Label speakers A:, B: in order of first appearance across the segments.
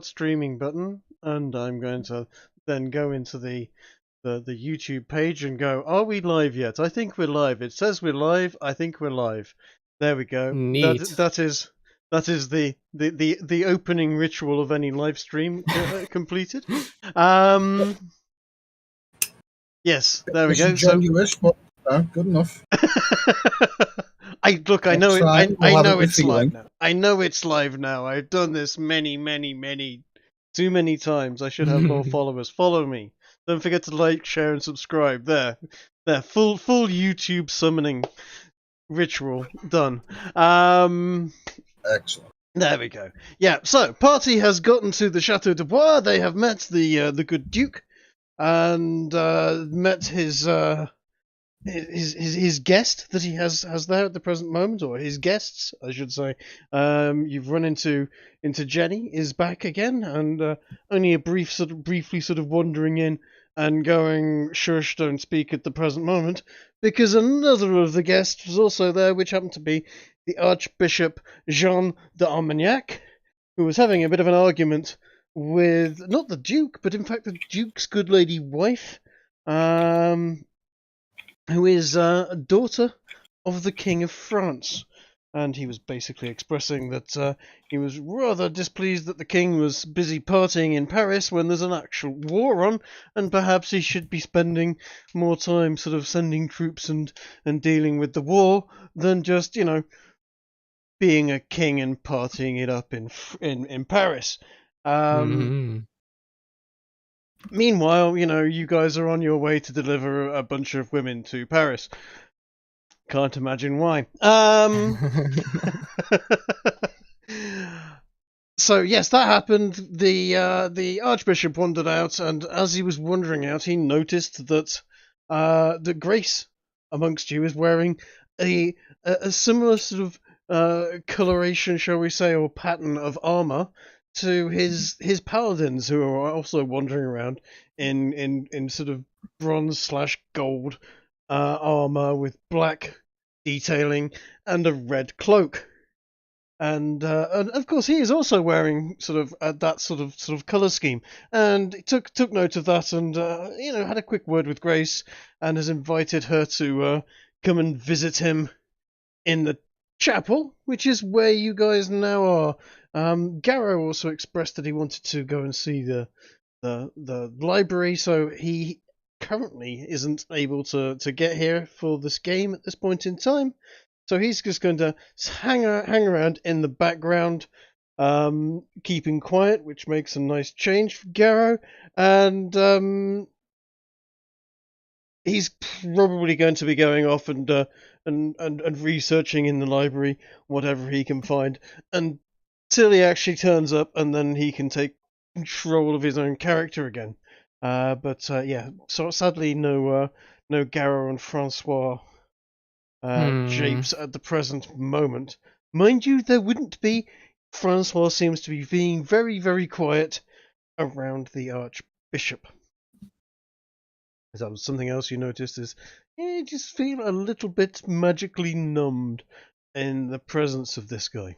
A: start streaming button, and I'm going to then go into the YouTube page and go, are we live yet? I think we're live. It says we're live. I think we're live. There we go.
B: Neat.
A: That is the opening ritual of any live stream completed. Yes, there we go. So
C: but good enough.
A: I know
C: Next time,
A: it.
C: we'll
A: I
C: have
A: know
C: it
A: it's
C: with
A: live
C: feeling.
A: now. I know it's live now. I've done this too many times. I should have more followers. Follow me. Don't forget to like, share, and subscribe. There, full YouTube summoning ritual done.
C: Excellent.
A: There we go. Yeah. So party has gotten to the Chateau de Blois. They have met the good Duke, and met his guest that he has there at the present moment, or his guests, I should say. You've run into Jenny is back again, and only a briefly sort of wandering in and going, shush, don't speak at the present moment, because another of the guests was also there, which happened to be the Archbishop Jean de Armagnac, who was having a bit of an argument with not the Duke, but in fact the Duke's good lady wife, who is a daughter of the King of France. And he was basically expressing that he was rather displeased that the king was busy partying in Paris when there's an actual war on, and perhaps he should be spending more time sort of sending troops and dealing with the war than just, being a king and partying it up in Paris. Meanwhile, you guys are on your way to deliver a bunch of women to Paris. Can't imagine why. So yes, that happened. The Archbishop wandered out, and as he was wandering out, he noticed that the Grace amongst you is wearing a similar sort of coloration, shall we say, or pattern of armor to his paladins, who are also wandering around in sort of bronze/gold armor with black detailing and a red cloak. And of course he is also wearing sort of that sort of color scheme, and he took note of that, and had a quick word with Grace, and has invited her to come and visit him in the chapel, which is where you guys now are. Garrow also expressed that he wanted to go and see the library, so he currently isn't able to get here for this game at this point in time. So he's just going to hang around in the background, keeping quiet, which makes a nice change for Garrow. And he's probably going to be going off and researching in the library whatever he can find until he actually turns up, and then he can take control of his own character again. But so sadly no Garrow and Francois japes at the present moment. Mind you, there wouldn't be. Francois seems to be being very, very quiet around the Archbishop. That was something else you noticed, is you just feel a little bit magically numbed in the presence of this guy.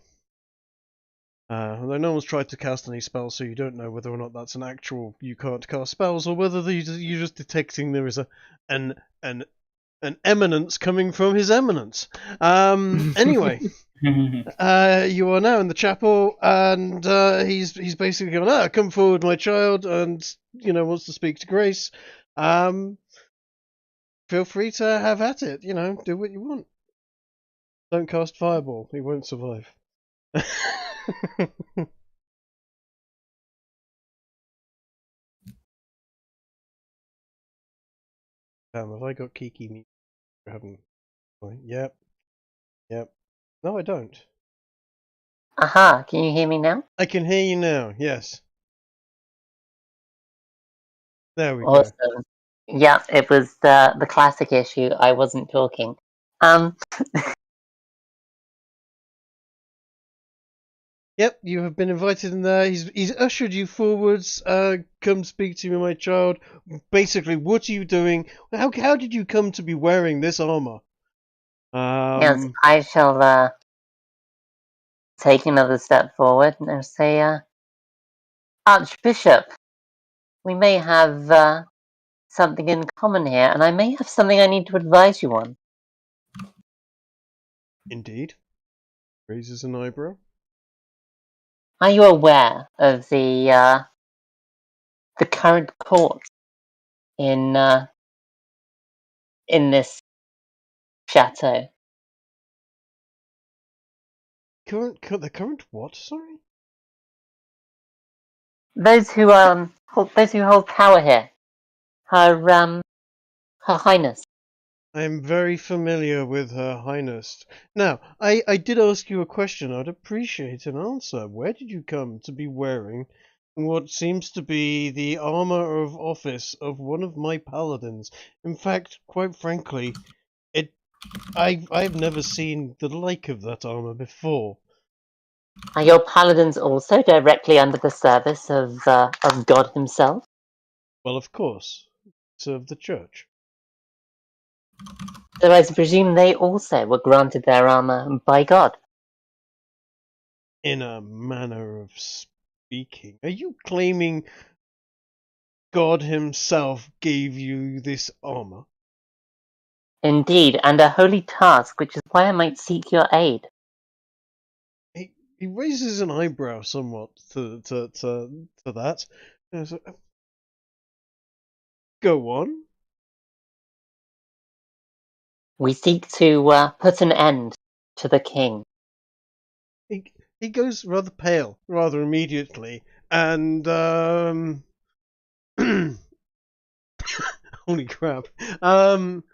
A: Although no one's tried to cast any spells, so you don't know whether or not that's an actual you can't cast spells, or whether you're just detecting there is an eminence coming from his eminence. Anyway, you are now in the chapel, and he's basically going, come forward, my child, and wants to speak to Grace. Feel free to have at it. Do what you want. Don't cast fireball; he won't survive. Have I got Kiki mute? I haven't. Yep. No, I don't.
D: Aha, can you hear me now?
A: I can hear you now, yes. There we
D: Awesome.
A: go.
D: Yeah, it was the classic issue. I wasn't talking.
A: Yep, you have been invited in there. He's ushered you forwards. Come speak to me, my child. Basically, what are you doing? How did you come to be wearing this armor?
D: Yes, I shall take another step forward and say, Archbishop, we may have something in common here, and I may have something I need to advise you on.
A: Indeed. Raises an eyebrow.
D: Are you aware of the current court in this chateau?
A: The current what? Sorry.
D: Those who hold power here. Her Highness.
A: I am very familiar with Her Highness. Now, I did ask you a question. I'd appreciate an answer. Where did you come to be wearing what seems to be the armour of office of one of my paladins? In fact, quite frankly, I've never seen the like of that armour before.
D: Are your paladins also directly under the service of God himself?
A: Well, of course, serve the church.
D: So I presume they also were granted their armor by God.
A: In a manner of speaking, are you claiming God himself gave you this armor?
D: Indeed, and a holy task, which is why I might seek your aid.
A: He raises an eyebrow somewhat to that. So, go on.
D: We seek to put an end to the king.
A: He goes rather pale, rather immediately, and holy crap!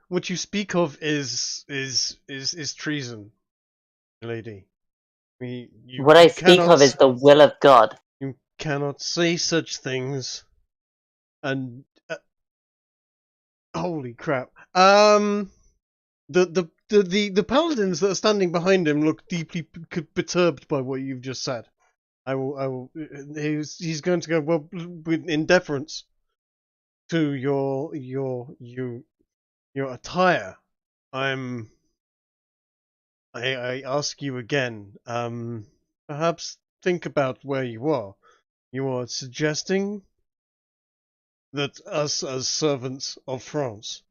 A: What you speak of is treason, lady.
D: What I speak of is the will of God.
A: You cannot say such things. And holy crap! The paladins that are standing behind him look deeply perturbed by what you've just said. I will. He's going to go, well, in deference to your attire. I ask you again. Perhaps think about where you are. You are suggesting that us as servants of France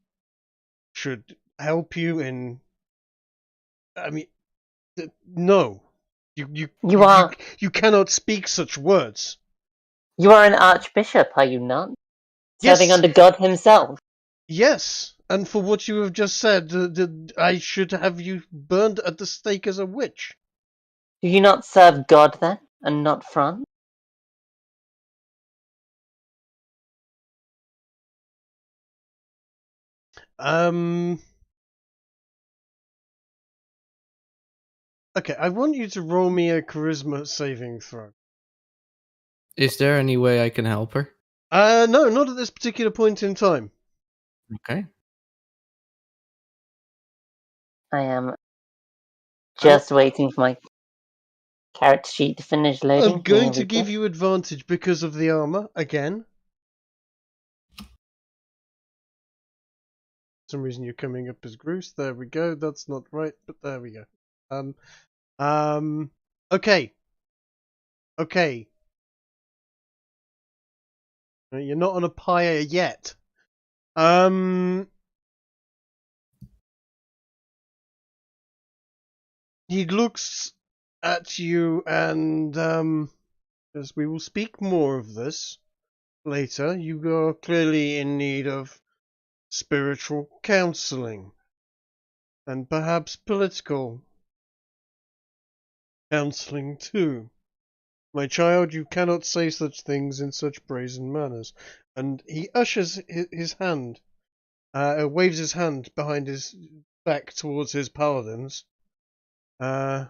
A: should help you in. I mean, no. You cannot speak such words.
D: You are an archbishop, are you not? Serving
A: Yes.
D: under God himself.
A: Yes, and for what you have just said, I should have you burned at the stake as a witch.
D: Do you not serve God then, and not France?
A: Okay, I want you to roll me a charisma saving throw.
B: Is there any way I can help her?
A: No, not at this particular point in time.
B: Okay.
D: I am just waiting for my character sheet to finish loading.
A: I'm going to give you advantage because of the armor again. For some reason you're coming up as Groose. There we go. That's not right, but there we go. Okay. Okay. You're not on a pyre yet. He looks at you and, as we will speak more of this later, you are clearly in need of spiritual counseling. And perhaps political counseling too. My child, you cannot say such things in such brazen manners. And he ushers his hand, waves his hand behind his back towards his paladins. And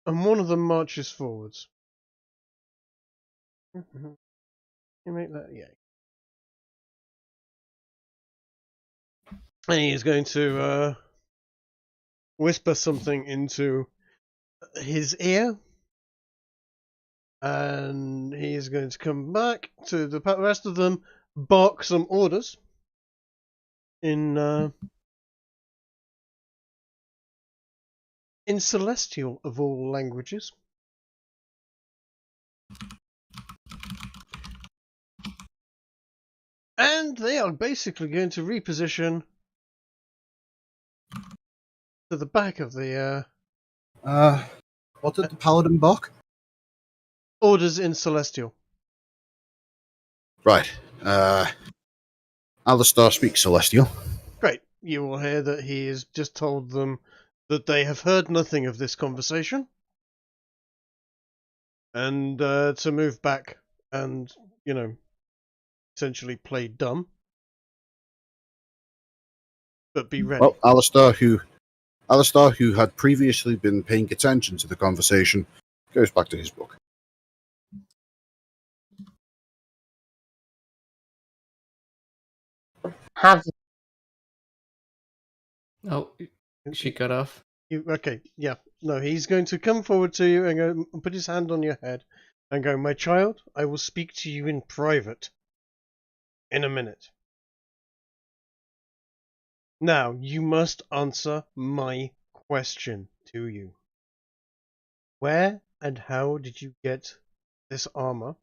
A: one of them marches forwards. You make that, yeah. And he is going to whisper something into his ear. And he is going to come back to the rest of them, bark some orders in in Celestial of all languages. And they are basically going to reposition to the back of the
C: What did the paladin book?
A: orders in Celestial.
C: Right. Alistair speaks Celestial.
A: Great. You will hear that he has just told them that they have heard nothing of this conversation. And to move back and, essentially play dumb. But be ready.
C: Well, Alistair, who had previously been paying attention to the conversation, goes back to his book.
D: Have
B: Oh, she cut off.
A: Okay, yeah. No, he's going to come forward to you and go and put his hand on your head and go, "My child, I will speak to you in private in a minute. Now, you must answer my question to you. Where and how did you get this armor?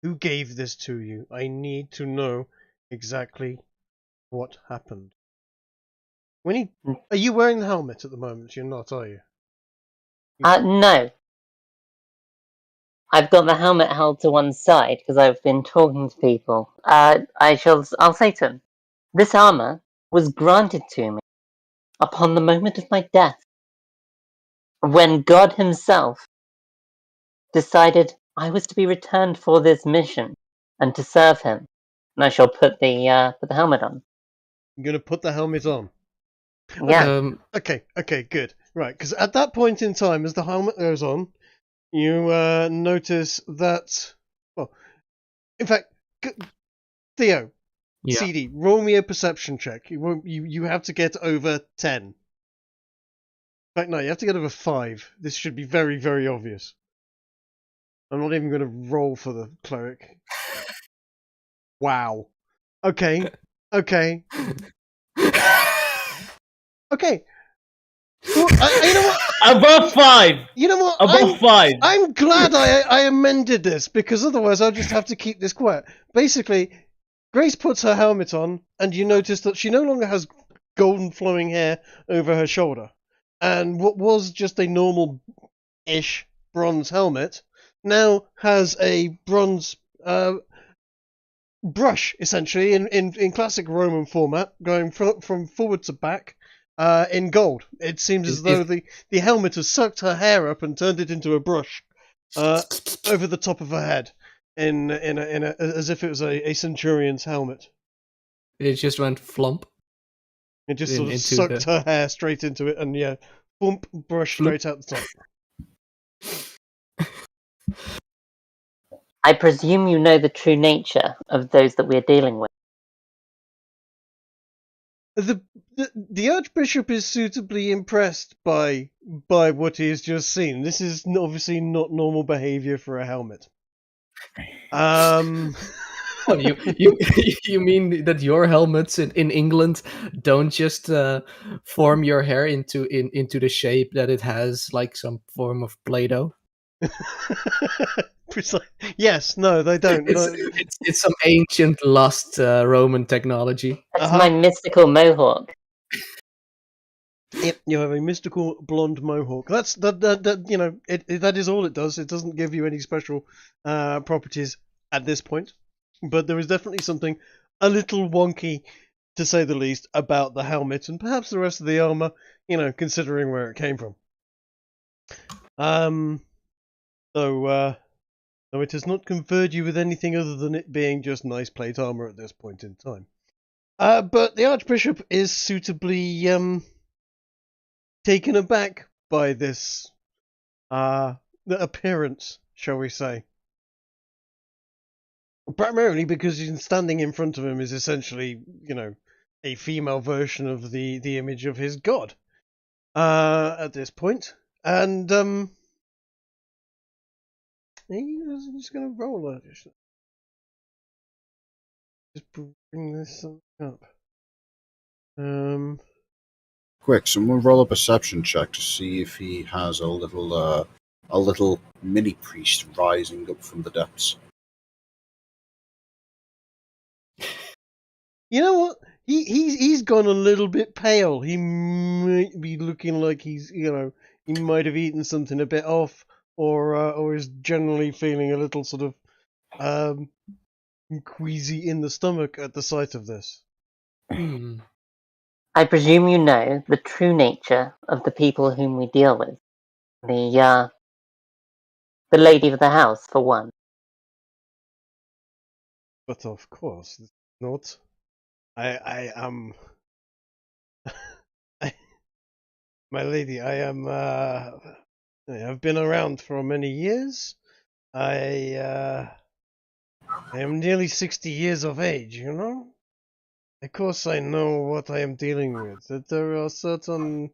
A: Who gave this to you? I need to know exactly what happened." Are you wearing the helmet at the moment? You're not, are you?
D: no. I've got the helmet held to one side because I've been talking to people. I'll say to him, this armor was granted to me upon the moment of my death, when God himself decided I was to be returned for this mission and to serve him. And I shall put the helmet on.
A: I'm going to put the helmet on.
D: Yeah.
A: Okay, good. Right, because at that point in time, as the helmet goes on, you notice that... Well, in fact, Theo,
B: Yeah.
A: CD, roll me a perception check. You have to get over 10. In fact, no, you have to get over 5. This should be very, very obvious. I'm not even going to roll for the cleric. Wow. Okay. Okay. Well, you know what?
E: Above 5!
A: You know what?
E: Above 5!
A: I'm glad I amended this, because otherwise I'll just have to keep this quiet. Basically, Grace puts her helmet on, and you notice that she no longer has golden flowing hair over her shoulder. And what was just a normal-ish bronze helmet now has a bronze brush, essentially, in classic Roman format, going from forward to back. In gold. It seems as though the helmet has sucked her hair up and turned it into a brush over the top of her head, as if it was a centurion's helmet.
B: It just went flump.
A: It just sort of sucked her hair straight into it, and bump, brush straight out the top.
D: I presume you know the true nature of those that we're dealing with.
A: The Archbishop is suitably impressed by what he has just seen. This is obviously not normal behavior for a helmet.
B: Oh, you mean that your helmets in England don't just form your hair into the shape that it has, like some form of Play-Doh?
A: Yes, no, they don't.
B: It's some ancient, lost Roman technology.
D: That's my mystical mohawk.
A: Yep, you have a mystical blonde mohawk. That is all it does. It doesn't give you any special properties at this point, but there is definitely something a little wonky, to say the least, about the helmet and perhaps the rest of the armor. Considering where it came from. Though it has not conferred you with anything other than it being just nice plate armor at this point in time. But the Archbishop is suitably taken aback by this appearance, shall we say. Primarily because standing in front of him is essentially, a female version of the image of his god at this point. And he's just going to roll it. Just bring this up.
C: Quick, someone roll a perception check to see if he has a little mini priest rising up from the depths.
A: You know what? He's gone a little bit pale. He might be looking like he might have eaten something a bit off, or is generally feeling a little sort of queasy in the stomach at the sight of this.
D: I presume you know the true nature of the people whom we deal with. The lady of the house, for one.
A: But of course not. I am. My lady, I am. I've been around for many years. I am nearly 60 years of age. You know. Of course, I know what I am dealing with. That there are certain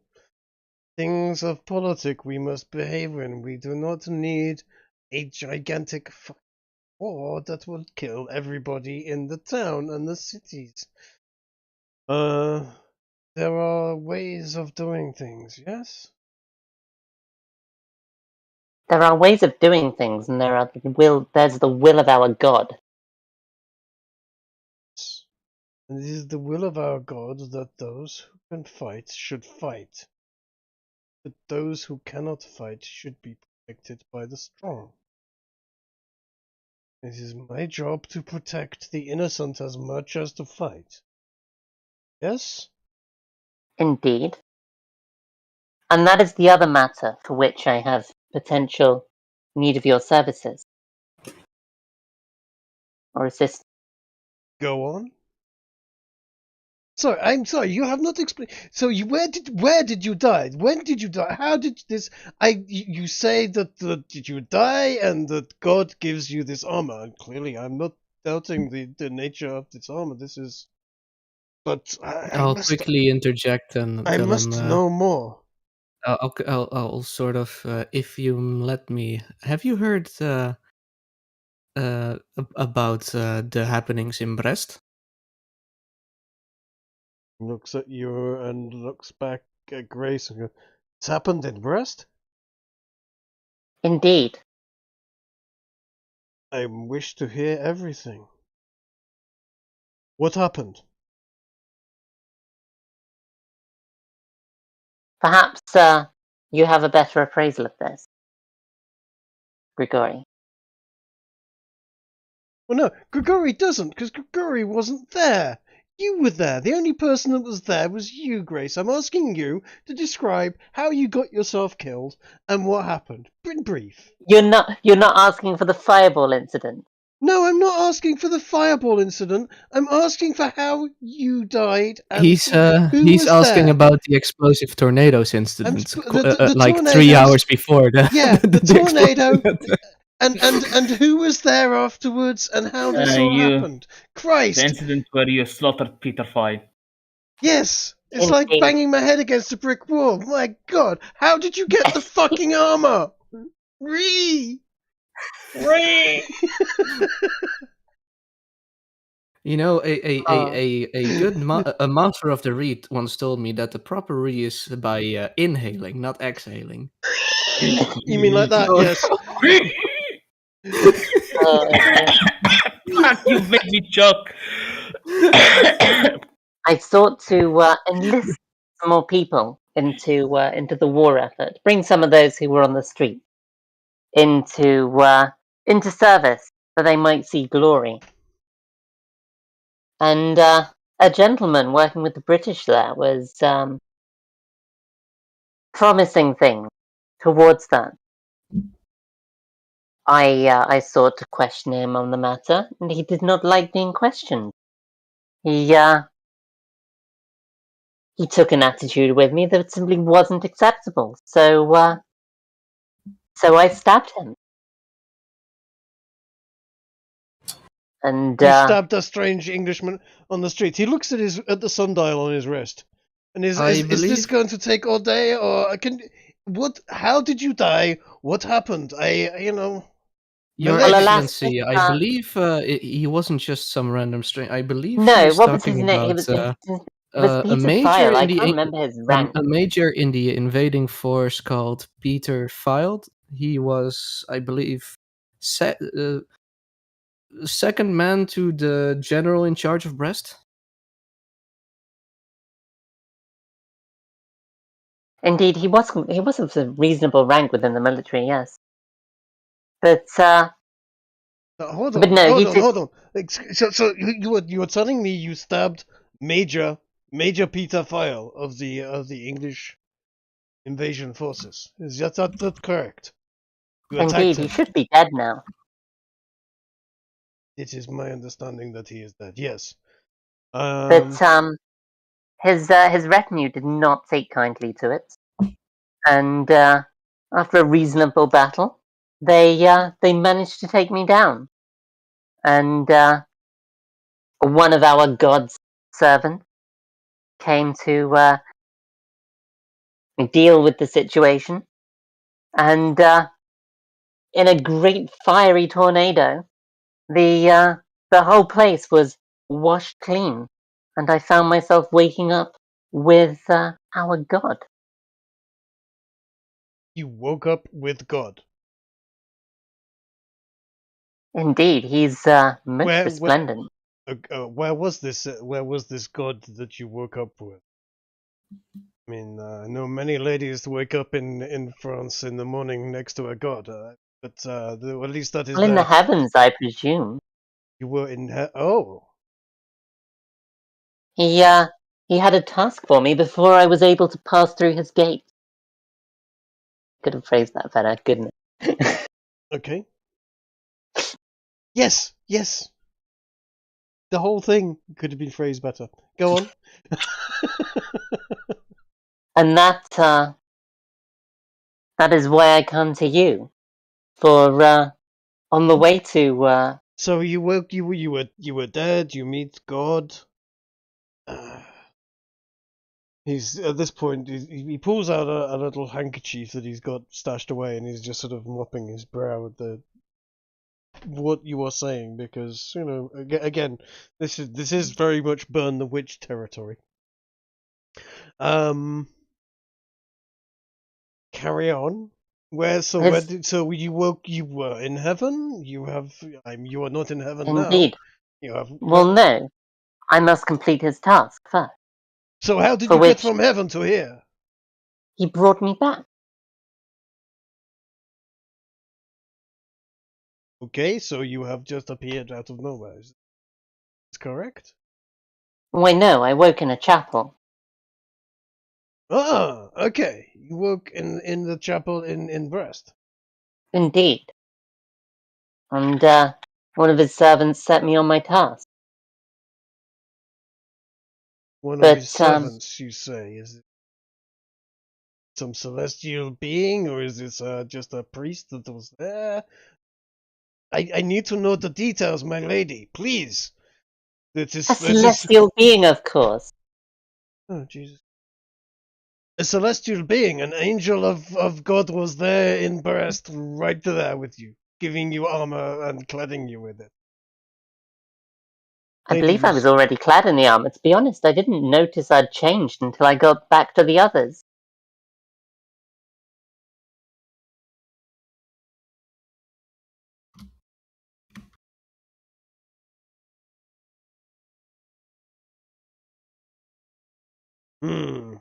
A: things of politic we must behave in. We do not need a gigantic war that will kill everybody in the town and the cities. There are ways of doing things, yes?
D: There are ways of doing things, and there's the will of our God.
A: And it is the will of our God that those who can fight should fight. But those who cannot fight should be protected by the strong. It is my job to protect the innocent as much as to fight. Yes?
D: Indeed. And that is the other matter for which I have potential need of your services. Or assistance.
A: Go on. Sorry, I'm sorry. You have not explained. So, where did you die? When did you die? How did this? You say that did you die and that God gives you this armor? And clearly, I'm not doubting the nature of this armor. This is, but
B: I'll quickly interject and
A: I
B: tell
A: must
B: him.
A: know more.
B: I'll sort of, if you let me. Have you heard about the happenings in Brest?
A: Looks at you and looks back at Grace and goes, "It's happened in Brest?
D: Indeed.
A: I wish to hear everything. What happened?"
D: Perhaps you have a better appraisal of this, Grigori.
A: Well, no, Grigori doesn't, because Grigori wasn't there. You were there. The only person that was there was you, Grace. I'm asking you to describe how you got yourself killed and what happened. In brief.
D: You're not asking for the fireball incident.
A: No, I'm not asking for the fireball incident. I'm asking for how you died and
B: He's
A: who
B: he's
A: was
B: asking
A: there.
B: about the explosive tornadoes incident,
A: the
B: like
A: tornadoes,
B: 3 hours before the
A: yeah, the tornado.
B: explosion.
A: And who was there afterwards and how this all happened? Christ!
E: The incident where you slaughtered Peter Fine.
A: Yes! It's like
D: Indeed.
A: banging my head against a brick wall. My God! How did you get the fucking armor? Ree!
B: You know, a good a master of the reed once told me that the proper re is by inhaling, not exhaling.
A: You mean like that? Yes.
E: Fuck, you made me choke.
D: I sought to enlist some more people into the war effort. Bring some of those who were on the street into service, so they might see glory. And a gentleman working with the British there was promising things towards that. I sought to question him on the matter, and he did not like being questioned. He took an attitude with me that simply wasn't acceptable. So I stabbed him. And
A: You stabbed a strange Englishman on the street. He looks at the sundial on his wrist, and is this going to take all day, or how did you die? What happened?
B: Your
A: Well,
B: Excellency, I believe he wasn't just some random stranger. I believe
D: no.
B: he was
D: What was his
B: talking
D: name?
B: about
D: Was
B: a
D: Peter
B: major
D: File? I
B: in the
D: can't remember his rank.
B: a major in the invading force called Peter Filed. He was, I believe, second man to the general in charge of Brest.
D: Indeed, he was of a reasonable rank within the military, yes. But
A: Hold
D: But
A: on,
D: no, he
A: hold on,
D: did.
A: hold on. So you were telling me you stabbed Major Peter File of the English invasion forces? Is that correct? You attacked
D: Indeed, he
A: him.
D: should be dead now.
A: It is my understanding that he is dead. Yes.
D: But his retinue did not take kindly to it, and after a reasonable battle, they managed to take me down. And one of our god's servants came to deal with the situation, and in a great fiery tornado, the whole place was washed clean, and I found myself waking up with our god.
A: You woke up with God.
D: Indeed, he's most
A: Where
D: resplendent.
A: where was this? Where was this God that you woke up with? I mean, I know many ladies wake up in France in the morning next to a god, but at least that is
D: Well, in the
A: there.
D: heavens, I presume.
A: You were in oh,
D: He he had a task for me before I was able to pass through his gate. Could have phrased that better, couldn't it?
A: okay. Yes, yes. The whole thing could have been phrased better. Go on.
D: And that is why I come to you. For on the way to
A: So you woke you were dead. You meet God. He's at this point. He pulls out a little handkerchief that he's got stashed away, and he's just sort of mopping his brow at what you are saying, because again, this is very much burn the witch territory. Carry on. So you were in heaven? You are not in heaven now.
D: indeed.
A: You have
D: Well, no, I must complete his task first.
A: So how did
D: For
A: you get
D: which
A: from heaven to here?
D: he brought me back.
A: Okay, so you have just appeared out of nowhere. Is that correct?
D: Why, no, I woke in a chapel.
A: Ah, okay. You woke in the chapel in Brest.
D: Indeed. And one of his servants set me on my task.
A: One of his
D: But
A: servants, you say, is it some celestial being, or is this just a priest that was there? I need to know the details, my lady, please.
D: a celestial being, of course.
A: Oh, Jesus. A celestial being, an angel of God was there in Brest, right there with you, giving you armor and cladding you with it.
D: I believe I was already clad in the armor. To be honest, I didn't notice I'd changed until I got back to the others.
A: Hmm.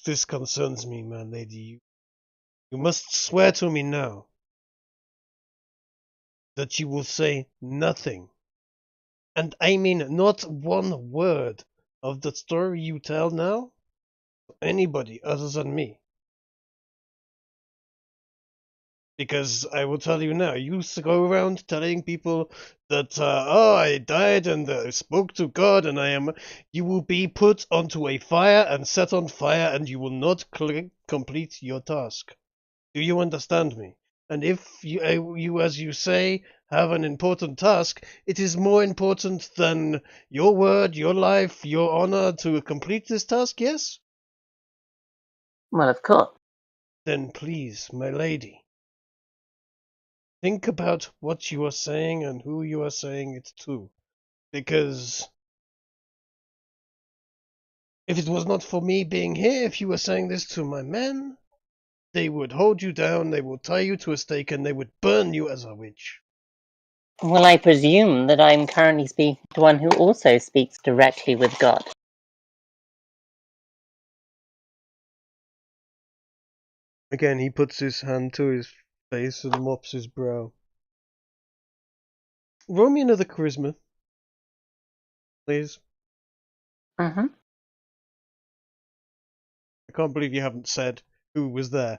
A: This concerns me, my lady. You must swear to me now that you will say nothing, and I mean not one word, of the story you tell now to anybody other than me. Because I will tell you now, you go around telling people that, I died and spoke to God and you will be put onto a fire and set on fire and you will not complete your task. Do you understand me? And if you, as you say, have an important task, it is more important than your word, your life, your honor to complete this task, yes?
D: Well, of course.
A: Then please, my lady, think about what you are saying and who you are saying it to. Because If it was not for me being here, if you were saying this to my men, they would hold you down, they would tie you to a stake, and they would burn you as a witch.
D: Well, I presume that I'm currently speaking to one who also speaks directly with God.
A: Again, he puts his hand to his face and mops his brow. Roll me another charisma, please.
D: Mm-hmm.
A: I can't believe you haven't said who was there.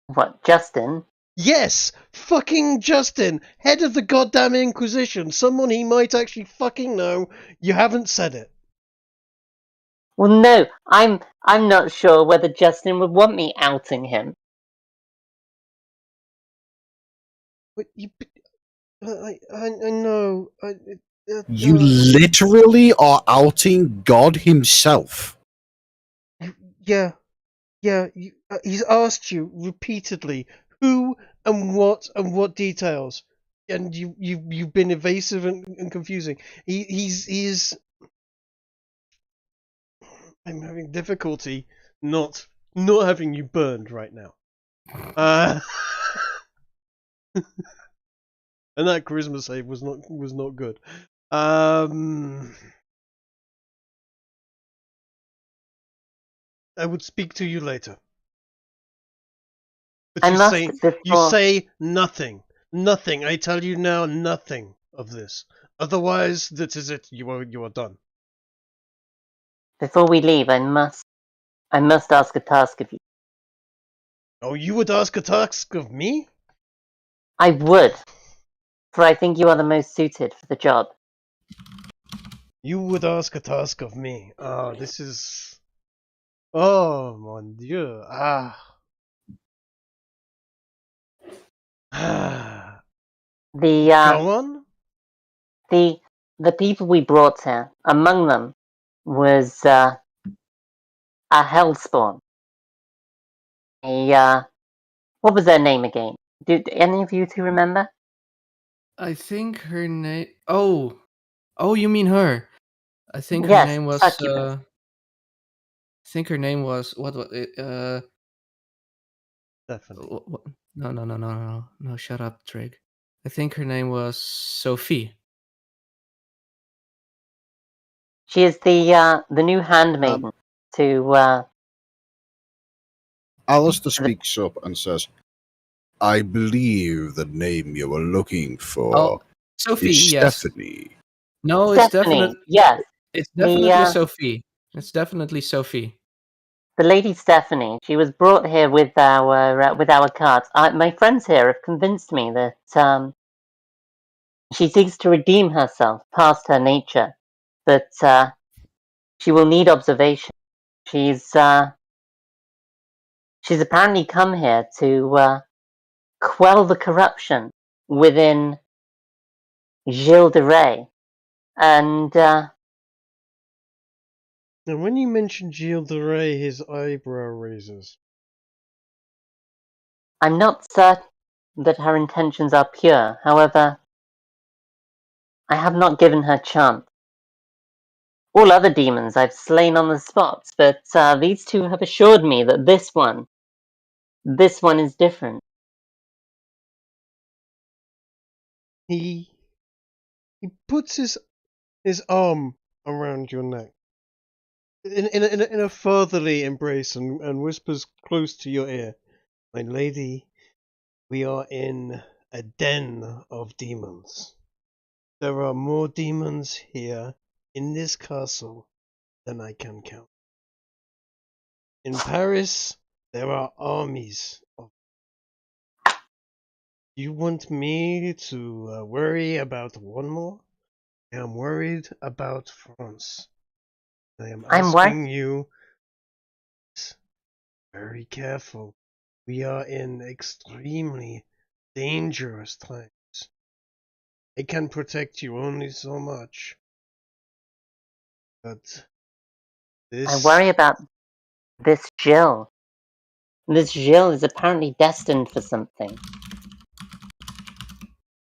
D: What, Justin?
A: Yes! Fucking Justin! Head of the goddamn Inquisition! Someone he might actually fucking know. You haven't said it.
D: Well, no, I'm not sure whether Justin would want me outing him.
A: But you... I know...
C: You literally are outing God himself.
A: Yeah. He's asked you repeatedly who and what details, and you've been evasive and confusing. He's. I'm having difficulty not having you burned right now. And that charisma save was not good. I would speak to you later. But you say nothing. Nothing. I tell you now, nothing of this. Otherwise, that is it. You are done.
D: Before we leave, I must ask a task of you.
A: Oh, you would ask a task of me?
D: I would, for I think you are the most suited for the job.
A: You would ask a task of me. Ah, this is... Oh, mon Dieu. Go on?
D: The people we brought here, among them was a hellspawn. What was their name again? Do any of you two remember?
B: I think her name. Oh, you mean her? I think her
D: Yes,
B: name was.
D: Succubus.
B: I think her name was what?
A: Definitely.
B: No! Shut up, Trig. I think her name was Sophie.
D: She is the new handmaiden to.
C: Alistair speaks up and says, I believe the name you were looking for
B: Sophie,
C: is
B: yes.
C: Stephanie.
B: No,
D: Stephanie,
B: it's definitely
D: yes.
B: It's definitely Sophie. It's definitely Sophie.
D: The Lady Stephanie. She was brought here with our cards. My friends here have convinced me that she seeks to redeem herself past her nature, but she will need observation. She's apparently come here to quell the corruption within Gilles de Rais, and
A: And when you mention Gilles de Rais, his eyebrow raises.
D: I'm not certain that her intentions are pure. However, I have not given her chance. All other demons I've slain on the spot, but these two have assured me that this one is different.
A: He puts his arm around your neck in a fatherly embrace and whispers close to your ear, "My lady, we are in a den of demons. There are more demons here in this castle than I can count. In Paris, there are armies of. You want me to worry about one more? I am worried about France. I am asking you, very careful. We are in extremely dangerous times. I can protect you only so much. But this...
D: I worry about this Gilles. This Gilles is apparently destined for something.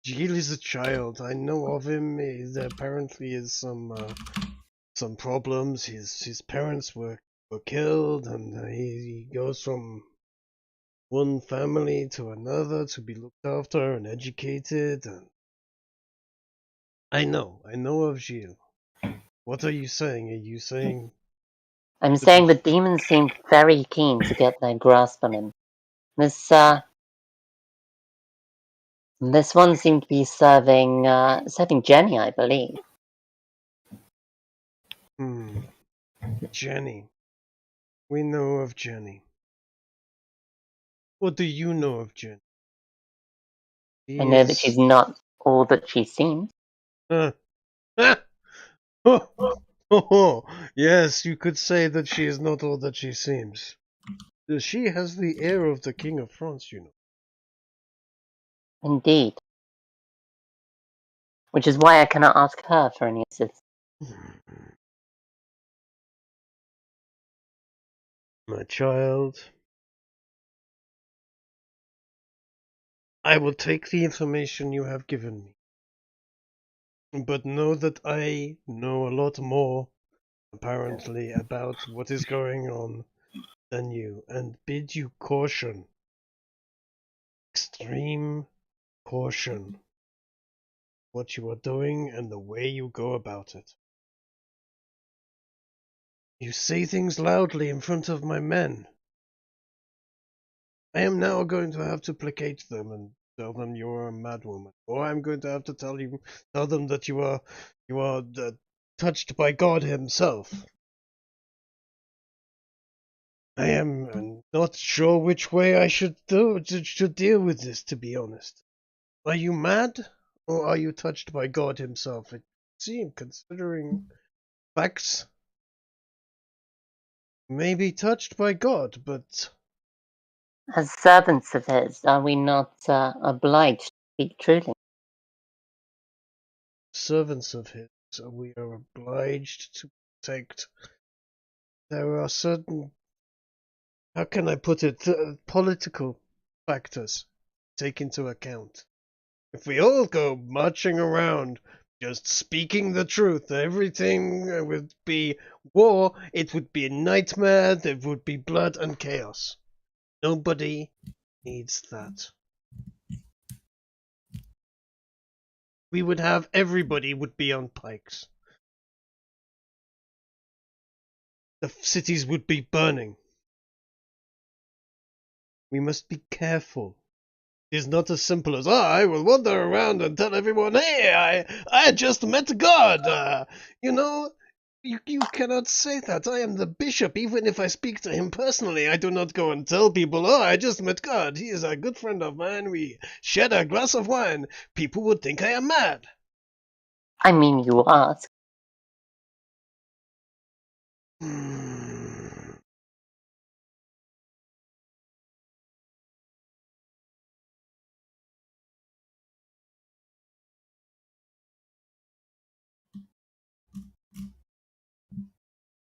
A: Gilles is a child. I know of him. There apparently is some some problems. His parents were killed, and he goes from one family to another to be looked after and educated. And I know of Gilles. What are you saying? Are you saying
D: I'm saying the demons seem very keen to get their grasp on him. This one seemed to be serving Jenny, I believe.
A: Jenny? We know of Jenny. What do you know of Jenny?
D: I know that she's not all that she seems.
A: Yes, you could say that she is not all that she seems. She has the air of the King of France, you know.
D: Indeed. Which is why I cannot ask her for any assistance.
A: My child, I will take the information you have given me. But know that I know a lot more, apparently, about what is going on than you, and bid you caution. Extreme caution. What you are doing and the way you go about it. You say things loudly in front of my men. I am now going to have to placate them and tell them you're a madwoman, or I'm going to have to tell them that you are touched by God Himself. I am not sure which way I should deal with this, to be honest. Are you mad, or are you touched by God Himself? It seems, considering facts, may be touched by God, but
D: As servants of his, are we not obliged to speak truly?
A: servants of His, we are obliged to protect. There are certain, how can I put it, political factors take into account. If we all go marching around just speaking the truth, everything would be war, it would be a nightmare, there would be blood and chaos. Nobody needs that. Everybody would be on pikes. The cities would be burning. We must be careful. It is not as simple as, I will wander around and tell everyone, hey, I just met God. You cannot say that. I am the bishop. Even if I speak to him personally, I do not go and tell people, I just met God. He is a good friend of mine. We shared a glass of wine. People would think I am mad.
D: I mean, you ask.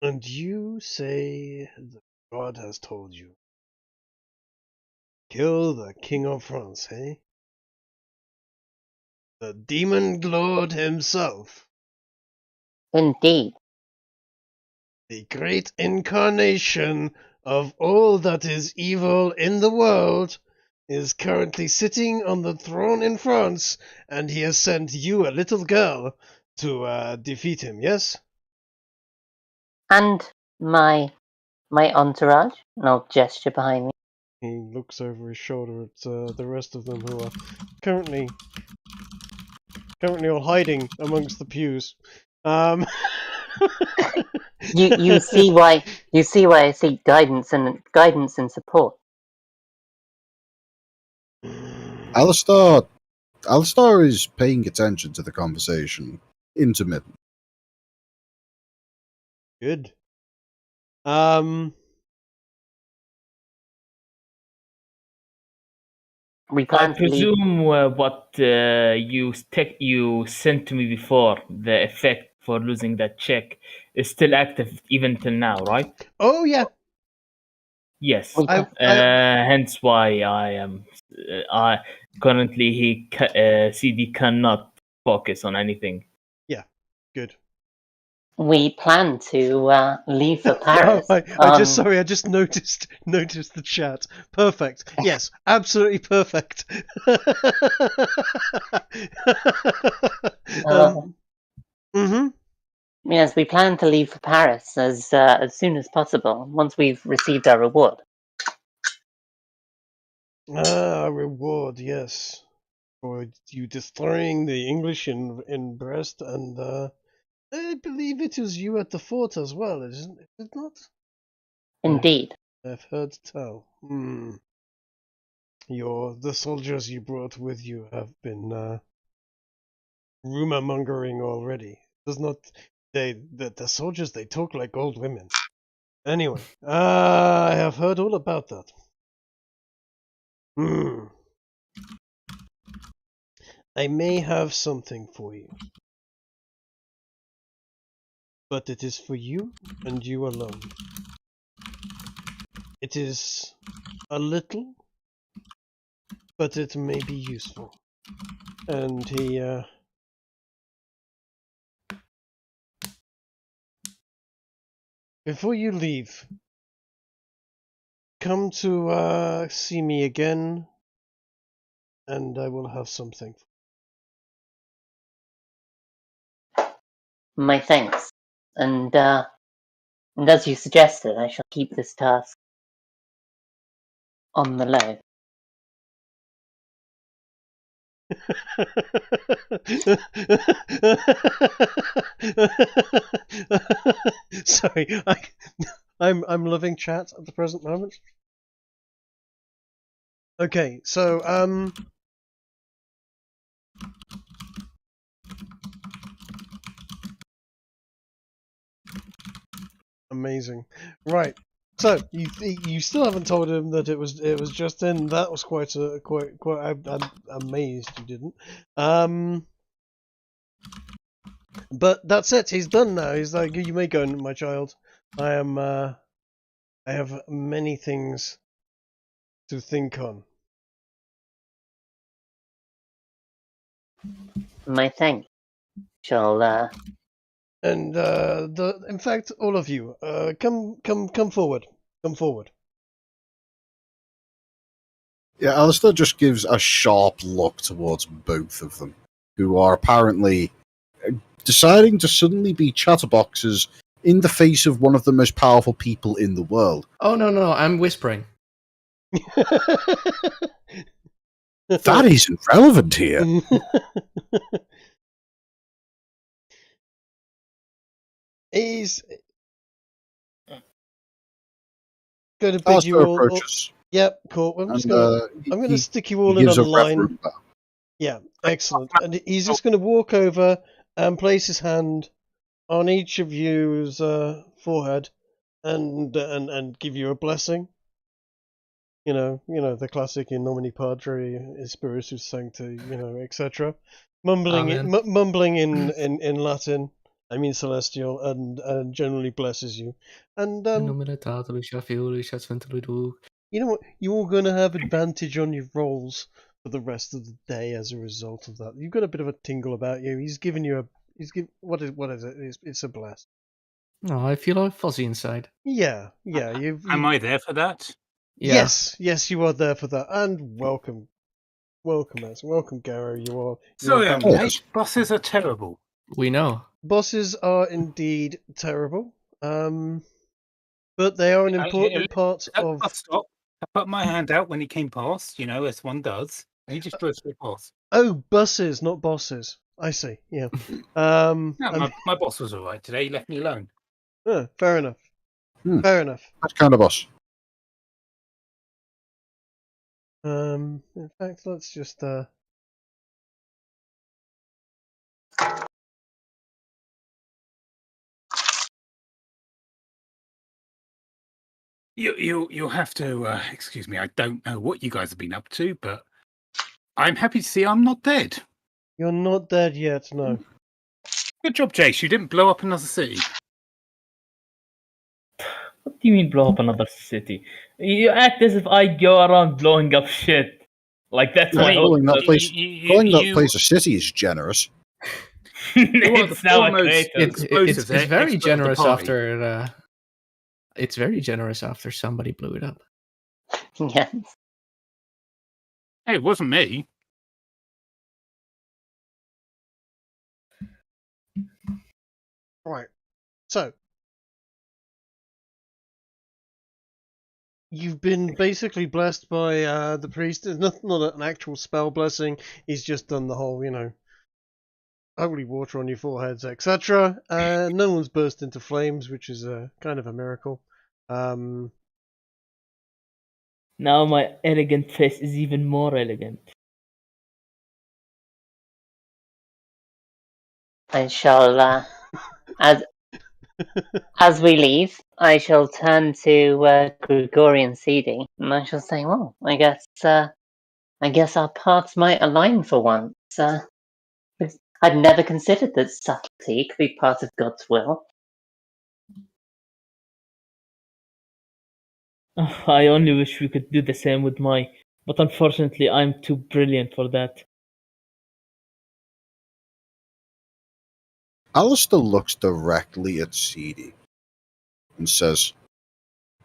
A: And you say that God has told you. Kill the King of France, eh? The Demon Lord himself.
D: Indeed.
A: The great incarnation of all that is evil in the world is currently sitting on the throne in France, and he has sent you, a little girl, to defeat him, yes?
D: And my entourage, and I'll gesture behind me.
A: He looks over his shoulder at the rest of them, who are currently all hiding amongst the pews.
D: You see why I seek guidance and support.
C: Alistar is paying attention to the conversation. Intermittent.
A: Good.
D: We
E: I
D: plan to leave.
E: presume what you sent to me before, the effect for losing that check, is still active even till now, right?
A: Oh yeah.
E: Yes. Hence why I am. Currently, CD cannot focus on anything.
A: Yeah. Good.
D: We plan to leave for Paris.
A: I just noticed the chat. Perfect. Yes, absolutely perfect.
D: Yes, we plan to leave for Paris as soon as possible, once we've received our reward.
A: Reward, yes. For you destroying the English in Brest, and I believe it was you at the fort as well, isn't it not?
D: Indeed.
A: I've heard tell. The soldiers you brought with you have been rumor mongering already. Does not the soldiers, they talk like old women. Anyway, I have heard all about that. I may have something for you. But it is for you and you alone. It is a little, but it may be useful. And he before you leave, come to see me again, and I will have something.
D: My thanks. And as you suggested, I shall keep this task on the low.
A: Sorry, I'm loving chat at the present moment. Okay, so amazing. Right. So you still haven't told him that it was just in. That was quite. I'm amazed you didn't. But that's it. He's done now. He's like, you may go, my child. I have many things to think on.
D: My thanks. Shall
A: And in fact, all of you, come forward. Come forward.
C: Yeah, Alistair just gives a sharp look towards both of them, who are apparently deciding to suddenly be chatterboxes in the face of one of the most powerful people in the world.
B: Oh, no, I'm whispering.
C: That isn't relevant here.
A: He's going to bid you all.
C: Approaches.
A: Yep, cool. I'm going to stick you all in on the line. Yeah, excellent. And he's just going to walk over and place his hand on each of you's forehead and give you a blessing. You know the classic in nomine Padre, Spiritus Sancti, etc. Mumbling in Latin. I mean celestial, and generally blesses you. And you know what? You're all going to have advantage on your rolls for the rest of the day as a result of that. You've got a bit of a tingle about you. He's given you what is it? It's a blast.
B: No, I feel all fuzzy inside.
A: Yeah.
F: Am I there for that?
B: Yeah.
A: Yes, you are there for that. And welcome, Garo. You are.
F: Sorry, bosses are terrible.
B: We know.
A: Bosses are indeed terrible. But they are an important part of.
F: Stop. I put my hand out when he came past, as one does. And he just brushed it past.
A: Oh, buses, not bosses. I see. Yeah.
F: No, my boss was all right today. He left me alone.
A: Fair enough. Fair enough.
C: That kind of boss.
A: In fact, let's just.
F: You'll have to excuse me. I don't know what you guys have been up to, but I'm happy to see I'm not dead.
A: You're not dead yet, no.
F: Good job, Jace. You didn't blow up another city.
E: What do you mean blow up another city? You act as if I go around blowing up shit. Like that's my
C: calling that place a city is generous.
E: It's now a
F: foremost
E: crater.
B: It's very
F: expert of the
B: generous
F: party.
B: after. It's very generous after somebody blew it up.
D: Yes.
F: Hey, it wasn't me.
A: Right. So, you've been basically blessed by the priest. There's not an actual spell blessing. He's just done the whole, holy water on your foreheads, etc. No one's burst into flames, which is kind of a miracle.
E: Now my elegant face is even more elegant.
D: I shall, as we leave, I shall turn to Gregorian CD, and I shall say, "Well, I guess our paths might align for once. I'd never considered that subtlety could be part of God's will."
E: I only wish we could do the same with but unfortunately I'm too brilliant for that.
C: Alistair looks directly at CD and says,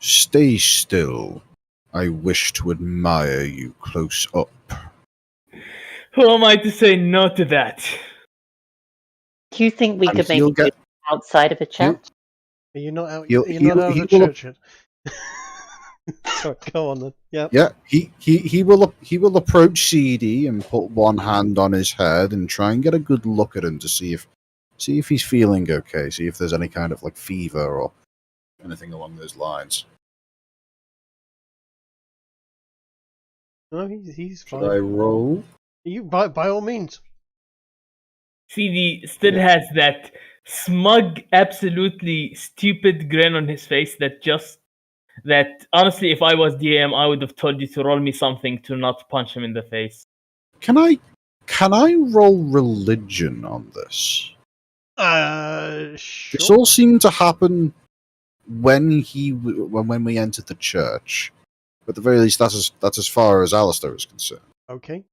C: "Stay still. I wish to admire you close up."
E: Who am I to say no to that?
D: Do you think we
C: And
D: could
C: he'll
D: maybe do
C: get-
D: it outside of a church?
A: Are you not out?
C: He'll-
A: You're not out of
C: he
A: the
C: will-
A: church yet. Sorry, go on then. Yep.
C: Yeah, he will approach CD and put one hand on his head and try and get a good look at him to see if he's feeling okay, see if there's any kind of like fever or anything along those lines.
A: No, he's
C: Should
A: fine.
C: I roll?
A: You by all means.
E: CD still has that smug, absolutely stupid grin on his face that honestly, if I was DM, I would have told you to roll me something to not punch him in the face.
C: Can I roll religion on this?
A: Sure.
C: This all seemed to happen when we entered the church. But at the very least, that's as far as Alistair is concerned.
A: Okay.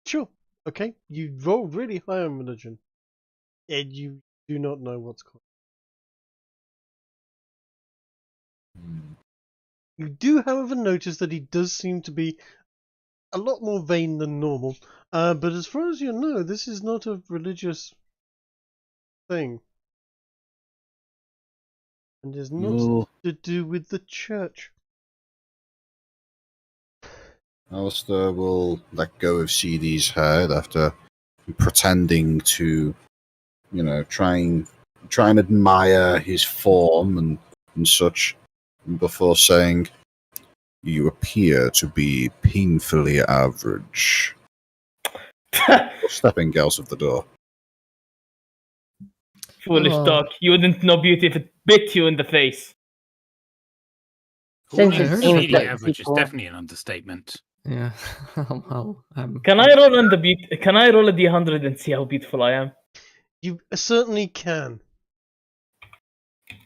A: Sure. Okay. You rolled really high on religion, and you do not know what's called. You do, however, notice that he does seem to be a lot more vain than normal. But as far as you know, this is not a religious thing. And is not
C: You'll-
A: to do with the church.
C: Alistair will let go of CD's head after pretending to, try and admire his form and such, before saying, "You appear to be painfully average." Stepping out of the door.
E: Foolish
B: Oh.
E: talk. You wouldn't know beauty if it bit you in the face.
D: Since
B: I
D: it
B: heard
D: seems
B: of
F: Really
B: like
D: that
F: average
D: people-
F: is definitely an understatement.
B: Yeah. Well,
E: Can I roll Can I roll a D100 and see how beautiful I am?
A: You certainly can.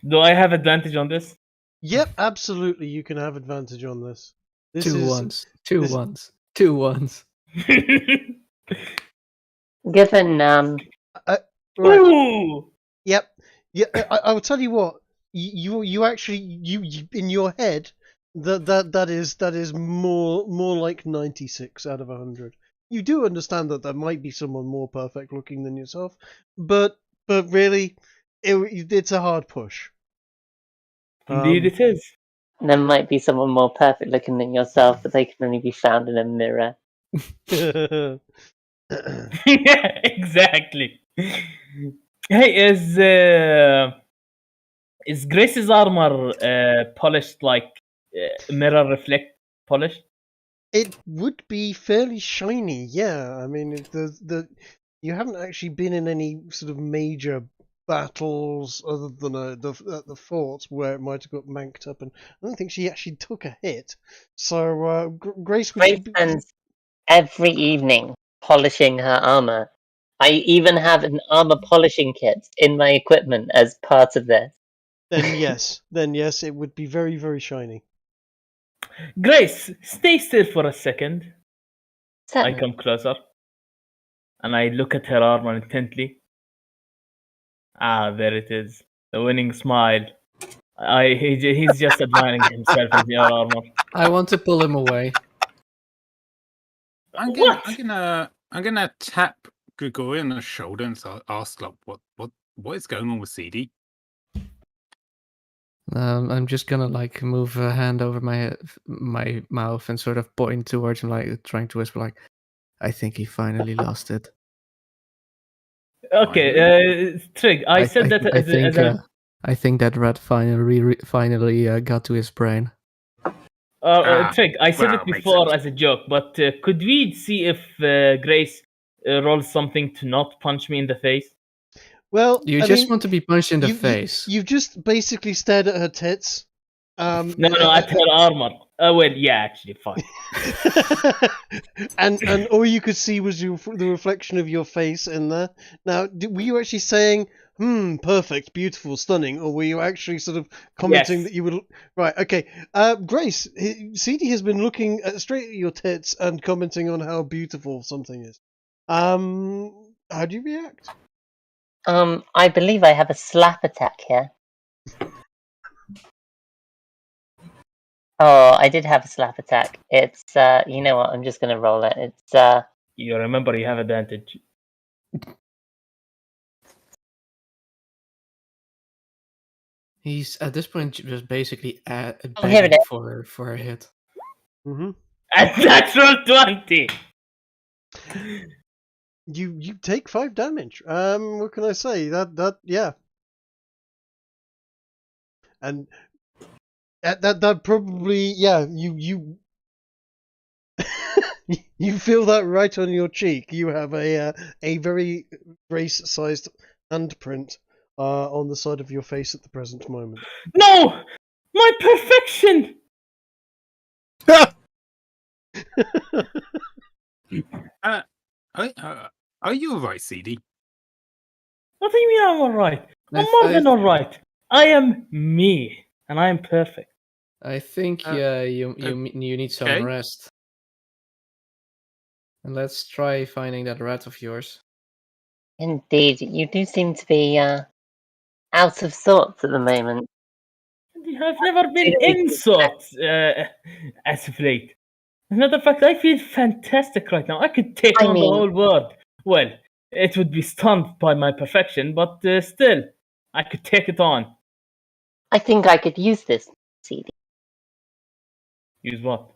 E: Do I have advantage on this?
A: Yep, absolutely. You can have advantage on this. This
B: two
A: is
B: ones, two
A: this-
B: ones, two ones.
D: Given
A: right.
E: Ooh!
A: Yep. Yeah. I will tell you what. You actually you in your head that is more like 96 out of 100. You do understand that there might be someone more perfect looking than yourself, but really, it's a hard push.
E: Indeed it is.
D: there might be someone more perfect looking than yourself, but they can only be found in a mirror.
E: Yeah, exactly. Hey, is Grace's armor polished like mirror reflect polished?
A: It would be fairly shiny, yeah. I mean, you haven't actually been in any sort of major battles other than the fort where it might have got manked up, and I don't think she actually took a hit. So Grace
D: Grace
A: would
D: spends every evening polishing her armor. I even have an armor polishing kit in my equipment as part of this.
A: then yes, it would be very, very shiny.
E: Grace, stay still for a second. I
D: Certainly.
E: come closer and I look at her armor intently. Ah, there it is. The winning smile. He's just admiring himself in your armor.
B: I want to pull him away.
F: I'm
E: What?
F: gonna tap Grigori on the shoulder and ask, like, what is going on with CD?
B: I'm just gonna like move a hand over my mouth and sort of point towards him, like trying to whisper, like, "I think he finally lost it."
E: Okay, Trig, I said that
B: I
E: as
B: think
E: a
B: I think that rat finally got to his brain.
E: Trig, I said
F: well,
E: it
F: makes
E: before
F: sense.
E: as a joke, but could we see if Grace rolls something to not punch me in the face?
A: Well,
B: You
A: I
B: just
A: mean,
B: want to be punched in the
A: you,
B: face.
A: you've just basically stared at her tits.
E: No, at her armor. Well, yeah, actually, fine.
A: and all you could see was the reflection of your face in there. Now, were you actually saying, perfect, beautiful, stunning, or were you actually sort of commenting
E: Yes.
A: that you would... Right, okay. Grace, CD has been looking straight at your tits and commenting on how beautiful something is. How do you react?
D: I believe I have a slap attack here. Oh, I did have a slap attack. It's you know what? I'm just gonna roll it. It's
E: You remember you have advantage.
B: He's at this point just basically
D: here it
B: begging
D: is.
B: for a hit.
A: Mm-hmm.
E: A natural 20!
A: You take 5 damage. What can I say? Yeah. And that probably, yeah, you you feel that right on your cheek. You have a very Grace-sized handprint on the side of your face at the present moment.
E: No! My perfection!
F: Are you alright, CD?
E: What do you mean I'm alright? I'm more than alright. I am me, and I am perfect.
B: I think you need some
F: okay.
B: rest. And let's try finding that rat of yours.
D: Indeed, you do seem to be out of sorts at the moment.
E: I've never been in sorts as of late. As a matter of fact, I feel fantastic right now. I could take on the whole world. Well, it would be stunned by my perfection, but still, I could take it on.
D: I think I could use this, CD.
E: Use what?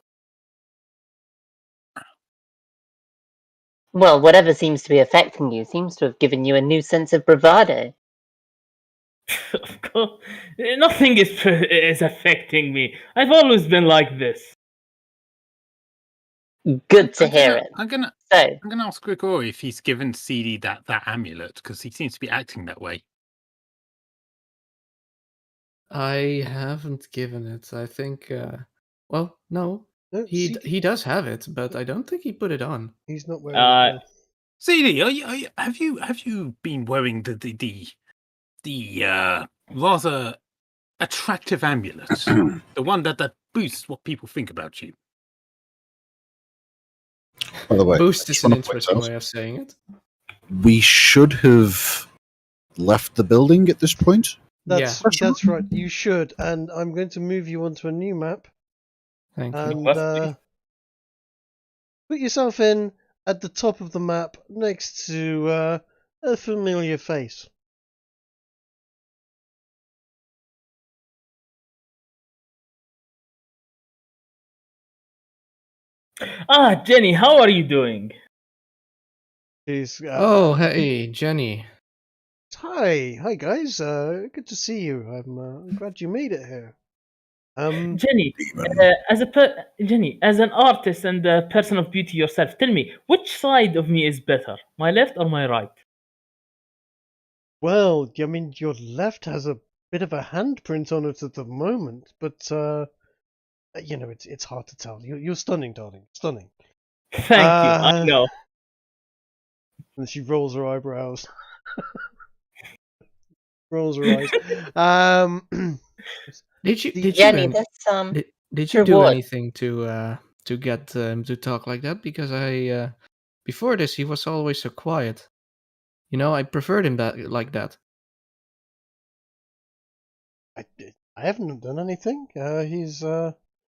D: Well, whatever seems to be affecting you seems to have given you a new sense of bravado.
E: Of course, nothing is affecting me. I've always been like this.
D: Good to hear it.
F: I'm gonna ask Grigori if he's given CD that amulet, because he seems to be acting that way.
B: I haven't given it. I think. Well, no.
A: No,
B: He does have it, but I don't think he put it on.
A: He's not wearing it. No.
F: CD, have you been wearing the rather attractive amulet, the one that boosts what people think about you?
C: By the way,
B: Boost
C: I
B: is
C: just
B: an
C: wanna point
B: interesting
C: out,
B: way of saying it.
C: we should have left the building at this point.
A: That's right. You should, and I'm going to move you onto a new map.
B: Thank you.
A: And put yourself in at the top of the map next to a familiar face.
E: Ah, Jenny, how are you doing?
A: She's,
B: Oh, hey, Jenny.
A: hi guys. Good to see you. I'm glad you made it here.
E: Jenny, Jenny, as an artist and a person of beauty yourself, tell me, which side of me is better, my left or my right?
A: Well, I mean, your left has a bit of a handprint on it at the moment, but you know, it's hard to tell. You're stunning, darling. Stunning.
E: Thank you. I know.
A: And she rolls her eyebrows. Rolls her eyes.
B: Did you
D: Jenny,
B: do
D: that's
B: anything
D: reward.
B: to to get him to talk like that, because before this he was always so quiet. I preferred him like that.
A: I haven't done anything. He's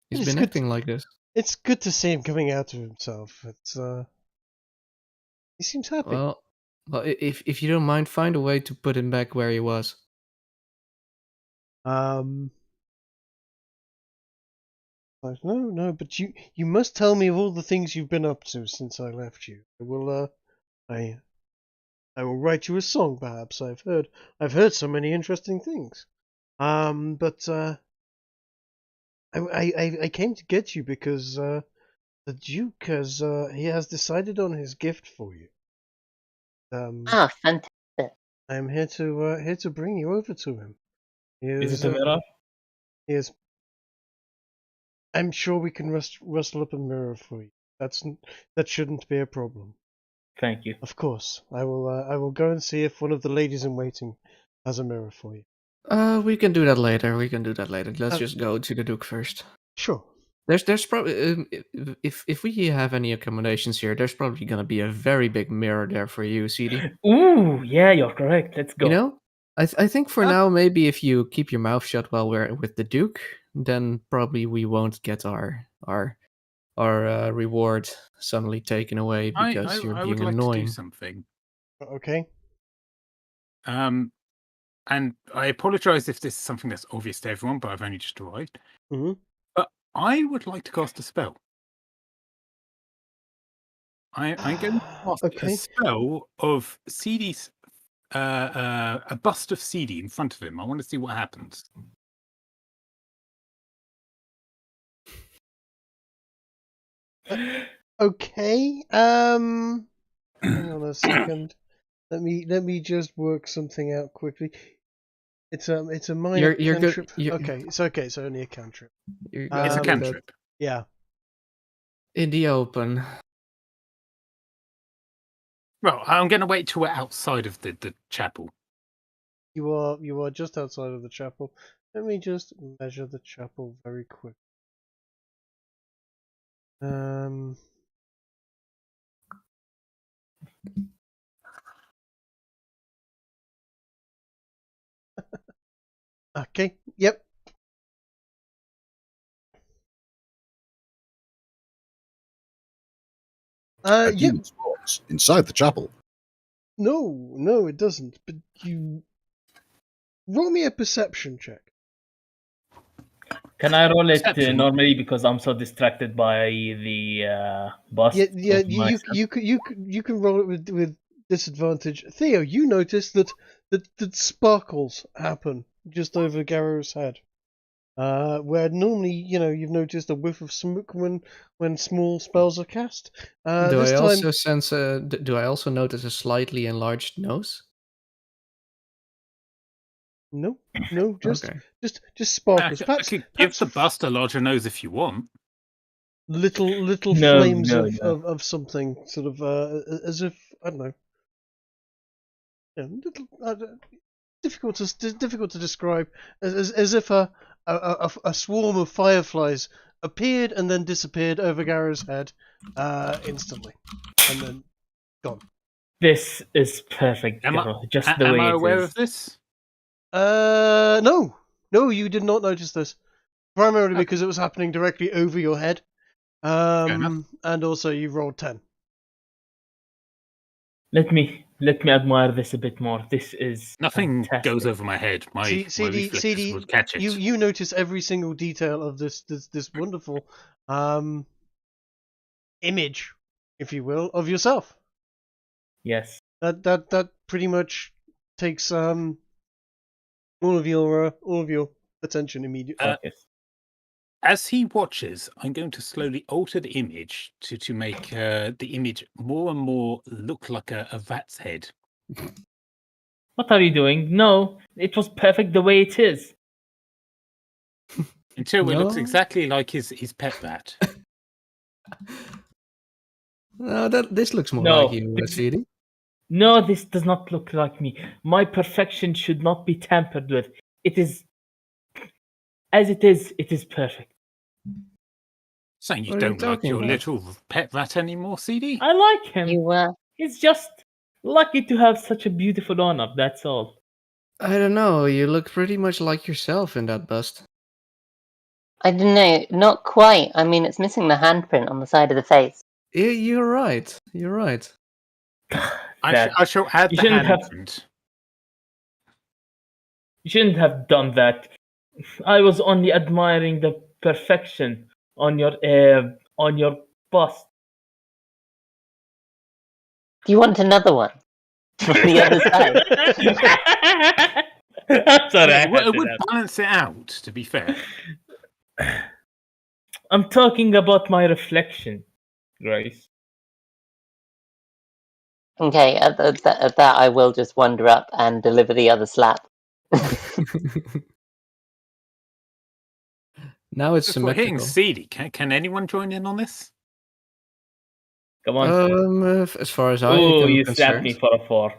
B: He's
A: it's
B: been
A: good.
B: acting like this.
A: It's good to see him coming out of himself. He seems happy.
B: Well, if you don't mind, find a way to put him back where he was.
A: No, but you must tell me of all the things you've been up to since I left you. I will write you a song, perhaps. I've heard so many interesting things. But I came to get you because the Duke has decided on his gift for you.
D: Fantastic.
A: I am here to bring you over to him.
E: Is it a mirror?
A: Yes. I'm sure we can rustle up a mirror for you. That shouldn't be a problem.
E: Thank you.
A: Of course, I will go and see if one of the ladies in waiting has a mirror for you.
B: We can do that later. Let's just go to the Duke first.
A: Sure.
B: There's probably if we have any accommodations here, there's probably gonna be a very big mirror there for you, CD.
E: Ooh, yeah, you're correct. Let's go.
B: I think for now, maybe if you keep your mouth shut while we're with the Duke, then probably we won't get our reward suddenly taken away because you're
F: I
B: being
F: would like
B: annoying.
F: to do something.
A: Okay.
F: And I apologise if this is something that's obvious to everyone, but I've only just arrived.
A: Mm-hmm.
F: But I would like to cast a spell. I'm going to cast a spell of CD's a bust of CD in front of him. I want to see what happens.
A: Okay. Hang on a second. Let me just work something out quickly. It's a minor cantrip. Okay, it's okay. It's only a cantrip.
F: It's a cantrip.
A: Yeah.
B: In the open.
F: Well, I'm going to wait till we're outside of the chapel.
A: You are just outside of the chapel. Let me just measure the chapel very quick. Okay. Yep.
C: A demon's box inside the chapel.
A: No, it doesn't. But you roll me a perception check.
E: Can I roll it normally because I'm so distracted by the bust?
A: Yeah. You can roll it with disadvantage. Theo, you notice that sparkles happen just over Garrow's head. Where normally, you've noticed a whiff of smoke when small spells are cast.
B: Do I also notice a slightly enlarged nose?
A: No, just sparkles.
F: I could give the bust a larger nose if you want.
A: Little flames of something, sort of as if, I don't know. Difficult to describe. As if a swarm of fireflies appeared and then disappeared over Garrow's head instantly, and then gone.
E: This is perfect. Am I
F: aware of this?
A: No, you did not notice this. Primarily because it was happening directly over your head. And also you rolled 10.
E: Let me admire this a bit more. This is
F: nothing
E: fantastic.
F: Goes over my head. My reflexes would catch it.
A: You notice every single detail of this wonderful image, if you will, of yourself.
E: Yes.
A: That pretty much takes all of your attention immediately.
E: Yes.
F: As he watches, I'm going to slowly alter the image to make the image more and more look like a rat's head.
E: What are you doing? No, it was perfect the way it is.
F: Until it looks exactly like his pet rat.
B: No, this looks more like you, CD.
E: No, this does not look like me. My perfection should not be tampered with. It is as it is. It is perfect.
F: Saying you
B: What are you
F: don't like
B: talking
F: your
B: about?
F: little pet rat anymore, CD?
E: I like him.
D: You
E: He's just lucky to have such a beautiful owner, that's all.
B: I don't know. You look pretty much like yourself in that bust.
D: I don't know, not quite. I mean, it's missing the handprint on the side of the face.
B: Yeah, you're right. You're right.
F: I shall add
E: You
F: the
E: shouldn't have-
F: handprint.
E: You shouldn't have done that. I was only admiring the perfection on your bust.
D: Do you want another one? From the other side?
E: I'm sorry, I
F: It
E: had to
F: would
E: laugh.
F: balance it out, to be fair.
E: I'm talking about my reflection, Grace.
D: Okay, at that I will just wander up and deliver the other slap.
B: Now it's
F: Just for hitting
B: symmetrical.
F: CD, can anyone join in on this?
E: Come on.
B: As far as I
E: Oh,
B: am
E: you slapped me
B: concerned,
E: for a 4.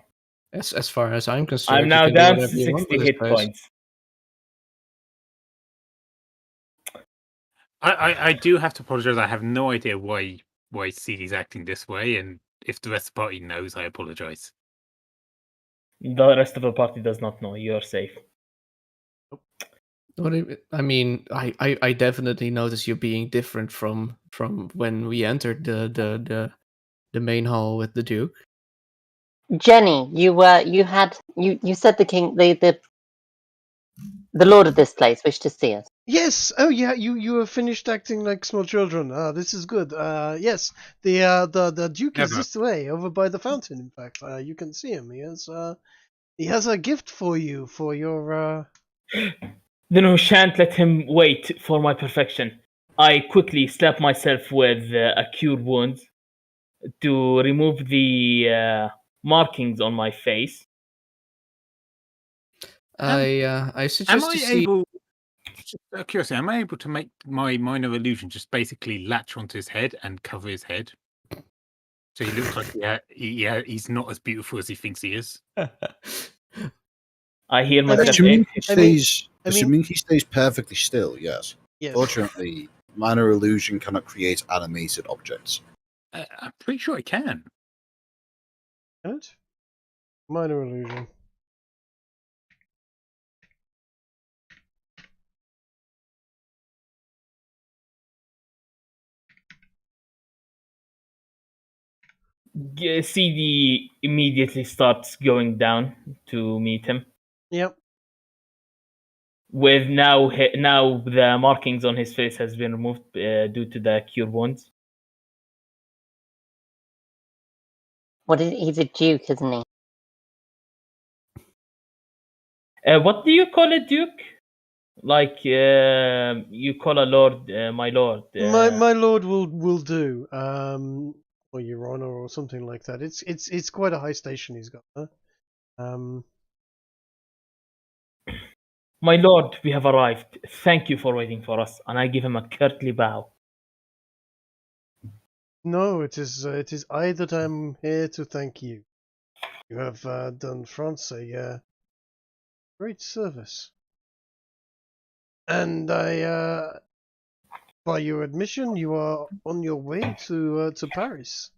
B: as far as I'm concerned,
E: I'm
B: you
E: now
B: can do
E: down to
B: whatever you want
E: 60
B: with this
E: hit
B: place.
E: points.
F: I do have to apologise. I have no idea why CD's acting this way, and if the rest of the party knows, I apologise.
E: The rest of the party does not know. You're safe.
B: I mean, I definitely notice you being different from when we entered the main hall with the Duke.
D: Jenny, you said the king, the lord of this place wished to see us.
A: Yes. Oh, yeah. You have finished acting like small children. This is good. Yes. The Duke is
F: Never.
A: this way, over by the fountain. In fact, you can see him. He has a gift for you for your.
E: Then we shan't let him wait for my perfection. I quickly slap myself with a cure wound to remove the markings on my face.
B: I
F: Am
B: suggest
F: I
B: you see.
F: able? Just out of curiosity, am I able to make my minor illusion just basically latch onto his head and cover his head, so he looks like he's not as beautiful as he thinks he is?
E: I hear myself.
C: Assuming
A: I mean-
C: he stays perfectly still, yes.
A: Yes.
C: Fortunately, minor illusion cannot create animated objects.
F: I'm pretty sure I can.
A: What? Minor illusion.
E: CD immediately starts going down to meet him.
A: Yep.
E: With now the markings on his face has been removed due to the cure wounds.
D: He's a duke, isn't he?
E: What do you call a duke? Like you call a lord, my lord.
A: My lord will do. Or your honor, or something like that. It's quite a high station he's got. Huh?
E: My lord, we have arrived. Thank you for waiting for us. And I give him a courtly bow.
A: No, it is I that am here to thank you. You have done France a great service, and by your admission, you are on your way to Paris.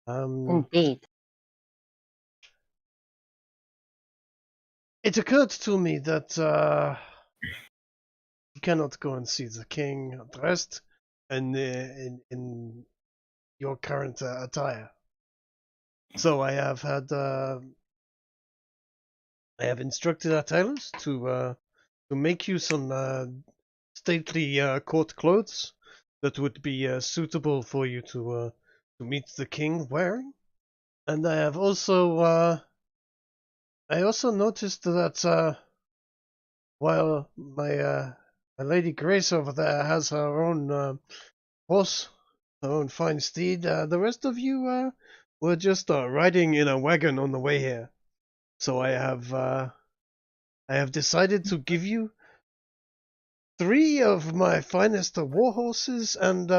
D: Indeed.
A: It occurred to me that you cannot go and see the king dressed in your current attire. So I have instructed our tailors to make you some stately court clothes that would be suitable for you to meet the king wearing. And I have also noticed that while my Lady Grace over there has her own horse, her own fine steed, the rest of you were just riding in a wagon on the way here. So I have decided to give you 3 of my finest war horses, and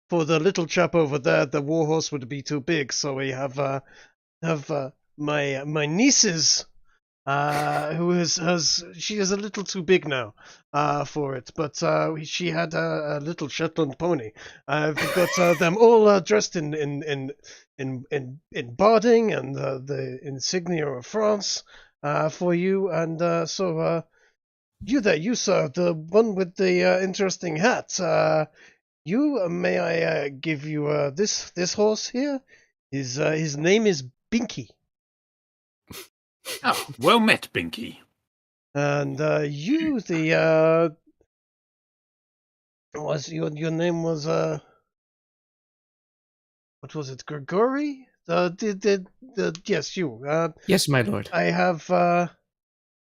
A: for the little chap over there, the war horse would be too big. So we have my nieces she is a little too big now for it, but she had a little Shetland pony. I've got them all dressed in barding and the insignia of France for you, and so you there, you sir, the one with the interesting hat. May I give you this horse here? His name is Binky.
F: Oh, well met, Binky.
A: And you, was your name was what was it, Grigory? Yes, you.
B: Yes, my lord.
A: I have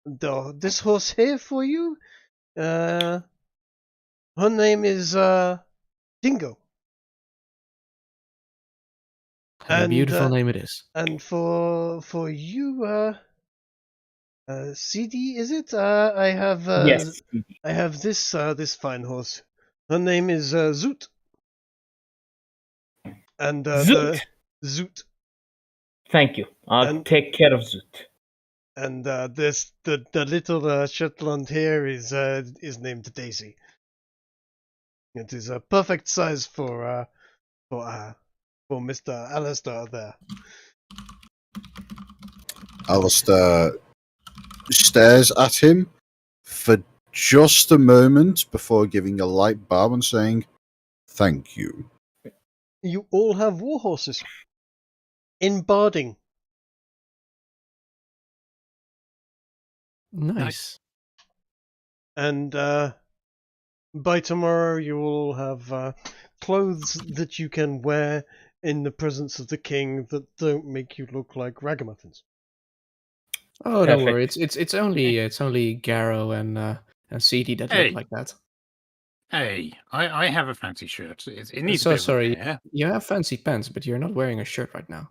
A: this horse here for you. Her name is Dingo.
B: And a beautiful name it is.
A: And for you, CD, is it? I have
E: Yes.
A: I have this fine horse. Her name is Zoot. And
E: Zoot.
A: Zoot.
E: Thank you. I'll take care of Zoot.
A: And the little Shetland here is named Daisy. It is a perfect size for Mr. Alistair there.
C: Alistair stares at him for just a moment before giving a light bow and saying, "Thank you."
A: You all have war horses in Barding.
B: Nice.
A: And by tomorrow you will have clothes that you can wear in the presence of the king that don't make you look like ragamuffins.
B: Oh, don't worry.
E: Perfect.
B: It's only Garrow and CD that
F: Hey.
B: look like that.
F: Hey, I have a fancy shirt. It needs a
B: So
F: bit of
B: sorry.
F: repair.
B: You have fancy pants, but you're not wearing a shirt right now.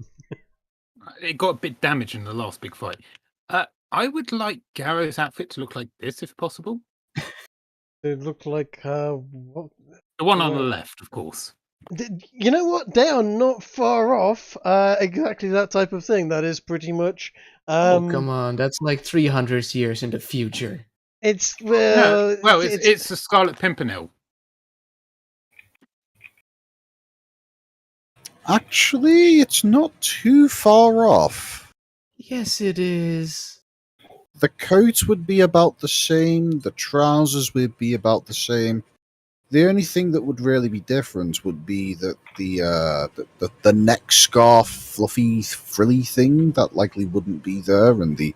F: It got a bit damaged in the last big fight. I would like Garrow's outfit to look like this, if possible.
A: They look like
F: The one on the left, of course.
A: You know what? They are not far off. Exactly that type of thing. That is pretty much.
B: Oh, come on. That's like 300 years in the future.
A: It's
F: It's the Scarlet Pimpernel.
C: Actually, it's not too far off.
B: Yes, it is.
C: The coat would be about the same, the trousers would be about the same. The only thing that would really be different would be that the neck scarf, fluffy, frilly thing that likely wouldn't be there, and the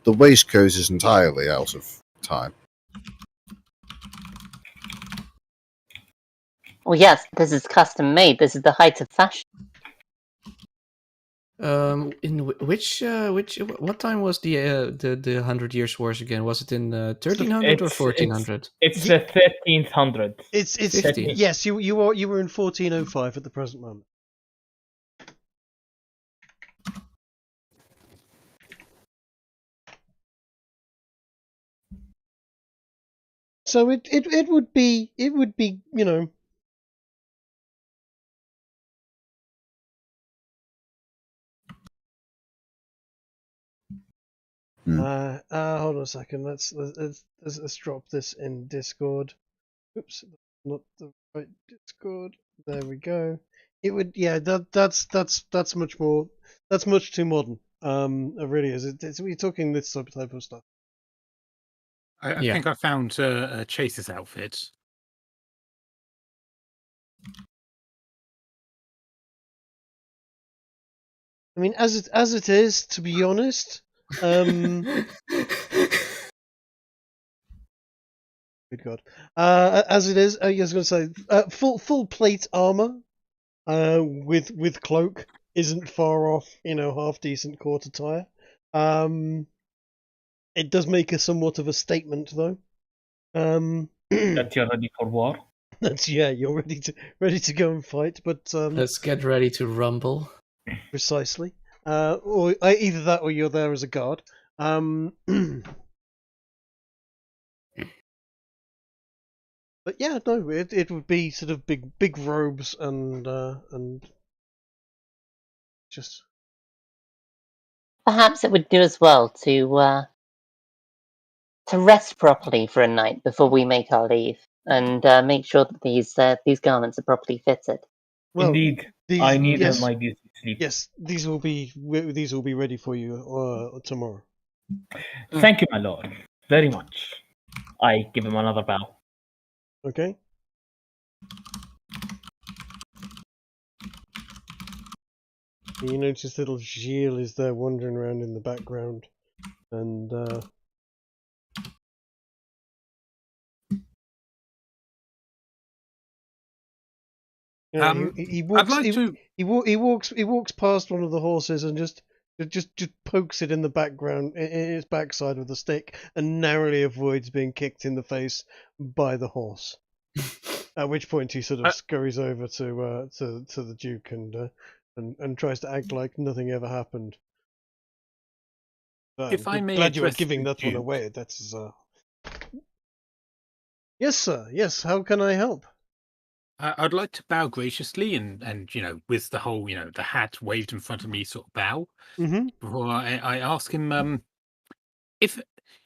C: waistcoat is entirely out of time.
D: Well, yes, this is custom made. This is the height of fashion.
B: What time was the 100 Years' Wars again? Was it in 1300 or 1400?
E: It's the 1300.
A: It's
B: 15.
A: Yes, you were in 1405 at the present moment. So it would be you know. Hold on a second. Let's drop this in Discord. Oops, not the right Discord. There we go. It would, yeah. That's much more. That's much too modern. It really is. We're talking this type of stuff.
F: I
B: Yeah.
F: think I found Chase's outfit.
A: I mean, as it is, to be honest. Good God. As it is, I was going to say, full plate armor, with cloak isn't far off. Half decent court attire. It does make a somewhat of a statement, though.
E: That you're ready for war.
A: You're ready to go and fight, but
B: Let's get ready to rumble.
A: Precisely. Or either that, or you're there as a guard. But yeah, no, it would be sort of big robes and just.
D: Perhaps it would do as well to to rest properly for a night before we make our leave, and make sure that these garments are properly fitted.
A: Well,
E: Indeed,
A: these,
E: I need
A: yes,
E: my beauty sleep.
A: yes, these will be ready for you tomorrow.
E: Thank you, my lord, very much. I give him another bow.
A: Okay. You notice little Gilles is there wandering around in the background, and he walks.
F: I'd like to.
A: He walks past one of the horses and just pokes it in the background, in its backside with a stick, and narrowly avoids being kicked in the face by the horse. At which point he sort of scurries over to the Duke and tries to act like nothing ever happened.
F: If I may
A: glad you are
F: address
A: giving
F: the
A: that one
F: Duke.
A: away. That's Yes, sir. Yes. How can I help?
F: I'd like to bow graciously and with the whole the hat waved in front of me sort of bow
A: Mm-hmm.
F: before I ask him if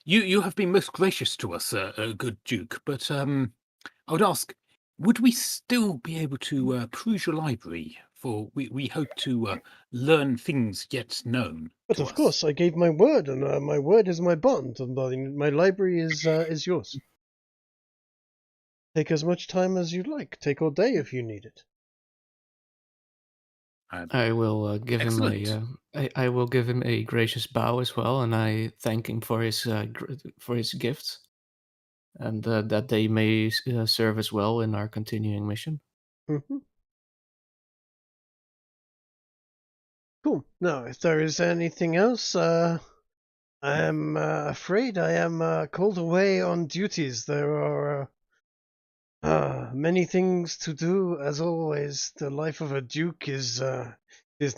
F: you have been most gracious to us, good Duke, but I would ask, would we still be able to peruse your library? For we hope to learn things yet known
A: But
F: to
A: of
F: us.
A: course, I gave my word, and my word is my bond, and my library is yours. Take as much time as you like. Take all day if you need it.
B: I will give him
F: Excellent.
B: I will give him a gracious bow as well, and I thank him for his gifts, and that they may serve us well in our continuing mission.
A: Mm-hmm. Cool. Now, if there is anything else, I am afraid I am called away on duties. There are many things to do, as always. The life of a duke is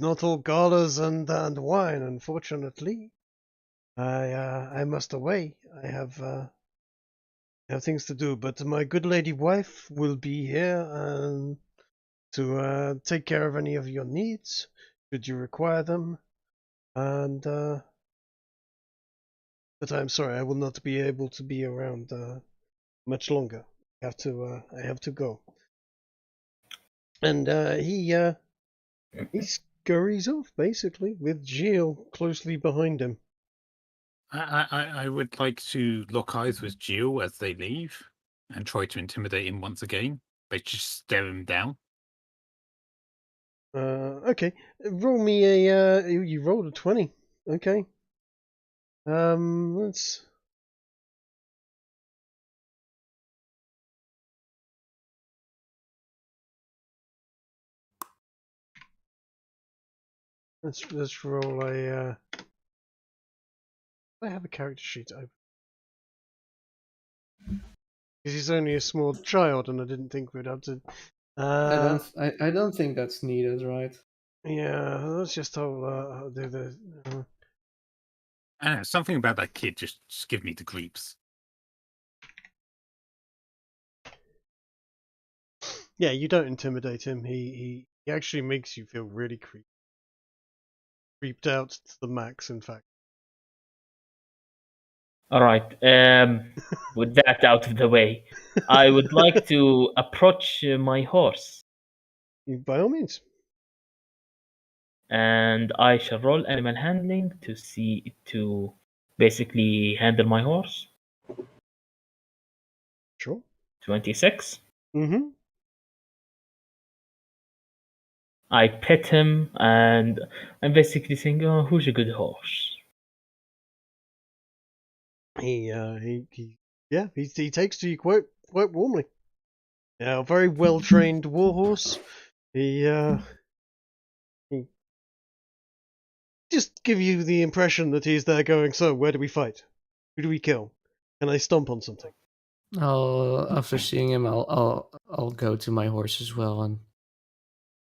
A: not all galas and wine, unfortunately. I must away. I have things to do, but my good lady wife will be here to take care of any of your needs, should you require them. And but I'm sorry, I will not be able to be around much longer. I have to go. And he scurries off basically with Gilles closely behind him.
F: I would like to lock eyes with Gilles as they leave and try to intimidate him once again. They just stare him down.
A: Okay. Roll me a you rolled a 20. Okay. Let's roll a I have a character sheet open. Because he's only a small child and I didn't think we'd have to
B: I don't think that's needed, right?
A: yeah, let's just do the
F: I don't know, something about that kid just give me the creeps.
A: yeah, you don't intimidate him. He actually makes you feel really creeped out to the max, in fact.
E: All right. With that out of the way, I would like to approach my horse,
A: By all means.
E: and I shall roll animal handling to basically handle my horse.
A: Sure.
E: 26.
A: Mm-hmm.
E: I pet him, and I'm basically saying, "Oh, who's a good horse?"
A: He takes to you quite warmly. Yeah, a very well trained warhorse. He just give you the impression that he's there going, so where do we fight? Who do we kill? Can I stomp on something?
B: After seeing him, I'll go to my horse as well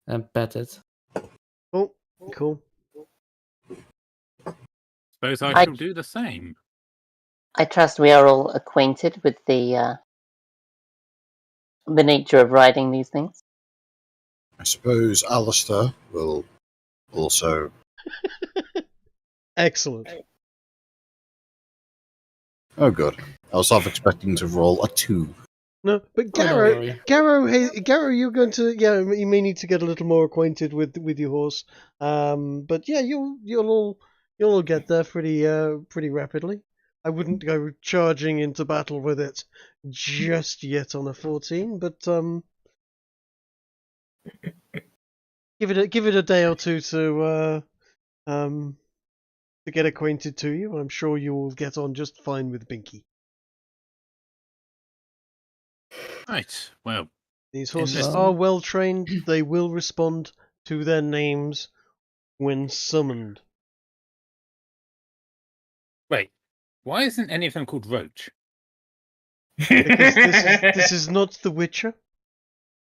B: and pet it.
A: Oh, cool.
F: Suppose I shall do the same.
D: I trust we are all acquainted with the nature of riding these things.
C: I suppose Alistair will also.
A: Excellent.
C: Oh, good. I was half expecting to roll a 2.
A: No, but
B: Oh, don't
A: Garrow,
B: worry.
A: Garrow, you're going to you may need to get a little more acquainted with your horse. But yeah, you'll all get there pretty rapidly. I wouldn't go charging into battle with it just yet on a 14, but give it a day or two to get acquainted to you. I'm sure you will get on just fine with Binky.
F: Right. Well,
A: These horses
F: this-
A: are well trained. They will respond to their names when summoned.
F: wait. Why isn't any of them called Roach?
A: Because this is not The Witcher.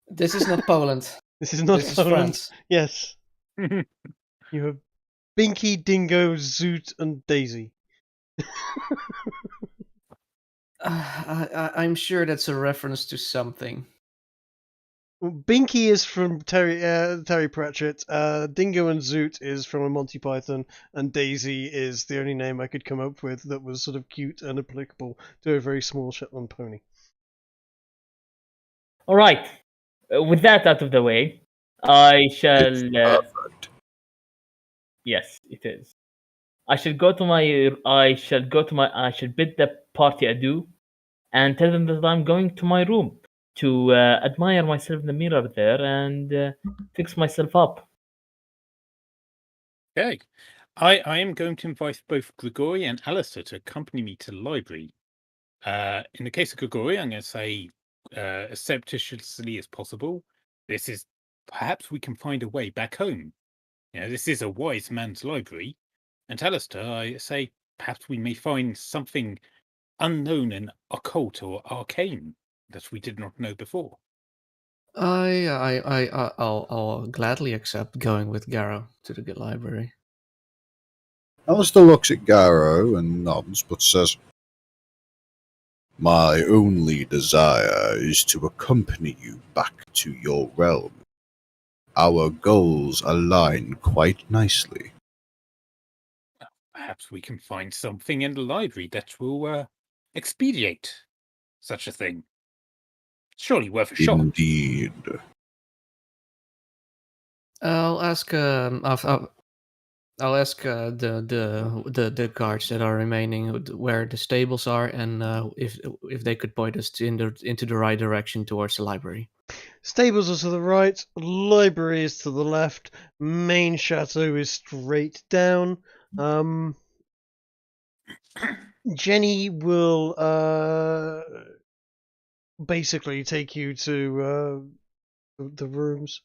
B: This is not Poland.
A: This is not
B: This is
A: Poland.
B: France.
A: Yes, you have Binky, Dingo, Zoot, and Daisy.
B: I'm sure that's a reference to something.
A: Well, Binky is from Terry Pratchett. Dingo and Zoot is from a Monty Python, and Daisy is the only name I could come up with that was sort of cute and applicable to a very small Shetland pony.
E: All right. With that out of the way, I shall.
C: Perfect.
E: Yes, it is. I shall bid the party adieu, and tell them that I'm going to my room to admire myself in the mirror there and fix myself up.
F: Okay. I am going to invite both Grigori and Alistair to accompany me to the library. In the case of Grigori, I'm going to say as surreptitiously as possible. This is perhaps we can find a way back home. This is a wise man's library. And to Alistair, I say perhaps we may find something unknown and occult or arcane that we did not know before.
B: I'll gladly accept going with Garrow to the library.
C: Alistair looks at Garrow and nods, but says, "My only desire is to accompany you back to your realm. Our goals align quite nicely."
F: Perhaps we can find something in the library that will expedite such a thing. Surely worth a shot.
C: Indeed.
B: I'll ask the guards that are remaining where the stables are, and if they could point us into the right direction towards the library.
A: Stables are to the right, library is to the left, main chateau is straight down. Jenny will basically take you to the rooms.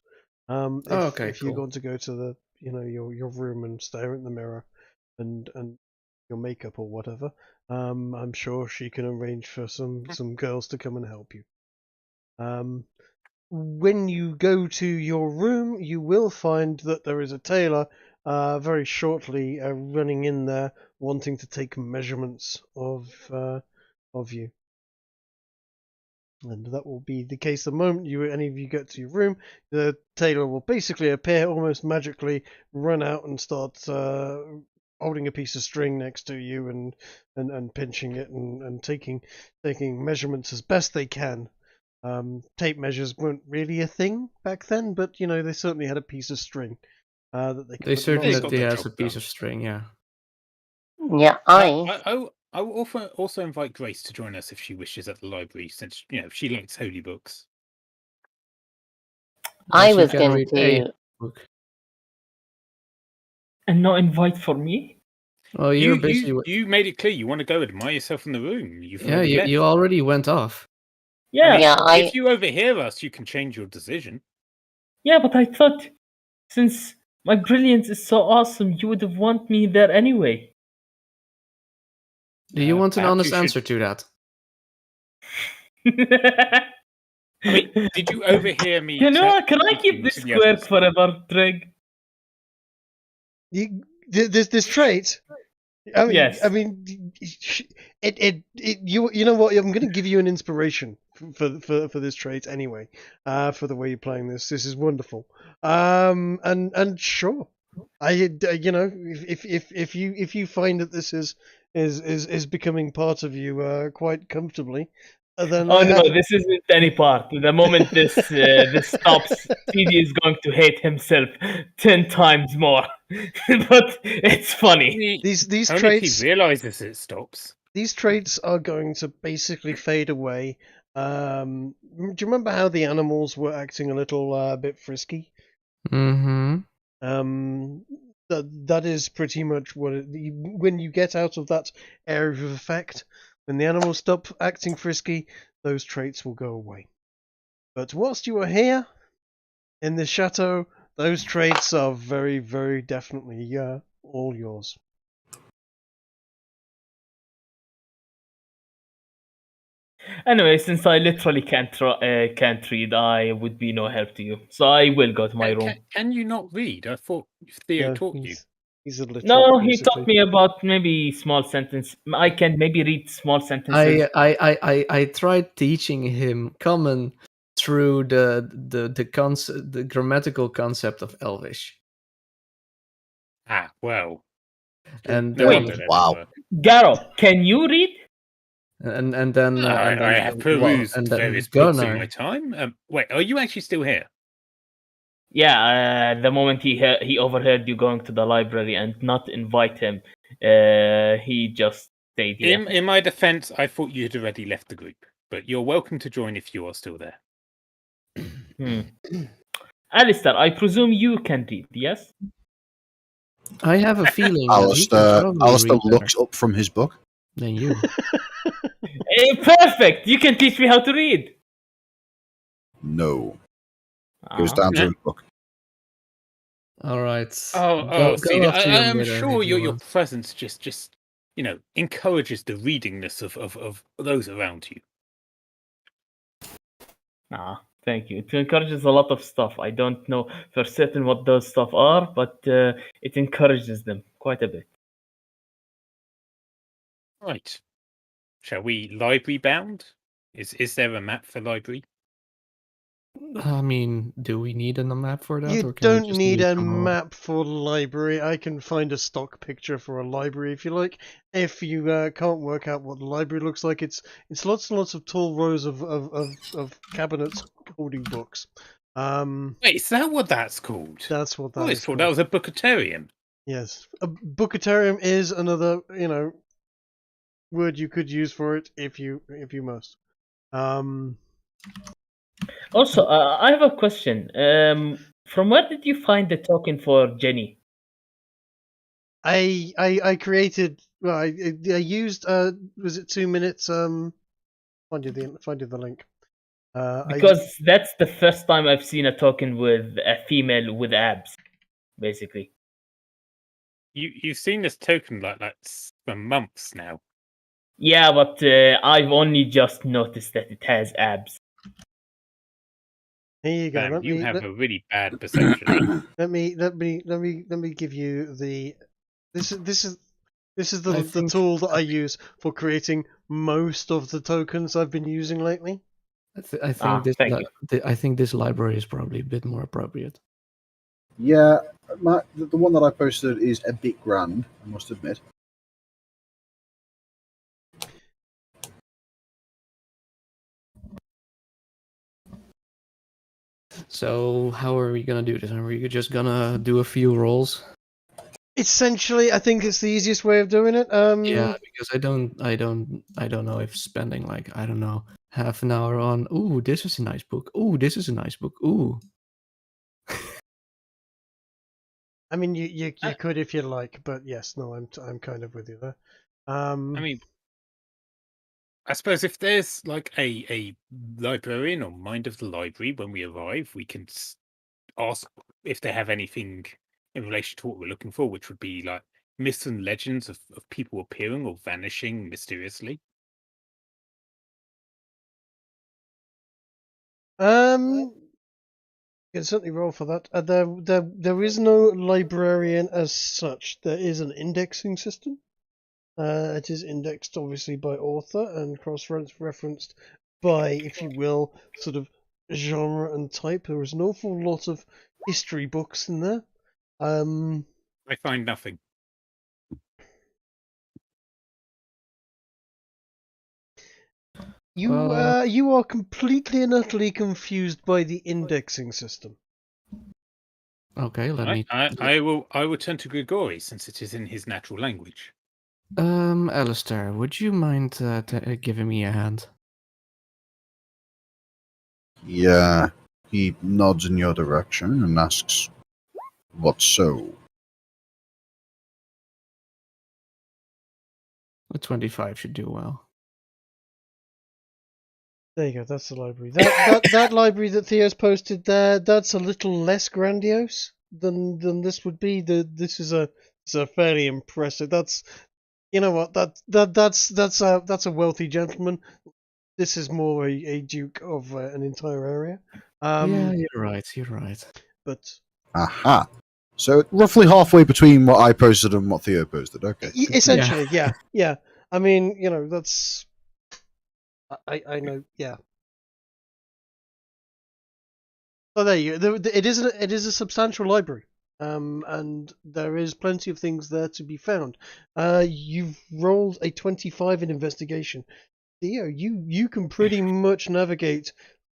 A: If you
B: cool.
A: want to go to the your room and stare in the mirror and your makeup or whatever, I'm sure she can arrange for some girls to come and help you. When you go to your room, you will find that there is a tailor very shortly running in there, wanting to take measurements of you. And that will be the case the moment any of you get to your room. The tailor will basically appear almost magically, run out and start holding a piece of string next to you and pinching it and taking measurements as best they can. Tape measures weren't really a thing back then, but they certainly had a piece of string that they could.
B: They certainly
F: got the
B: has
F: job
B: a piece
F: done.
B: of string, yeah.
D: Yeah,
F: I will also invite Grace to join us if she wishes at the library, since she likes holy books.
D: I
B: She
D: was
B: can
D: going
B: read a
D: to.
B: book.
E: And no invite for me?
B: Well, you're busy.
F: You made it clear you want to go admire yourself in the room.
B: You already went off.
E: Yeah.
F: If you overhear us, you can change your decision.
E: Yeah, but I thought since my brilliance is so awesome, you would have want me there anyway.
B: Do you want an
F: perhaps
B: honest
F: you should-
B: answer to that?
F: I mean, did you overhear me?
E: Can I keep this quirk forever, Trig?
A: This trait. I mean,
E: Yes.
A: I mean, you know what? I'm going to give you an inspiration for this trait anyway. For the way you're playing this is wonderful. And sure, if you find that this is is becoming part of you quite comfortably. And then
E: Oh no, this isn't any part. The moment this stops, CD is going to hate himself 10 times more. But it's funny.
A: these
F: Only if he
A: traits
F: realizes it stops.
A: these traits are going to basically fade away. Do you remember how the animals were acting a little bit frisky?
B: Mm-hmm.
A: That is pretty much what when you get out of that area of effect, when the animals stop acting frisky, those traits will go away. But whilst you are here in the chateau, those traits are very, very definitely all yours.
E: Anyway, since I literally can't read, I would be no help to you. So I will go to my room.
F: Can you not read? I thought Theo taught you.
A: He's illiterate.
E: No, he
A: basically.
E: taught me about maybe small sentence. I can maybe read small sentences.
B: I tried teaching him common through the grammatical concept of Elvish.
F: Ah, well.
B: And
F: No wonder
E: Wait.
F: that
C: Wow.
F: didn't work.
E: Garo, can you read?
B: and then
F: I have perused
B: and then
F: various books in
B: Gunnar.
F: my time. Wait, are you actually still here?
E: Yeah, the moment he overheard you going to the library and not invite him, he just stayed here.
F: In my defense, I thought you had already left the group, but you're welcome to join if you are still there.
E: Alistair, I presume you can read, yes?
B: I have a feeling that he can probably
C: Alistair
B: read
C: looks
B: better
C: up from his book.
B: than you.
E: Perfect! You can teach me how to read!
C: No. Goes
E: Ah.
C: down to his book.
B: All right.
F: Oh, see,
B: off to your
F: I'm
B: mirror
F: sure
B: if you
F: your
B: want.
F: presence just encourages the readingness of those around you.
E: Ah, thank you. It encourages a lot of stuff. I don't know for certain what those stuff are, but it encourages them quite a bit.
F: Right. Shall we library bound? Is there a map for library?
B: I mean, do we need a map for that?
A: You
B: or can we
A: don't
B: just
A: need
B: use
A: a
B: some
A: map for library. I can find a stock picture for a library if you like. If you can't work out what the library looks like, it's lots and lots of tall rows of cabinets holding books.
F: Wait, is that what that's called?
A: That's what that
F: I
A: is
F: thought
A: called.
F: that was a bookatarium.
A: Yes, a bookatarium is another word you could use for it if you must.
E: Also, I have a question. From where did you find the token for Jenny?
A: I created. Well, I used. Was it 2 minutes? Find you the link.
E: Because that's the first time I've seen a token with a female with abs, basically.
F: You've seen this token like that for months now.
E: Yeah, but I've only just noticed that it has abs.
A: Here you go.
F: You have a really bad perception.
A: Let me give you the. This is the tool that I use for creating most of the tokens I've been using lately.
B: I think this library is probably a bit more appropriate.
C: Yeah, the one that I posted is a bit grand, I must admit.
B: So how are we gonna do this? Are we just gonna do a few rolls?
A: Essentially, I think it's the easiest way of doing it.
B: Yeah, because I don't know if spending like, I don't know, half an hour on, ooh, this is a nice book. Ooh, this is a nice book. Ooh.
A: I mean, you could if you like, but yes, no, I'm kind of with you there.
F: I mean, I suppose if there's like a librarian or mind of the library when we arrive, we can ask if they have anything in relation to what we're looking for, which would be like myths and legends of people appearing or vanishing mysteriously.
A: You can certainly roll for that. There is no librarian as such. There is an indexing system. It is indexed obviously by author and cross-referenced by, if you will, sort of genre and type. There is an awful lot of history books in there.
F: I find nothing.
A: You are completely and utterly confused by the indexing system.
B: Okay, let me.
F: I will turn to Grigori since it is in his natural language.
B: Alistair, would you mind giving me a hand?
C: Yeah, he nods in your direction and asks, "What so?"
B: A 25 should do well.
A: There you go. That's the library. That library that Theo's posted there. That's a little less grandiose than this would be. This is a fairly impressive. That's you know what that's a wealthy gentleman. This is more a duke of an entire area.
B: Yeah, you're right. You're right.
A: But
C: Aha. So roughly halfway between what I posted and what Theo posted. Okay.
A: essentially, yeah. I mean, that's. I know, yeah. Oh, there you go. It is a substantial library, and there is plenty of things there to be found. You've rolled a 25 in investigation. Theo, you can pretty much navigate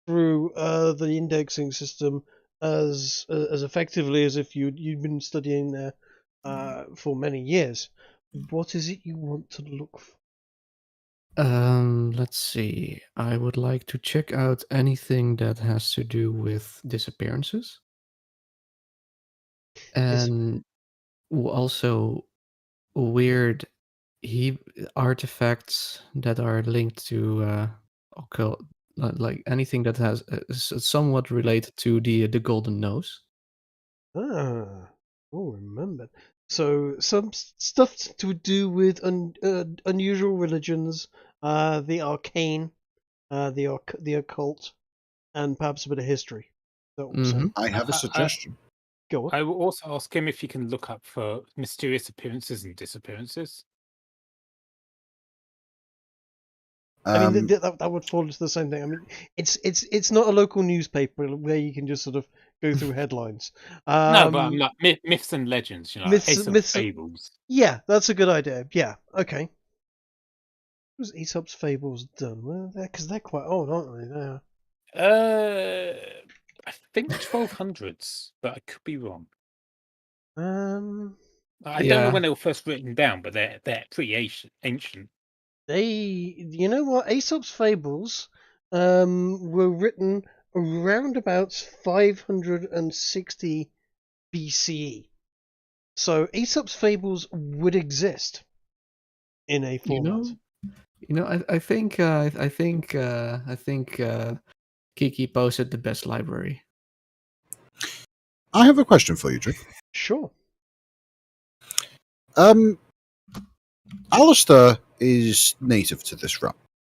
A: through the indexing system as effectively as if you'd been studying there for many years. What is it you want to look for?
B: Let's see. I would like to check out anything that has to do with disappearances. And also weird artifacts that are linked to occult, like anything that has somewhat related to the golden nose.
A: Ah, remembered. So some stuff to do with unusual religions, the arcane, the occult, and perhaps a bit of history. That will say.
C: I have a suggestion.
A: Go on.
F: I will also ask him if he can look up for mysterious appearances and disappearances.
A: I mean, that would fall into the same thing. I mean, it's not a local newspaper where you can just sort of go through headlines.
F: No, but I'm like myths and legends, Aesop's fables.
A: Yeah, that's a good idea. Yeah, okay. What was Aesop's fables done? Well, because they're quite old, aren't they?
F: I think 1200s, but I could be wrong. I don't know when they were first written down, but they're pretty ancient.
A: You know what? Aesop's fables were written around about 560 BCE. So Aesop's fables would exist in a format.
B: I think Kiki posted the best library.
C: I have a question for you, Trick.
A: Sure.
C: Alistair is native to this realm.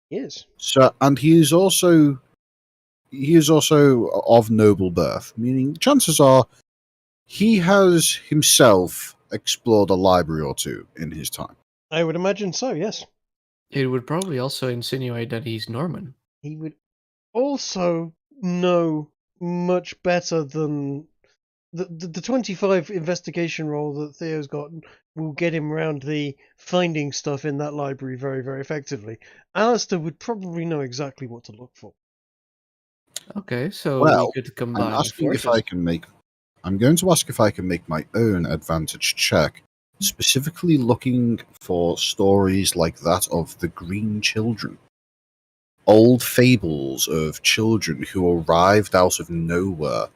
A: He is.
C: So, and he is also of noble birth, meaning chances are he has himself explored a library or two in his time.
A: I would imagine so, yes.
B: It would probably also insinuate that he's Norman.
A: He would also know much better than the 25 investigation roll that Theo's got will get him around the finding stuff in that library very, very effectively. Alistair would probably know exactly what to look for.
B: Okay, so
C: Well,
B: we could combine.
C: I'm going to ask if I can make my own advantage check, specifically looking for stories like that of the Green Children. Old fables of children who arrived out of nowhere,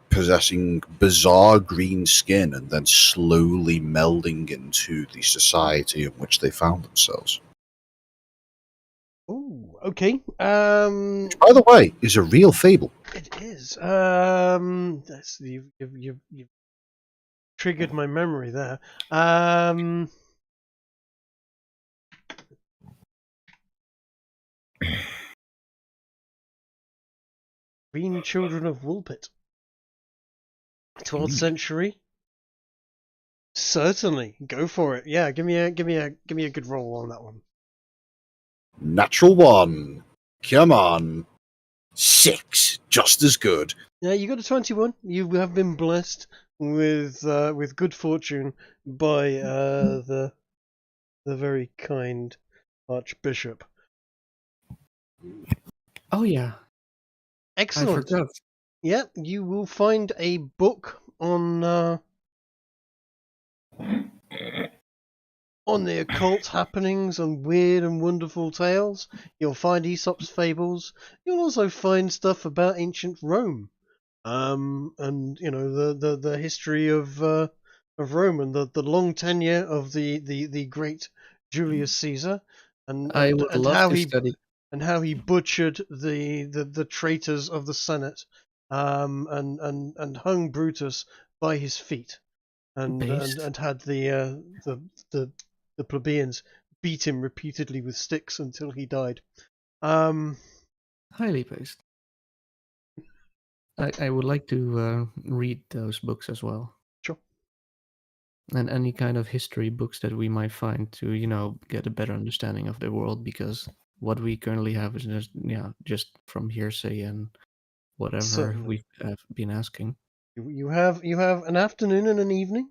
C: possessing bizarre green skin and then slowly melding into the society in which they found themselves.
A: Ooh, okay.
C: Which, by the way, is a real fable.
A: It is. You've triggered my memory there. Green Children of Woolpit. 12th century. Certainly, go for it. Yeah, give me a good roll on that one.
C: Natural 1. Come on. 6. Just as good.
A: Yeah, you got a 21. You have been blessed with good fortune by the very kind Archbishop.
B: Oh yeah, I
A: Excellent.
B: forgot.
A: Yeah, you will find a book on the occult happenings and weird and wonderful tales. You'll find Aesop's fables. You'll also find stuff about ancient Rome, and the history of Rome and the long tenure of the great Julius Caesar, and
B: I
A: and
B: would
A: and
B: love
A: how
B: to
A: he
B: study.
A: butchered the traitors of the Senate, and hung Brutus by his feet, and
B: Based.
A: had the plebeians beat him repeatedly with sticks until he died.
B: Highly based. I would like to read those books as well.
A: Sure.
B: And any kind of history books that we might find to get a better understanding of the world, because what we currently have is just from hearsay and whatever
A: Certainly.
B: we've been asking.
A: You have an afternoon and an evening.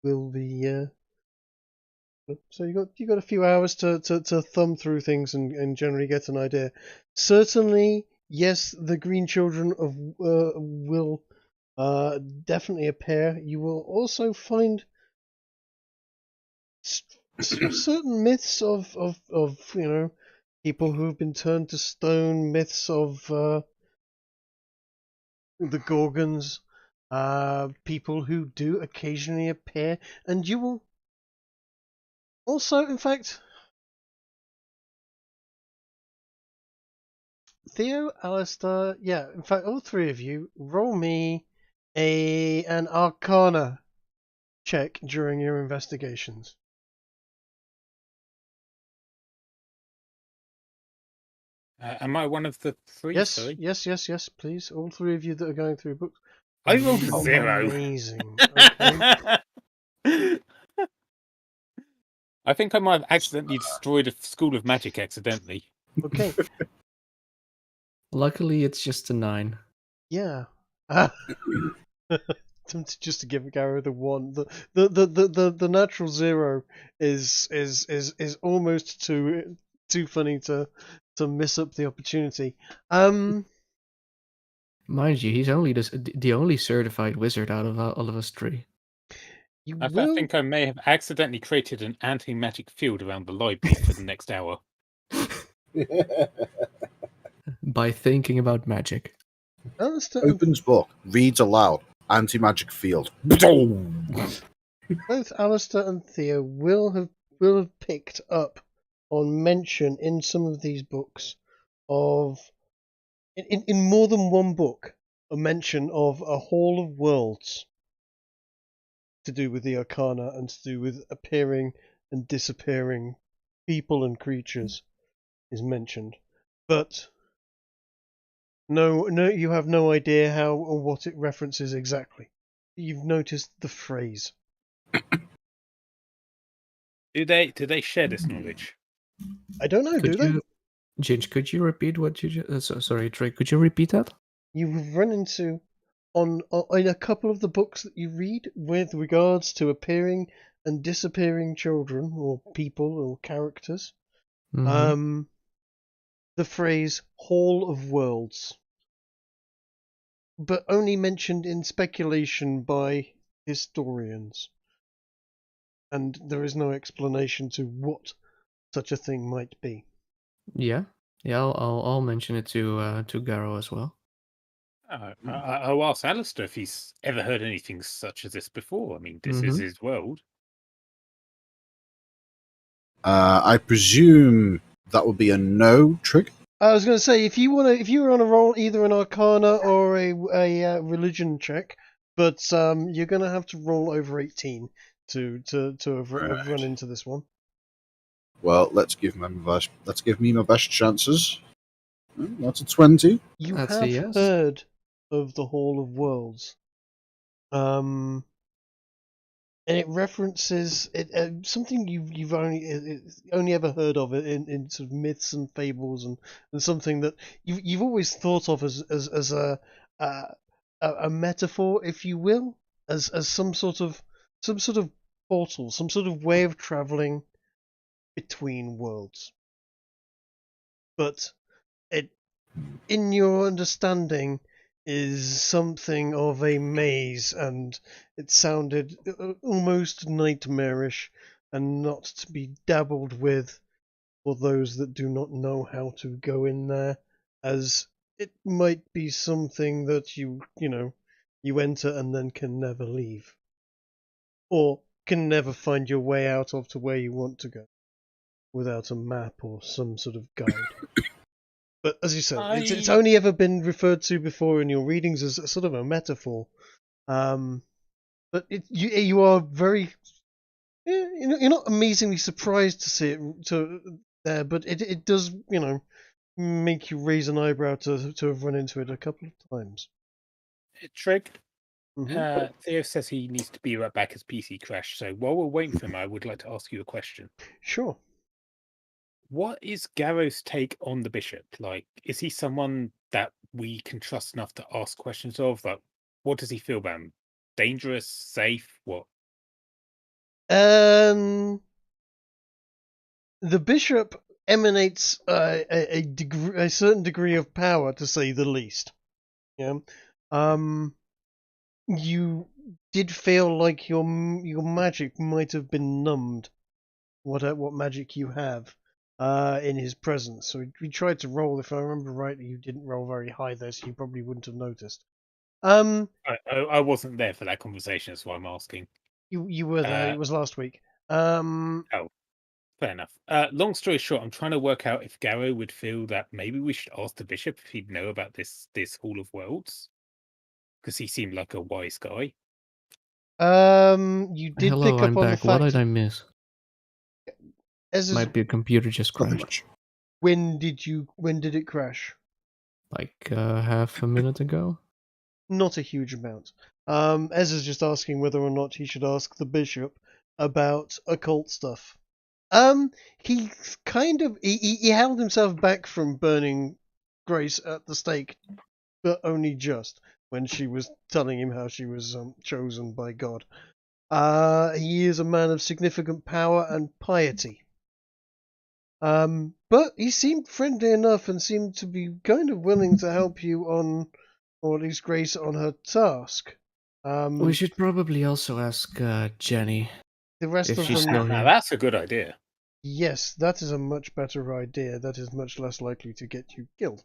A: Will be so you got a few hours to thumb through things and generally get an idea. Certainly, yes, the Green Children of will definitely appear. You will also find certain myths of people who have been turned to stone, myths of the Gorgons, people who do occasionally appear, and you will also, in fact, Theo, Alistair, yeah, in fact, all three of you, roll me an Arcana check during your investigations.
F: Am I one of the three?
A: Yes,
F: Sorry.
A: yes, please. All three of you that are going through books.
F: I rolled a 0.
A: Amazing. Okay.
F: I think I might have accidentally destroyed a school of magic accidentally.
A: Okay.
B: Luckily, it's just a 9.
A: Yeah. Tempted just to give Garrow the 1. The natural 0 is almost too funny to miss up the opportunity.
B: Mind you, he's only the only certified wizard out of all of us three.
A: You
F: I
A: will.
F: think I may have accidentally created an anti-magic field around the library for the next hour.
B: By thinking about magic.
A: Alistair
C: Opens book, reads aloud, anti-magic field.
A: Both Alistair and Theo will have picked up on mention in some of these books of in more than one book a mention of a Hall of Worlds to do with the Arcana and to do with appearing and disappearing people and creatures is mentioned, but no, you have no idea how or what it references exactly. You've noticed the phrase.
F: Do they share this knowledge?
A: I don't know, do they?
B: Ginge, could you repeat what you sorry, Trey, could you repeat that?
A: You've run into in a couple of the books that you read with regards to appearing and disappearing children or people or characters.
B: Mm-hmm.
A: The phrase Hall of Worlds, but only mentioned in speculation by historians, and there is no explanation to what such a thing might be.
B: Yeah, I'll mention it to Garo as well.
F: I'll ask Alistair if he's ever heard anything such as this before. I mean, this is his world.
C: I presume that would be a no, Trig.
A: I was going to say if you were on a roll either an Arcana or a religion check, but you're going to have to roll over 18 to have run into this one.
C: Well, let's give me my best chances. That's a 20.
A: You
B: That's
A: have
B: a yes.
A: heard of the Hall of Worlds, and it references something you've only ever heard of it in sort of myths and fables, and something that you've always thought of as a metaphor, if you will, as some sort of portal, some sort of way of traveling between worlds. but it, in your understanding, is something of a maze, and it sounded almost nightmarish and not to be dabbled with for those that do not know how to go in there, as it might be something that you enter and then can never leave, or can never find your way out of to where you want to go without a map or some sort of guide. But as you said, it's only ever been referred to before in your readings as a sort of a metaphor. But you are very, you're not amazingly surprised to see it there, but it does make you raise an eyebrow to have run into it a couple of times.
F: Trig,
A: Mm-hmm.
F: Theo says he needs to be right back as PC crashed. So while we're waiting for him, I would like to ask you a question.
A: Sure.
F: What is Garrow's take on the bishop? Like, is he someone that we can trust enough to ask questions of? Like, what does he feel about him? Dangerous, safe, what?
A: The bishop emanates a certain degree of power, to say the least. Yeah. You did feel like your magic might have been numbed. What magic you have in his presence. So we tried to roll. If I remember rightly, you didn't roll very high there, so you probably wouldn't have noticed.
F: I wasn't there for that conversation, that's why I'm asking.
A: You were there. It was last week.
F: Oh, fair enough. Long story short, I'm trying to work out if Garrow would feel that maybe we should ask the bishop if he'd know about this Hall of Worlds, because he seemed like a wise guy.
A: You did
B: Hello,
A: pick up
B: I'm
A: on
B: back.
A: the fact.
B: What did I miss? Might be a computer just
C: Nothing
B: crashed.
C: much.
A: When did it crash?
B: Like half a minute ago.
A: Not a huge amount. Ezra's just asking whether or not he should ask the bishop about occult stuff. He kind of he held himself back from burning Grace at the stake, but only just when she was telling him how she was chosen by God. He is a man of significant power and piety. But he seemed friendly enough and seemed to be kind of willing to help you on, or at least Grace on her task.
B: We should probably also ask Jenny.
A: The rest
B: if
A: of
B: she's
A: them,
B: still
F: Now
B: here.
F: that's a good idea.
A: yes, that is a much better idea. That is much less likely to get you killed.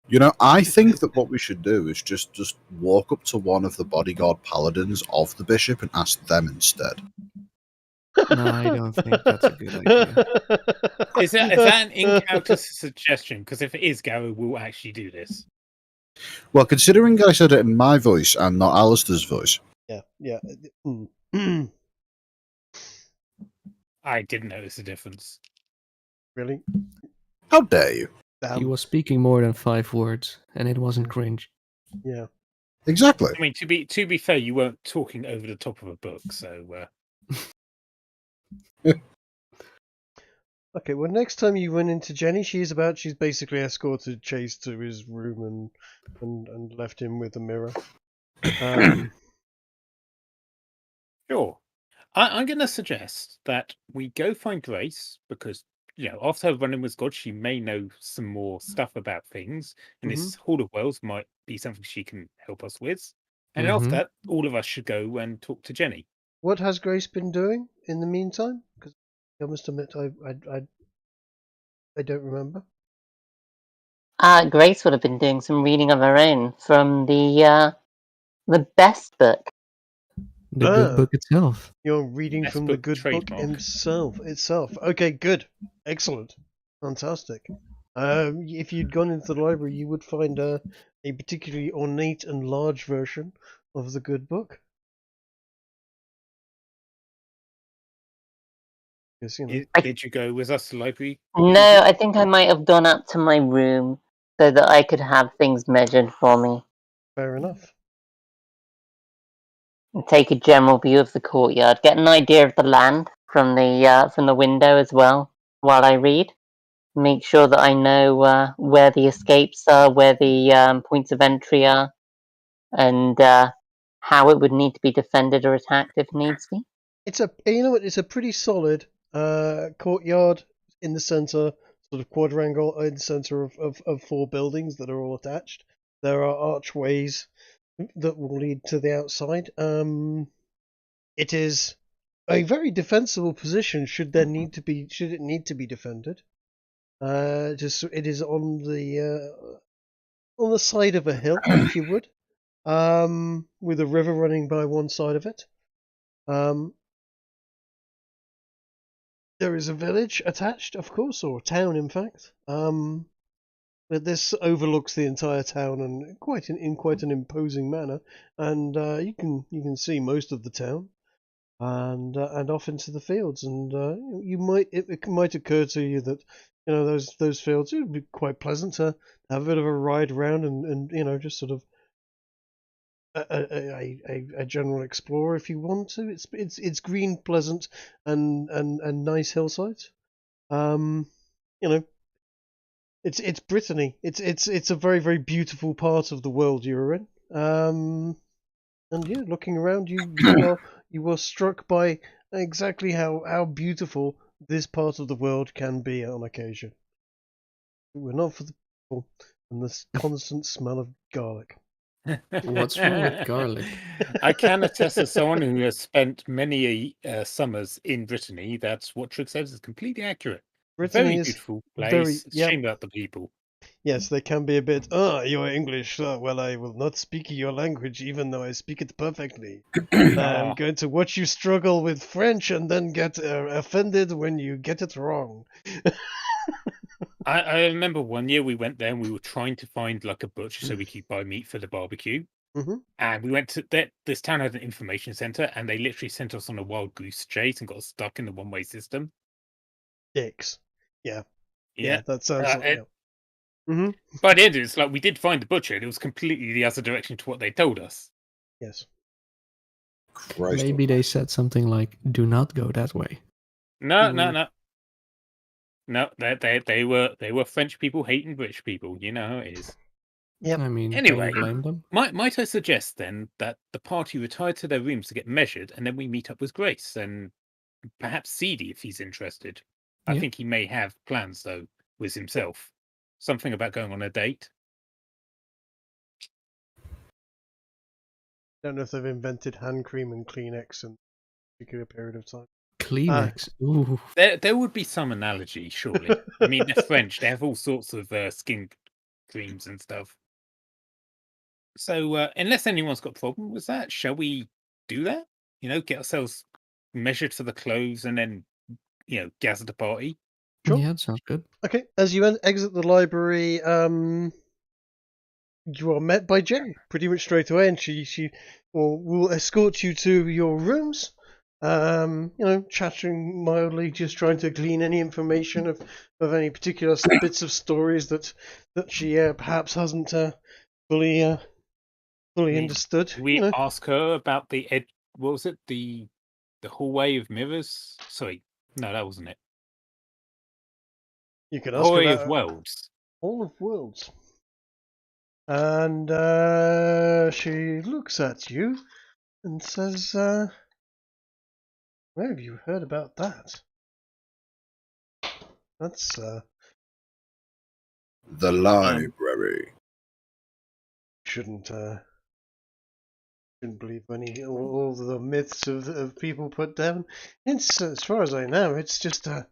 C: You know, I think that what we should do is just walk up to one of the bodyguard paladins of the bishop and ask them instead.
B: No, I don't think that's a good idea.
F: Is that an in-character suggestion? Because if it is, Garrow will actually do this.
C: Well, considering I said it in my voice and not Alistair's voice.
A: Yeah.
F: I didn't notice the difference.
A: Really?
C: How dare you?
B: He was speaking more than 5 words, and it wasn't cringe.
A: Yeah.
C: Exactly.
F: I mean, to be fair, you weren't talking over the top of a book, so.
A: Okay, well, next time you run into Jenny, she's basically escorted Chase to his room and left him with a mirror.
F: Sure. I'm going to suggest that we go find Grace, because, after her running with God, she may know some more stuff about things, and this Hall of Wells might be something she can help us with. And after that, all of us should go and talk to Jenny.
A: What has Grace been doing in the meantime? Because I must admit, I don't remember.
D: Grace would have been doing some reading of her own from the best book.
B: The good book itself.
A: You're reading
F: Best
A: from the
F: book
A: good book
F: trademark.
A: itself. Okay, good. Excellent. Fantastic. If you'd gone into the library, you would find a particularly ornate and large version of the good book.
F: Did you go with us to the library?
D: No, I think I might have gone up to my room so that I could have things measured for me.
A: Fair enough.
D: And take a general view of the courtyard, get an idea of the land from the window as well while I read. Make sure that I know where the escapes are, where the points of entry are, and how it would need to be defended or attacked if needs be.
A: It's a pretty solid courtyard. in the center, sort of quadrangle in the center of 4 buildings that are all attached. There are archways that will lead to the outside. It is a very defensible position should it need to be defended. It is on the side of a hill, if you would, with a river running by one side of it. There is a village attached, of course, or a town, in fact. But this overlooks the entire town and in quite an imposing manner, and you can see most of the town, and off into the fields, and it might occur to you that those fields, it would be quite pleasant to have a bit of a ride around and just sort of a general explorer if you want to. It's green, pleasant, and nice hillsides. It's Brittany. It's a very, very beautiful part of the world you're in. And yeah, looking around, you are struck by exactly how beautiful this part of the world can be on occasion. We're not for the people and this constant smell of garlic.
B: What's wrong with garlic?
F: I can attest as someone who has spent many summers in Brittany that what Trig says is completely accurate.
A: Brittany
F: Very
A: is
F: beautiful place. Shame about the people.
A: Yes, they can be a bit, you're English. Well, I will not speak your language, even though I speak it perfectly. I'm going to watch you struggle with French and then get offended when you get it wrong.
F: I remember one year we went there and we were trying to find like a butcher so we could buy meat for the barbecue.
A: Mm-hmm.
F: And we went to this town had an information center and they literally sent us on a wild goose chase and got us stuck in the one-way system.
A: Dicks. Yeah,
F: Yeah.
A: that sounds like it. Mm-hmm.
F: By the end, it's like we did find the butcher. And it was completely the other direction to what they told us.
A: Yes.
C: Christ.
B: Maybe they said something like, "Do not go that way."
F: No. No, they were French people hating British people. You know how it is.
A: Yep.
B: I mean,
F: Anyway,
B: can you blame them?
F: Might I suggest then that the party retire to their rooms to get measured, and then we meet up with Grace and perhaps Seedy if he's interested. I think he may have plans though with himself. Something about going on a date.
A: Don't know if they've invented hand cream and Kleenex in a particular period of time.
B: Kleenex. Ooh.
F: There would be some analogy, surely. I mean, they're French. They have all sorts of skin creams and stuff. So, unless anyone's got a problem with that, shall we do that? Get ourselves measured for the clothes and then, gather the party.
A: Sure.
B: Yeah, that sounds good.
A: Okay, as you exit the library, you are met by Jen pretty much straight away, and she will escort you to your rooms. Chattering mildly, just trying to glean any information of any particular bits of stories that she perhaps hasn't fully understood.
F: We ask her about the what was it? The hallway of mirrors? Sorry, no, that wasn't it.
A: You can ask
F: Hallway
A: about
F: of worlds.
A: All of worlds. And she looks at you and says, "Where have you heard about that?" That's
C: The library.
A: Shouldn't believe all the myths of people put down. It's as far as I know, it's just a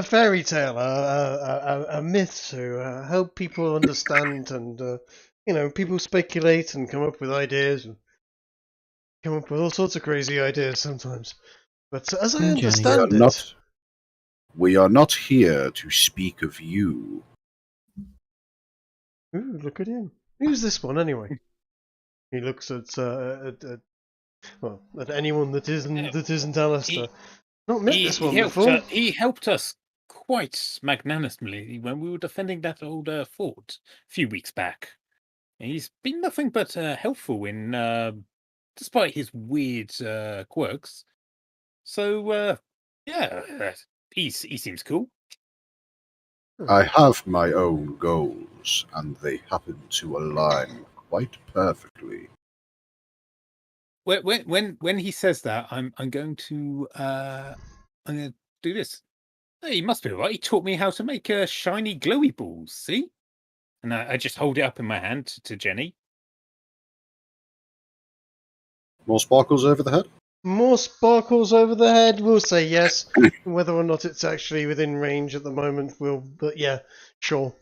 A: fairy tale, a myth to help people understand, and people speculate and come up with ideas and come up with all sorts of crazy ideas sometimes. But as I understand it,
C: we are not here to speak of you.
A: Ooh, look at him. Who's this one anyway? He looks at anyone that isn't Alistair. Not met this one before.
F: He helped us quite magnanimously when we were defending that old fort a few weeks back. He's been nothing but helpful in, despite his weird quirks. So he seems cool.
C: I have my own goals, and they happen to align quite perfectly.
F: When he says that, I'm going to I'm going to do this. Hey, he must be all right. He taught me how to make shiny glowy balls, see? And I just hold it up in my hand to Jenny.
C: More sparkles over the head?
A: More sparkles over the head. We'll say yes. Whether or not it's actually within range at the moment, but yeah, sure.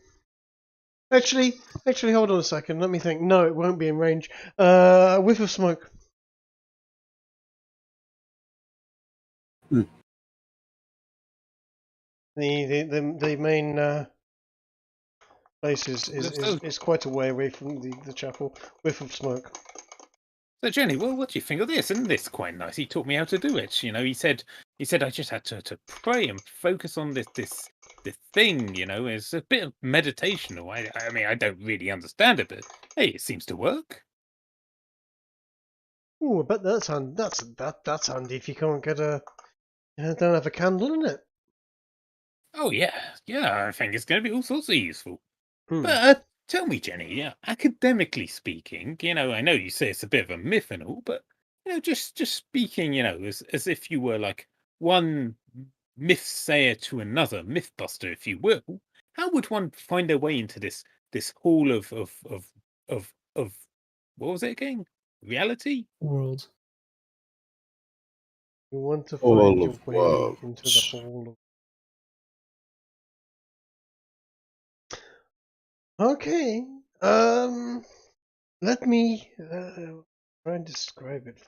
A: Actually, hold on a second. Let me think. No, it won't be in range. A whiff of smoke.
C: Hmm.
A: The main place is quite a way away from the chapel. Whiff of smoke.
F: So Jenny, well, what do you think of this? Isn't this quite nice? He taught me how to do it. You know, he said I just had to pray and focus on this thing. You know, it's a bit of meditational. I mean, I don't really understand it, but hey, it seems to work.
A: Ooh, I bet that's handy if you can't get don't have a candle in it.
F: Oh yeah, I think it's going to be all sorts of useful.
A: Hmm.
F: But tell me, Jenny, academically speaking, you know, I know you say it's a bit of a myth and all, but you know, just speaking, you know, as if you were like one myth sayer to another, mythbuster, if you will. How would one find their way into this hall of what was it again? Reality?
B: World.
A: You want to
C: All
A: find your
C: of
A: way
C: worlds.
A: into the hall of... Okay. Let me try and describe it.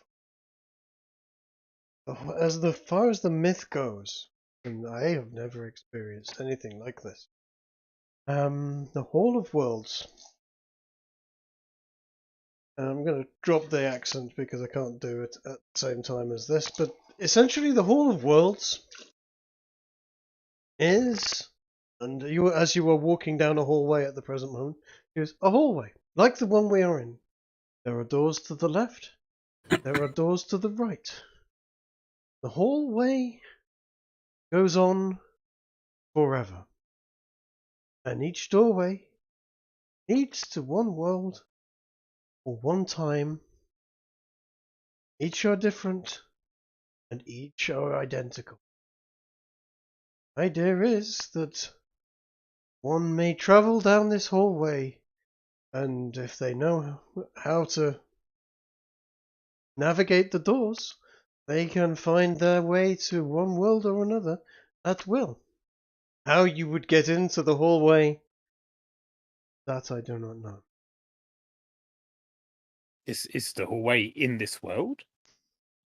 A: As far as the myth goes, and I have never experienced anything like this. The Hall of Worlds. And I'm going to drop the accent because I can't do it at the same time as this, but essentially the Hall of Worlds is, and as you are walking down a hallway at the present moment, is a hallway, like the one we are in. There are doors to the left, there are doors to the right. The hallway goes on forever, and each doorway leads to one world or one time. Each are different, and each are identical. The idea is that one may travel down this hallway, and if they know how to navigate the doors, they can find their way to one world or another at will. How you would get into the hallway, that I do not know.
F: Is the hallway in this world?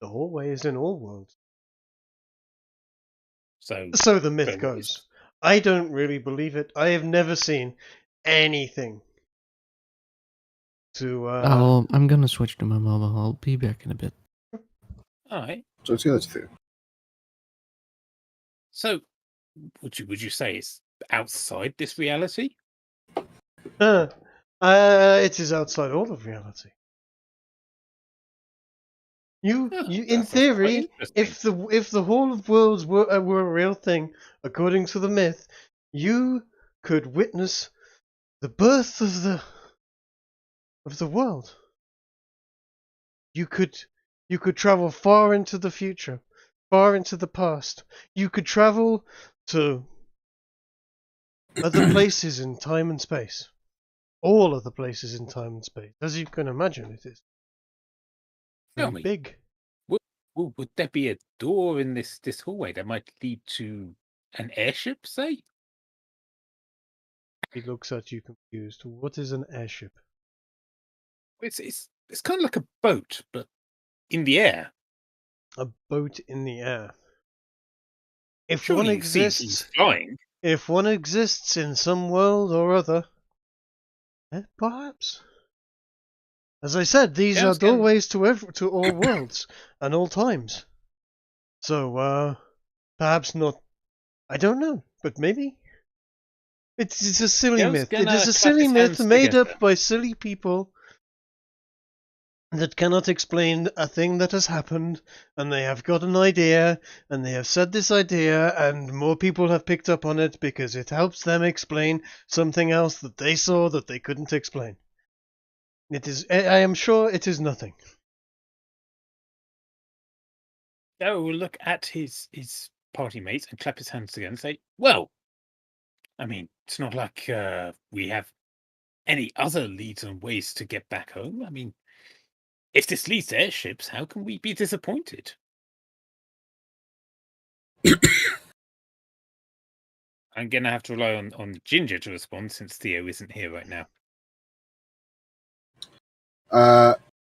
A: The hallway is in all worlds.
F: So
A: So the myth goes. I don't really believe it. I have never seen anything to...
B: I'm gonna switch to my mobile. I'll be back in a bit.
F: All right.
C: So it's the other two.
F: So would you say it's outside this reality?
A: It is outside all of reality. You, in
F: That's quite
A: theory,
F: interesting.
A: if the Hall of Worlds were a real thing, according to the myth, you could witness the birth of the world. You could travel far into the future, far into the past. You could travel to other places in time and space. All of the places in time and space, as you can imagine, it is
F: Tell
A: very
F: me,
A: big.
F: would there be a door in this hallway that might lead to an airship, say?
A: He looks at you confused. What is an airship?
F: It's kind of like a boat, but in the air.
A: A boat in the air. If
F: Surely
A: one
F: you've seen things
A: exists,
F: flying.
A: if one exists in some world or other, perhaps. As I said, these
F: Yeah, I
A: are
F: was gonna-
A: doorways to all worlds and all times. So, perhaps not. I don't know, but maybe. It's a silly
F: yeah, I was
A: myth. It
F: gonna
A: is a
F: clap
A: silly
F: his
A: myth
F: hands
A: made
F: together.
A: up by silly people that cannot explain a thing that has happened, and they have got an idea, and they have said this idea, and more people have picked up on it because it helps them explain something else that they saw that they couldn't explain. It is. I am sure it is nothing.
F: Oh, look at his party mates and clap his hands together and say, well, I mean, it's not like we have any other leads and ways to get back home. I mean, if this leads to airships, how can we be disappointed? I'm going to have to rely on Ginger to respond since Theo isn't here right now.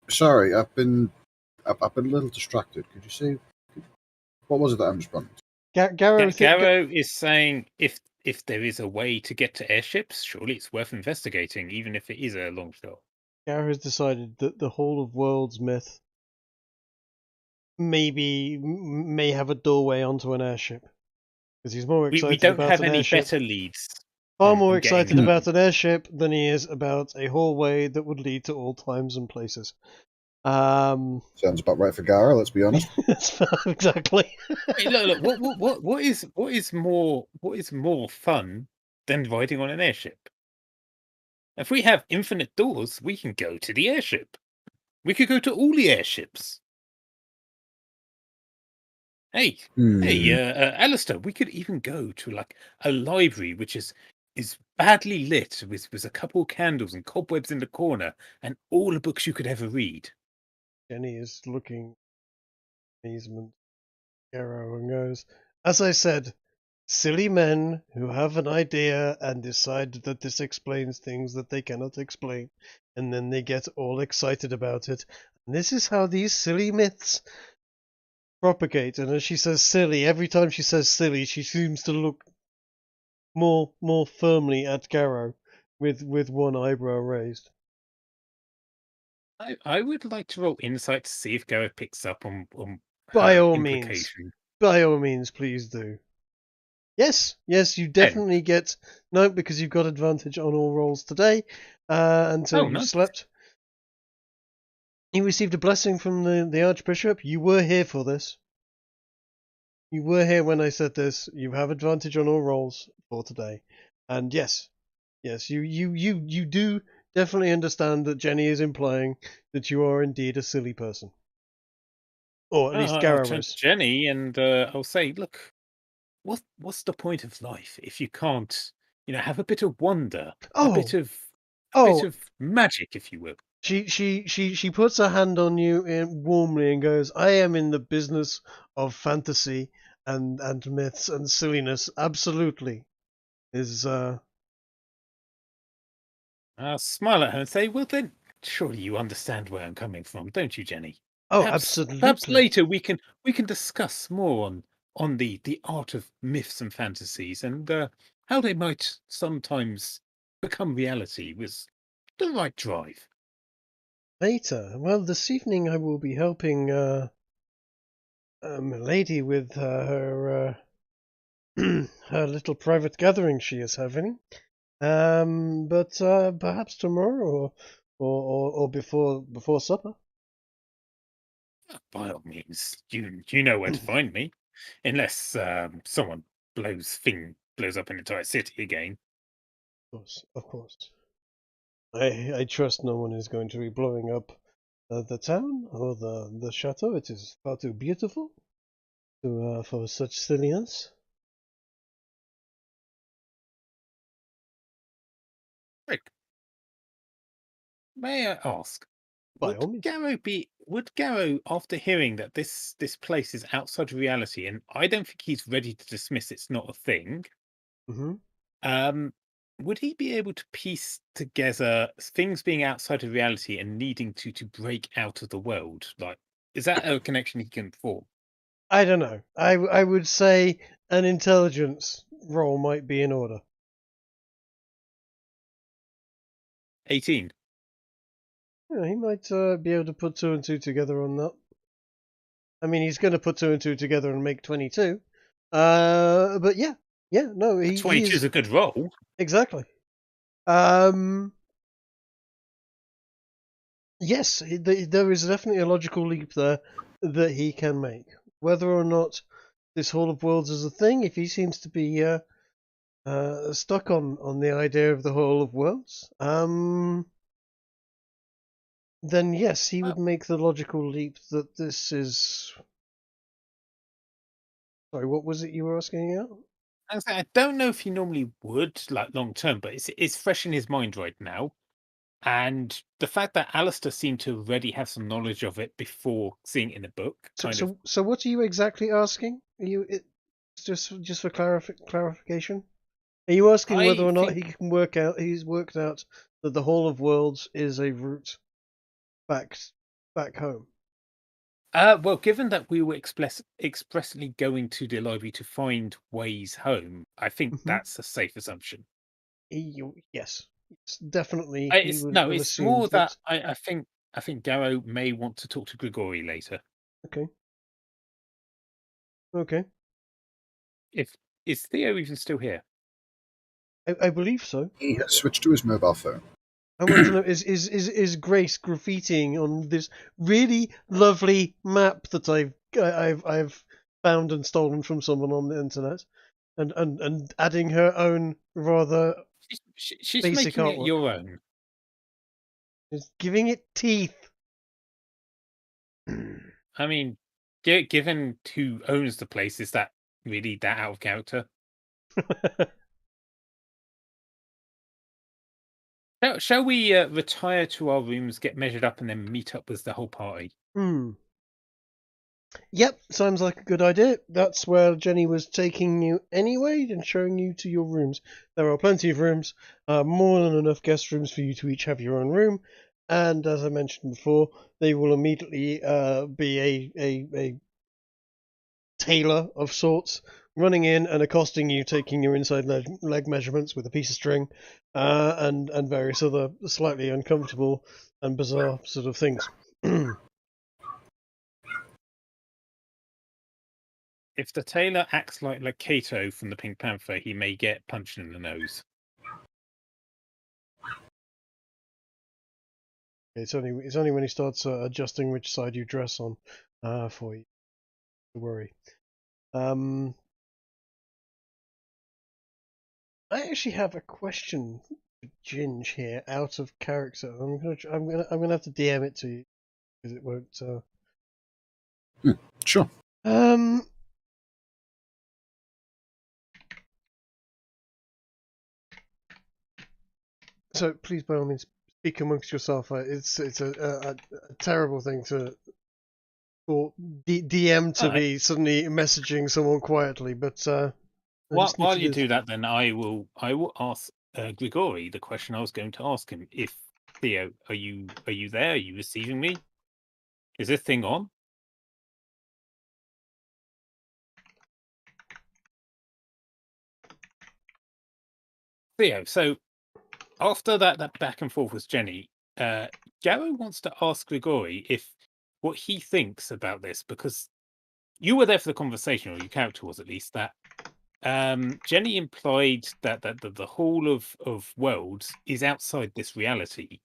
C: Sorry, I've been a little distracted. Could you say what was it that I'm responding to?
A: Garrow
F: is saying if there is a way to get to airships, surely it's worth investigating, even if it is a long shot.
A: Garrow has decided that the Whole of Worlds myth may have a doorway onto an airship. Because he's more excited
F: We don't
A: about
F: have
A: an
F: any
A: airship.
F: better leads.
A: Far more
F: on getting
A: excited
F: home.
A: about an airship than he is about a hallway that would lead to all times and places.
C: Sounds about right for Gara. Let's be honest.
A: Exactly.
F: Wait, look! What is more fun than riding on an airship? If we have infinite doors, we can go to the airship. We could go to all the airships. Hey, Alistair, we could even go to like a library which is badly lit with a couple of candles and cobwebs in the corner and all the books you could ever read.
A: Jenny is looking amazement. Garrow and goes, as I said, silly men who have an idea and decide that this explains things that they cannot explain, and then they get all excited about it. And this is how these silly myths propagate. And as she says silly, every time she says silly, she seems to look more firmly at Garrow with one eyebrow raised.
F: I would like to roll insight to see if Gareth picks up on
A: By
F: her
A: all means.
F: implication.
A: By all means, please do. Yes, you definitely get no, because you've got advantage on all rolls today until you
F: nice.
A: slept. You received a blessing from the Archbishop. You were here for this. You were here when I said this. You have advantage on all rolls for today. And yes, you do definitely understand that Jenny is implying that you are indeed a silly person. Or at least
F: I'll
A: Garrow
F: turn
A: is.
F: to Jenny and I'll say, look, what's the point of life if you can't, have a bit of wonder, a bit of magic, if you will.
A: She puts her hand on you warmly and goes, I am in the business of fantasy and myths and silliness. Absolutely.
F: I'll smile at her and say, well then, surely you understand where I'm coming from, don't you, Jenny?
A: Absolutely.
F: Perhaps later we can discuss more on the art of myths and fantasies and how they might sometimes become reality with the right drive.
A: Later. Well, this evening I will be helping a lady with her her little private gathering she is having. But perhaps tomorrow or before supper.
F: By all means, you know where to find me, unless someone blows up an entire city again.
A: Of course. I trust no one is going to be blowing up the town or the chateau. It is far too beautiful for such silliness.
F: Rick, may I ask,
A: By all means.
F: would Garrow, after hearing that this place is outside of reality, and I don't think he's ready to dismiss it's not a thing, would he be able to piece together things being outside of reality and needing to break out of the world? Like, is that a connection he can form?
A: I don't know. I would say an intelligence roll might be in order.
F: 18.
A: Yeah, he might be able to put 2 and 2 together on that. I mean, he's going to put 2 and 2 together and make 22. But yeah, no,
F: 22 is a good roll.
A: Exactly. Yes, there is definitely a logical leap there that he can make. Whether or not this Hall of Worlds is a thing, if he seems to be stuck on the idea of the Hall of Worlds, then yes, he would make the logical leap that this is Sorry, what was it you were asking out?
F: I don't know if he normally would, like long term, but it's fresh in his mind right now. And the fact that Alistair seemed to already have some knowledge of it before seeing it in a book,
A: So what are you exactly asking? Are you just for clarification? Are you asking whether or not he can work out? He's worked out that the Hall of Worlds is a route back home.
F: Well, given that we were expressly going to the library to find ways home, I think that's a safe assumption.
A: Yes, it's definitely.
F: It's more that I think Garrow may want to talk to Grigori later.
A: Okay.
F: Is Theo even still here?
A: I believe so.
C: He has switched to his mobile phone.
A: I want to know is Grace graffitiing on this really lovely map that I've found and stolen from someone on the internet, and adding her own rather
F: she's
A: basic
F: making
A: artwork.
F: it your own.
A: She's giving it teeth.
F: I mean, given who owns the place, is that really that out of character? Shall we retire to our rooms, get measured up, and then meet up with the whole party?
A: Yep, sounds like a good idea. That's where Jenny was taking you anyway and showing you to your rooms. There are plenty of rooms, more than enough guest rooms for you to each have your own room. And as I mentioned before, they will immediately be a tailor of sorts running in and accosting you, taking your inside leg measurements with a piece of string, and various other slightly uncomfortable and bizarre sort of things.
F: If the tailor acts like Cato from the Pink Panther, he may get punched in the nose.
A: It's only when he starts adjusting which side you dress on for you. Don't worry. I actually have a question for Ginge here, out of character. I'm gonna have to DM it to you because it won't.
C: Sure.
A: So please, by all means, speak amongst yourself. It's a terrible thing for DM to be suddenly messaging someone quietly, but
F: while you do that, then I will ask Grigori the question I was going to ask him. If Theo, are you there? Are you receiving me? Is this thing on? Theo, so after that back and forth with Jenny, Garrow wants to ask Grigori if what he thinks about this, because you were there for the conversation, or your character was at least, that Jenny implied that the whole of worlds is outside this reality,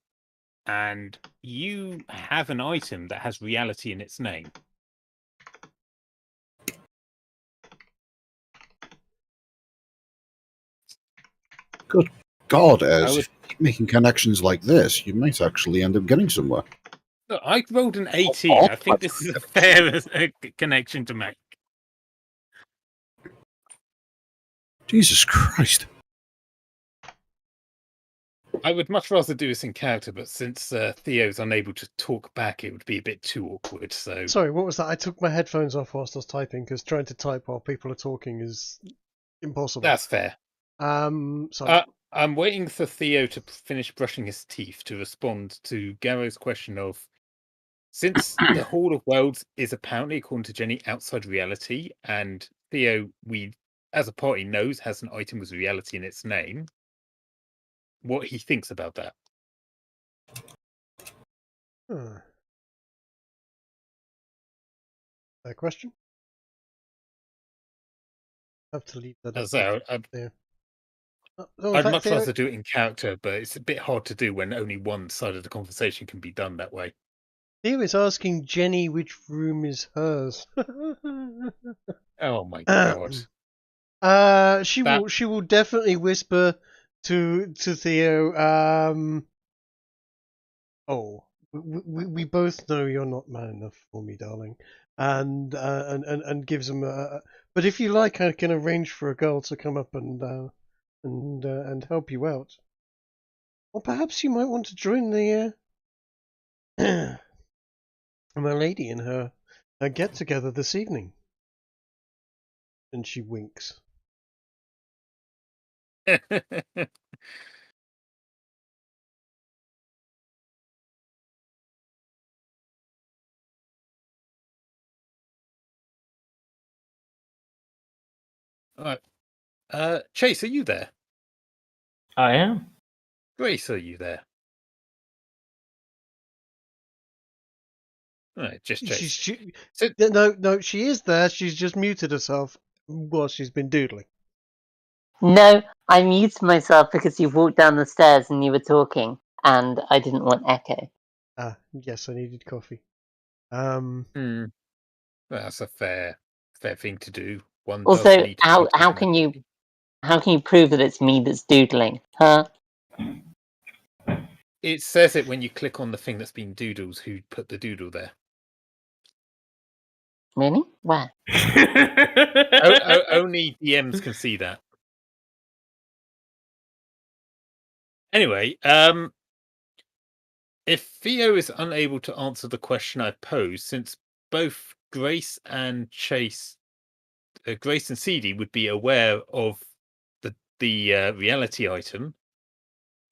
F: and you have an item that has reality in its name.
C: Good God, Ez, if you keep making connections like this, you might actually end up getting somewhere.
F: Look, I rolled an 18. I think this is a fair connection to make.
C: Jesus Christ.
F: I would much rather do this in character, but since Theo's unable to talk back, it would be a bit too awkward. So
A: sorry, what was that? I took my headphones off whilst I was typing because trying to type while people are talking is impossible.
F: That's fair.
A: Sorry.
F: I'm waiting for Theo to finish brushing his teeth to respond to Garrow's question of, since the Hall of Worlds is apparently, according to Jenny, outside reality, and Theo, we as a party knows has an item with reality in its name, what he thinks about that.
A: Fair question. I have to leave that
F: up there. I'd much rather do it in character, but it's a bit hard to do when only one side of the conversation can be done that way.
A: Theo is asking Jenny which room is hers.
F: Oh my god.
A: She will definitely whisper to Theo. We both know you're not man enough for me, darling, and gives him But if you like, I can arrange for a girl to come up and help you out. Or perhaps you might want to join the my lady in her get together this evening. And she winks.
F: All right. Chase, are you there?
E: I am.
F: Grace, are you there? All right, just Chase.
A: No, she is there. She's just muted herself while she's been doodling.
D: No, I muted myself because you walked down the stairs and you were talking, and I didn't want echo.
A: Ah, yes, I needed coffee.
F: Well, that's a fair thing to do. One
D: Also,
F: does need to
D: how can you prove that it's me that's doodling, huh?
F: It says it when you click on the thing that's been doodled. Who put the doodle there?
D: Really? Where?
F: Only DMs can see that. Anyway, if Theo is unable to answer the question I posed, since both Grace and CD would be aware of the reality item,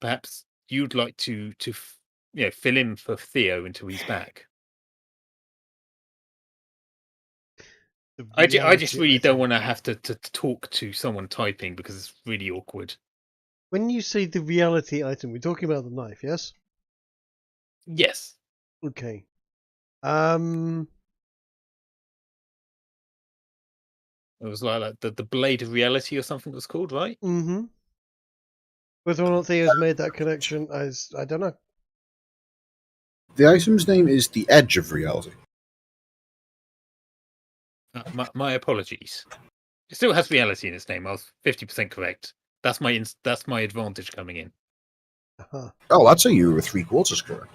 F: perhaps you'd like to fill in for Theo until he's back. I just really don't want to have to talk to someone typing because it's really awkward.
A: When you say the reality item, we're talking about the knife, yes?
F: Yes.
A: Okay.
F: It was like the blade of reality or something it was called, right?
A: Mm-hmm. Whether or not Theo's made that connection, I don't know.
C: The item's name is the Edge of Reality.
F: My apologies. It still has reality in its name. I was 50% correct. That's my advantage coming in.
A: Uh-huh.
C: Oh, I'd say you were 3/4 correct.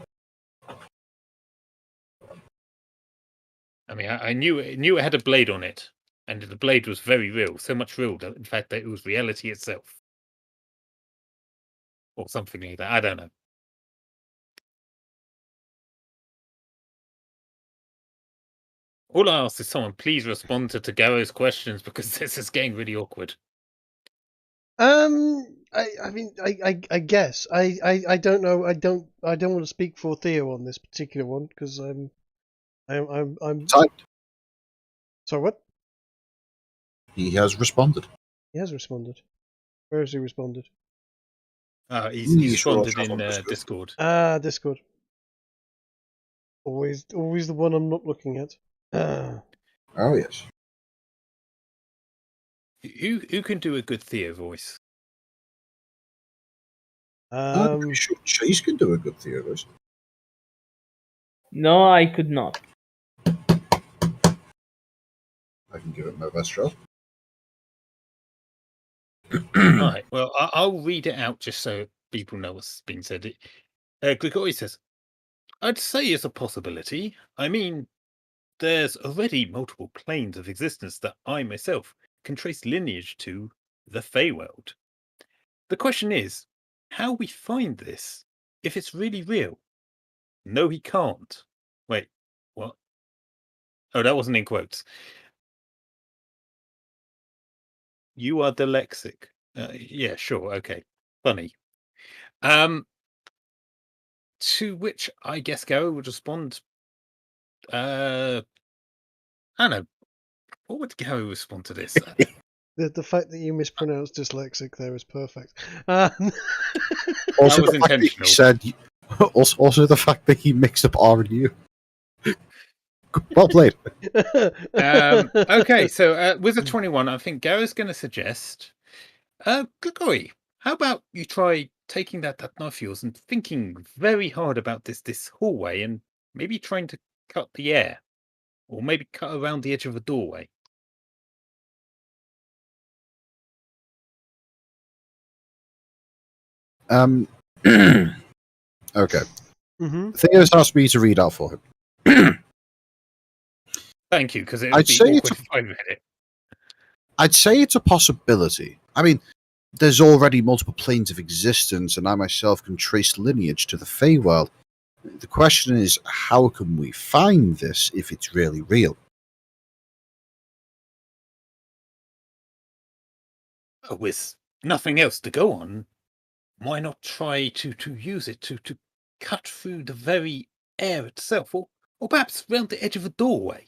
F: I mean, I knew it had a blade on it, and the blade was very real. So much real, in fact, that it was reality itself, or something like that. I don't know. All I ask is someone please respond to Garo's questions because this is getting really awkward.
A: I mean, I guess I don't know. I don't want to speak for Theo on this particular one because I'm.
C: Typed.
A: Sorry, what?
C: He has responded.
A: He has responded. Where has he responded?
F: He's responded in Discord.
A: Discord. Always the one I'm not looking at.
C: Oh yes.
F: Who can do a good Theo voice?
C: I'm pretty sure Chase can do a good Theo voice.
E: No, I could not.
C: I can give it my best shot.
F: Right. Well, I'll read it out just so people know what's being said. Grigori says, "I'd say it's a possibility. I mean, there's already multiple planes of existence that I myself can trace lineage to the Feywild. The question is, how we find this, if it's really real? No, he can't. Wait, what? Oh, that wasn't in quotes. You are dyslexic. Yeah, sure, okay. Funny. To which I guess Garo would respond, I don't know. What would Garo respond to this?
A: The fact that you mispronounced dyslexic there is perfect.
C: Also,
F: was
C: the fact that he
F: intentional.
C: said, also the fact that he mixed up R and U. Well played.
F: Okay, so with a 21, I think Garo's going to suggest, Grigori, how about you try taking that knife of yours and thinking very hard about this hallway and maybe trying to cut the air, or maybe cut around the edge of a doorway.
C: Okay.
A: Mm-hmm.
C: Theo's asked me to read out for him.
F: Thank you, because it
C: I'd
F: would be
C: say
F: awkward if I read it.
C: I'd say it's a possibility. I mean, there's already multiple planes of existence, and I myself can trace lineage to the Feywild. The question is, how can we find this if it's really real?
F: With nothing else to go on, why not try to use it to cut through the very air itself, or perhaps round the edge of a doorway?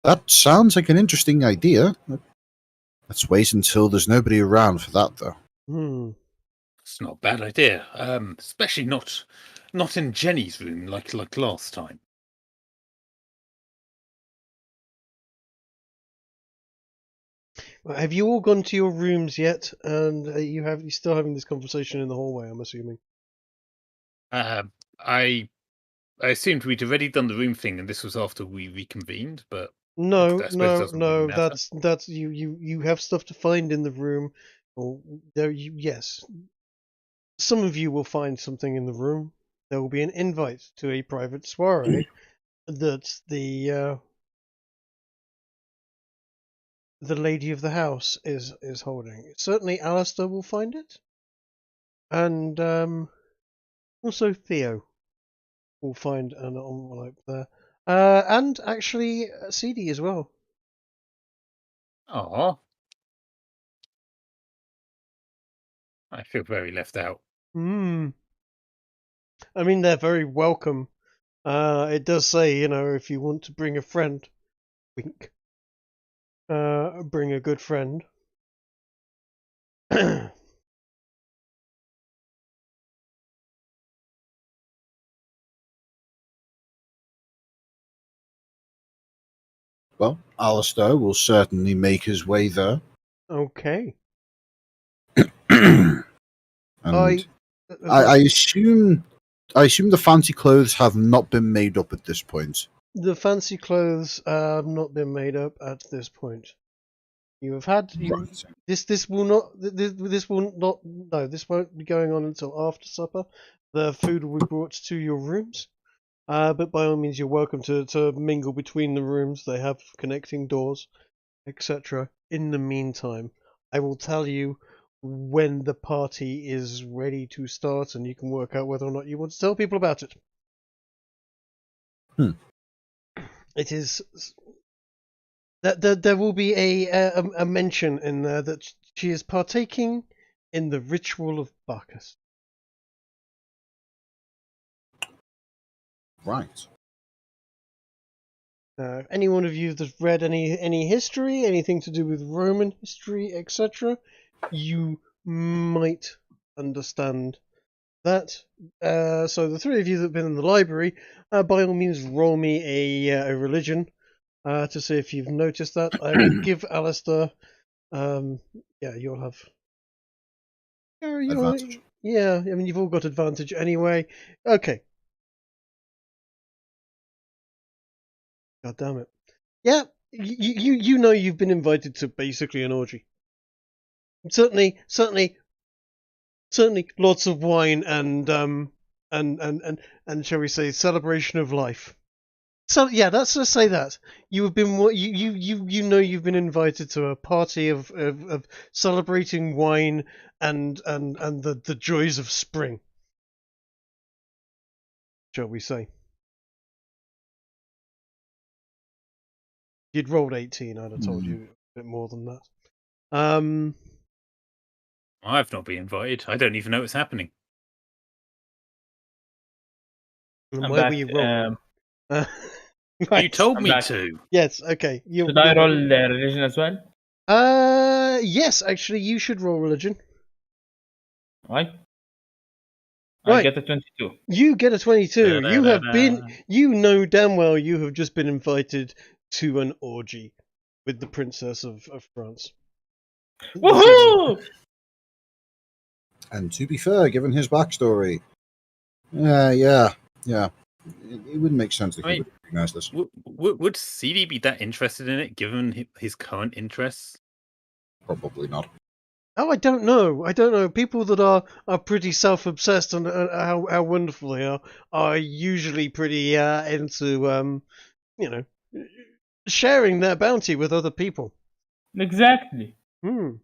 C: That sounds like an interesting idea. Let's wait until there's nobody around for that, though.
F: It's not a bad idea, especially not in Jenny's room like last time.
A: Have you all gone to your rooms yet? And you still having this conversation in the hallway? I'm assuming.
F: I assumed we'd already done the room thing, and this was after we reconvened. But
A: No.
F: I suppose it doesn't really matter.
A: That's you have stuff to find in the room. Or yes. Some of you will find something in the room. There will be an invite to a private soiree that the lady of the house is holding. Certainly Alistair will find it. And also Theo will find an envelope there. And actually CD as well.
F: Aw. I feel very left out.
A: I mean, they're very welcome. It does say, if you want to bring a friend, wink, bring a good friend.
C: Well, Alistair will certainly make his way there.
A: Okay.
C: And I assume the fancy clothes have not been made up at this point.
A: The fancy clothes have not been made up at this point. You have had
C: Right.
A: this won't be going on until after supper. The food will be brought to your rooms. But by all means, you're welcome to mingle between the rooms. They have connecting doors, etc. In the meantime, I will tell you when the party is ready to start, and you can work out whether or not you want to tell people about it. It is that there will be a mention in there that she is partaking in the ritual of Bacchus.
C: Right.
A: If any one of you that's read any history, anything to do with Roman history, etc., you might understand that. So the three of you that have been in the library, by all means, roll me a religion to see if you've noticed that. I will give Alistair. You'll have.
C: Advantage.
A: Yeah, I mean you've all got advantage anyway. Okay. God damn it. Yeah, you know you've been invited to basically an orgy. Certainly lots of wine and shall we say celebration of life. So yeah, let's just say that you have been you've been invited to a party of celebrating wine and the joys of spring. Shall we say? You'd rolled 18, I'd have told you a bit more than that.
F: I've not been invited. I don't even know what's happening.
A: And why were you rolling?
F: You told me
E: back.
F: to.
A: Yes, okay.
E: Should I roll religion as well?
A: Yes, actually, you should roll religion.
E: Right.
A: Right.
E: I get a 22.
A: You get a 22. You have
F: Da-da-da-da.
A: you know damn well you have just been invited to an orgy with the Princess of France.
E: Woohoo!
C: And to be fair, given his backstory, yeah, it wouldn't make sense that he would recognize this.
F: Would CD be that interested in it, given his current interests?
C: Probably not.
A: Oh, I don't know. People that are pretty self-obsessed and how wonderful they are usually pretty into sharing their bounty with other people.
E: Exactly.
A: Hmm.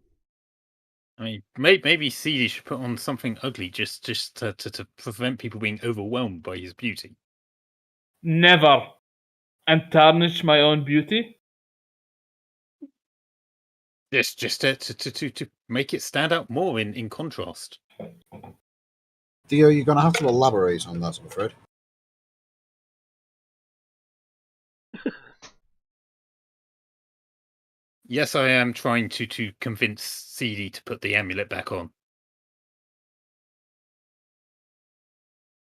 F: I mean, maybe CD should put on something ugly just to prevent people being overwhelmed by his beauty.
E: Never. And tarnish my own beauty?
F: Just to make it stand out more in contrast.
C: Theo, you're going to have to elaborate on that, I'm afraid.
F: Yes, I am trying to convince CD to put the amulet back on.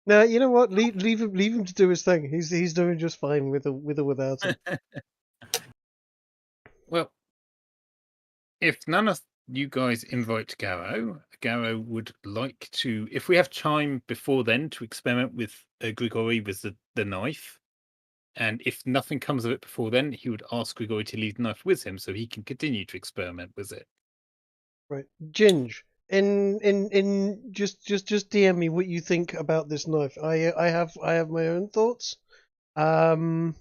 A: Now you know what? Leave him to do his thing. He's doing just fine with or without it.
F: Well, if none of you guys invite Garrow would like to, if we have time before then, to experiment with Grigori with the knife. And if nothing comes of it before then, he would ask Grigori to leave the knife with him so he can continue to experiment with it.
A: Right, Ginge. In just DM me what you think about this knife. I have my own thoughts.
C: Okay.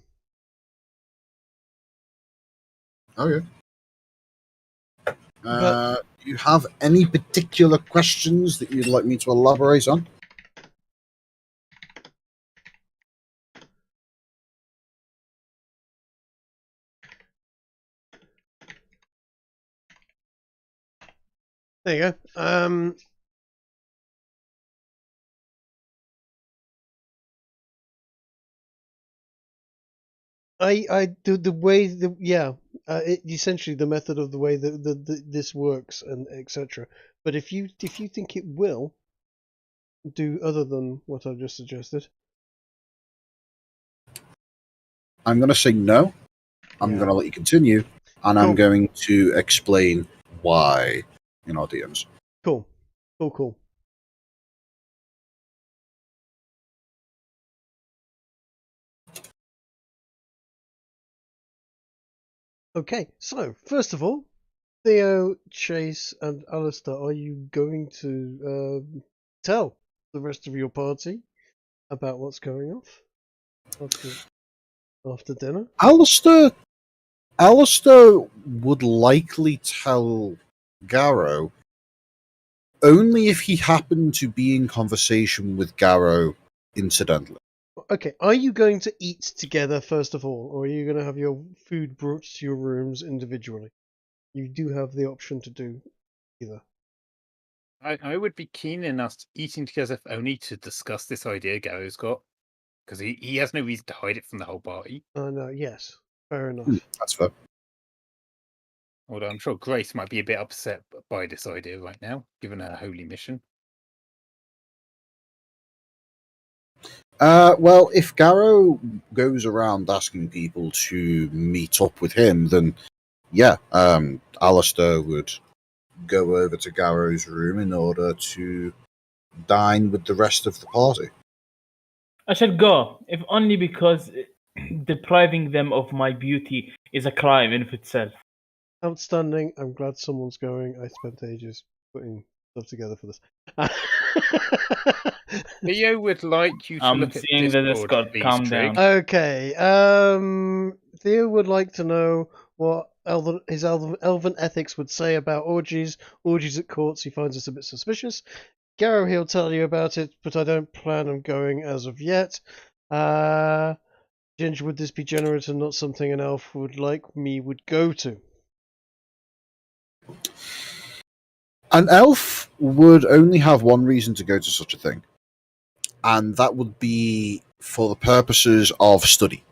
C: Do you have any particular questions that you'd like me to elaborate on?
A: There you go. I do the way essentially the method of the way that this works and etc. But if you think it will do other than what I've just suggested,
C: I'm going to say no. I'm going to let you continue, and I'm going to explain why in our DMs.
A: Cool. Okay, so first of all, Theo, Chase, and Alistair, are you going to tell the rest of your party about what's going off after dinner?
C: Alistair would likely tell Garrow only if he happened to be in conversation with Garrow incidentally.
A: Okay, are you going to eat together first of all, or are you going to have your food brought to your rooms individually? You do have the option to do either.
F: I would be keen in us eating together if only to discuss this idea Garrow's got, because he has no reason to hide it from the whole party.
A: No, yes, fair enough.
C: That's fair.
F: Although I'm sure Grace might be a bit upset by this idea right now, given her holy mission.
C: Well, if Garrow goes around asking people to meet up with him, then yeah, Alistair would go over to Garrow's room in order to dine with the rest of the party.
E: I shall go, if only because depriving them of my beauty is a crime in of itself.
A: Outstanding. I'm glad someone's going. I spent ages putting stuff together for this.
F: Theo would like you to
E: I'm
F: look at
E: seeing the Discord.
F: please,
E: Calm
F: Trig.
E: down.
A: Okay. Theo would like to know what his elven ethics would say about orgies at courts. He finds this a bit suspicious. Garrow, he'll tell you about it, but I don't plan on going as of yet. Ginger, would this be generous and not something an elf would go to?
C: An elf would only have one reason to go to such a thing, and that would be for the purposes of study.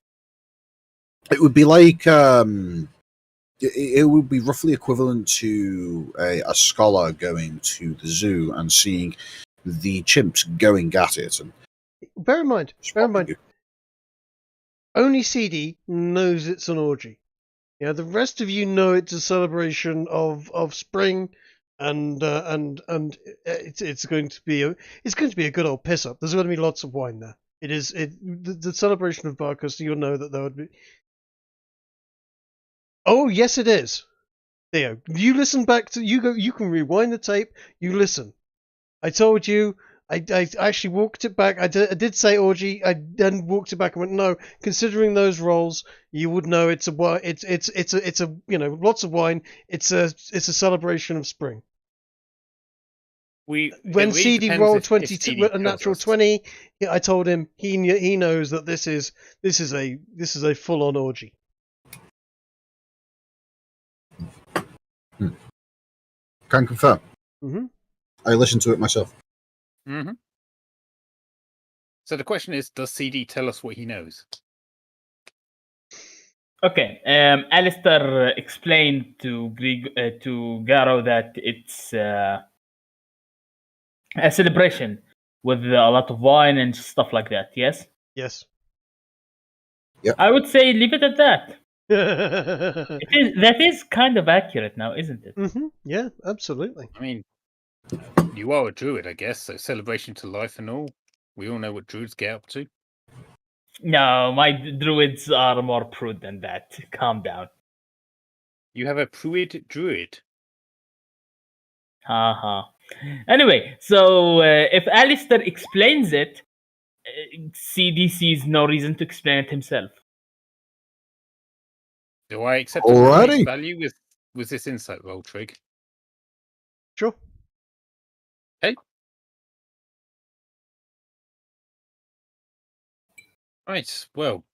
C: It would be like it would be roughly equivalent to a scholar going to the zoo and seeing the chimps going at it. And
A: bear in mind, only CD knows it's an orgy. Yeah, the rest of you know it's a celebration of spring, and it's going to be a good old piss up. There's going to be lots of wine there. The celebration of Barcus. You'll know that there would be. Oh yes, it is. Theo, you listen back to you can rewind the tape. You listen. I told you. I actually walked it back. I did say orgy. I then walked it back and went, no. Considering those roles, you would know it's a lots of wine. It's a celebration of spring.
F: It
A: When
F: really
A: CD
F: depends
A: rolled
F: if
A: 22,
F: CD
A: a
F: tells
A: natural
F: us.
A: 20, I told him he knows that this is a full on orgy.
C: Can confirm.
A: Mm-hmm.
C: I listened to it myself.
F: Mm-hmm. So the question is, does CD tell us what he knows?
E: Okay. Alistair explained to Garo that it's a celebration with a lot of wine and stuff like that. Yes.
A: Yes.
E: I would say leave it at that.
A: Mm-hmm.
E: That is kind of accurate now, isn't it?
A: Yeah, absolutely.
F: I mean, you are a druid, I guess, so celebration to life and all. We all know what druids get up to.
E: No, my druids are more prude than that. Calm down.
F: You have a druid.
E: Haha. Anyway, so if Alistair explains it, CD sees no reason to explain it himself.
F: Do I accept it for
C: Alrighty.
F: face value with this insight roll, Trig?
A: Sure.
F: Hey. Right, well,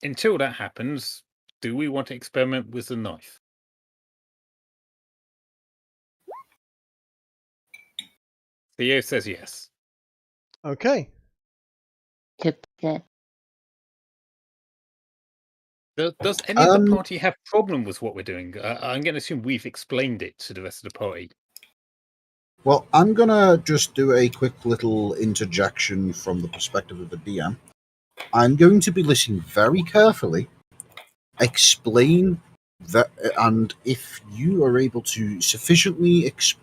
F: until that happens, do we want to experiment with the knife? Theo says yes.
A: Okay.
D: Okay.
F: Does any of the party have problem with what we're doing? I'm going to assume we've explained it to the rest of the party.
C: Well, I'm going to just do a quick little interjection from the perspective of the DM. I'm going to be listening very carefully, explain that, and if you are able to if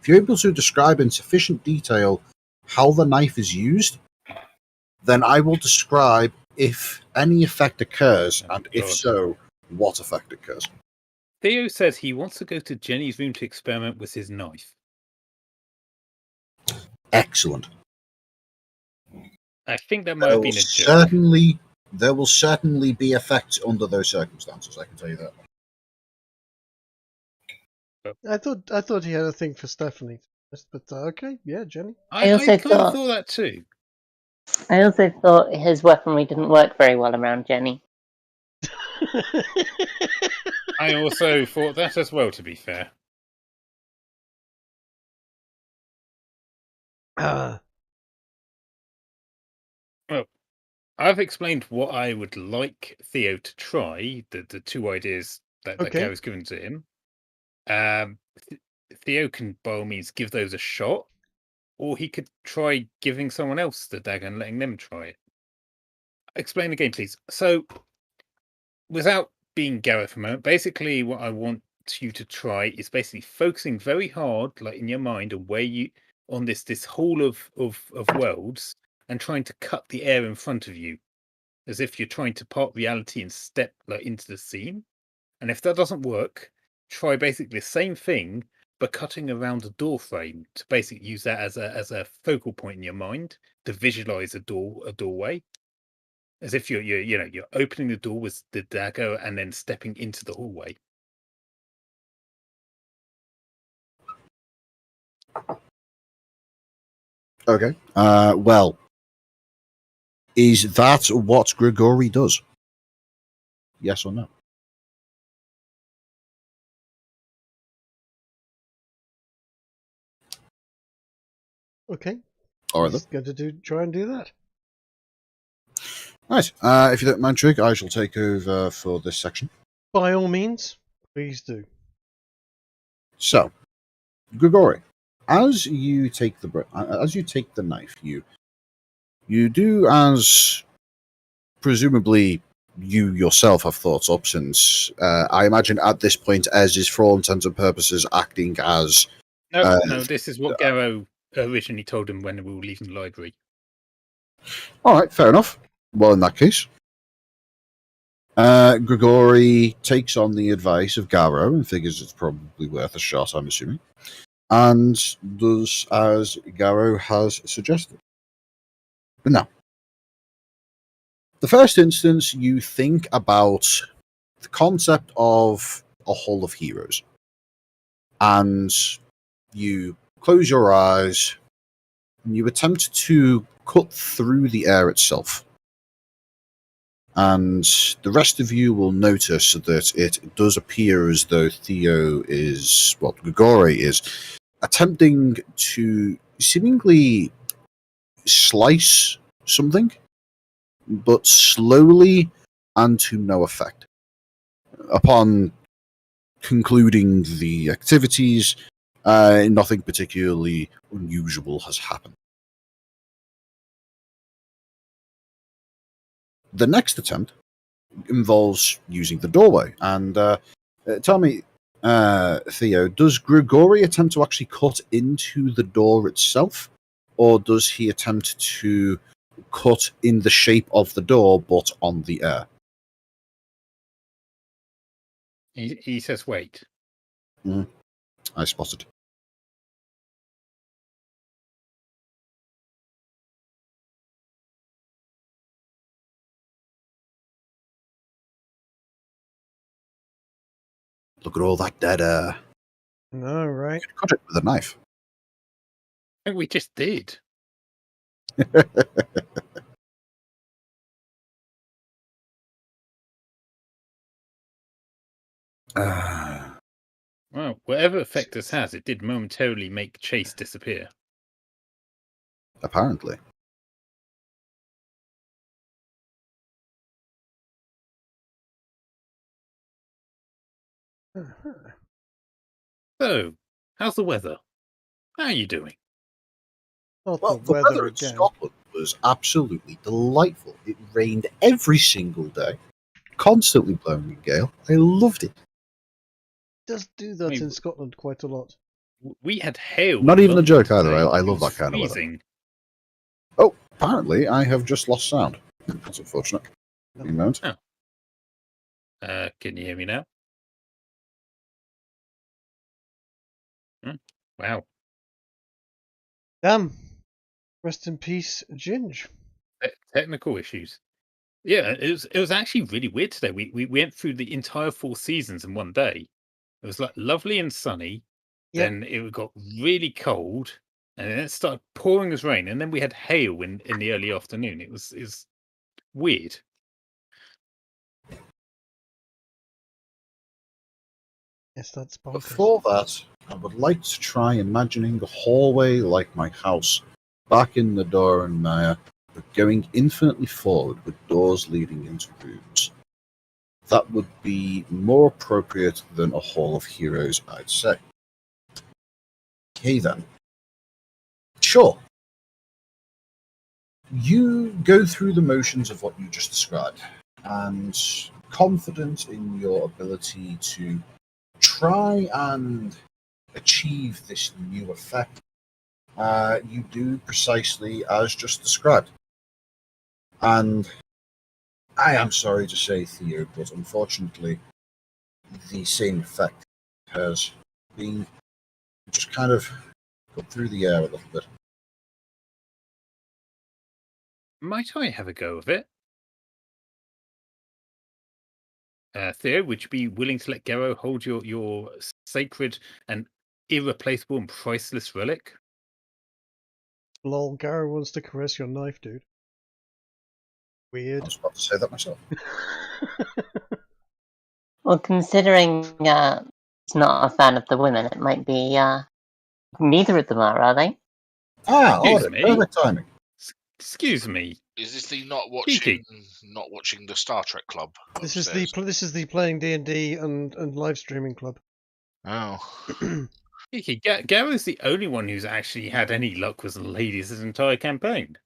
C: you're able to describe in sufficient detail how the knife is used, then I will describe if any effect occurs, and if so, what effect occurs.
F: Theo says he wants to go to Jenny's room to experiment with his knife.
C: Excellent.
F: I think that might have been a joke.
C: There will certainly be effects under those circumstances, I can tell you that.
A: I thought he had a thing for Stephanie, but okay, yeah, Jenny.
E: I
D: also
F: kind of thought that too.
D: I also thought his weaponry didn't work very well around Jenny.
F: I also thought that as well, to be fair. Well, I've explained what I would like Theo to try, the two ideas that Gary's given to him. Theo can, by all means, give those a shot, or he could try giving someone else the dagger and letting them try it. Explain the game, please. So, without being Gareth for a moment, basically what I want you to try is basically focusing very hard, like in your mind, on where you on this whole of worlds, and trying to cut the air in front of you, as if you're trying to part reality and step like into the scene. And if that doesn't work, try basically the same thing, but cutting around a door frame to basically use that as a focal point in your mind to visualize a doorway, as if you're opening the door with the dagger and then stepping into the hallway.
C: Okay. Well, is that what Grigori does? Yes or no?
A: Okay.
C: All right,
A: He's going to try and do that.
C: Right. If you don't mind, Trig, I shall take over for this section.
A: By all means, please do.
C: So, Grigori, as you take the knife, you do as presumably you yourself have thought up, since I imagine at this point Ez is, for all intents and purposes, acting as
F: no. This is what Garrow originally told him when we were leaving the library.
C: All right, fair enough. Well, in that case, Grigori takes on the advice of Garo and figures it's probably worth a shot, I'm assuming, and does as Garo has suggested. Now, the first instance, you think about the concept of a Hall of Heroes, and you close your eyes and you attempt to cut through the air itself. And the rest of you will notice that it does appear as though Theo is, well, Grigori is, attempting to seemingly slice something, but slowly and to no effect. Upon concluding the activities, nothing particularly unusual has happened. The next attempt involves using the doorway. And tell me, Theo, does Grigori attempt to actually cut into the door itself? Or does he attempt to cut in the shape of the door, but on the air?
F: He says, wait.
C: I spotted. Look at all that dead air.
A: No, right.
C: You could cut it with a knife.
F: I think we just did. Well, whatever effect this has, it did momentarily make Chase disappear.
C: Apparently.
F: So, how's the weather? How are you doing?
A: Not
C: Well,
A: the
C: the
A: weather
C: weather in
A: again.
C: Scotland was absolutely delightful. It rained every single day, constantly blowing a gale. I loved it.
A: It does do that
F: mean,
A: in Scotland quite a lot.
F: We had hail.
C: Not
F: in
C: even a
F: London
C: joke either.
F: today.
C: I
F: It
C: love
F: was
C: that kind of weather.
F: freezing.
C: Oh, apparently I have just lost sound. That's unfortunate. Give me a moment.
F: Can you hear me now? Wow.
A: Damn. Rest in peace, Ginge.
F: Technical issues. Yeah, it was actually really weird today. We went through the entire 4 seasons in one day. It was like lovely and sunny.
A: Yep.
F: Then it got really cold, and then it started pouring as rain, and then we had hail in the early afternoon. It was weird.
A: Yes, that's bonkers.
C: Before that, I would like to try imagining a hallway like my house, back in the door and Maya, but going infinitely forward with doors leading into rooms. That would be more appropriate than a Hall of Heroes, I'd say. Okay then. Sure. You go through the motions of what you just described, and confident in your ability to try and achieve this new effect, you do precisely as just described. And I am sorry to say, Theo, but unfortunately, the same effect has been just kind of cut through the air a little bit.
F: Might I have a go of it? Theo, would you be willing to let Gero hold your sacred and irreplaceable and priceless relic?
A: Lol, Garo wants to caress your knife, dude.
C: I
A: Weird.
C: was about to say that myself.
D: Well, considering he's not a fan of the women, it might be neither of them are they?
C: Ah,
F: Excuse
C: order.
F: me?
C: Perfect timing.
F: Excuse me.
G: Is this the
F: Kiki.
G: not watching the Star Trek club?
A: This is
G: upstairs?
A: this is the playing D&D and live streaming club.
G: Oh,
F: Kiki, Garo's the only one who's actually had any luck with ladies this entire campaign.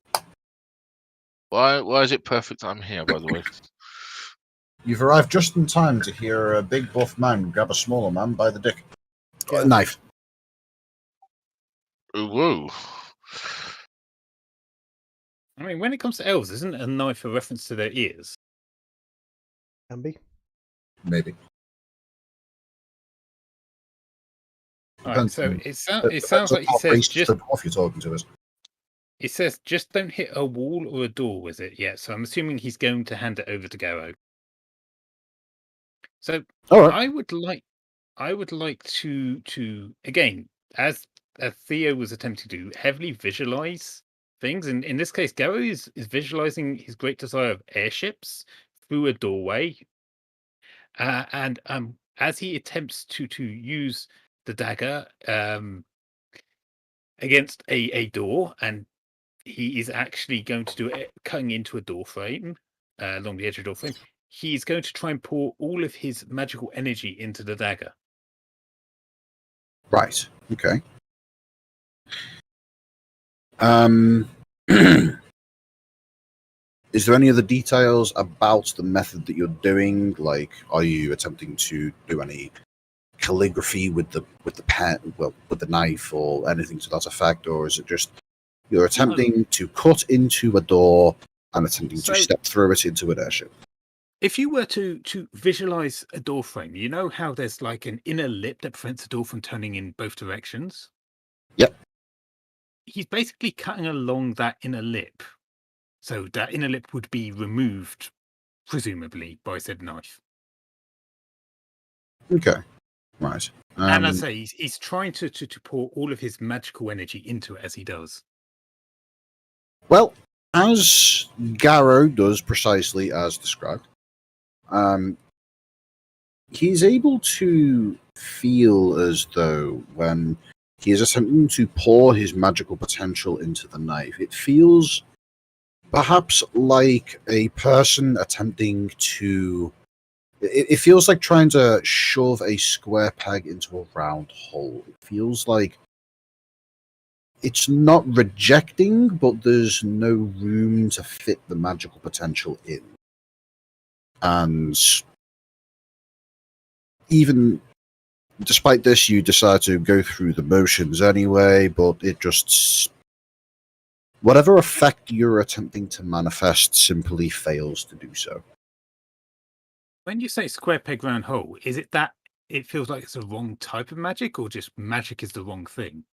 G: why is it perfect I'm here? By the way,
C: You've arrived just in time to hear a big buff man grab a smaller man by the dick.
A: Yeah.
C: Knife.
G: ooh, woo.
F: I mean, when it comes to elves, isn't a knife a reference to their ears?
A: Can be.
C: Maybe.
F: All right, so it sounds like he
C: how
F: says
C: racist
F: just
C: the dwarf you're talking to is.
F: it says just don't hit a wall or a door with it. Yeah, so I'm assuming he's going to hand it over to Garrow. So
C: All right.
F: I would like to again, as Theo was attempting to heavily visualize things, and in this case, Garrow is visualizing his great desire of airships through a doorway, and as he attempts to use the dagger against a door, and he is actually going to do it cutting into a door frame along the edge of the door frame. He's going to try and pour all of his magical energy into the dagger.
C: Right. Okay. Is there any other details about the method that you're doing? Like, are you attempting to do any calligraphy with the pen, with the knife, or anything to that effect, or is it just you're attempting to cut into a door and attempting to step through it into an airship?
F: If you were to visualize a door frame, you know how there's like an inner lip that prevents the door from turning in both directions?
C: Yep.
F: He's basically cutting along that inner lip. So that inner lip would be removed, presumably, by said knife.
C: Okay. Right.
F: And as I say, he's trying to pour all of his magical energy into it as he does.
C: Well, as Garrow does precisely as described, he's able to feel as though when he is attempting to pour his magical potential into the knife, it feels perhaps like a person attempting to... It feels like trying to shove a square peg into a round hole. It feels like it's not rejecting, but there's no room to fit the magical potential in. And even despite this, you decide to go through the motions anyway, but it just... whatever effect you're attempting to manifest simply fails to do so.
F: When you say square peg round hole, is it that it feels like it's the wrong type of magic, or just magic is the wrong thing?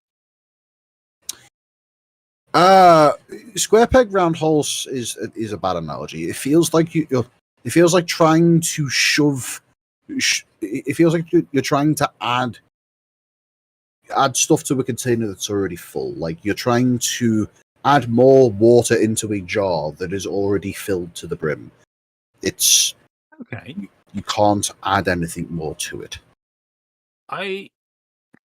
C: Square peg round holes is a bad analogy. It feels like it feels like trying to shove. It feels like you're trying to add stuff to a container that's already full. Like you're trying to add more water into a jar that is already filled to the brim. It's
F: okay.
C: You can't add anything more to it.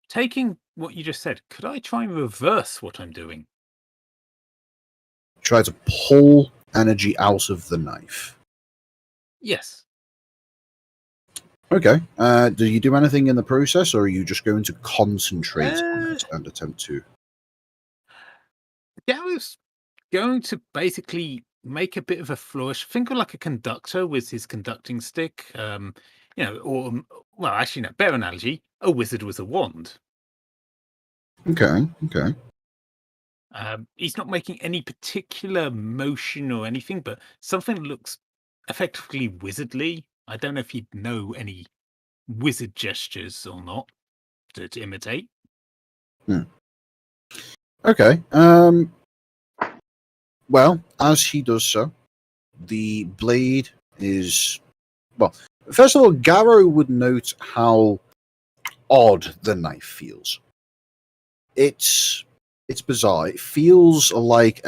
F: Taking what you just said, could I try and reverse what I'm doing?
C: Try to pull energy out of the knife.
F: Yes.
C: Okay. Do you do anything in the process, or are you just going to concentrate on it and attempt to?
F: Yeah, I was going to basically make a bit of a flourish. Think of like a conductor with his conducting stick. Or well, actually, no. Better analogy: a wizard with a wand.
C: Okay.
F: He's not making any particular motion or anything, but something that looks effectively wizardly. I don't know if he'd know any wizard gestures or not to imitate.
C: Okay. Well, as he does so, the blade is... well, first of all, Garrow would note how odd the knife feels. It's bizarre. It feels like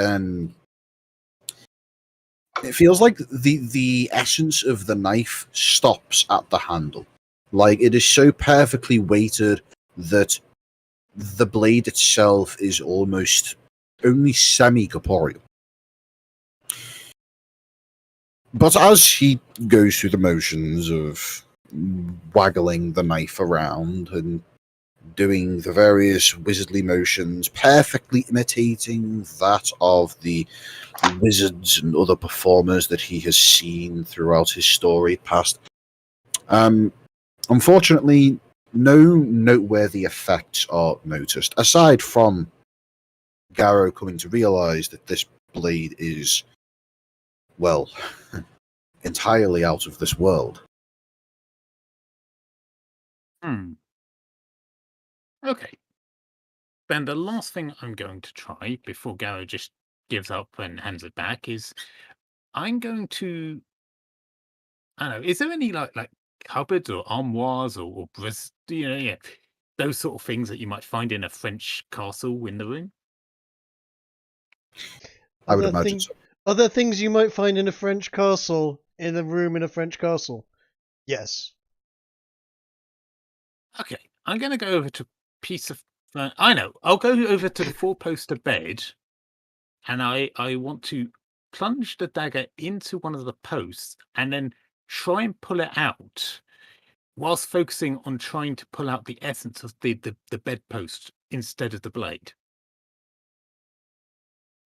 C: the essence of the knife stops at the handle. Like it is so perfectly weighted that the blade itself is almost only semi-corporeal. But as he goes through the motions of waggling the knife around and doing the various wizardly motions, perfectly imitating that of the wizards and other performers that he has seen throughout his storied past, unfortunately, no noteworthy effects are noticed, aside from Garrow coming to realize that this blade is, well, entirely out of this world.
F: Okay. Then the last thing I'm going to try before Garrow just gives up and hands it back is I'm going to. I don't know. Is there any like cupboards or armoires or those sort of things that you might find in a French castle in the room?
C: I would imagine so.
A: Are there things you might find in a French castle, in a room in a French castle? Yes.
F: Okay, I'm going to go over to piece of. I know. I'll go over to the four-poster bed, and I want to plunge the dagger into one of the posts, and then try and pull it out, whilst focusing on trying to pull out the essence of the bedpost instead of the blade.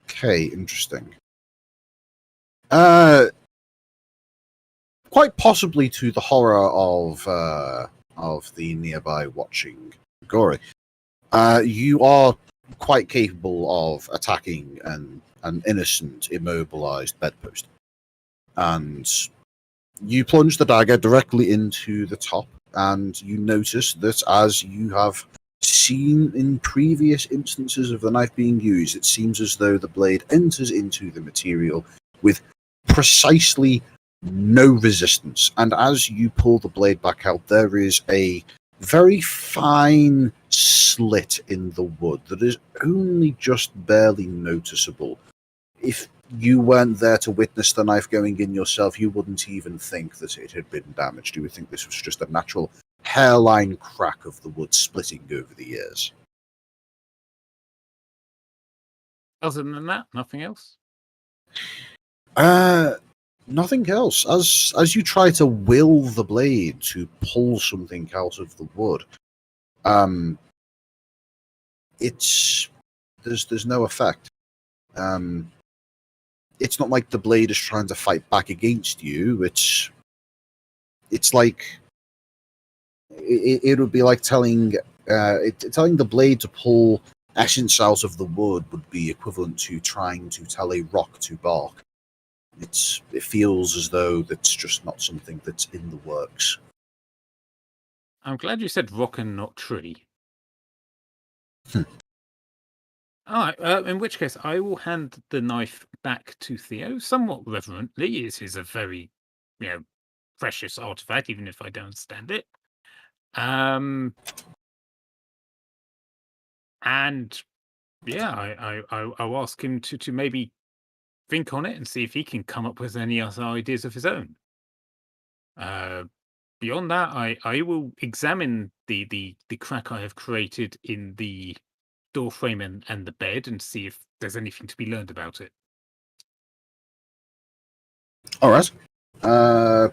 C: Okay, interesting. Quite possibly to the horror of the nearby watching Gory, you are quite capable of attacking an innocent, immobilized bedpost. And you plunge the dagger directly into the top, and you notice that, as you have seen in previous instances of the knife being used, it seems as though the blade enters into the material with precisely no resistance. And as you pull the blade back out, there is a very fine slit in the wood that is only just barely noticeable. If you weren't there to witness the knife going in yourself, you wouldn't even think that it had been damaged. You would think this was just a natural hairline crack of the wood splitting over the years.
F: Other than that, nothing else?
C: Nothing else. As you try to will the blade to pull something out of the wood, there's no effect. It's not like the blade is trying to fight back against you. It's like it would be like telling the blade to pull essence out of the wood would be equivalent to trying to tell a rock to bark. It feels as though that's just not something that's in the works.
F: I'm glad you said rock and not tree. All right. In which case, I will hand the knife back to Theo, somewhat reverently. It is a very, precious artifact, even if I don't understand it. And yeah, I'll ask him to maybe think on it and see if he can come up with any other ideas of his own. Beyond that, I will examine the crack I have created in the door frame and the bed and see if there's anything to be learned about it.
C: All right. I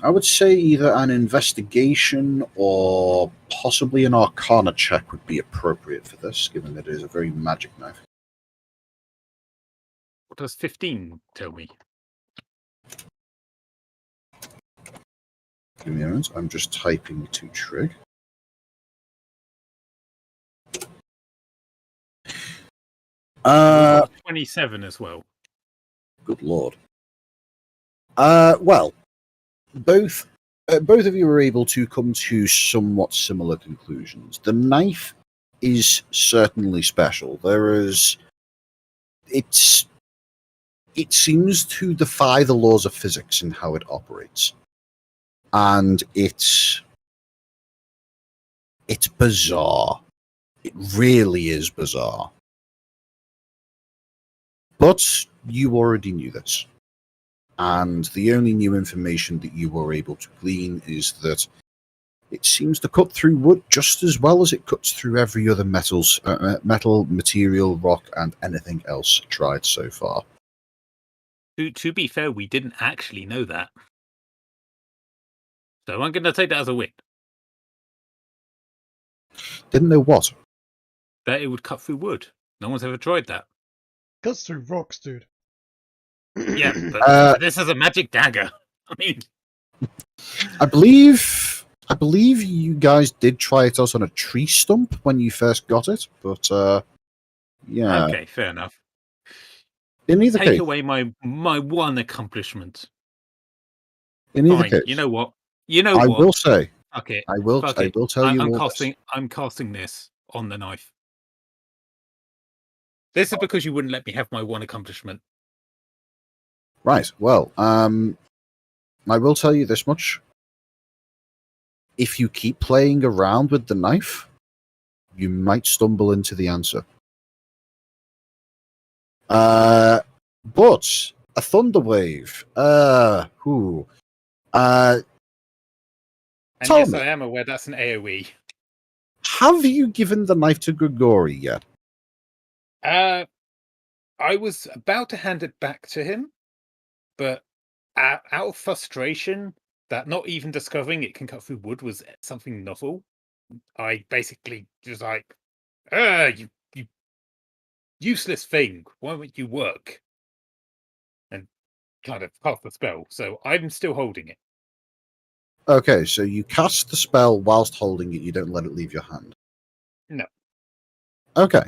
C: would say either an investigation or possibly an arcana check would be appropriate for this, given that it is a very magic knife.
F: What does 15 tell me?
C: Give me a moment. I'm just typing to Trig.
F: Got 27 as well.
C: Good lord. Well, both of you are able to come to somewhat similar conclusions. The knife is certainly special. It seems to defy the laws of physics in how it operates. And it's bizarre. It really is bizarre. But you already knew this. And the only new information that you were able to glean is that it seems to cut through wood just as well as it cuts through every other metal, material, rock, and anything else tried so far.
F: To be fair, we didn't actually know that. So I'm going to take that as a win.
C: Didn't know what?
F: That it would cut through wood. No one's ever tried that.
A: Cuts through rocks, dude.
F: Yeah, but this is a magic dagger. I mean,
C: I believe you guys did try it out on a tree stump when you first got it, but yeah.
F: Okay, fair enough.
C: In either
F: Take
C: case,
F: away my one accomplishment.
C: in either
F: Fine.
C: case,
F: You know what?
C: I will say,
F: Fuck it.
C: I will
F: Fuck it.
C: tell you
F: I'm
C: all
F: casting this on the knife. This is because you wouldn't let me have my one accomplishment.
C: Right. Well, I will tell you this much. If you keep playing around with the knife, you might stumble into the answer. But a thunder wave. Who?
F: And
C: Tell
F: yes,
C: me.
F: I am aware that's an AoE.
C: Have you given the knife to Grigori yet?
F: I was about to hand it back to him, but out of frustration that not even discovering it can cut through wood was something novel, I basically was like, you useless thing, why won't you work? And kind of cast the spell, so I'm still holding it.
C: Okay, so you cast the spell whilst holding it, you don't let it leave your hand.
F: No.
C: Okay.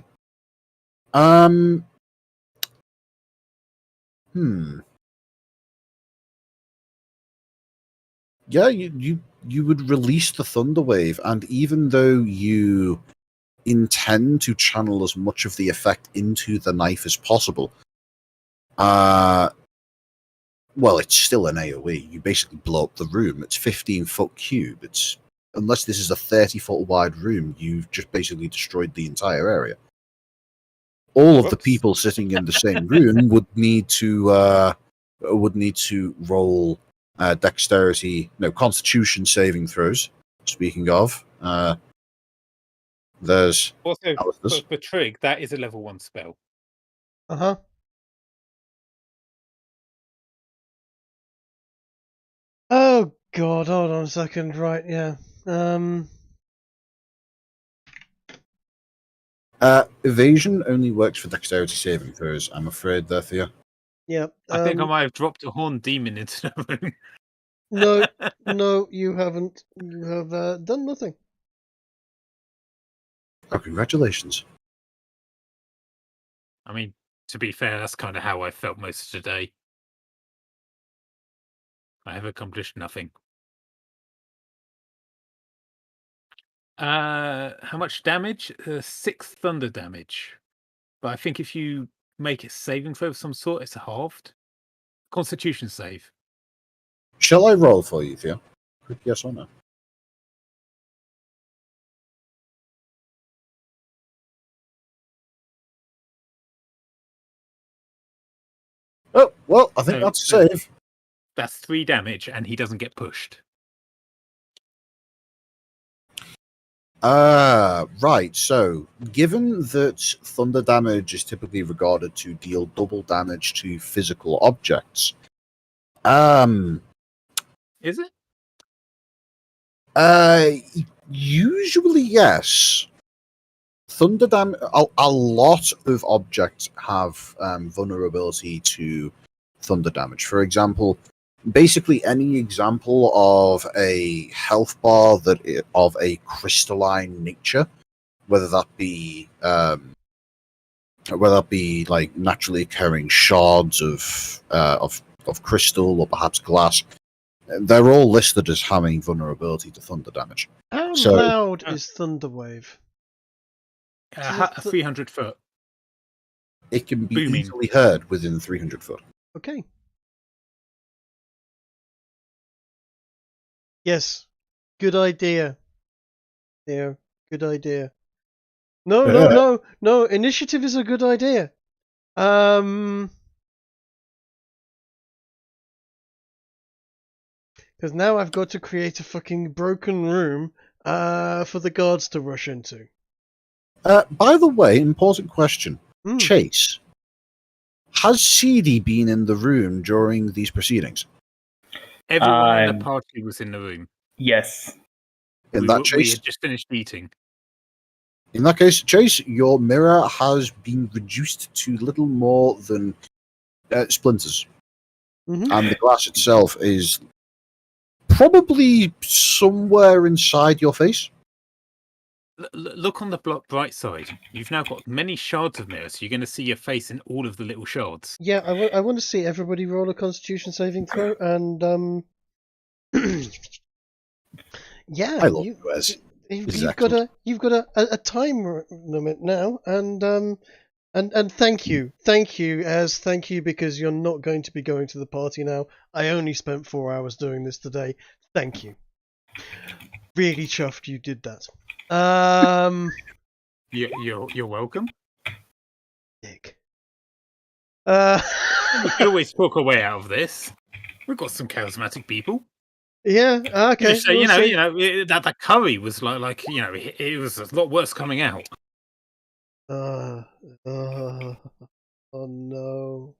C: Yeah, you would release the thunder wave, and even though you intend to channel as much of the effect into the knife as possible, well, it's still an AoE. You basically blow up the room. It's 15-foot cube. Unless this is a 30-foot wide room, you've just basically destroyed the entire area. All of the people sitting in the same room would need to roll Constitution saving throws. Speaking of, there's
F: also for Trig, that is a level 1 spell.
A: Uh-huh. Oh god, hold on a second. Right, yeah.
C: Evasion only works for dexterity saving throws, I'm afraid, there, Theo.
A: Yep.
F: I think I might have dropped a horned demon into the room.
A: No, you haven't. You have done nothing.
C: Oh, congratulations.
F: I mean, to be fair, that's kind of how I felt most of the day. I have accomplished nothing. How much damage? 6 thunder damage. But I think if you make it saving throw of some sort, it's a halved. Constitution save.
C: Shall I roll for you, Theo? Quick yes or no? Oh, well, I think that's a save.
F: That's 3 damage, and he doesn't get pushed.
C: Right. So, given that thunder damage is typically regarded to deal double damage to physical objects,
F: is it?
C: Usually yes. Thunder damage. A lot of objects have vulnerability to thunder damage. For example, basically any example of a health bar of a crystalline nature, whether that be like naturally occurring shards of crystal or perhaps glass, they're all listed as having vulnerability to thunder damage.
A: How loud is Thunderwave?
F: 300 foot.
C: It can be
F: booming.
C: easily heard within 300 foot.
A: Okay. Yes. Good idea. There. Good idea. No. Initiative is a good idea. Because now I've got to create a fucking broken room for the guards to rush into.
C: By the way, important question. Chase, has CD been in the room during these proceedings?
F: Everyone in the party was in the room.
E: Yes.
C: We had
F: just finished eating.
C: In that case, Chase, your mirror has been reduced to little more than splinters.
A: Mm-hmm.
C: And the glass itself is probably somewhere inside your face.
F: Look on the bright side. You've now got many shards of mirror, so you're going to see your face in all of the little shards.
A: Yeah, I want to see everybody roll a Constitution saving throw, and yeah,
C: I love Wes.
A: you've got a time limit now, and thank you, thank you, because you're not going to be going to the party now. I only spent 4 hours doing this today. Thank you. Really chuffed you did that.
F: You're welcome.
A: Dick.
F: We can always talk our way out of this. We've got some charismatic people.
A: Yeah. Okay.
F: So
A: we'll see.
F: that the curry was like it was a lot worse coming out.
A: Oh no.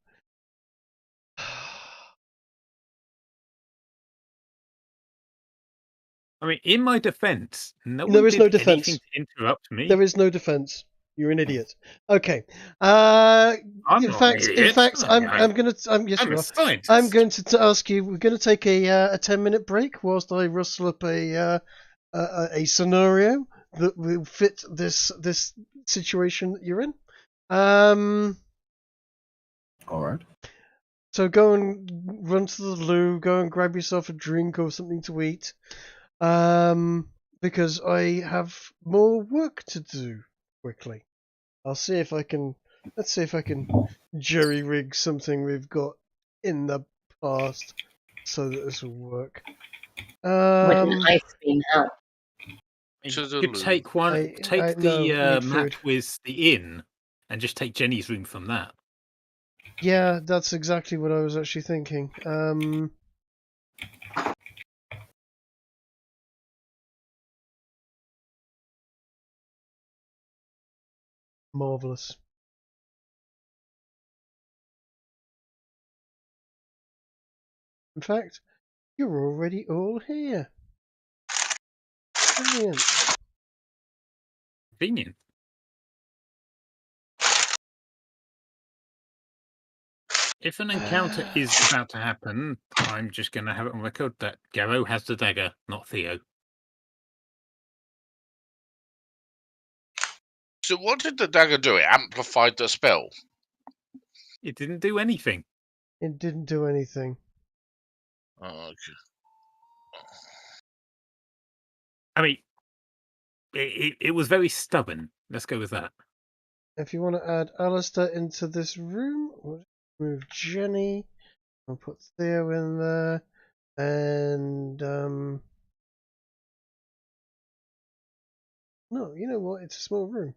F: I mean, in my defence,
A: There is no defence.
F: anything to interrupt me.
A: There is no defence. You're an idiot. Okay.
F: I'm
A: in
F: not
A: fact,
F: an idiot.
A: in fact, I'm going to. Yes,
F: I'm
A: you
F: a
A: are.
F: scientist.
A: I'm going to ask you. We're going to take a 10-minute break whilst I rustle up a scenario that will fit this situation that you're in.
C: All right.
A: So go and run to the loo. Go and grab yourself a drink or something to eat. Because I have more work to do quickly. Let's see if I can jury rig something we've got in the past so that this will work.
D: Wouldn't ice cream help?
F: You
G: To the
F: could
G: loo.
F: take one.
A: I
F: Take
A: no,
F: the
A: need
F: map
A: food.
F: with the inn, and just take Jenny's room from that.
A: Yeah, that's exactly what I was actually thinking. Marvelous. In fact, you're already all here. Brilliant.
F: Convenient. If an encounter is about to happen, I'm just going to have it on record that Garrow has the dagger, not Theo.
G: So what did the dagger do? It amplified the spell.
F: It didn't do anything.
A: It didn't do anything.
G: Oh, okay.
F: I mean, it was very stubborn. Let's go with that.
A: If you want to add Alistair into this room, we'll move Jenny. I'll put Theo in there. And, no, you know what? It's a small room.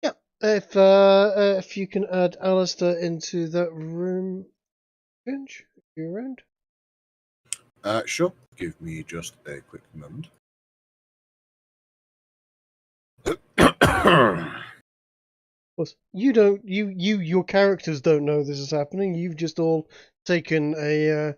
A: Yeah, if you can add Alistair into that room, Finch, if you're around.
C: Sure. Give me just a quick moment.
A: You don't, your characters don't know this is happening. You've just all taken a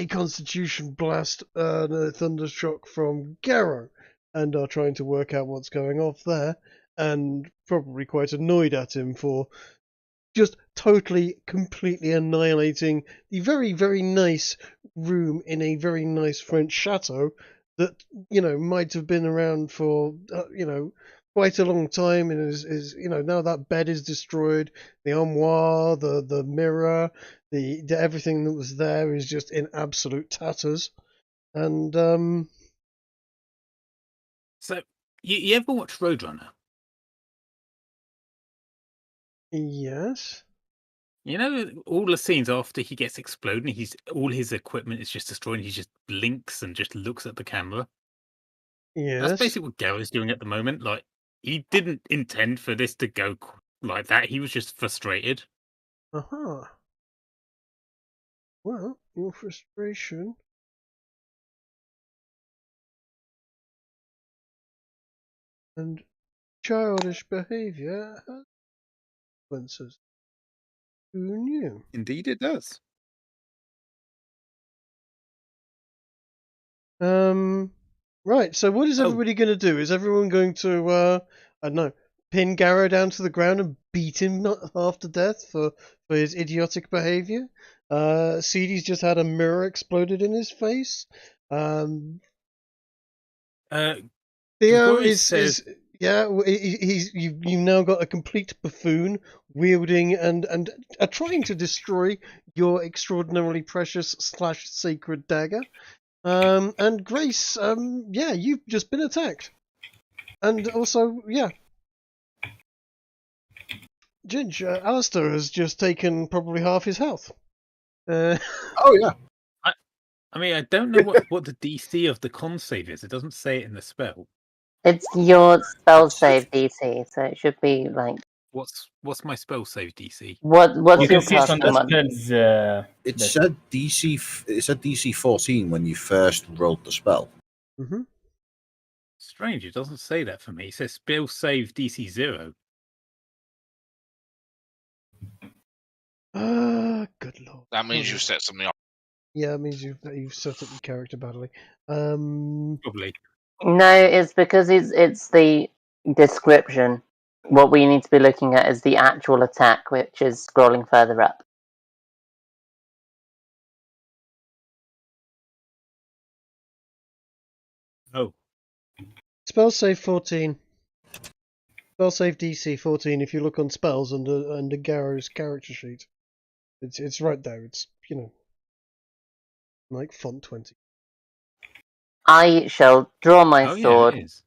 A: Constitution blast and a thundershock from Garrow, and are trying to work out what's going off there, and probably quite annoyed at him for just totally, completely annihilating the very, very nice room in a very nice French chateau that, might have been around for, quite a long time, and is now that bed is destroyed, the armoire, the mirror, the everything that was there is just in absolute tatters, and
F: So, you ever watch Roadrunner?
A: yes,
F: You know, all the scenes after he gets exploded, and all his equipment is just destroyed, and he just blinks and just looks at the camera. That's
A: yes,
F: basically what Garrow's doing at the moment. Like, he didn't intend for this to go like that. He was just frustrated.
A: uh-huh. Well, your frustration and childish behaviour has consequences. Who knew?
F: Indeed, it does.
A: Right, so what is everybody going to do? Is everyone going to, I don't know, pin Garrow down to the ground and beat him half to death for his idiotic behaviour? CD's just had a mirror exploded in his face. Theo
F: Grigori
A: is you've now got a complete buffoon wielding and trying to destroy your extraordinarily precious / sacred dagger. And Grace, you've just been attacked. And also, Ginge, Alistair has just taken probably half his health.
C: Oh, yeah.
F: I mean, I don't know what the DC of the con save is. It doesn't say it in the spell.
D: It's your spell save DC, so it should be like.
F: What's my spell save DC?
D: What's
E: You
D: your
E: can see it on the
D: custom one?
E: spells.
C: It said DC 14 when you first rolled the spell.
A: Mm-hmm.
F: Strange, it doesn't say that for me. It says spell save DC 0.
A: Good lord.
G: That means you've set something up.
A: Yeah, it means you've set up your character badly.
F: Probably.
D: No, it's because it's the description. What we need to be looking at is the actual attack, which is scrolling further up.
F: Oh.
A: Spell save 14. Spell save DC 14 if you look on spells under Garrow's character sheet. It's right there. It's, like font 20.
D: I shall draw my sword,
F: Yeah, it is.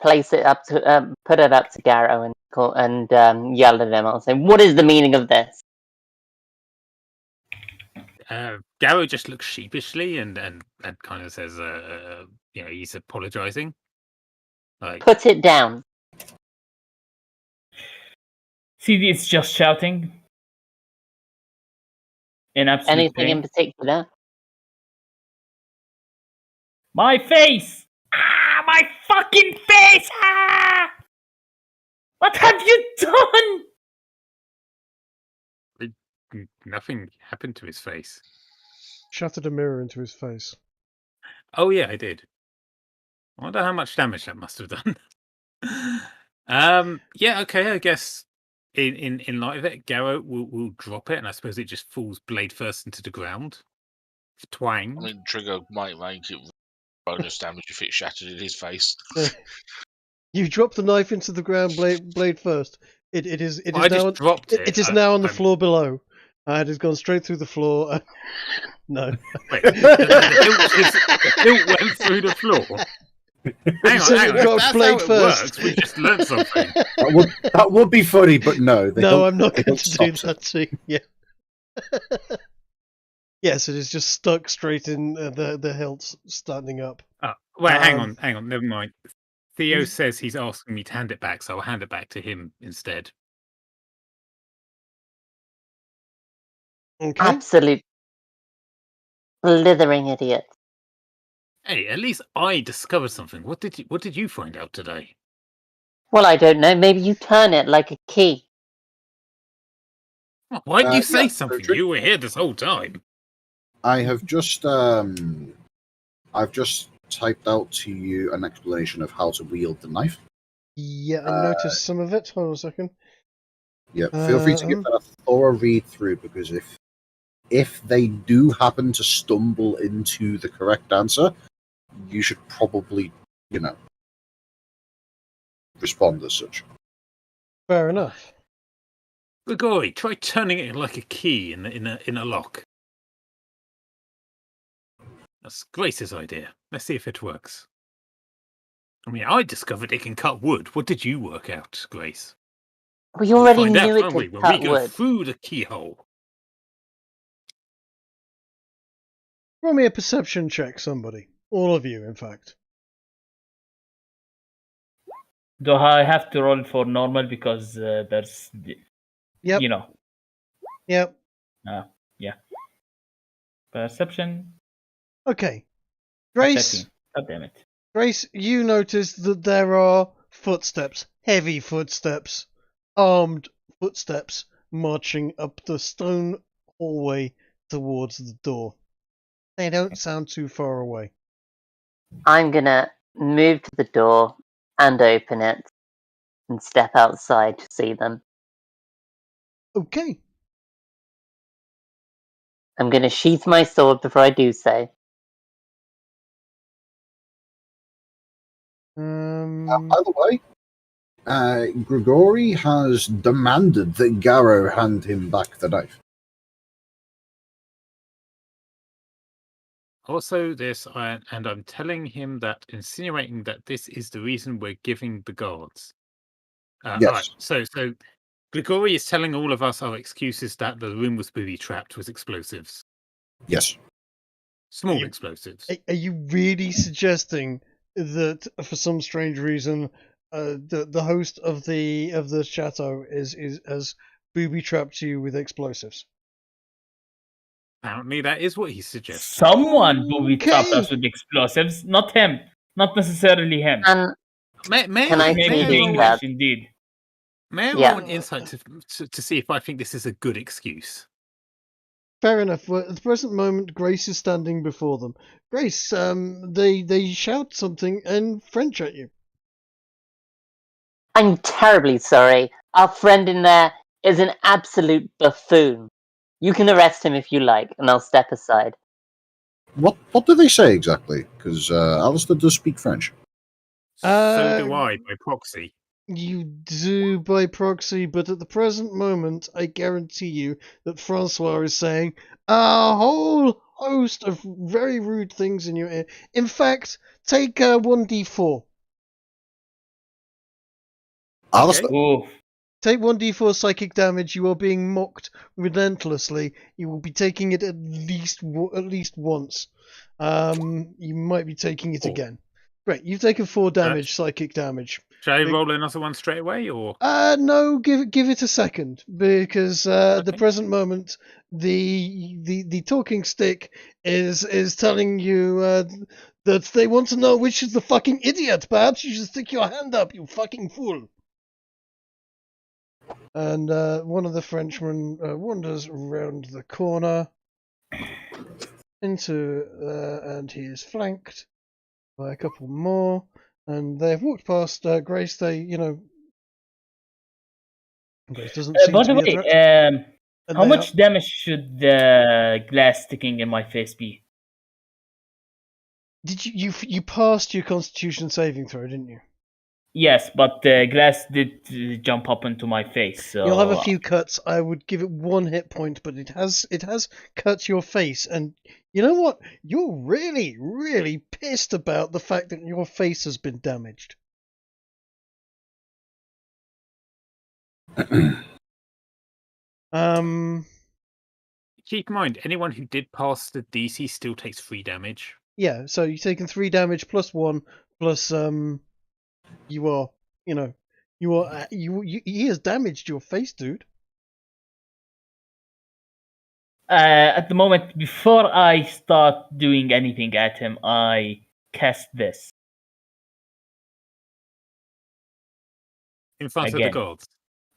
D: place it up to put it up to Garrow and yell at him. I'll say, "What is the meaning of this?"
F: Garrow just looks sheepishly and kind of says, he's apologizing. Like,
D: Put it down.
E: CD is just shouting. In absolute
D: Anything
E: pain.
D: in particular?
E: My face! Ah, my fucking face! Ah! What have you done?
F: nothing happened to his face.
A: Shattered a mirror into his face.
F: Oh yeah, I did. I wonder how much damage that must have done. Okay, I guess in light of it, Garrow will drop it, and I suppose it just falls blade first into the ground. Twang.
G: I mean, Trigger might make it bonus damage if it shattered in his face.
A: You drop the knife into the ground blade first. It is
F: I just dropped it.
A: It is now on the floor below. It has gone straight through the floor. No.
F: Wait, the hilt went through the floor. Hang on. That's
A: blade
F: how it
A: first.
F: works. We just learned something.
C: That would be funny, but no.
A: No, I'm not going to do that to you. Yeah. Yes, it is just stuck straight in the hilt standing up.
F: Oh, wait, hang on. Never mind. Theo says he's asking me to hand it back, so I'll hand it back to him instead.
A: Okay.
D: Absolute blithering idiot.
F: Hey, at least I discovered something. What did you find out today?
D: Well, I don't know. Maybe you turn it like a key.
F: Why didn't you say something? You were here this whole time.
C: I have just I've just typed out to you an explanation of how to wield the knife.
A: Yeah, I noticed some of it. Hold on a second.
C: Yeah, feel free to give that a thorough read through, because if they do happen to stumble into the correct answer, you should probably, respond as such.
A: Fair enough.
F: Grigori, try turning it like a key in a lock. That's Grace's idea. Let's see if it works. I mean, I discovered it can cut wood. What did you work out, Grace?
D: We already
F: We'll find
D: knew
F: out,
D: it
F: won't we,
D: could
F: when
D: cut
F: we go
D: wood.
F: through the keyhole.
A: Roll me a perception check, somebody. All of you, in fact.
E: Do I have to roll for normal because there's,
A: Yep.
E: you know?
A: Yep.
E: Yeah. Perception.
A: Okay. Grace,
E: 13. God damn it.
A: Grace, you notice that there are footsteps, heavy footsteps, armed footsteps, marching up the stone hallway towards the door. They don't sound too far away.
D: I'm gonna move to the door and open it and step outside to see them.
A: Okay.
D: I'm gonna sheath my sword before I do so.
C: By the way, Grigori has demanded that Garrow hand him back the knife.
F: Also, and I'm telling him that, insinuating that this is the reason we're giving the guards.
C: Yes.
F: All right, so Grigori is telling all of us our excuses that the room was booby-trapped with explosives.
C: Yes.
F: Small explosives.
A: Are you really suggesting that for some strange reason the host of the chateau has booby trapped you with explosives?
F: Apparently, that is what he suggested.
E: Someone booby trapped
A: Okay.
E: us with explosives, not him. Not necessarily him.
D: And
F: May
D: Can I
E: Maybe
D: take
E: the
D: it,
E: English,
D: Dad?
E: indeed.
F: I
D: Yeah.
F: roll an insight to see if I think this is a good excuse?
A: Fair enough. Well, at the present moment, Grace is standing before them. Grace, they shout something in French at you.
D: I'm terribly sorry. Our friend in there is an absolute buffoon. You can arrest him if you like, and I'll step aside.
C: What do they say exactly? Because Alistair does speak French.
F: So do I, by proxy.
A: You do by proxy, but at the present moment, I guarantee you that Francois is saying a whole host of very rude things in your ear. In fact, take 1d4.
C: Alistair,
E: Ooh.
A: Take 1d4 psychic damage. You are being mocked relentlessly. You will be taking it at least once. You might be taking it again. Great, you've taken 4 damage, psychic damage.
F: Should I roll another one straight away, or?
A: No, give it a second, because at the
F: Okay.
A: present moment, the talking stick is telling you that they want to know which is the fucking idiot. Perhaps you should stick your hand up, you fucking fool. And one of the Frenchmen wanders around the corner and he is flanked by a couple more, and they've walked past Grace. Grace doesn't seem
E: By
A: to
E: the
A: be a
E: way,
A: threat. And
E: how
A: they
E: much damage should the glass sticking in my face be?
A: Did you passed your Constitution saving throw, didn't you?
E: Yes, but the glass did jump up into my face, so
A: You'll have a few cuts. I would give it 1 hit point, but it has cut your face, and you know what? You're really, really pissed about the fact that your face has been damaged.
F: Keep in mind, anyone who did pass the DC still takes 3 damage.
A: Yeah, so you've taken 3 damage plus 1 plus he has damaged your face, dude.
E: at the moment, before I start doing anything at him, I cast this
F: In front of
E: again.
F: the gods.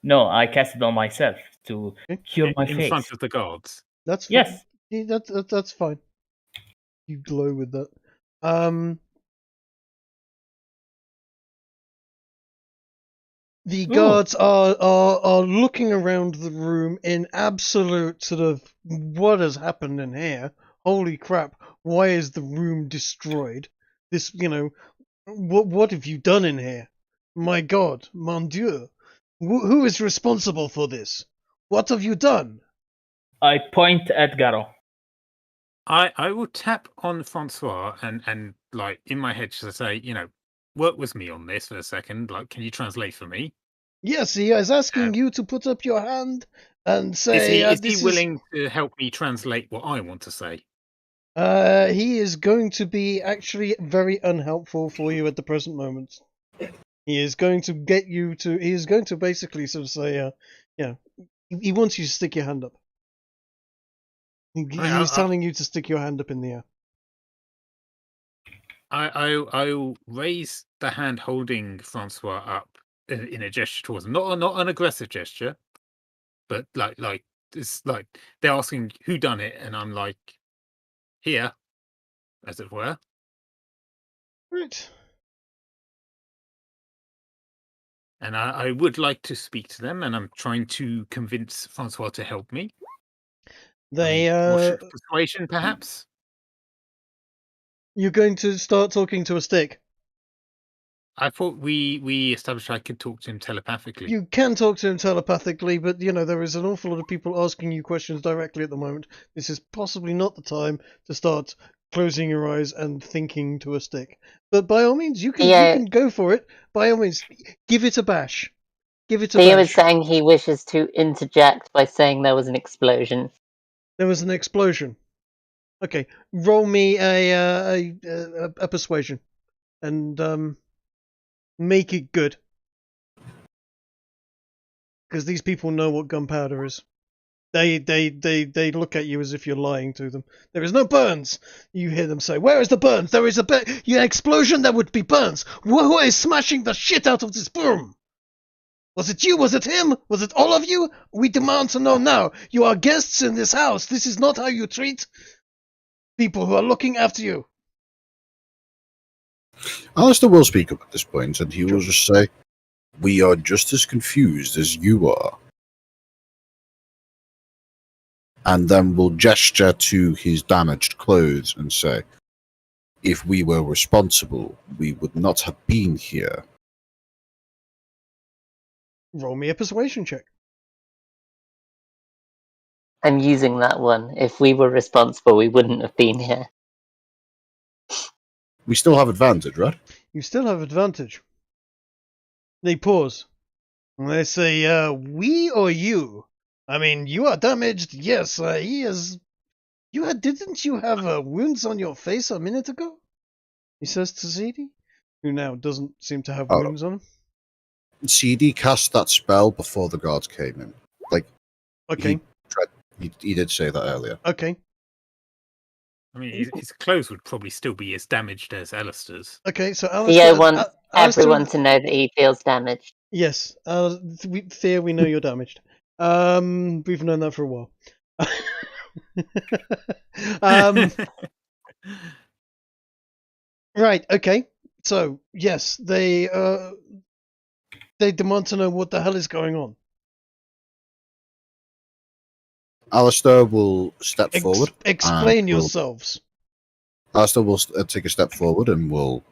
E: No, I cast it on myself to cure my
F: In
E: face.
F: front of the gods.
A: That's fine.
E: Yes.
A: Yeah, that's fine. You glow with that. The guards are looking around the room in absolute sort of what has happened in here? Holy crap! Why is the room destroyed? This, what have you done in here? My God, mon Dieu! Who is responsible for this? What have you done?
E: I point at Garo.
F: I will tap on Francois and like in my head should I say, work with me on this for a second. Like, can you translate for me?
A: Yes, he is asking you to put up your hand and say,
F: Is he willing to help me translate what I want to say?
A: He is going to be actually very unhelpful for you at the present moment. He is going to get you to. He is going to basically sort of say, he wants you to stick your hand up. He was telling you to stick your hand up in the air.
F: I'll raise the hand holding Francois up in a gesture towards him, not an aggressive gesture, but like it's like they're asking who done it, and I'm like, here, as it were.
A: Right.
F: And I would like to speak to them, and I'm trying to convince Francois to help me.
A: They
F: Persuasion, perhaps.
A: You're going to start talking to a stick.
F: I thought we established I could talk to him telepathically.
A: You can talk to him telepathically, but there is an awful lot of people asking you questions directly at the moment. This is possibly not the time to start closing your eyes and thinking to a stick. But by all means, you can go for it. By all means, give it a bash. Give it a
D: Theo
A: bash.
D: is saying he wishes to interject by saying there was an explosion.
A: There was an explosion. Okay, roll me a persuasion, and make it good. Because these people know what gunpowder is. They look at you as if you're lying to them. There is no burns. You hear them say, "Where is the burns? There is an explosion. There would be burns. Who is smashing the shit out of this room? Was it you? Was it him? Was it all of you? We demand to know now. You are guests in this house. This is not how you treat people who are looking after you."
C: Alistair will speak up at this point, and he will just say, "We are just as confused as you are." And then will gesture to his damaged clothes and say, "If we were responsible, we would not have been here."
A: Roll me a persuasion check.
D: I'm using that one. If we were responsible, we wouldn't have been here.
C: We still have advantage, right?
A: You still have advantage. They pause. And they say, we or you? I mean, you are damaged. Yes, he is. Didn't you have wounds on your face a minute ago? He says to Zedi, who now doesn't seem to have wounds on him.
C: CD cast that spell before the guards came in.
A: Okay.
C: He did say that earlier.
A: Okay.
F: I mean, his clothes would probably still be as damaged as Alistair's.
A: Okay, so
D: Theo wants everyone to know that he feels damaged.
A: Yes, Theo, we know you're damaged. We've known that for a while. Right. Okay. So yes, they demand to know what the hell is going on.
C: Alistair will step forward.
A: Explain yourselves.
C: Alistair will take a step forward and will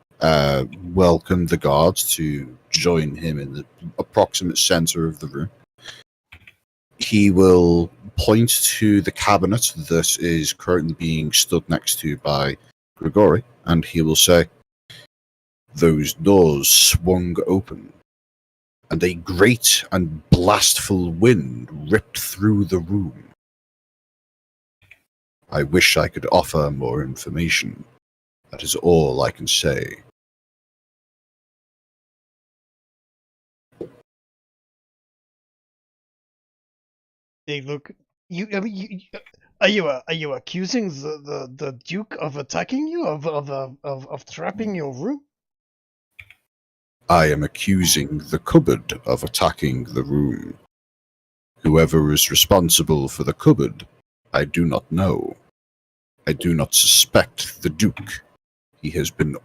C: welcome the guards to join him in the approximate center of the room. He will point to the cabinet that is currently being stood next to by Grigori, and he will say, "Those doors swung open, and a great and blastful wind ripped through the room. I wish I could offer more information. That is all I can say."
A: They look. Are you accusing the Duke of attacking you, of trapping your room?
C: I am accusing the cupboard of attacking the room. Whoever is responsible for the cupboard, I do not know. I do not suspect the Duke. He has been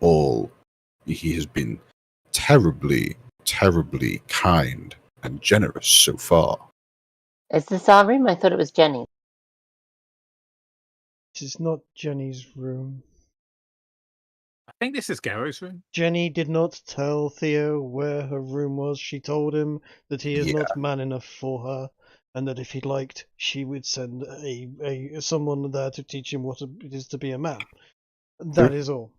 C: terribly, terribly kind and generous so far.
D: Is this our room? I thought it was Jenny.
A: This is not Jenny's room.
F: I think this is Garrow's room.
A: Jenny did not tell Theo where her room was. She told him that he is not man enough for her, and that if he liked, she would send someone there to teach him what it is to be a man. That is all.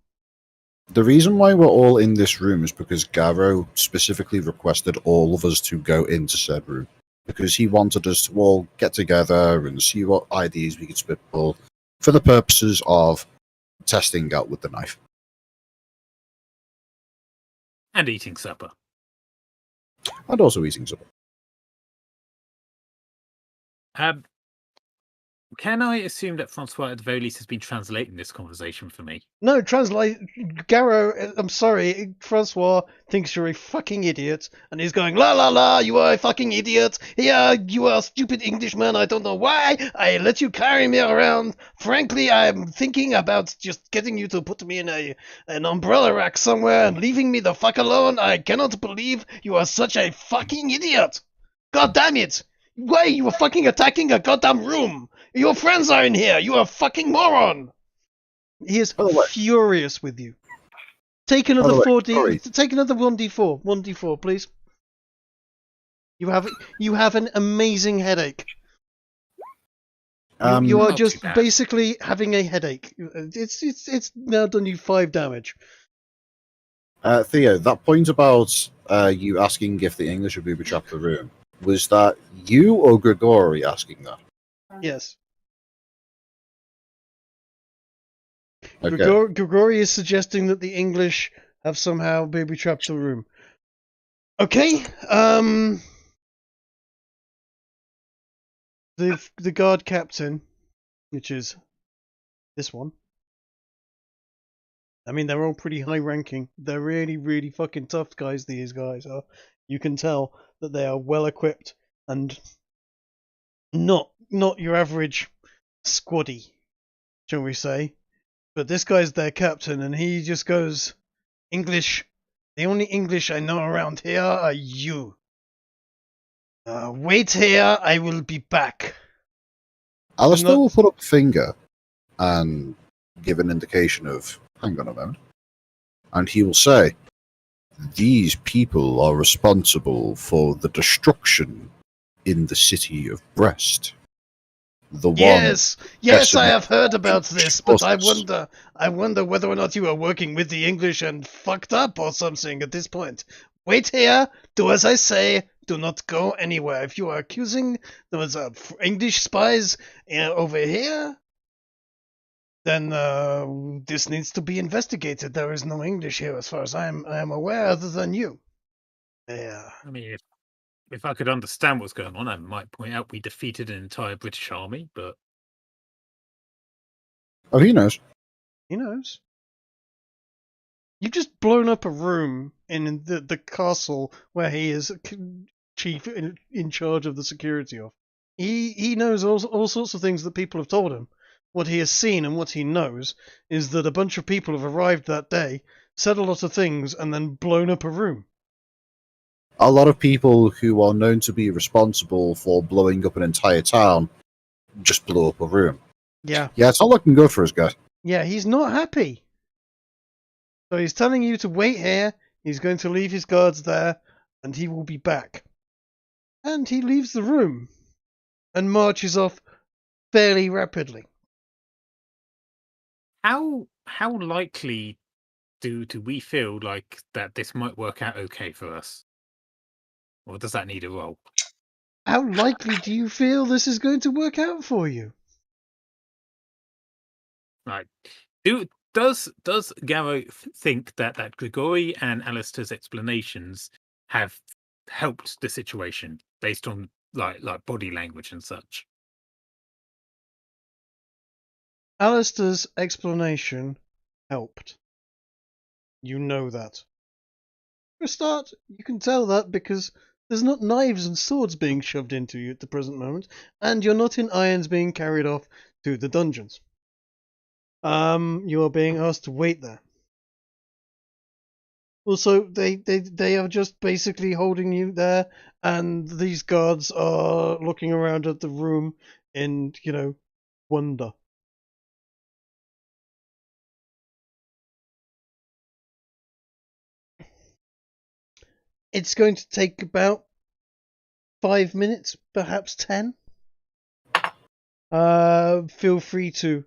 C: The reason why we're all in this room is because Garrow specifically requested all of us to go into said room, because he wanted us to all get together and see what ideas we could spitball for the purposes of testing out with the knife.
F: And eating supper.
C: And also eating supper.
F: Can I assume that Francois at the very least has been translating this conversation for me?
A: No, translate. Garrow, I'm sorry, Francois thinks you're a fucking idiot, and he's going, la la la, you are a fucking idiot. Yeah, you are a stupid Englishman, I don't know why I let you carry me around. Frankly, I'm thinking about just getting you to put me in an umbrella rack somewhere and leaving me the fuck alone. I cannot believe you are such a fucking idiot. God damn it. Why you were fucking attacking a goddamn room? Your friends are in here. You are a fucking moron. He is
C: By the way-
A: furious with you. Take another
C: By the way,
A: 4D.
C: sorry.
A: Take another 1d4. 1d4, please. You have an amazing headache. You are
F: Not
A: just
F: too bad.
A: basically having a headache. It's now done you 5 damage.
C: Theo, that point about you asking if the English would booby trap the room, was that you or Grigori asking that?
A: Yes.
C: Okay.
A: Grigori is suggesting that the English have somehow booby trapped the room. Okay. The guard captain, which is this one. I mean, they're all pretty high ranking. They're really, really fucking tough guys, these guys are. You can tell that they are well equipped and not your average squaddy, shall we say. But this guy's their captain, and he just goes, English, the only English I know around here are you. Wait here, I will be back.
C: Alistair
A: not-
C: will put up a finger and give an indication of, hang on a moment, and he will say, these people are responsible for the destruction in the city of Brest. The one
A: Yes, I have
C: decimated
A: heard about this, but I
C: forces.
A: wonder whether or not you are working with the English and fucked up or something at this point. Wait here, do as I say, do not go anywhere. If you are accusing those English spies over here, then this needs to be investigated. There is no English here as far as I am aware, other than you. Yeah.
F: I mean, if I could understand what's going on, I might point out we defeated an entire British army, but
C: Oh, he knows.
A: He knows. You've just blown up a room in the castle where he is chief in charge of the security of. He knows all sorts of things that people have told him. What he has seen and what he knows is that a bunch of people have arrived that day, said a lot of things, and then blown up a room.
C: A lot of people who are known to be responsible for blowing up an entire town just blow up a room.
A: Yeah.
C: Yeah, it's not looking good for us, guys.
A: Yeah, he's not happy. So he's telling you to wait here, he's going to leave his guards there, and he will be back. And he leaves the room and marches off fairly rapidly.
F: how likely do we feel like that this might work out okay for us? Or does that need a roll?
A: How likely do you feel this is going to work out for you?
F: Right. Does Garrow think that Grigori and Alistair's explanations have helped the situation based on like body language and such?
A: Alistair's explanation helped. You know that. For a start, you can tell that because there's not knives and swords being shoved into you at the present moment, and you're not in irons being carried off to the dungeons. You are being asked to wait there. Also, they are just basically holding you there, and these guards are looking around at the room in, wonder. It's going to take about 5 minutes, perhaps 10. Feel free to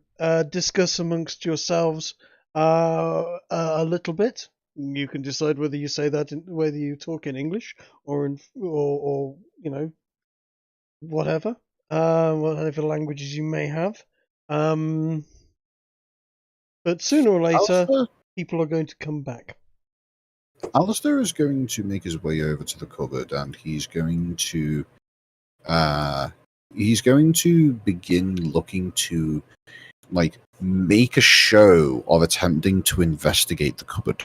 A: discuss amongst yourselves a little bit. You can decide whether you say that, whether you talk in English or whatever, whatever languages you may have. But sooner or later, people are going to come back.
C: Alistair is going to make his way over to the cupboard, and he's going to he's going to begin looking to, like, make a show of attempting to investigate the cupboard.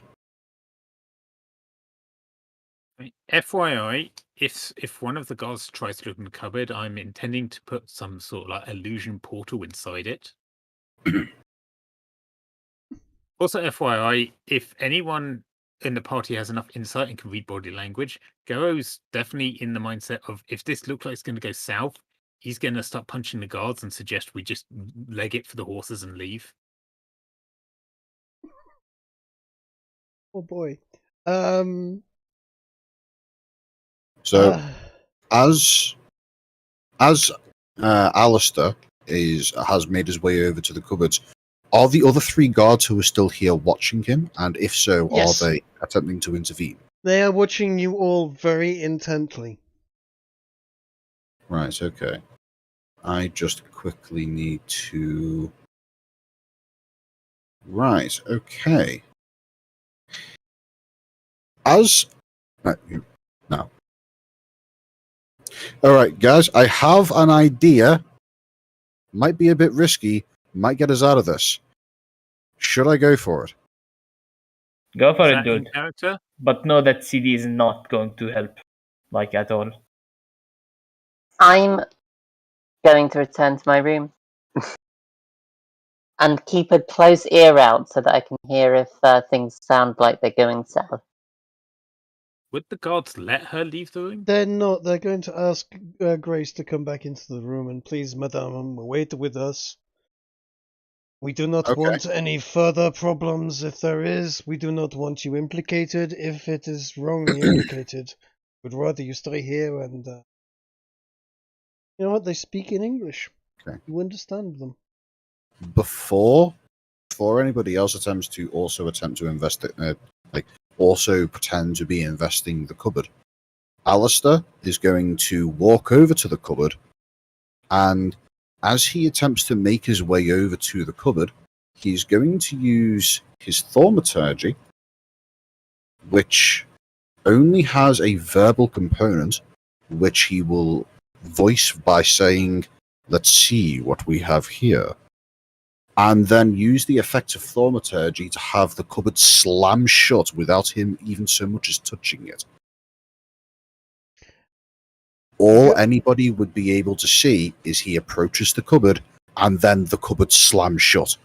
F: FYI, if one of the guards tries to look in the cupboard, I'm intending to put some sort of like illusion portal inside it. Also, FYI, if anyone in the party has enough insight and can read body language, Garo's definitely in the mindset of if this looks like it's going to go south, he's going to start punching the guards and suggest we just leg it for the horses and leave.
A: Oh boy.
C: So, as Alistair has made his way over to the cupboards, are the other three guards who are still here watching him? And if so,
A: Yes.
C: are they attempting to intervene?
A: They are watching you all very intently.
C: Right, okay. I just quickly need to... Right, okay. As... No. Alright, guys, I have an idea. Might be a bit risky. Might get us out of this. Should I go for it?
E: Go for
F: Is
E: it,
F: that in
E: dude.
F: character?
E: But know that CD is not going to help, like at all.
D: I'm going to return to my room and keep a close ear out so that I can hear if things sound like they're going south.
F: Would the guards let her leave the room?
A: They're not. They're going to ask Grace to come back into the room and please, madame, wait with us. We do not
C: Okay.
A: want any further problems. If there is, we do not want you implicated. If it is wrongly implicated, we'd rather you stay here and... You know what? They speak in English.
C: Okay.
A: You understand them.
C: Before anybody else attempts to also attempt to investigate, also pretend to be investing the cupboard, Alistair is going to walk over to the cupboard, and as he attempts to make his way over to the cupboard, he's going to use his thaumaturgy, which only has a verbal component, which he will voice by saying, "Let's see what we have here," and then use the effect of thaumaturgy to have the cupboard slam shut without him even so much as touching it. All anybody would be able to see is he approaches the cupboard, and then the cupboard slams shut.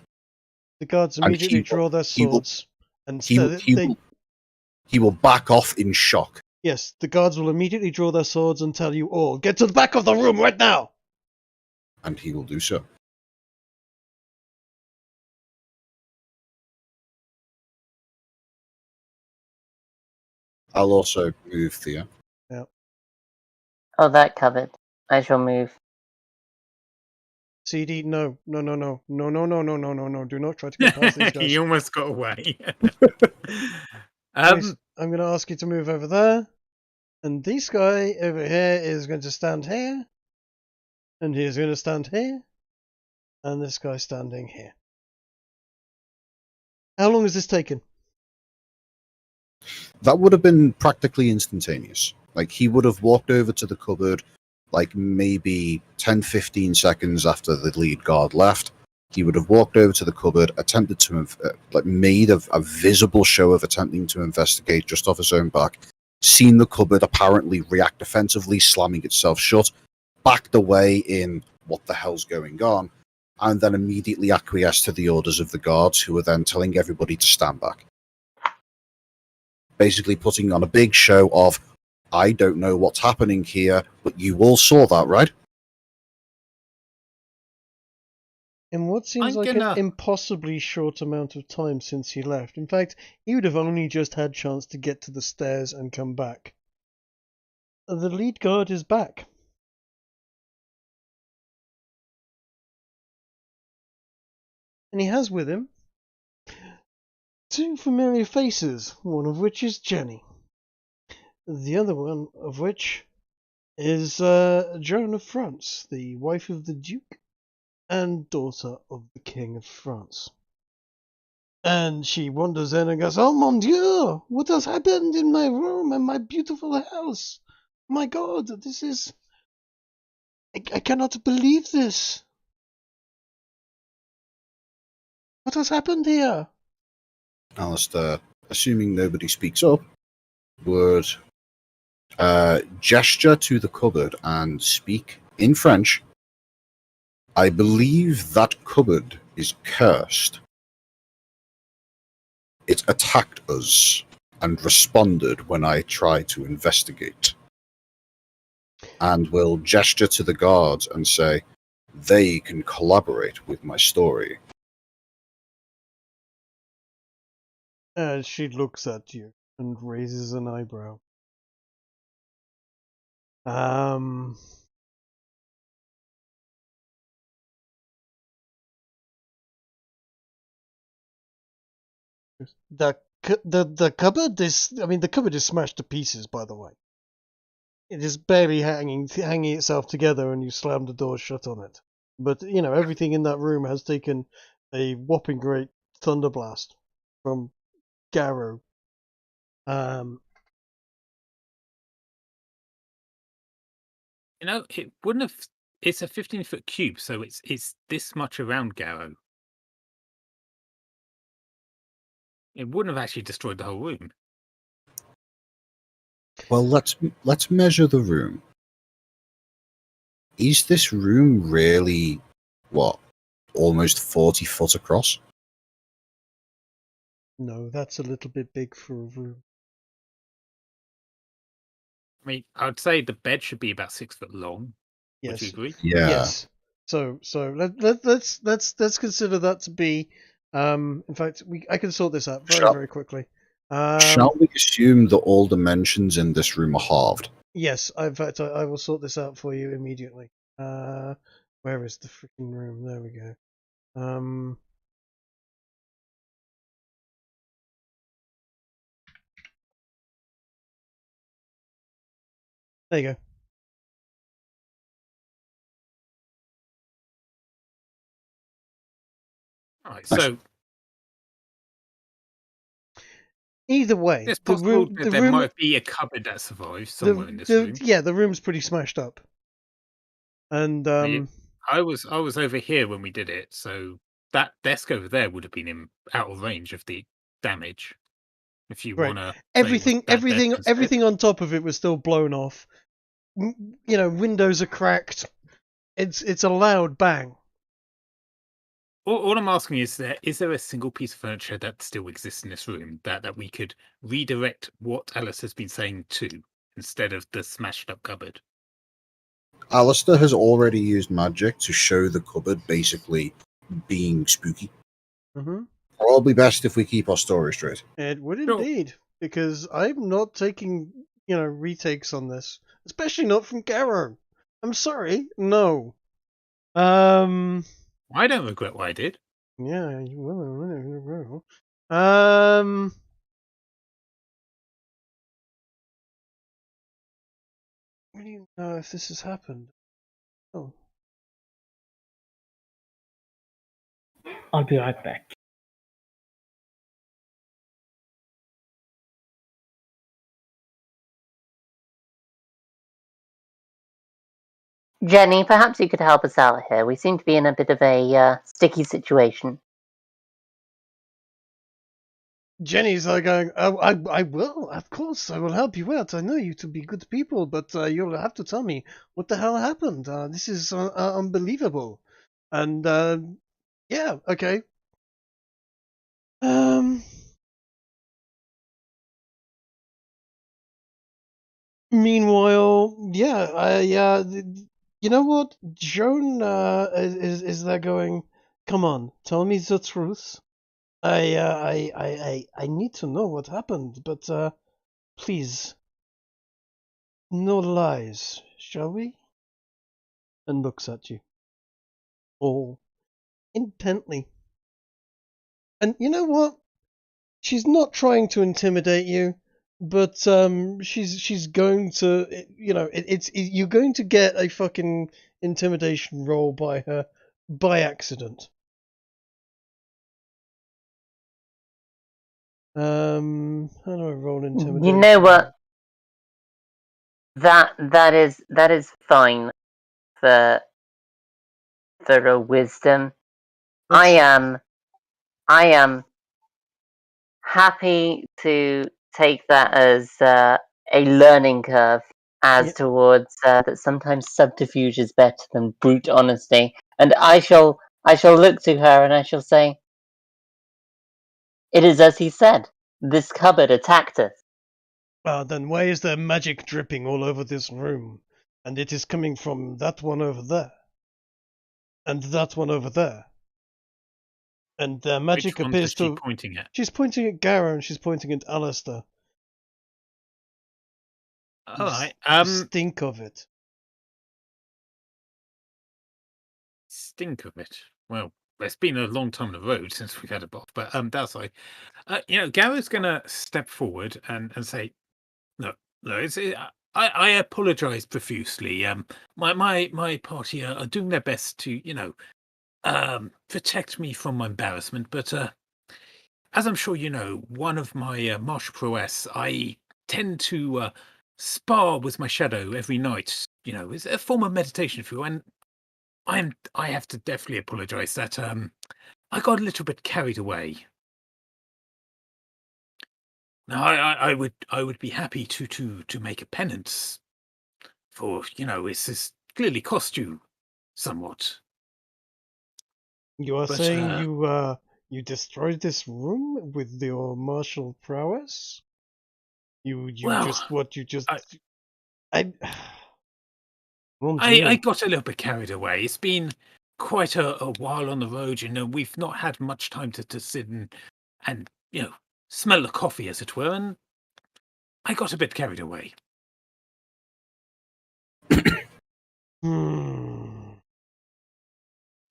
A: The guards
C: And
A: immediately
C: he will-
A: draw their
C: he will-
A: swords. And
C: He will back off in shock.
A: Yes, the guards will immediately draw their swords and tell you all, get to the back of the room right now!
C: And he will do so. I'll also move Theo.
D: Oh, that cupboard. I shall move.
A: CD, no. Do not try to get past these guys.
F: He almost got away.
A: Grace, I'm going to ask you to move over there. And this guy over here is going to stand here. And he's going to stand here. And this guy standing here. How long has this taken?
C: That would have been practically instantaneous. Like, he would have walked over to the cupboard, like, maybe 10-15 seconds after the lead guard left. He would have walked over to the cupboard, attempted to, made a visible show of attempting to investigate just off his own back, seen the cupboard apparently react defensively, slamming itself shut, backed away in what the hell's going on, and then immediately acquiesced to the orders of the guards, who were then telling everybody to stand back. Basically putting on a big show of, I don't know what's happening here, but you all saw that, right?
A: In what seems like an impossibly short amount of time since he left. In fact, he would have only just had chance to get to the stairs and come back. The lead guard is back. And he has with him two familiar faces, one of which is Jenny. The other one of which is Joan of France, the wife of the Duke and daughter of the King of France. And she wanders in and goes, "Oh mon Dieu, what has happened in my room and my beautiful house? My God, this is... I I cannot believe this. What has happened here?
C: Alistair, assuming nobody speaks up, would gesture to the cupboard and speak in French. I believe that cupboard is cursed. It attacked us and responded when I tried to investigate. And will gesture to the guards and say, they can collaborate with my story.
A: She looks at you and raises an eyebrow. The cupboard is. I mean, the cupboard is smashed to pieces. By the way, it is barely hanging itself together, and you slam the door shut on it. But you know, everything in that room has taken a whopping great thunderblast from Garrow.
F: You know, it wouldn't have. It's a 15-foot cube, so it's this much around Garrow. It wouldn't have actually destroyed the whole room.
C: Well, let's measure the room. Is this room really, what, almost 40 foot across?
A: No, that's a little bit big for a room.
F: I mean, I'd say the bed should be about 6 foot long.
A: Yes.
F: Would you agree?
C: Yeah.
A: Yes. So let's consider that to be. In fact, I can sort this out very quickly.
C: Shall we assume that all dimensions in this room are halved?
A: Yes. In fact, I will sort this out for you immediately. Where is the freaking room? There we go. There you go.
F: All right, so
A: Either way,
F: it's
A: the
F: possible
A: room,
F: that
A: the
F: there
A: room,
F: might be a cupboard that survives somewhere in this room.
A: yeah, the room's pretty smashed up. And
F: I was over here when we did it, so that desk over there would have been out of range of the damage. If you
A: right,
F: want to,
A: everything on top of it was still blown off. You know, windows are cracked. It's a loud bang.
F: All I'm asking is there a single piece of furniture that still exists in this room that we could redirect what Alice has been saying to instead of the smashed up cupboard?
C: Alistair has already used magic to show the cupboard basically being spooky.
A: Mm-hmm.
C: Probably best if we keep our story straight.
A: It would
F: Sure.
A: indeed, because I'm not taking retakes on this, especially not from Garrow. I'm sorry, no.
F: I don't regret what I did.
A: Yeah, you will. What do you know if this has happened? Oh.
E: I'll be right back.
D: Jenny, perhaps you could help us out here. We seem to be in a bit of a sticky situation.
A: Jenny's going, oh, I will, of course, I will help you out. I know you to be good people, but you'll have to tell me what the hell happened. This is unbelievable. And, yeah, okay. Meanwhile, yeah, you know what? Joan is there going, come on, tell me the truth. I need to know what happened, but please, no lies, shall we? And looks at you, all intently. And you know what? She's not trying to intimidate you, but she's going to, you're going to get a fucking intimidation roll by her by accident. How do I roll intimidation?
D: You know what? That is fine. for a wisdom.
A: Let's-
D: I am happy to take that as a learning curve as
A: Yeah.
D: towards that sometimes subterfuge is better than brute honesty. And I shall look to her and I shall say, "It is as he said. This cupboard attacked us."
A: Then why is there magic dripping all over this room? And it is coming from that one over there. And that one over there. And magic
F: Which ones
A: appears
F: is she
A: to...
F: pointing at?
A: She's pointing at Gara and she's pointing at Alistair.
F: All right.
A: Stink of it.
F: Stink of it. Well, it's been a long time on the road since we've had a bath, but that's like, Gara's gonna step forward and say, no, I apologize profusely. My party are doing their best to, protect me from my embarrassment, but as I'm sure you know, one of my martial prowess, I tend to spar with my shadow every night. It's a form of meditation for you, and I have to definitely apologize that I got a little bit carried away. Now I would be happy to make a penance for it's clearly cost you somewhat.
A: You are
F: But,
A: saying you destroyed this room with your martial prowess?
F: Well,
A: I Mon
F: I
A: Dieu.
F: got a little bit carried away. It's been quite a while on the road. We've not had much time to sit and smell the coffee, as it were, and I got a bit carried away.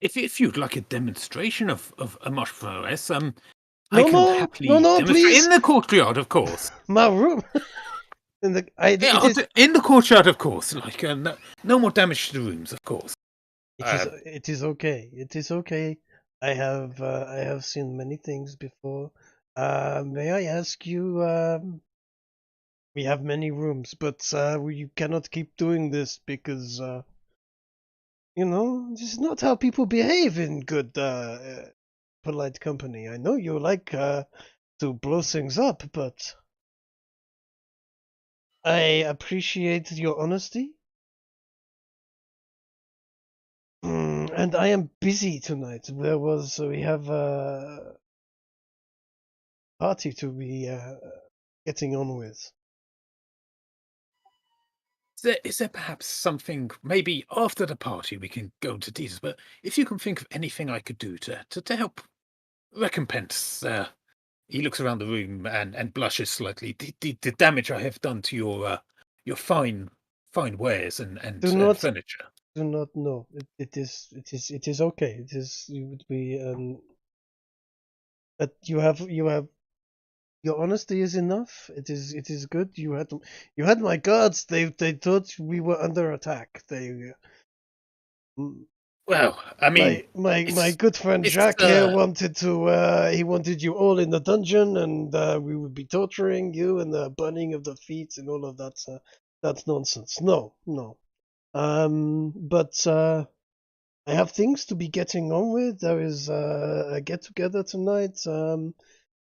F: If you'd like a demonstration of a martial prowess, I can happily demonstrate
A: please.
F: in the courtyard, of course.
A: My room. In
F: the courtyard, of course. Like no more damage to the rooms, of course.
A: It is okay. It is okay. I have seen many things before. May I ask you? We have many rooms, but you cannot keep doing this because this is not how people behave in good, polite company. I know you like to blow things up, but I appreciate your honesty. And I am busy tonight. We have a party to be getting on with.
F: Is there perhaps something, maybe after the party we can go into details, but if you can think of anything I could do to help recompense, he looks around the room and blushes slightly, the damage I have done to your fine wares and furniture.
A: Do not know. It is okay. You would be but you have your honesty is enough. It is good. You had my guards. They thought we were under attack.
F: Well, I mean,
A: my good friend Jacques here wanted you all in the dungeon, and we would be torturing you and the burning of the feet and all of that. That's nonsense. No. But I have things to be getting on with. There is a get together tonight.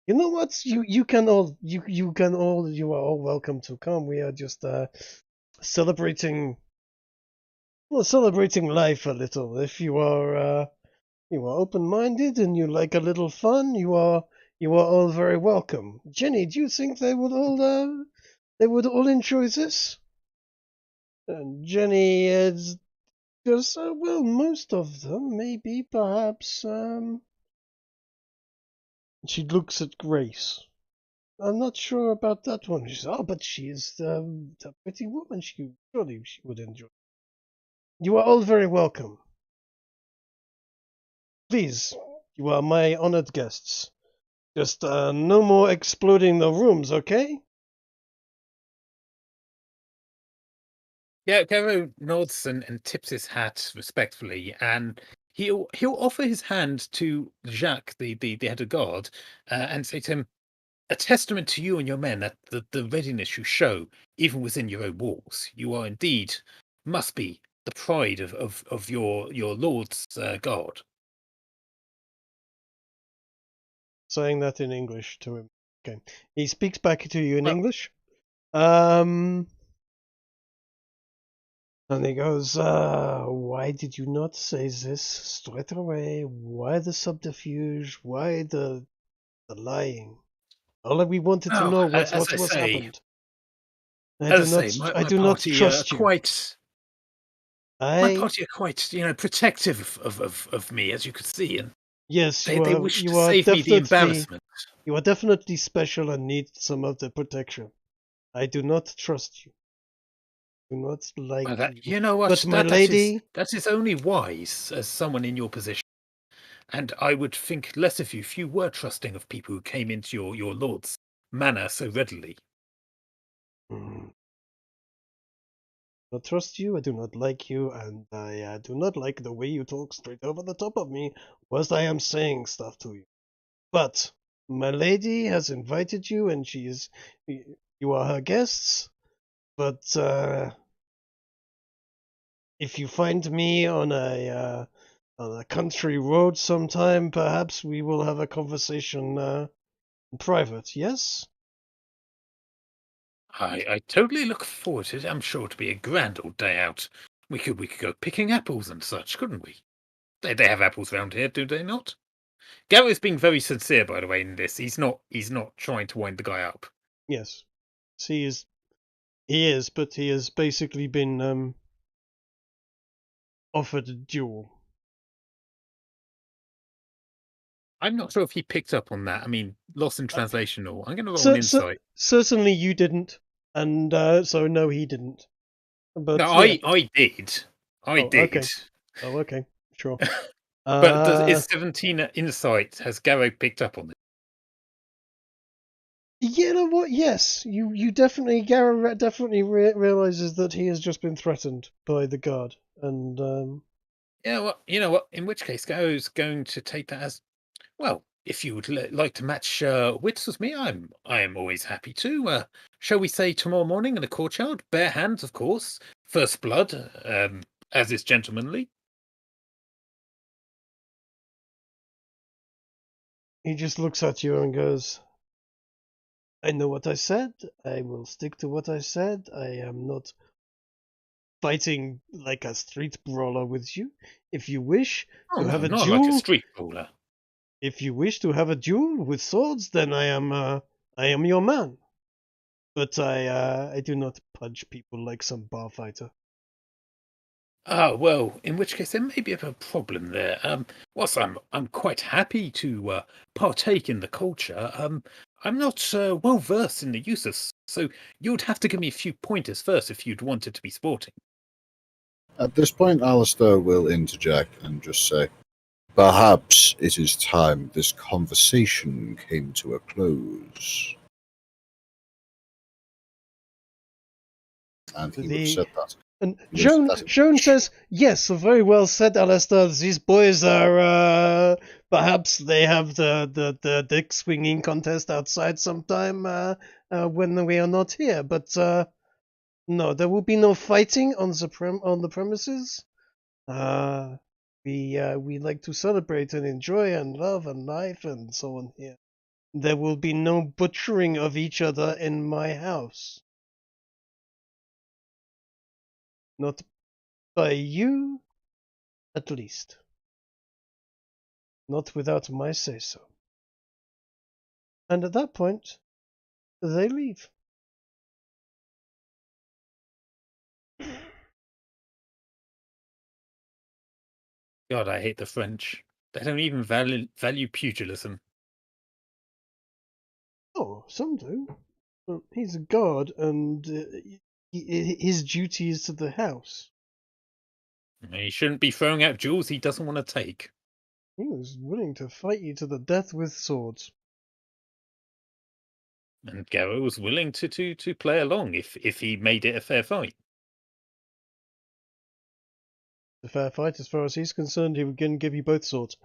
A: You know what? You are all welcome to come. We are just celebrating life a little. If you are open-minded and you like a little fun, you are all very welcome. Jenny, do you think they would all enjoy this? And Jenny is just most of them, maybe, perhaps. She looks at Grace. I'm not sure about that one. She says, but she is a pretty woman. Surely she would enjoy. You are all very welcome. Please, you are my honored guests. Just no more exploding the rooms, okay?
F: Yeah, Garo nods and tips his hat respectfully, and he'll offer his hand to Jacques, the head of guard, and say to him, "A testament to you and your men that the readiness you show, even within your own walls, you are indeed must be the pride of your lord's guard.
A: Saying that in English to him. Okay. He speaks back to you in
F: Well-
A: English. And he goes, why did you not say this straight away? Why the subterfuge? Why the lying? All we wanted to
F: Oh,
A: know was
F: as
A: what
F: I
A: was
F: say-
A: happened. I
F: As
A: do
F: I
A: not,
F: say, my
A: I do not
F: party
A: trust
F: are
A: you.
F: quite. My
A: I
F: party are quite, protective of me, as you could see, and
A: yes,
F: they wish
A: you
F: to
A: are
F: save me the
A: definitely
F: embarrassment.
A: you are definitely special and need some of the protection. I do not trust you. Do not like
F: Well,
A: you.
F: you know what?
A: But my lady,
F: that is only wise as someone in your position. And I would think less of you if you were trusting of people who came into your lord's manor so readily.
A: not trust you, I do not like you, and I do not like the way you talk straight over the top of me whilst I am saying stuff to you. But my lady has invited you, and you are her guests. But if you find me on a country road sometime, perhaps we will have a conversation in private. Yes.
F: I totally look forward to it. I'm sure to be a grand old day out. We could go picking apples and such, couldn't we? They have apples round here, do they not? Garrett's being very sincere, by the way, in this. He's not trying to wind the guy up.
A: Yes. He is, but he has basically been offered a duel.
F: I'm not sure if he picked up on that. I mean, lost in translation or I'm going to roll an insight.
A: Certainly you didn't, and so no, he didn't. But
F: No,
A: yeah.
F: I did. I did.
A: Okay. Oh, okay, sure.
F: But is 17 insight? Has Garrow picked up on it?
A: You know what? Yes, you definitely. Garrett definitely realizes that he has just been threatened by the guard, and
F: Yeah, well, you know what? In which case, Garrow's going to take that as well. If you would like to match wits with me, I am always happy to. Shall we say tomorrow morning in the courtyard? Bare hands, of course. First blood, as is gentlemanly.
A: he just looks at you and goes, "I know what I said. I will stick to what I said. I am not fighting like a street brawler with you. If you wish
F: Oh,
A: to
F: no,
A: have a
F: not
A: duel,
F: like a street brawler.
A: if you wish to have a duel with swords, then I am your man. But I do not punch people like some bar fighter."
F: Ah, well, in which case there may be a problem there. Whilst I'm quite happy to partake in the culture, I'm not well versed in the uses, so you'd have to give me a few pointers first if you'd wanted to be sporting.
C: At this point, Alistair will interject and just say, "Perhaps it is time this conversation came to a close." And he would have said that.
A: And
C: Yes,
A: Joan says, "Yes, very well said, Alistair. These boys are perhaps they have the dick swinging contest outside sometime when we are not here. But no, there will be no fighting on the premises. We like to celebrate and enjoy and love and life and so on here. There will be no butchering of each other in my house. Not by you, at least. Not without my say-so." And at that point, they leave.
F: God, I hate the French. They don't even value pugilism.
A: Oh, some do. Well, he's a god, and his duty is to the house.
F: He shouldn't be throwing out jewels he doesn't want to take.
A: He was willing to fight you to the death with swords.
F: And Garrow was willing to play along if he made it a fair fight.
A: A fair fight, as far as he's concerned, he would give you both swords.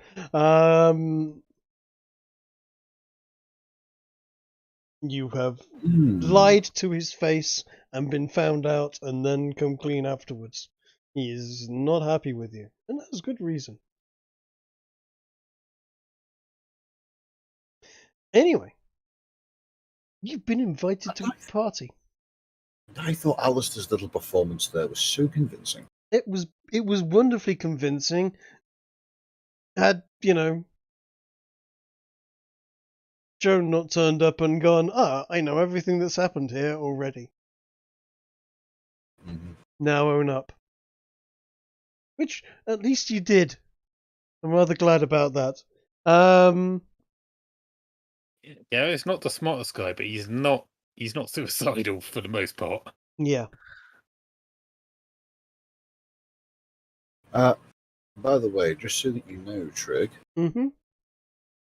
A: You have lied to his face and been found out, and then come clean afterwards. He is not happy with you, and that's good reason. Anyway, you've been invited to a party.
C: I thought Alistair's little performance there was so convincing.
A: It was wonderfully convincing. Had, Joan not turned up and gone, I know everything that's happened here already.
C: Mhm.
A: Now own up. Which, at least you did. I'm rather glad about that.
F: Yeah, he's not the smartest guy, but he's not suicidal for the most part.
A: Yeah.
C: By the way, just so that you know, Trig,
A: Mm-hmm.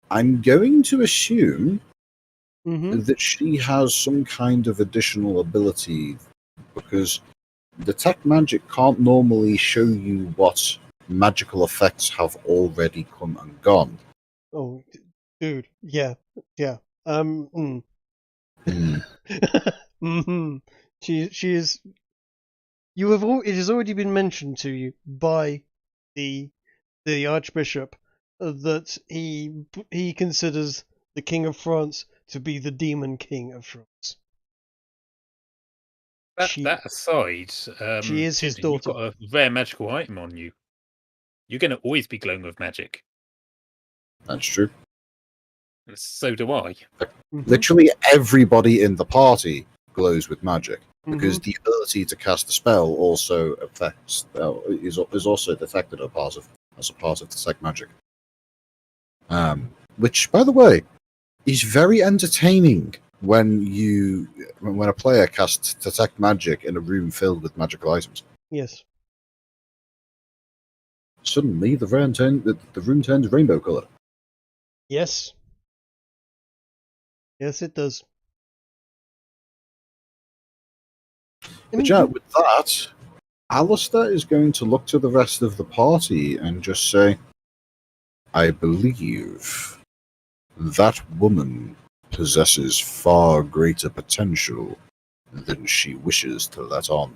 C: I'm going to assume
A: Mm-hmm.
C: that she has some kind of additional ability, because detect magic can't normally show you what magical effects have already come and gone.
A: Oh, dude. Yeah. Yeah.
C: Hmm.
A: Mm-hmm. She is. You have. It has already been mentioned to you by the Archbishop that he considers the King of France to be the Demon King of France.
F: That aside,
A: She is his
F: Susan, you've
A: daughter.
F: got a rare magical item on you. You're going to always be glowing with magic.
C: That's true.
F: And so do I.
A: Mm-hmm.
C: Literally everybody in the party glows with magic, because
A: Mm-hmm.
C: the ability to cast a spell also affects is also detected as a part of detect magic. Which, by the way, is very entertaining when a player casts detect magic in a room filled with magical items.
A: Yes.
C: Suddenly, the room turns rainbow colored.
A: Yes. Yes, it does.
C: But yeah, with that, Alistair is going to look to the rest of the party and just say, I believe that woman possesses far greater potential than she wishes to let on.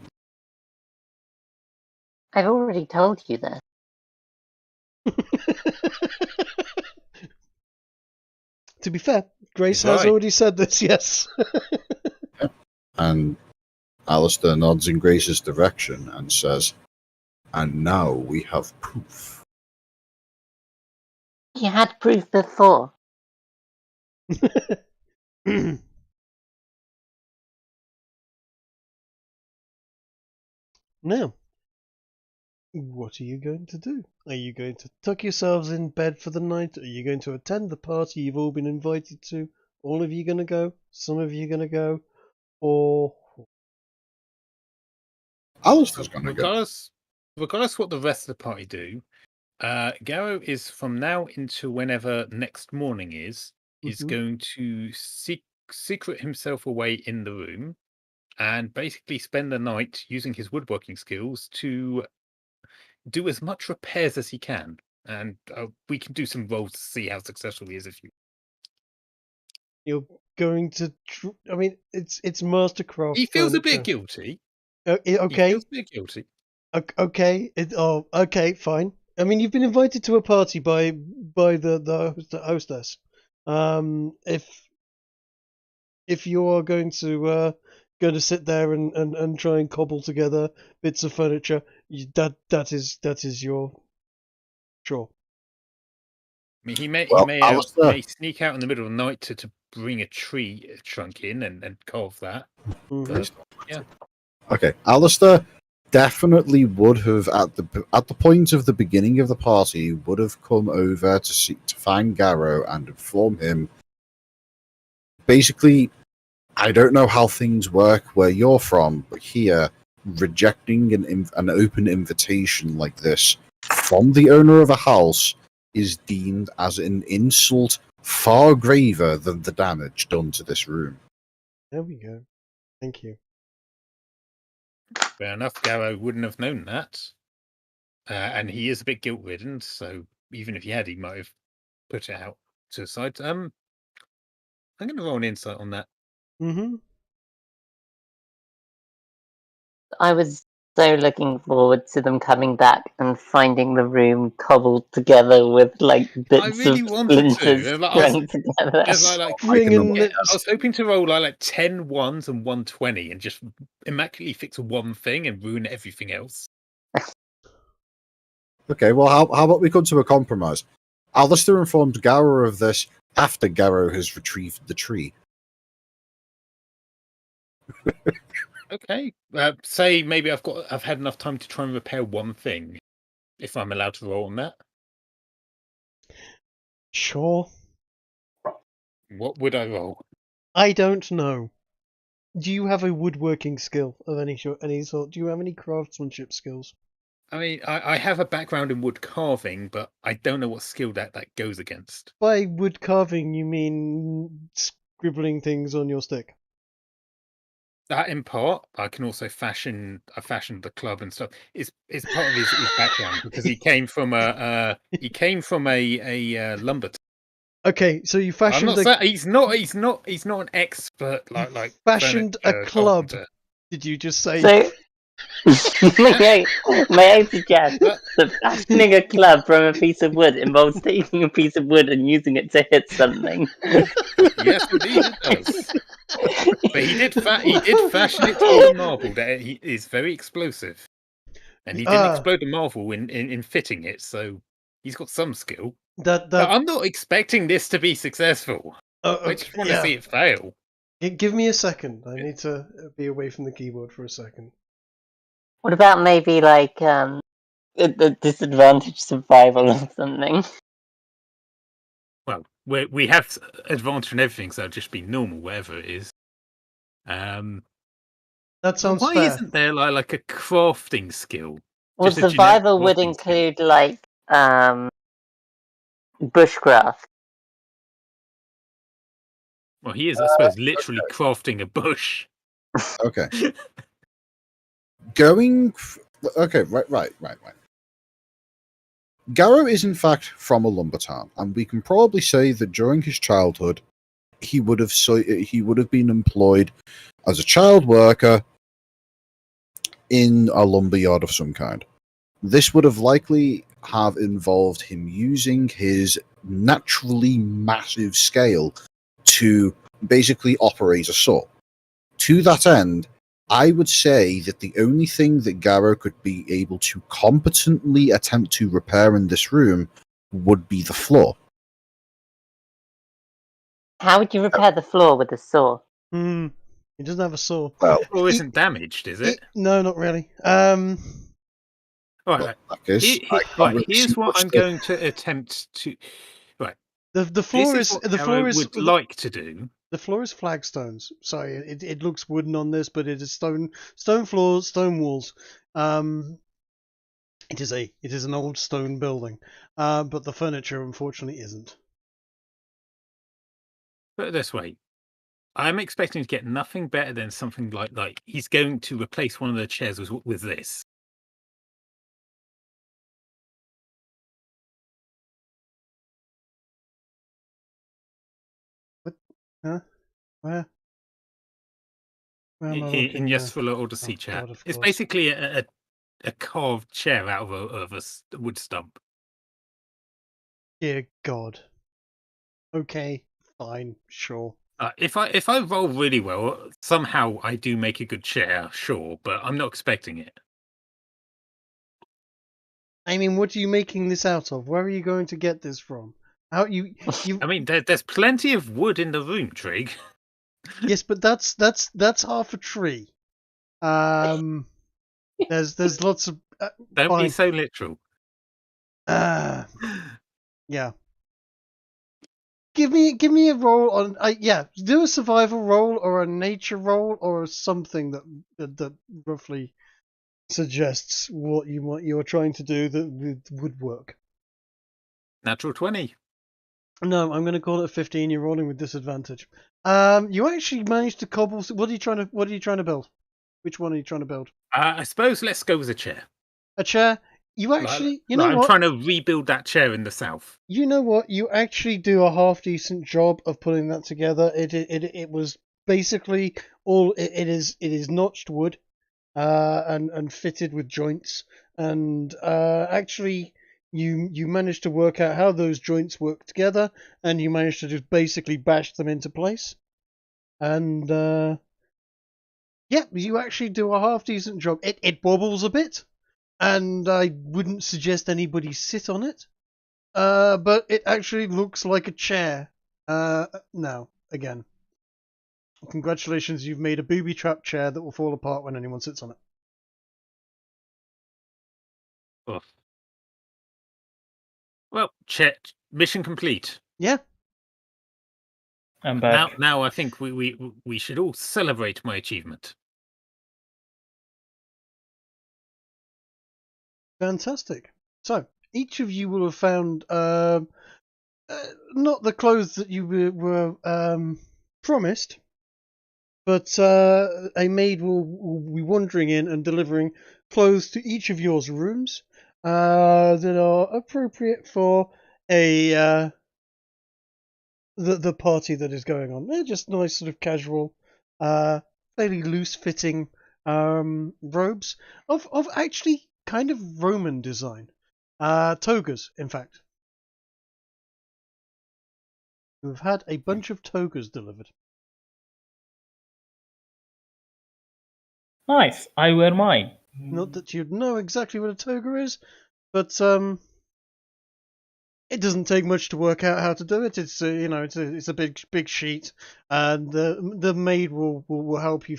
D: I've already told you this.
A: To be fair, Grace
F: He's
A: has
F: right.
A: already said this, yes.
C: And Alistair nods in Grace's direction and says, and now we have proof.
D: You had proof before.
A: Now, what are you going to do? Are you going to tuck yourselves in bed for the night? Are you going to attend the party you've all been invited to? All of you going to go? Some of you going to go? Or...
C: Alistair's going to go.
F: Regardless what the rest of the party do, Garrow is, from now into whenever next morning is
A: Mhm.
F: going to secret himself away in the room and basically spend the night using his woodworking skills to do as much repairs as he can. And we can do some rolls to see how successful he is if you.
A: You're going to... I mean, it's Mastercraft
F: He feels a
A: furniture.
F: bit guilty.
A: Okay.
F: He feels a bit guilty.
A: Okay. Okay, fine. I mean, you've been invited to a party by the hostess. If you are going to sit there and try and cobble together bits of furniture, that is your sure.
F: I mean, he may
C: Alistair.
F: may sneak out in the middle of the night to bring a tree trunk in and carve that.
A: Mhm.
F: Yeah.
C: Okay, Alistair definitely would have at the point of the beginning of the party would have come over to find Garrow and inform him. Basically, I don't know how things work where you're from, but here, rejecting an open invitation like this from the owner of a house is deemed as an insult far graver than the damage done to this room.
A: There we go. Thank you.
F: Fair enough. Garrow wouldn't have known that, and he is a bit guilt-ridden. So even if he had, he might have put it out to the side. I'm going to roll an insight on that.
A: Mm-hmm.
D: I was so looking forward to them coming back and finding the room cobbled together with like bits
F: really
D: of
F: wanted to.
D: splinters
F: Like, I was-
D: strung together.
F: Just like
A: Ringing
F: I was hoping to roll like 10 ones and 120 and just immaculately fix one thing and ruin everything else.
C: Okay, well, how about we come to a compromise? Alistair informed Garrow of this after Garrow has retrieved the tree.
F: Okay. Say maybe I've had enough time to try and repair one thing, if I'm allowed to roll on that.
A: Sure.
F: What would I roll?
A: I don't know. Do you have a woodworking skill of any sort? Do you have any craftsmanship skills?
F: I mean, I have a background in wood carving, but I don't know what skill that goes against.
A: By wood carving, you mean scribbling things on your stick?
F: That in part, I can also fashion. I fashioned the club and stuff. It's part of his background because he came from a lumber.
A: Okay, so you fashioned
F: He's not an expert like
A: fashioned a
F: furniture
A: club.
F: carpenter.
A: Did you just say?
D: So, may I suggest that fashioning a club from a piece of wood involves taking a piece of wood and using it to hit something?
F: Yes, indeed it does. But he did fashion it on marble that he is very explosive, and he didn't explode the marble in fitting it. So he's got some skill. But I'm not expecting this to be successful. I just want to see it fail.
A: Give me a second. I need to be away from the keyboard for a second.
D: What about maybe like a disadvantage survival or something?
F: Well, we have advantage in everything, so it'll just be normal, whatever it is.
A: That sounds
F: why
A: fair.
F: isn't there like a crafting skill?
D: Well,
F: Just a generic
D: survival would
F: crafting skill?
D: include like bushcraft.
F: Well, he is, I suppose, literally crafting a bush.
C: Okay. Right. Garrow is in fact from a lumber town, and we can probably say that during his childhood, he would have been employed as a child worker in a lumber yard of some kind. This would have likely have involved him using his naturally massive scale to basically operate a saw. To that end, I would say that the only thing that Garrow could be able to competently attempt to repair in this room would be the floor.
D: How would you repair the floor with a saw?
A: He doesn't have a saw.
C: Well,
F: The floor isn't damaged, is it?
A: No, not really.
F: All right. Here's what I'm going to attempt to. Right.
A: The floor
F: This is what Garrow would like to do.
A: The floor is flagstones. Sorry, it looks wooden on this, but it is stone floors, stone walls. It is an old stone building, but the furniture unfortunately isn't.
F: Put it this way, I'm expecting to get nothing better than something like he's going to replace one of the chairs with this.
A: What? Huh? Where?
F: In Yesrallaw Odyssey chat. It's basically a carved chair out of a wood stump.
A: Dear God. Okay, fine, sure.
F: If I roll really well, somehow I do make a good chair, sure, but I'm not expecting it.
A: I mean, what are you making this out of? Where are you going to get this from? How you?
F: I mean, there's plenty of wood in the room, Trig.
A: Yes, but that's half a tree. There's lots of.
F: Don't be so literal.
A: Yeah. Give me a roll on. Do a survival roll or a nature roll or something that roughly suggests what you're trying to do that would work.
F: Natural 20.
A: No, I'm going to call it a 15. You're rolling with disadvantage. You actually managed to cobble. What are you trying to build? Which one are you trying to build?
F: I suppose let's go with a chair.
A: A chair. You actually,
F: I'm trying to rebuild that chair in the south.
A: You know what? You actually do a half decent job of putting that together. It was basically all. It is notched wood. and fitted with joints, and actually you managed to work out how those joints work together, and you managed to just basically bash them into place, and yeah, you actually do a half decent job. It wobbles a bit, and I wouldn't suggest anybody sit on it. But it actually looks like a chair. Now, again, congratulations, you've made a booby trap chair that will fall apart when anyone sits on it.
F: Oof. Well, Chet, mission complete.
A: Yeah,
E: I'm back.
F: Now I think we should all celebrate my achievement.
A: fantastic. So, each of you will have found not the clothes that you were promised, but a maid will be wandering in and delivering clothes to each of your rooms that are appropriate for a the party that is going on. They're just nice, sort of casual, fairly loose fitting robes of actually kind of Roman design, togas, in fact. We've had a bunch of togas delivered.
E: Nice. I wear mine.
A: Not that you'd know exactly what a toga is, but it doesn't take much to work out how to do it. It's it's a big sheet, and the maid will help you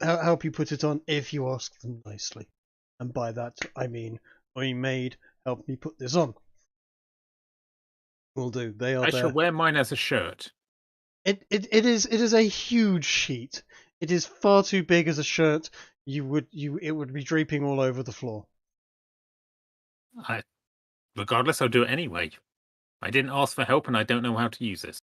A: help you put it on if you ask them nicely. And by that I mean, "Oi maid, help me put this on." Will do. They are
F: I
A: there.
F: shall wear mine as a shirt.
A: It is a huge sheet. It is far too big as a shirt. It would be draping all over the floor.
F: Regardless, I'll do it anyway. I didn't ask for help, and I don't know how to use this.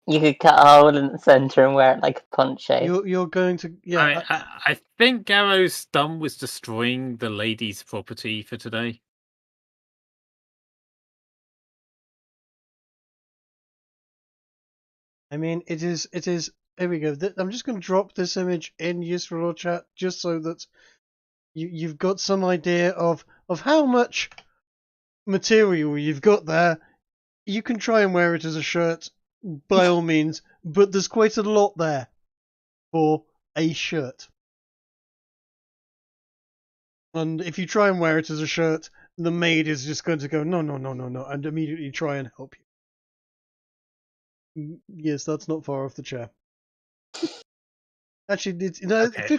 D: You could cut a hole in the center and wear it like a poncho.
A: You're going to
F: I think Garrow's thumb was destroying the lady's property for today.
A: I mean, it is. Here we go. I'm just going to drop this image in Yesrallaw chat just so that you've got some idea of how much material you've got there. You can try and wear it as a shirt, by all means, but there's quite a lot there for a shirt. And if you try and wear it as a shirt, the maid is just going to go, no, and immediately try and help you. Yes, that's not far off the chair. Actually, it's,
F: Okay,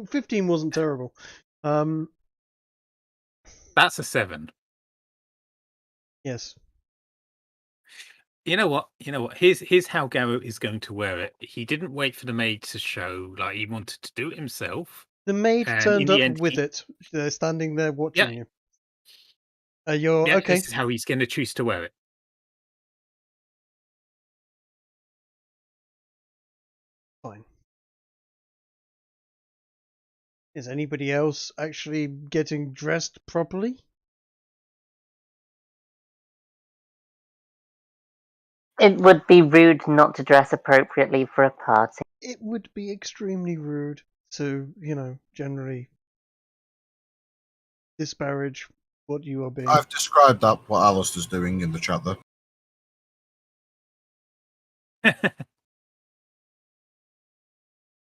A: 15 wasn't terrible.
F: That's a 7.
A: Yes.
F: You know what? Here's how Garrow is going to wear it. He didn't wait for the maid to show, like he wanted to do it himself.
A: The maid
F: And
A: turned
F: in the
A: up
F: end,
A: with it. They're standing there watching you. You're
F: Yeah,
A: okay.
F: this is how he's going to choose to wear it.
A: Fine. Is anybody else actually getting dressed properly?
D: It would be rude not to dress appropriately for a party.
A: It would be extremely rude to, generally disparage what you are being.
C: I've described that what Alistair's doing in the chat there.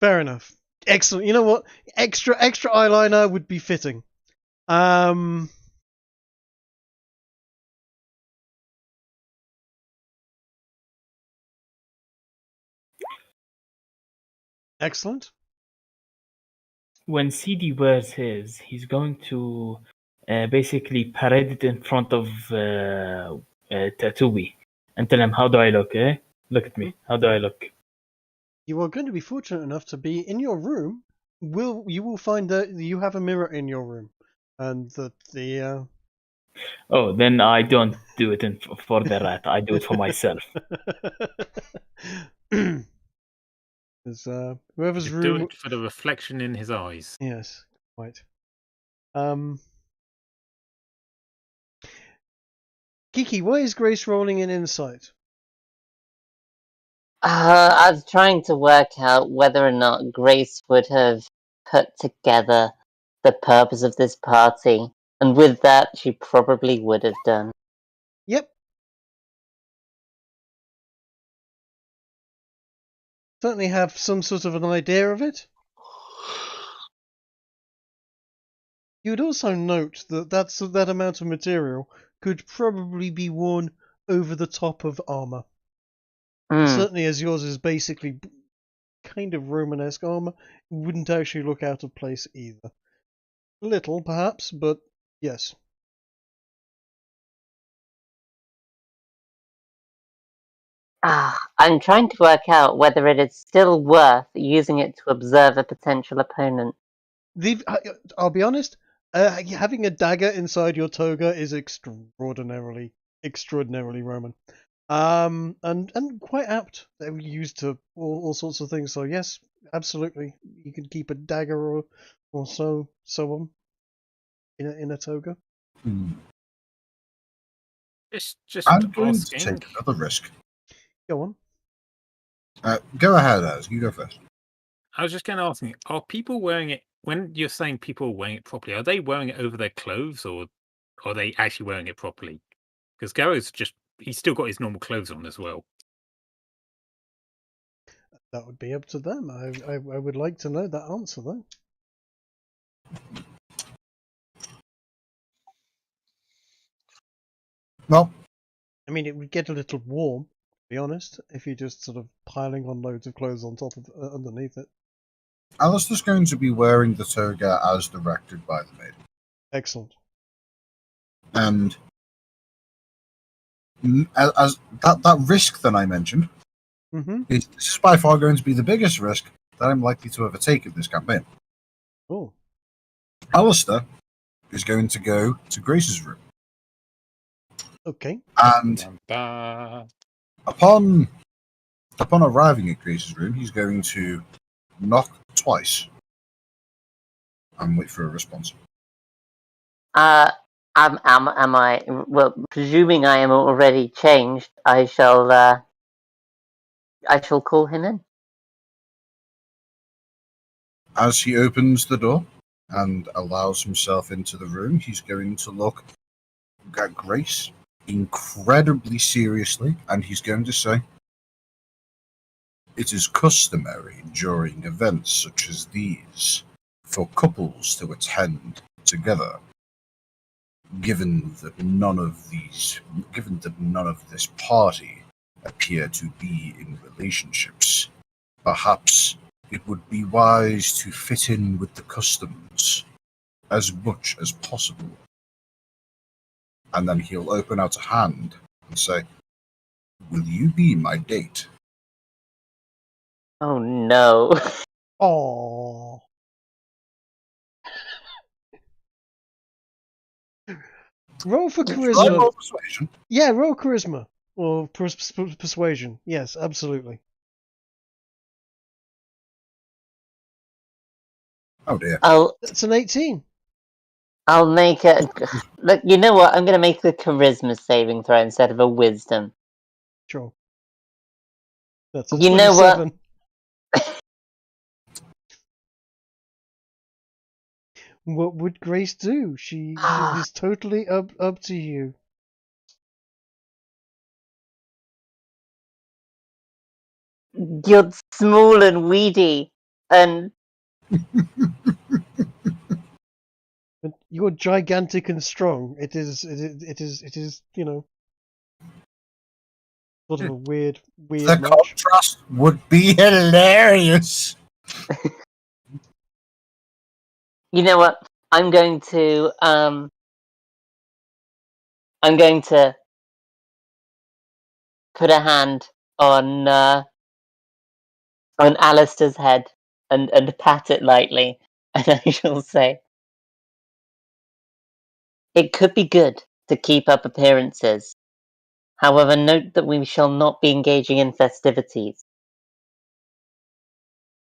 A: Fair enough. Excellent. You know what? Extra eyeliner would be fitting. Excellent.
E: When CD wears his, he's going to basically parade it in front of Tatooine and tell him, "How do I look? Eh? Look at me. How do I look?"
A: You are going to be fortunate enough to be in your room. You will find that you have a mirror in your room, and that the.
E: Oh, then I don't do it for the rat. I do it for myself.
A: There's whoever's
F: You
A: room.
F: do it for the reflection in his eyes.
A: Yes, quite. Kiki, why is Grace rolling in insight?
D: I was trying to work out whether or not Grace would have put together the purpose of this party, and with that, she probably would have done.
A: Yep. Certainly have some sort of an idea of it. You would also note that that amount of material could probably be worn over the top of armor. Certainly, as yours is basically kind of Romanesque armor, it wouldn't actually look out of place either. A little, perhaps, but yes.
D: I'm trying to work out whether it is still worth using it to observe a potential opponent.
A: I'll be honest, having a dagger inside your toga is extraordinarily Roman. And quite apt. They were used to all sorts of things. So yes, absolutely, you can keep a dagger or so on in a toga.
F: Just
C: I'm going to
F: asking.
C: take another risk.
A: Go on.
C: Go ahead, Az. You go first.
F: I was just going to ask you: are people wearing it when you're saying people are wearing it properly? Are they wearing it over their clothes, or are they actually wearing it properly? Because Garrow's he's still got his normal clothes on as well.
A: That would be up to them. I would like to know that answer though.
C: Well,
A: I mean, it would get a little warm, to be honest, if you're just sort of piling on loads of clothes on top of underneath it.
C: Alistair's going to be wearing the toga as directed by the maid.
A: Excellent.
C: And as that risk that I mentioned is by far going to be the biggest risk that I'm likely to ever take in this campaign.
A: Oh.
C: Alistair is going to go to Grace's room.
A: Okay.
C: And upon arriving at Grace's room, he's going to knock twice and wait for a response.
D: Am I? Well, presuming I am already changed, I shall call him in.
C: As he opens the door and allows himself into the room, he's going to look at Grace incredibly seriously, and he's going to say, "It is customary during events such as these for couples to attend together. Given that none of this party appear to be in relationships, perhaps it would be wise to fit in with the customs as much as possible." And then he'll open out a hand and say, "Will you be my date?"
D: Oh no.
A: Oh. Roll for charisma.
C: Roll persuasion.
A: Yeah, roll charisma. Or persuasion. Yes, absolutely.
C: Oh dear.
A: That's an 18.
D: I'll make it. Look, you know what? I'm going to make a charisma saving throw instead of a wisdom.
A: Sure. That's a
D: You know what?
A: 27. What would Grace do? She is totally up to you.
D: You're small and weedy, and
A: But you're gigantic and strong. It is, you know, sort of a weird
C: The
A: match.
C: contrast would be hilarious.
D: you know what? I'm going to put a hand on Alistair's head and pat it lightly, and I shall say, "It could be good to keep up appearances. However, note that we shall not be engaging in festivities.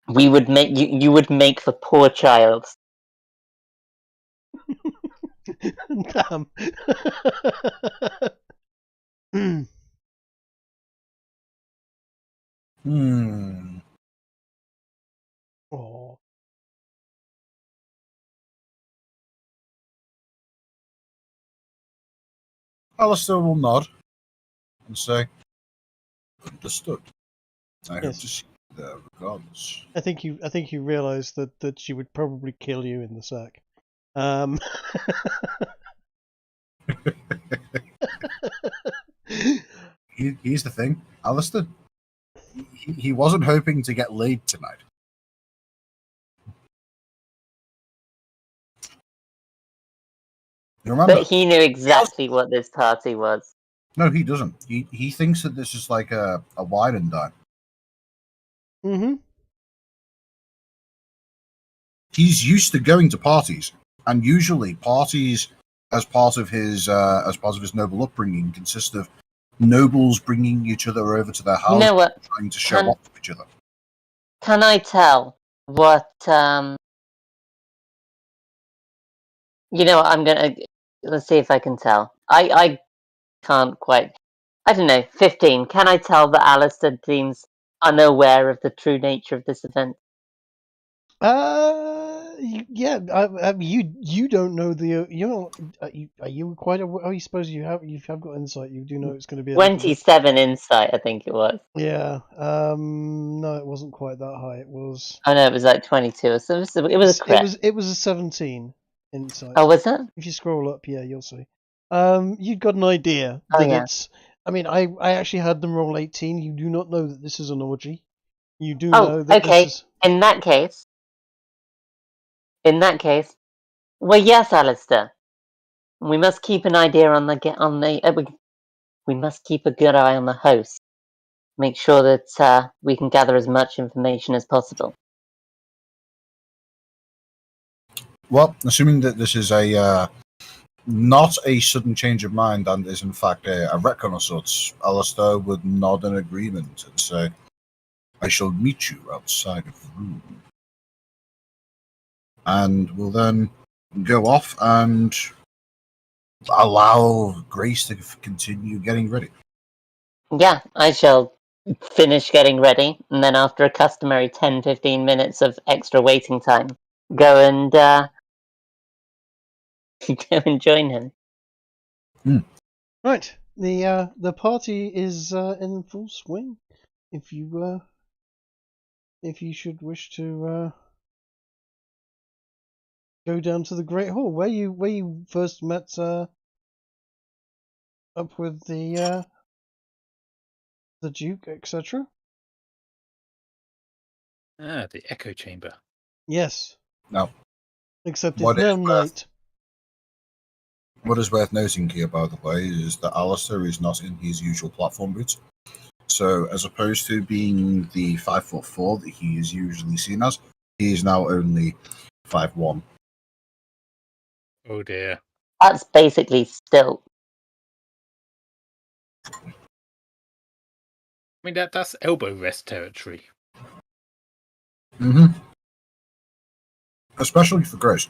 D: We would make you would make the poor child."
A: Damn.
C: Hmm.
A: Oh.
C: Alistair will nod and say, "Understood. I hope
A: Yes.
C: to see you there regardless."
A: I think you realise that she would probably kill you in the sack.
C: Here's the thing, Alistair. He wasn't hoping to get laid tonight. You remember?
D: But he knew exactly what this party was.
C: No, he doesn't. He thinks that this is like a wine and dine.
A: Mm-hmm.
C: He's used to going to parties, and usually parties, as part of his noble upbringing, consist of nobles bringing each other over to their house,
D: You know what?
C: trying to show off to each other.
D: Can I tell what? You know what? Let's see if I can tell. I can't quite. I don't know. 15. Can I tell that Alistair seems unaware of the true nature of this event?
A: Yeah. You don't know the you know are you quite aware? Oh, I suppose you have got insight. You do know it's going to be a little bit.
D: 27 insight, I think it was.
A: Yeah. No, it wasn't quite that high. It was.
D: Oh no, it was like 22. So it was a crit.
A: It was a 17 insight.
D: Oh, was it?
A: If you scroll up, yeah, you'll see. You've got an idea
D: Oh,
A: that
D: yeah.
A: it's. I mean, I actually had them roll 18. You do not know that this is an orgy. You do
D: Oh,
A: know that
D: okay.
A: this is.
D: In that case, well, yes, Alistair. We must keep an idea on the we must keep a good eye on the host. Make sure that we can gather as much information as possible.
C: Well, assuming that this is a not a sudden change of mind and is in fact a retcon of sorts, Alistair would nod in agreement and say, "I shall meet you outside of the room," and will then go off and allow Grace to continue getting ready.
D: Yeah, I shall finish getting ready, and then after a customary 10-15 minutes of extra waiting time, go and go and join him.
A: Right. The party is in full swing. If you should wish to go down to the Great Hall, where you first met up with the Duke, etc.
F: The echo chamber.
A: Yes.
C: No.
A: Except it's
C: What
A: now
C: is
A: night.
C: What is worth noting here, by the way, is that Alistair is not in his usual platform boots. So, as opposed to being the 5'4" that he is usually seen as, he is now only 5'1".
F: Oh dear.
D: That's basically still.
F: I mean that's elbow rest territory.
C: Mm-hmm. Especially for Grace.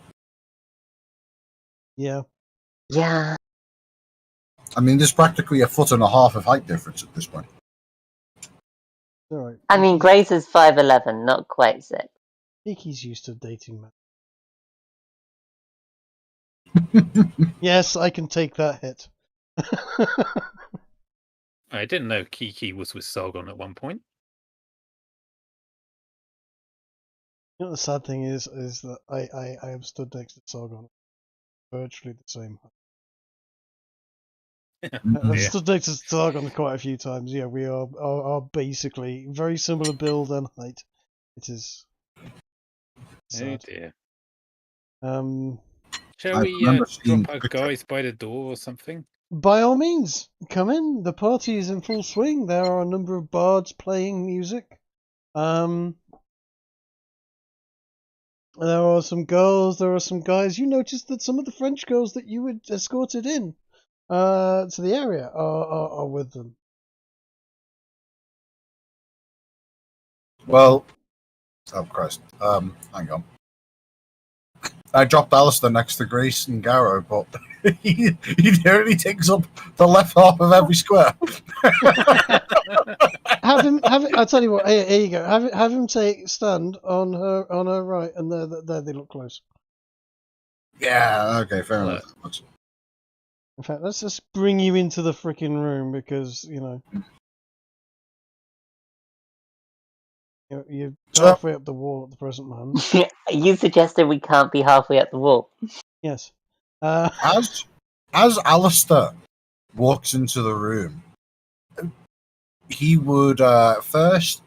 A: Yeah.
D: Yeah.
C: I mean, there's practically a 1.5 foot of height difference at this point.
A: All right.
D: I mean, Grace is 5'11", not quite 6.
A: Kiki's used to dating men. Yes, I can take that hit.
F: I didn't know Kiki was with Sargon at one point.
A: You know, the sad thing is that I have stood next to Sargon, virtually the same height. I've
F: Yeah.
A: stood next to Sargon quite a few times. Yeah, we are basically very similar build and height. It is sad.
F: Oh dear.
C: I
F: Shall we
C: remember seeing
F: drop our
C: the picture.
F: guys by the door or something?
A: By all means, come in. The party is in full swing. There are a number of bards playing music. There are some girls, there are some guys. You noticed that some of the French girls that you had escorted in to the area are with them.
C: Well, oh Christ. Hang on. I dropped Alistair next to Grace and Garrow, but he only takes up the left half of every square.
A: Have him. I'll tell you what. Here you go. Have him stand on her right, and there they look close.
C: Yeah. Okay. Fair
F: Hello.
C: enough.
A: In fact, let's just bring you into the freaking room because you're halfway up the wall at the present moment.
D: You suggested we can't be halfway up the wall.
A: Yes.
C: As Alistair walks into the room, he would first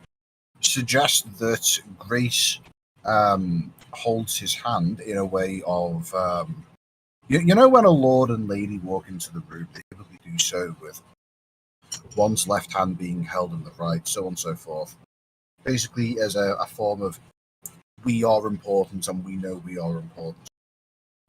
C: suggest that Grace holds his hand in a way of you know when a lord and lady walk into the room, they typically do so with one's left hand being held in the right, so on and so forth. Basically, as a form of we are important and we know we are important.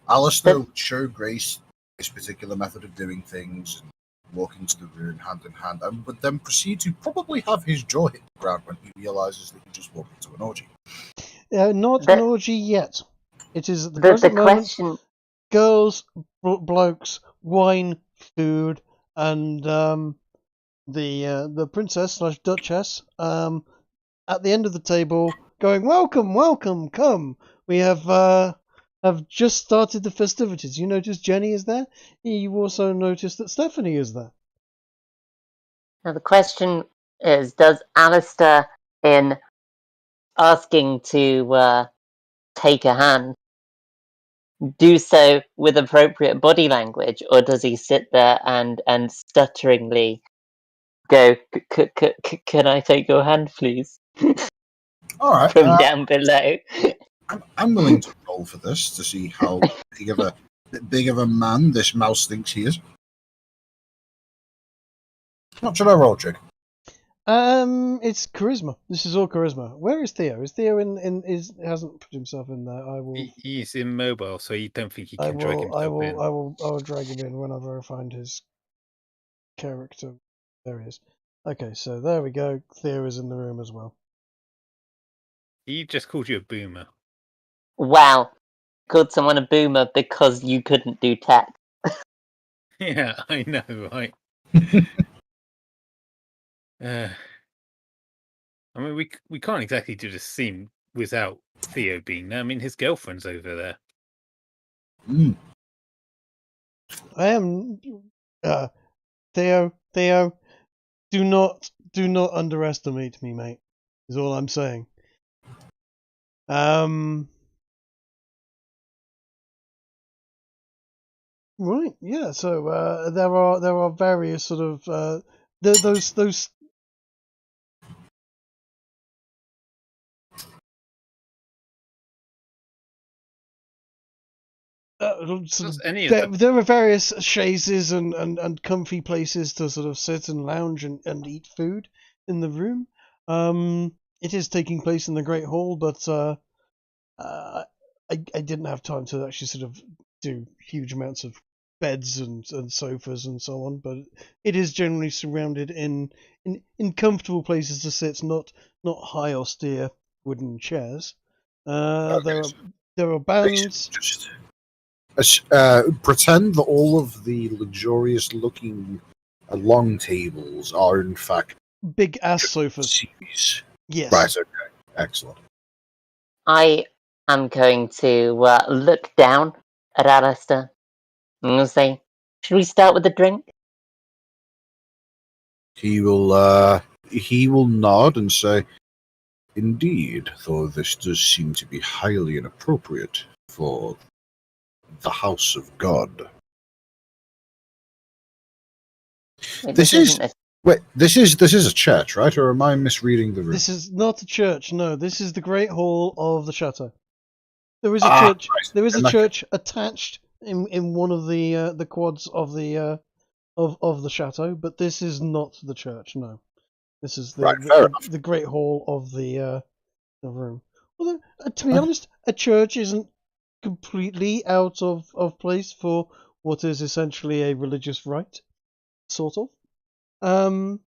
C: Alistair would show Grace this particular method of doing things and walk into the room hand in hand, and would then proceed to probably have his jaw hit the ground when he realizes that he just walked into an orgy.
A: Not an orgy yet. It is at the
D: The
A: present moment.
D: question.
A: Girls, blokes, wine, food, and the princess / duchess at the end of the table going, welcome, welcome, come. We have just started the festivities. You notice Jenny is there. You also notice that Stephanie is there.
D: Now the question is, does Alistair, in asking to take a hand, do so with appropriate body language, or does he sit there and stutteringly go, "Can I take your hand, please?"
C: All right,
D: from down below.
C: I'm willing to roll for this to see how big of a man this mouse thinks he is. What should I roll, Jig?
A: It's charisma. This is all charisma. Where is Theo? Is Theo hasn't put himself in there? I will.
F: He's immobile, so you don't think he can drag himself
A: I
F: in.
A: will drag him in whenever I find his character. There he is. Okay, so there we go. Theo is in the room as well.
F: He just called you a boomer.
D: Wow, called someone a boomer because you couldn't do tech.
F: Yeah, I know, right? I mean, we can't exactly do the scene without Theo being there. I mean, his girlfriend's over there.
C: Mm.
A: I am Theo. Do not underestimate me, mate. Is all I'm saying. Right, yeah. So there are various sort of those there are various chaises and comfy places to sort of sit and lounge and eat food in the room. It is taking place in the Great Hall, but I didn't have time to actually sort of do huge amounts of beds and sofas and so on. But it is generally surrounded in comfortable places to sit, not high austere wooden chairs. There are bands.
C: Just pretend that all of the luxurious-looking long tables are in fact
A: big ass sofas.
C: Seats.
A: Yes.
C: Right. Okay. Excellent.
D: I am going to look down at Alistair. I'm going to say, should we start with a drink?
C: He will nod and say, "Indeed, though this does seem to be highly inappropriate for the house of God."
D: Wait,
C: This is
D: isn't
C: this is a church, right? Or am I misreading the room?
A: This is not a church. No, this is the Great Hall of the Chateau. There is a church.
C: Right.
A: There is a church attached in one of the quads of the of the chateau, but this is not the church. No, this is the Great Hall of the room. Although, to be honest, a church isn't completely out of place for what is essentially a religious rite, sort of.
C: Well,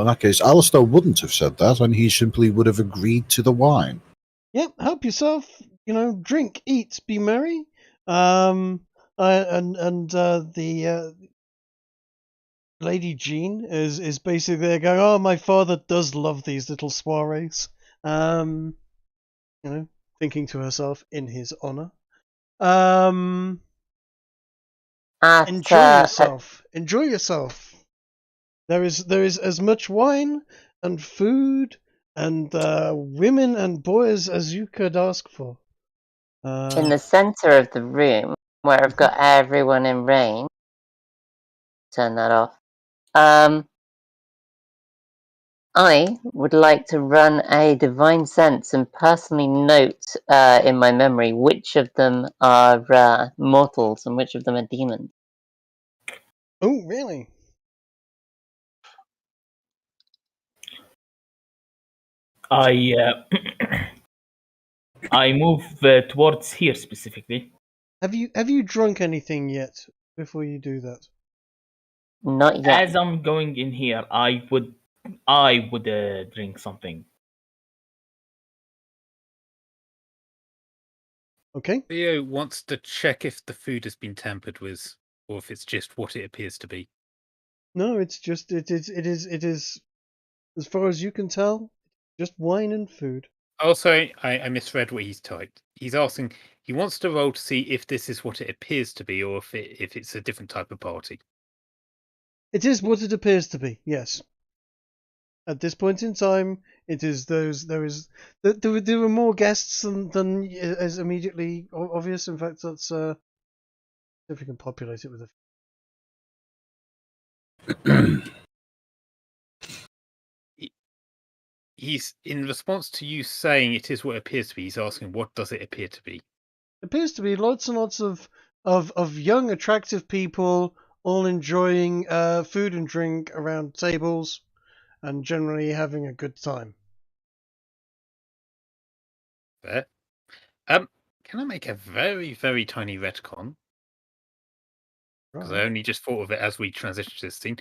C: in that case, Alistair wouldn't have said that, and he simply would have agreed to the wine.
A: Yep, help yourself. drink, eat, be merry. The Lady Jean is basically there going, oh, my father does love these little soirees. Thinking to herself in his honor. Enjoy yourself. Enjoy yourself. There is as much wine and food and women and boys as you could ask for.
D: In the center of the room, where I've got everyone in range, turn that off. I would like to run a divine sense and personally note in my memory which of them are mortals and which of them are demons.
A: Oh, really?
E: I move towards here specifically.
A: Have you drunk anything yet before you do that?
D: Not yet.
E: As I'm going in here, I would drink something.
A: Okay.
F: Theo wants to check if the food has been tampered with, or if it's just what it appears to be.
A: No, it's just it is as far as you can tell, just wine and food.
F: Also, I misread what he's typed. He's asking, he wants to roll to see if this is what it appears to be, or if it's a different type of party.
A: It is what it appears to be. Yes. At this point in time, it is those. There were more guests than is immediately obvious. In fact, that's if we can populate it with a.
F: He's in response to you saying it is what it appears to be. He's asking, what does it appear to be?
A: It appears to be lots and lots of young, attractive people all enjoying food and drink around tables, and generally having a good time.
F: Fair. Can I make a very, very tiny retcon? Because I only just thought of it as we transitioned to this scene.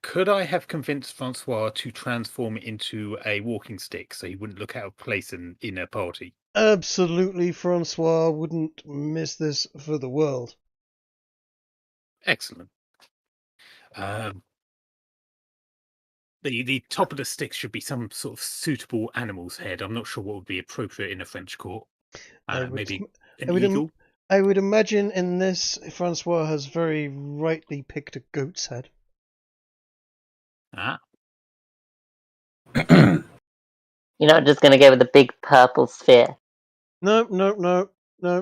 F: Could I have convinced Francois to transform into a walking stick so he wouldn't look out of place in a party?
A: Absolutely, Francois wouldn't miss this for the world.
F: Excellent. The top of the stick should be some sort of suitable animal's head. I'm not sure what would be appropriate in a French court. Maybe an eagle?
A: I would imagine in this, Francois has very rightly picked a goat's head.
F: Ah.
D: You're not just going to go with a big purple sphere.
A: No.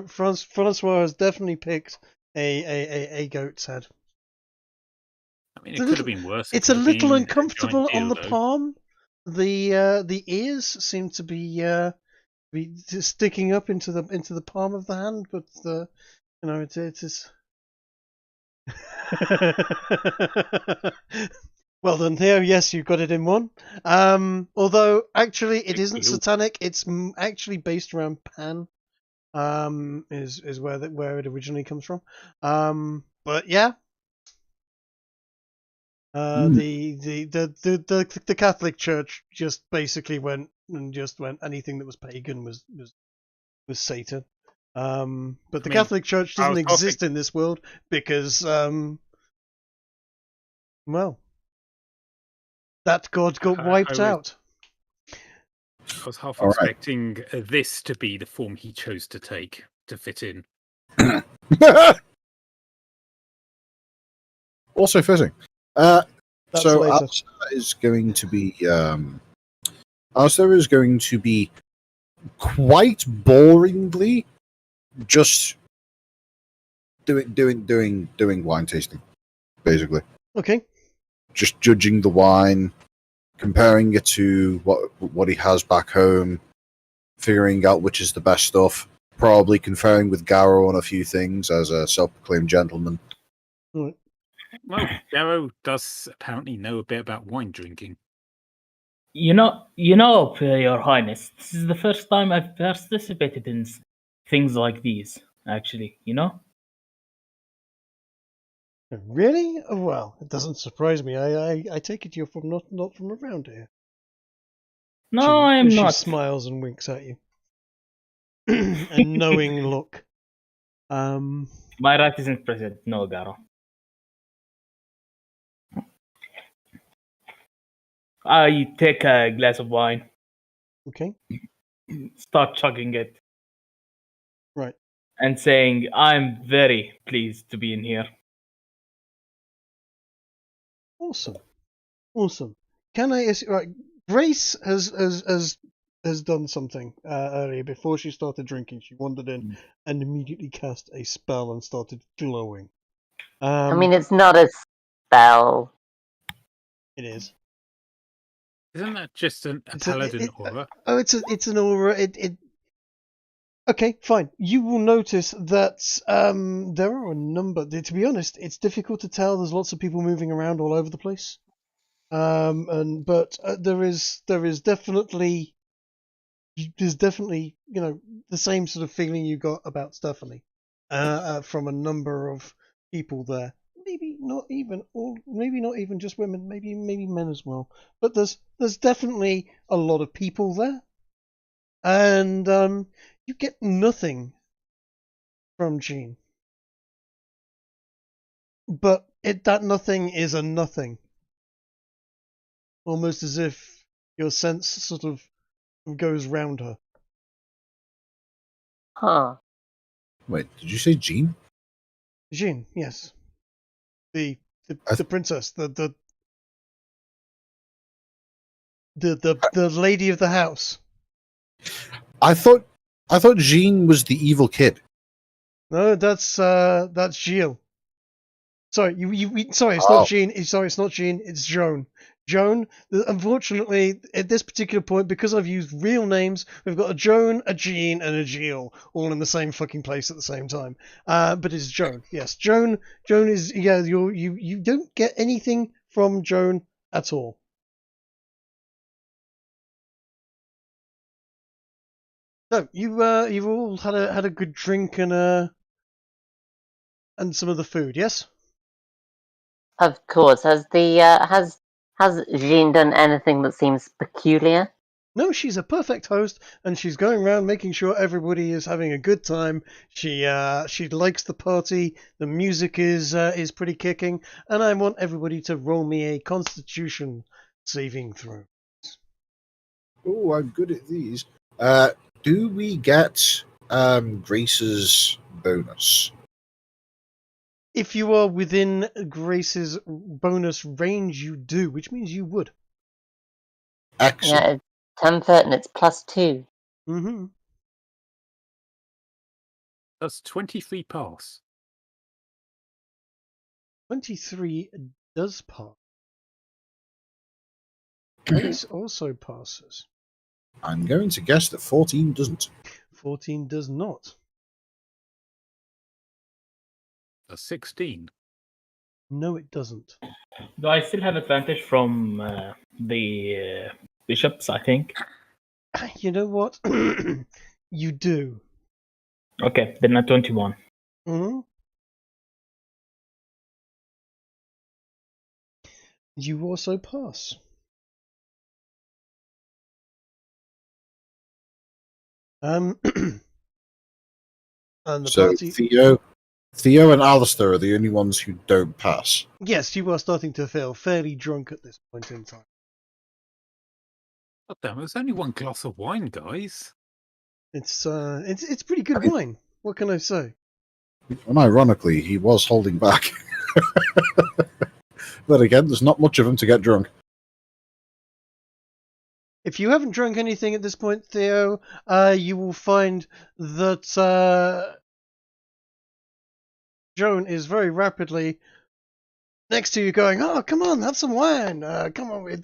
A: Francois has definitely picked a goat's head.
F: I mean, it could have been worse.
A: It's a little uncomfortable on the palm. The ears seem to be sticking up into the palm of the hand, but it is. Well done, Theo. Yes, you got it in one. Although actually, it isn't satanic. It's actually based around Pan. Is where it originally comes from. But yeah. The Catholic Church just basically went anything that was pagan was Satan. But the Catholic Church doesn't exist in this world because that god got wiped out.
F: I was half expecting this to be the form he chose to take to fit in.
C: Also fitting.
A: So
C: Alistair is going to be quite boringly just doing wine tasting, basically.
A: Okay.
C: Just judging the wine, comparing it to what he has back home, figuring out which is the best stuff, probably conferring with Garrow on a few things as a self-proclaimed gentleman.
A: Right.
F: Well, Garrow does apparently know a bit about wine drinking.
E: Your Highness, this is the first time I've participated in things like these, actually,
A: Really? Well, it doesn't surprise me. I take it you're from not from around here.
E: No, I am not.
A: She smiles and winks at you. a knowing look.
E: My rat isn't present. No, Garo. I take a glass of wine,
A: Okay,
E: start chugging it,
A: right.
E: and saying, "I'm very pleased to be in here."
A: Awesome. Can I ask? Right, Grace has done something earlier before she started drinking. She wandered in and immediately cast a spell and started glowing.
D: I mean, it's not a spell.
A: It is.
F: Isn't that just a paladin aura?
A: It's an aura. It. Okay, fine. You will notice that there are a number. To be honest, it's difficult to tell. There's lots of people moving around all over the place. But there is definitely the same sort of feeling you got about Stephanie from a number of people there. Maybe not even just women, maybe men as well. But there's definitely a lot of people there. And you get nothing from Jean. But that nothing is a nothing. Almost as if your sense sort of goes round her.
D: Huh.
C: Wait, did you say Jean?
A: Jean, yes. The princess, the lady of the house.
C: I thought Jean was the evil kid.
A: No, that's Gilles. Sorry, sorry, it's
C: Oh.
A: not Jean. Sorry, it's not Jean. It's Joan. Joan. Unfortunately, at this particular point, because I've used real names, we've got a Joan, a Jean, and a Gilles all in the same fucking place at the same time. But it's Joan. Yes, Joan. Joan is you don't get anything from Joan at all. So you've all had a good drink and some of the food, yes?
D: Of course. Has Jean done anything that seems peculiar?
A: No, she's a perfect host, and she's going around making sure everybody is having a good time. She likes the party. The music is pretty kicking, and I want everybody to roll me a Constitution saving throw.
C: Oh, I'm good at these. Do we get Grace's bonus?
A: If you are within Grace's bonus range, you do, which means you would.
C: Excellent.
D: Yeah, it's 10 foot and it's +2.
A: Mm-hmm.
F: That's 23 pass.
A: 23 does pass. Grace also passes.
C: I'm going to guess that 14 doesn't.
A: 14 does not.
F: That's 16.
A: No, it doesn't.
E: Do I still have advantage from the bishops? I think.
A: You know what? You do.
E: Okay, then at 21.
A: Mm-hmm. You also pass. And the
C: So
A: party.
C: Theo and Alistair are the only ones who don't pass.
A: Yes, you are starting to feel fairly drunk at this point in time.
F: God damn, there's only one glass of wine, guys.
A: It's pretty good wine. What can I say?
C: And ironically, he was holding back. But again, there's not much of him to get drunk.
A: If you haven't drunk anything at this point, Theo, you will find that Joan is very rapidly next to you going, "Oh, come on, have some wine. Come on,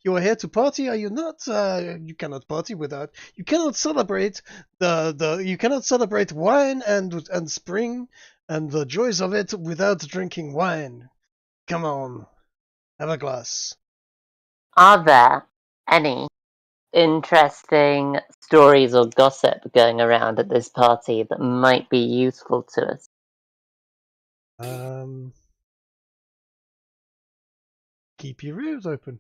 A: you are here to party, are you not? You cannot party without. You cannot celebrate you cannot celebrate wine and spring and the joys of it without drinking wine. Come on, have a glass."
D: Are there any interesting stories or gossip going around at this party that might be useful to us?
A: Keep your ears open.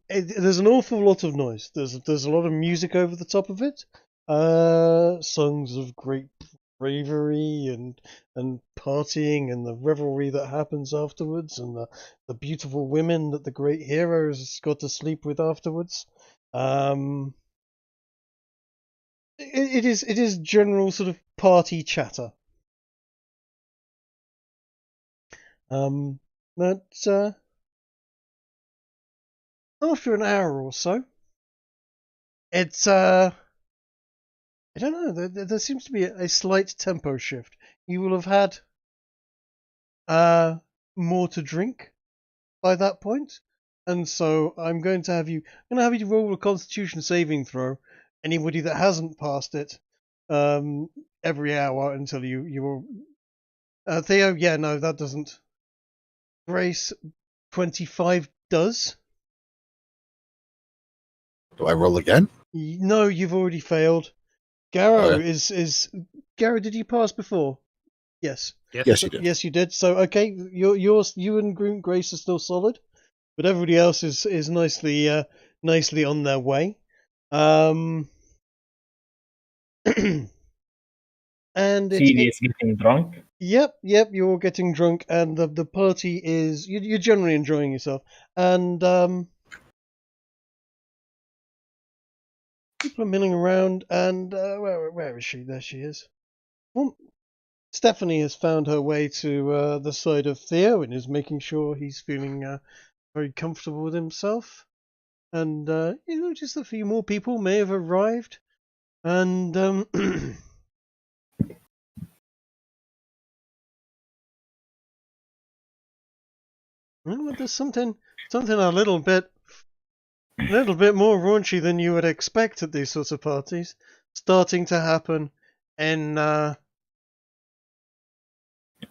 A: There's an awful lot of noise. There's a lot of music over the top of it. Songs of great bravery and partying and the revelry that happens afterwards, and the beautiful women that the great heroes got to sleep with afterwards. It is general sort of party chatter. But after an hour or so, it's I don't know. There seems to be a slight tempo shift. You will have had more to drink by that point, and so I'm going to have you roll a Constitution saving throw. Anybody that hasn't passed it, every hour until you Theo, yeah, no, that doesn't. Grace, 25 does.
C: Do I roll again?
A: No, you've already failed. Garrow
C: Okay.
A: is Garrow. Did you pass before? Yes.
C: Yes, you did.
A: Yes, you did. So okay, you and Grace are still solid, but everybody else is nicely on their way. And
E: CD is getting drunk.
A: Yep, you're all getting drunk, and the party is you're generally enjoying yourself, and people are milling around, and where is she? There she is. Well, Stephanie has found her way to the side of Theo and is making sure he's feeling very comfortable with himself. And you notice a few more people may have arrived, and well, there's something a little bit more raunchy than you would expect at these sorts of parties starting to happen in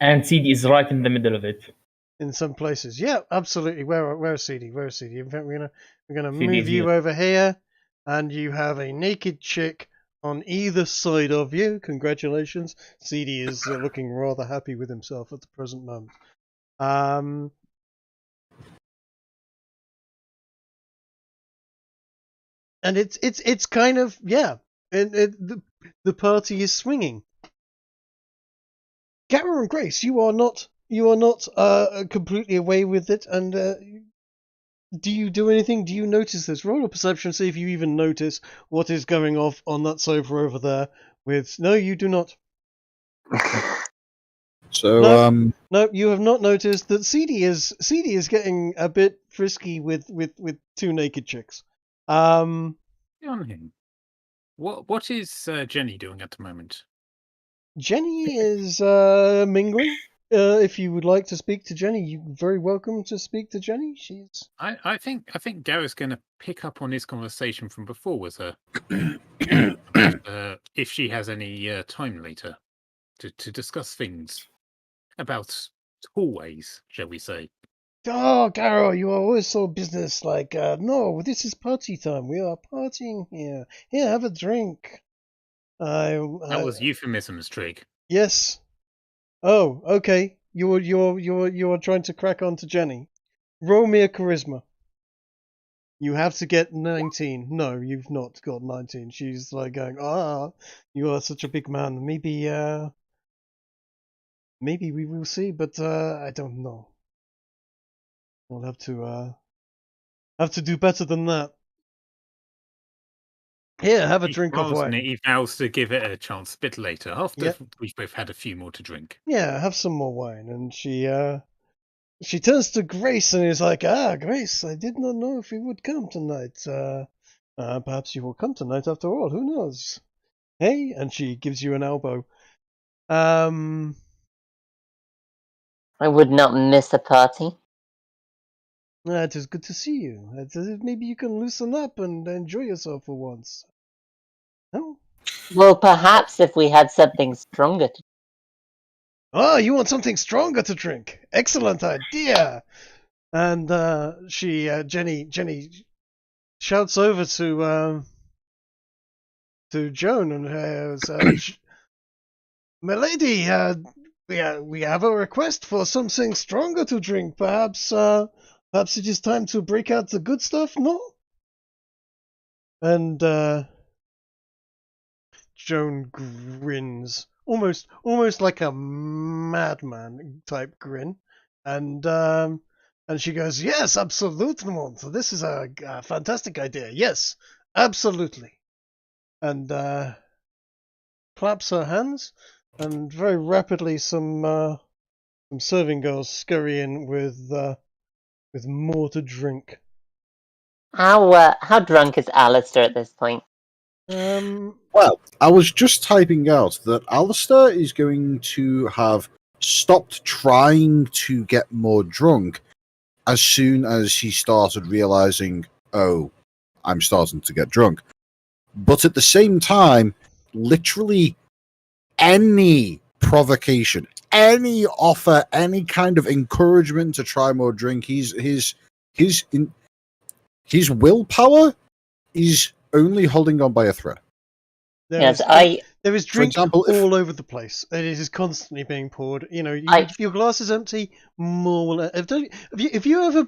E: And CD is right in the middle of it.
A: in some places. Yeah, absolutely. Where's CD? Where's CD? In fact, we're gonna
E: CD
A: move
E: is
A: you
E: here.
A: over here, and you have a naked chick on either side of you. Congratulations. CD is looking rather happy with himself at the present moment. And it's kind of, yeah, the party is swinging. Garrow and Grace, you are not completely away with it. And do you do anything? Do you notice this? Roll a perception, see if you even notice what is going off on that sofa over there. No, you do not.
C: So
A: No, you have not noticed that CD is getting a bit frisky with two naked chicks.
F: On him. What is Jenny doing at the moment?
A: Jenny is mingling. If you would like to speak to Jenny, you're very welcome to speak to Jenny. She's.
F: I think Gareth's going to pick up on his conversation from before with her. If she has any time later to discuss things about hallways, shall we say?
A: Oh, Garrow, you are always so business-like. No, this is party time. We are partying here. Here, have a drink.
F: That was euphemisms, Trig.
A: Yes. Oh, okay. You are trying to crack on to Jenny. Roll me a charisma. You have to get 19. No, you've not got 19. She's like going, you are such a big man. Maybe we will see, but I don't know. I'll have to do better than that. Here, have a drink of wine.
F: He vows to give it a chance a bit later, after we've both had a few more to drink.
A: Yeah, have some more wine. And she turns to Grace and is like, Grace, I did not know if you would come tonight. Perhaps you will come tonight after all. Who knows? Hey, and she gives you an elbow.
D: I would not miss a party.
A: It is good to see you. Maybe you can loosen up and enjoy yourself for once. No?
D: Well, perhaps if we had something stronger to.
A: Oh, you want something stronger to drink? Excellent idea. And Jenny shouts over to Joan and says, "Milady, we have a request for something stronger to drink. Perhaps Perhaps it is time to break out the good stuff, no? And Joan grins, almost like a madman type grin, and she goes, "Yes, absolutely, Monty. This is a fantastic idea. Yes, absolutely." And claps her hands, and very rapidly some serving girls scurry in with more to drink.
D: How drunk is Alistair at this point?
C: Well, I was just typing out that Alistair is going to have stopped trying to get more drunk as soon as he started realizing, oh, I'm starting to get drunk. But at the same time, literally any provocation, any offer, any kind of encouragement to try more drink, his willpower is only holding on by a thread.
A: There is drink
C: example,
A: all over the place. It is constantly being poured. You know, if your glass is empty, more will. Have you ever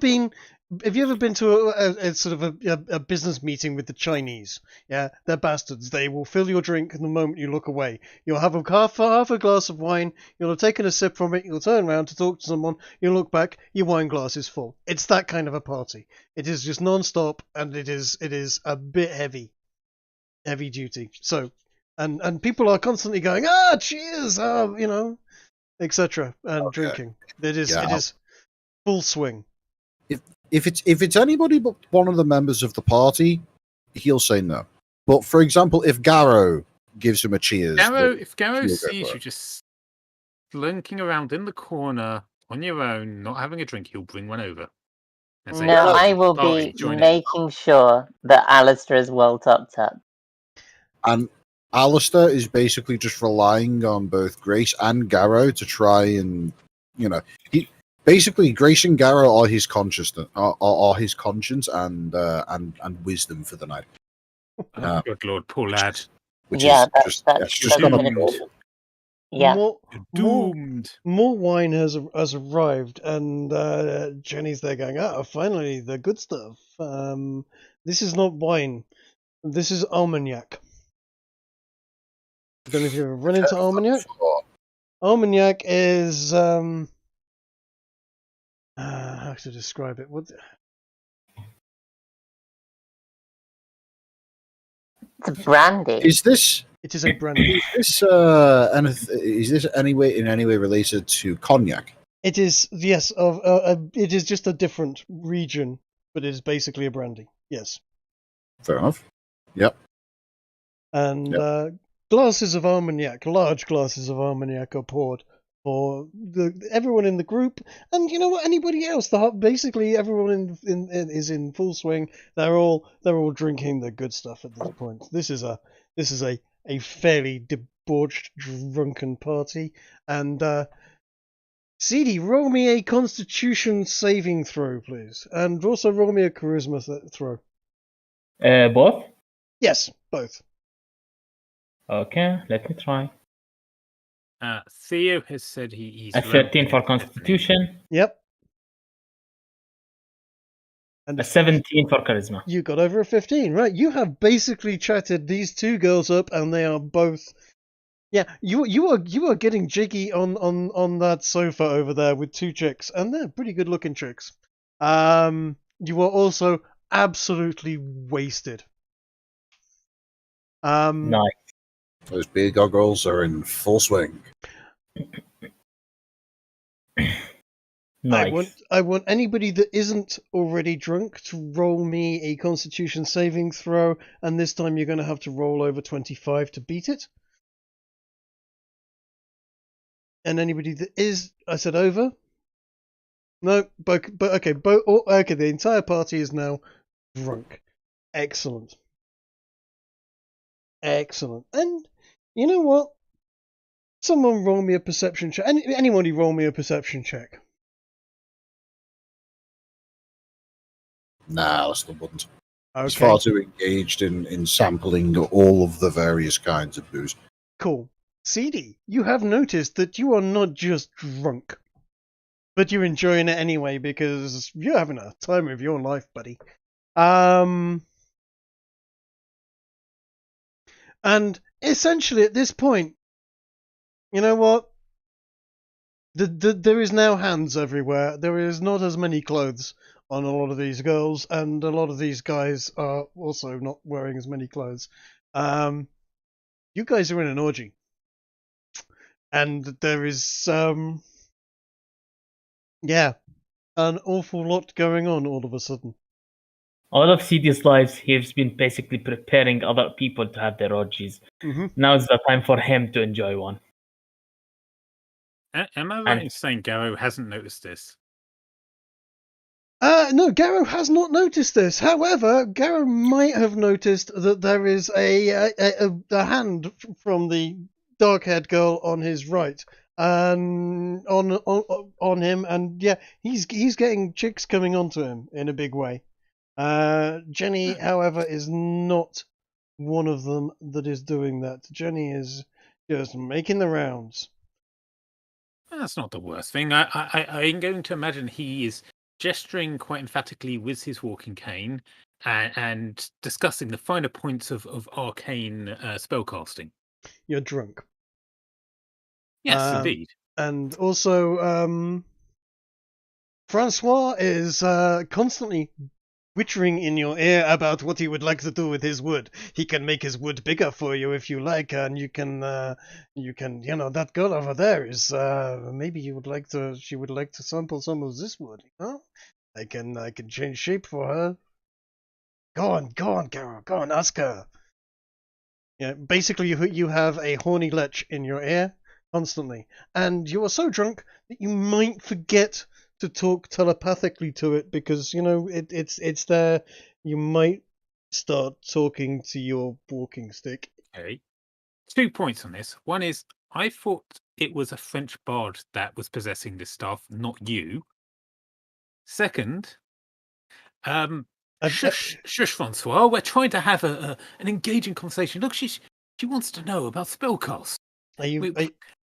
A: been to a sort of a business meeting with the Chinese? Yeah, they're bastards. They will fill your drink the moment you look away. You'll have half a glass of wine. You'll have taken a sip from it. You'll turn around to talk to someone. You'll look back. Your wine glass is full. It's that kind of a party. It is just non-stop, and it is a bit heavy duty. So, and people are constantly going, cheers, you know, etc. and drinking. It is full swing.
C: If it's anybody but one of the members of the party, he'll say no. But for example, if Garrow gives him a cheers,
F: if Garrow sees you just slunking around in the corner on your own, not having a drink, he'll bring one over.
D: No, I will be making sure that Alistair is well topped up.
C: And Alistair is basically just relying on both Grace and Garrow to try and, you know, basically Grace and Garrow are his conscience, are his conscience and wisdom for the night.
F: Good lord, poor lad.
C: Which is just
F: doomed.
D: Yeah,
F: doomed.
A: More wine has arrived, and Jenny's there going, finally the good stuff. This is not wine. This is Armagnac. I don't know if you've ever run into Armagnac. Armagnac is how to describe it?
D: it's a brandy.
C: Is this?
A: It is a brandy.
C: Is this in any way related to cognac?
A: It is, yes. It is just a different region, but it is basically a brandy. Yes.
C: Fair enough. Yep.
A: And glasses of Armagnac, large glasses of Armagnac are poured for everyone in the group, and you know what? Anybody else? Basically, everyone is in full swing. They're all drinking the good stuff at this point. This is a fairly debauched, drunken party. And CD, roll me a Constitution saving throw, please, and also roll me a Charisma throw.
E: Both?
A: Yes, both.
E: Okay, let me try.
F: Theo has said he's
E: a 13 for Constitution.
A: Yep. And
E: a 17 for Charisma.
A: You got over a 15, right? You have basically chatted these two girls up, and they are both. Yeah, you are getting jiggy on that sofa over there with two chicks, and they're pretty good looking chicks. You are also absolutely wasted.
E: Nice.
C: Those beer goggles are in full swing.
E: Nice.
A: I want anybody that isn't already drunk to roll me a Constitution saving throw, and this time you're going to have to roll over 25 to beat it. And anybody that is, I said over. No, but okay, okay. The entire party is now drunk. Excellent. And you know what? Someone roll me a perception check. Anybody roll me a perception check.
C: Nah, I still wouldn't.
A: Okay.
C: It's far too engaged in sampling all of the various kinds of booze.
A: Cool. CD, you have noticed that you are not just drunk. But you're enjoying it anyway because you're having a time of your life, buddy. And essentially at this point, you know what? There is now hands everywhere. There is not as many clothes on a lot of these girls, and a lot of these guys are also not wearing as many clothes. You guys are in an orgy, and there is yeah, an awful lot going on all of a sudden.
E: All of CD's lives, he's been basically preparing other people to have their orgies.
A: Mm-hmm.
E: Now is the time for him to enjoy one.
F: Am I right in saying Garrow hasn't noticed this?
A: No, Garrow has not noticed this. However, Garrow might have noticed that there is a hand from the dark-haired girl on his right, on him, and yeah, he's getting chicks coming onto him in a big way. Jenny, however, is not one of them that is doing that. Jenny is just making the rounds.
F: That's not the worst thing. I'm going to imagine he is gesturing quite emphatically with his walking cane and discussing the finer points of arcane spellcasting.
A: You're drunk.
F: Yes, indeed.
A: And also, Francois is constantly whittering in your ear about what he would like to do with his wood. He can make his wood bigger for you if you like, and you can, that girl over there is, maybe she would like to sample some of this wood, you know? I can change shape for her. Go on, Carol, go on, ask her. Yeah, basically you have a horny lech in your ear constantly, and you are so drunk that you might forget to talk telepathically to it because it's there. You might start talking to your walking stick.
F: Okay. 2 points on this. One is I thought it was a French bard that was possessing this stuff, not you. Second, shush, Francois. We're trying to have an engaging conversation. Look, she wants to know about spellcast. We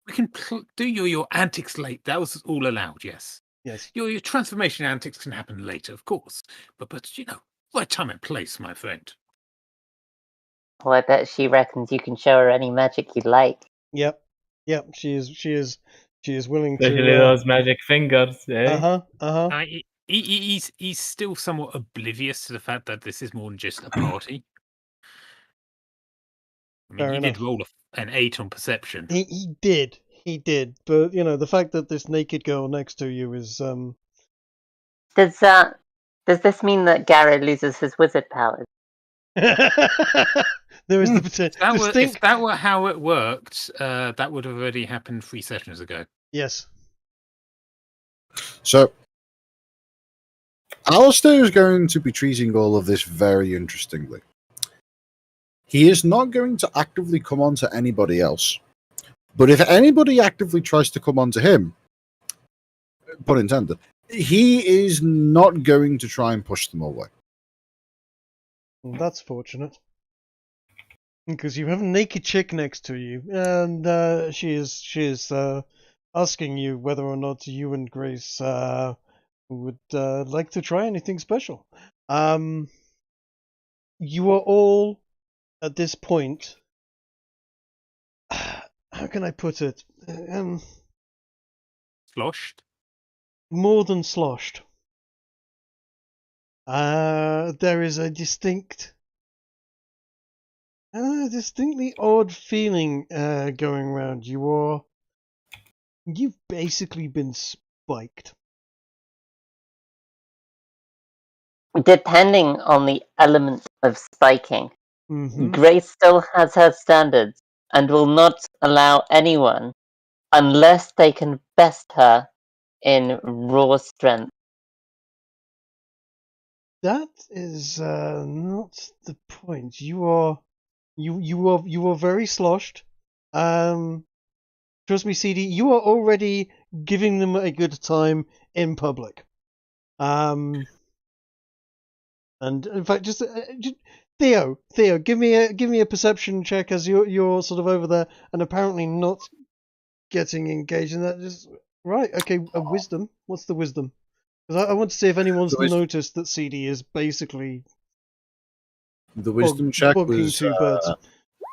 F: can do your antics late. That was all allowed. Yes.
A: Yes.
F: Your transformation antics can happen later, of course. But right time and place, my friend.
D: Well, I bet she reckons you can show her any magic you'd like.
A: Yep. She is willing to.
E: Especially those magic fingers. Eh?
F: He's still somewhat oblivious to the fact that this is more than just a party. I mean, he did roll an 8 on perception.
A: He did, but the fact that this naked girl next to you is
D: Does this mean that Garrett loses his wizard powers?
A: There is the potential.
F: If that were how it worked, that would have already happened 3 sessions ago.
A: Yes.
C: So, Alistair is going to be treating all of this very interestingly. He is not going to actively come on to anybody else. But if anybody actively tries to come on to him, pun intended, he is not going to try and push them away.
A: Well, that's fortunate. Because you have a naked chick next to you, and she is asking you whether or not you and Grace would like to try anything special. You are all at this point. How can I put it?
F: Sloshed?
A: More than sloshed. There is a distinctly odd feeling going around. You've basically been spiked.
D: Depending on the element of spiking, Grace still has her standards and will not allow anyone unless they can best her in raw strength.
A: That is not the point. You are very sloshed. Trust me, CD. You are already giving them a good time in public. And in fact, just Theo, give me a perception check as you're sort of over there and apparently not getting engaged in that. Just Right. Okay. A wisdom. What's the wisdom? Because I want to see if anyone's
C: The wisdom-
A: noticed that CD is basically
C: The wisdom check
A: bonking
C: was
A: two birds.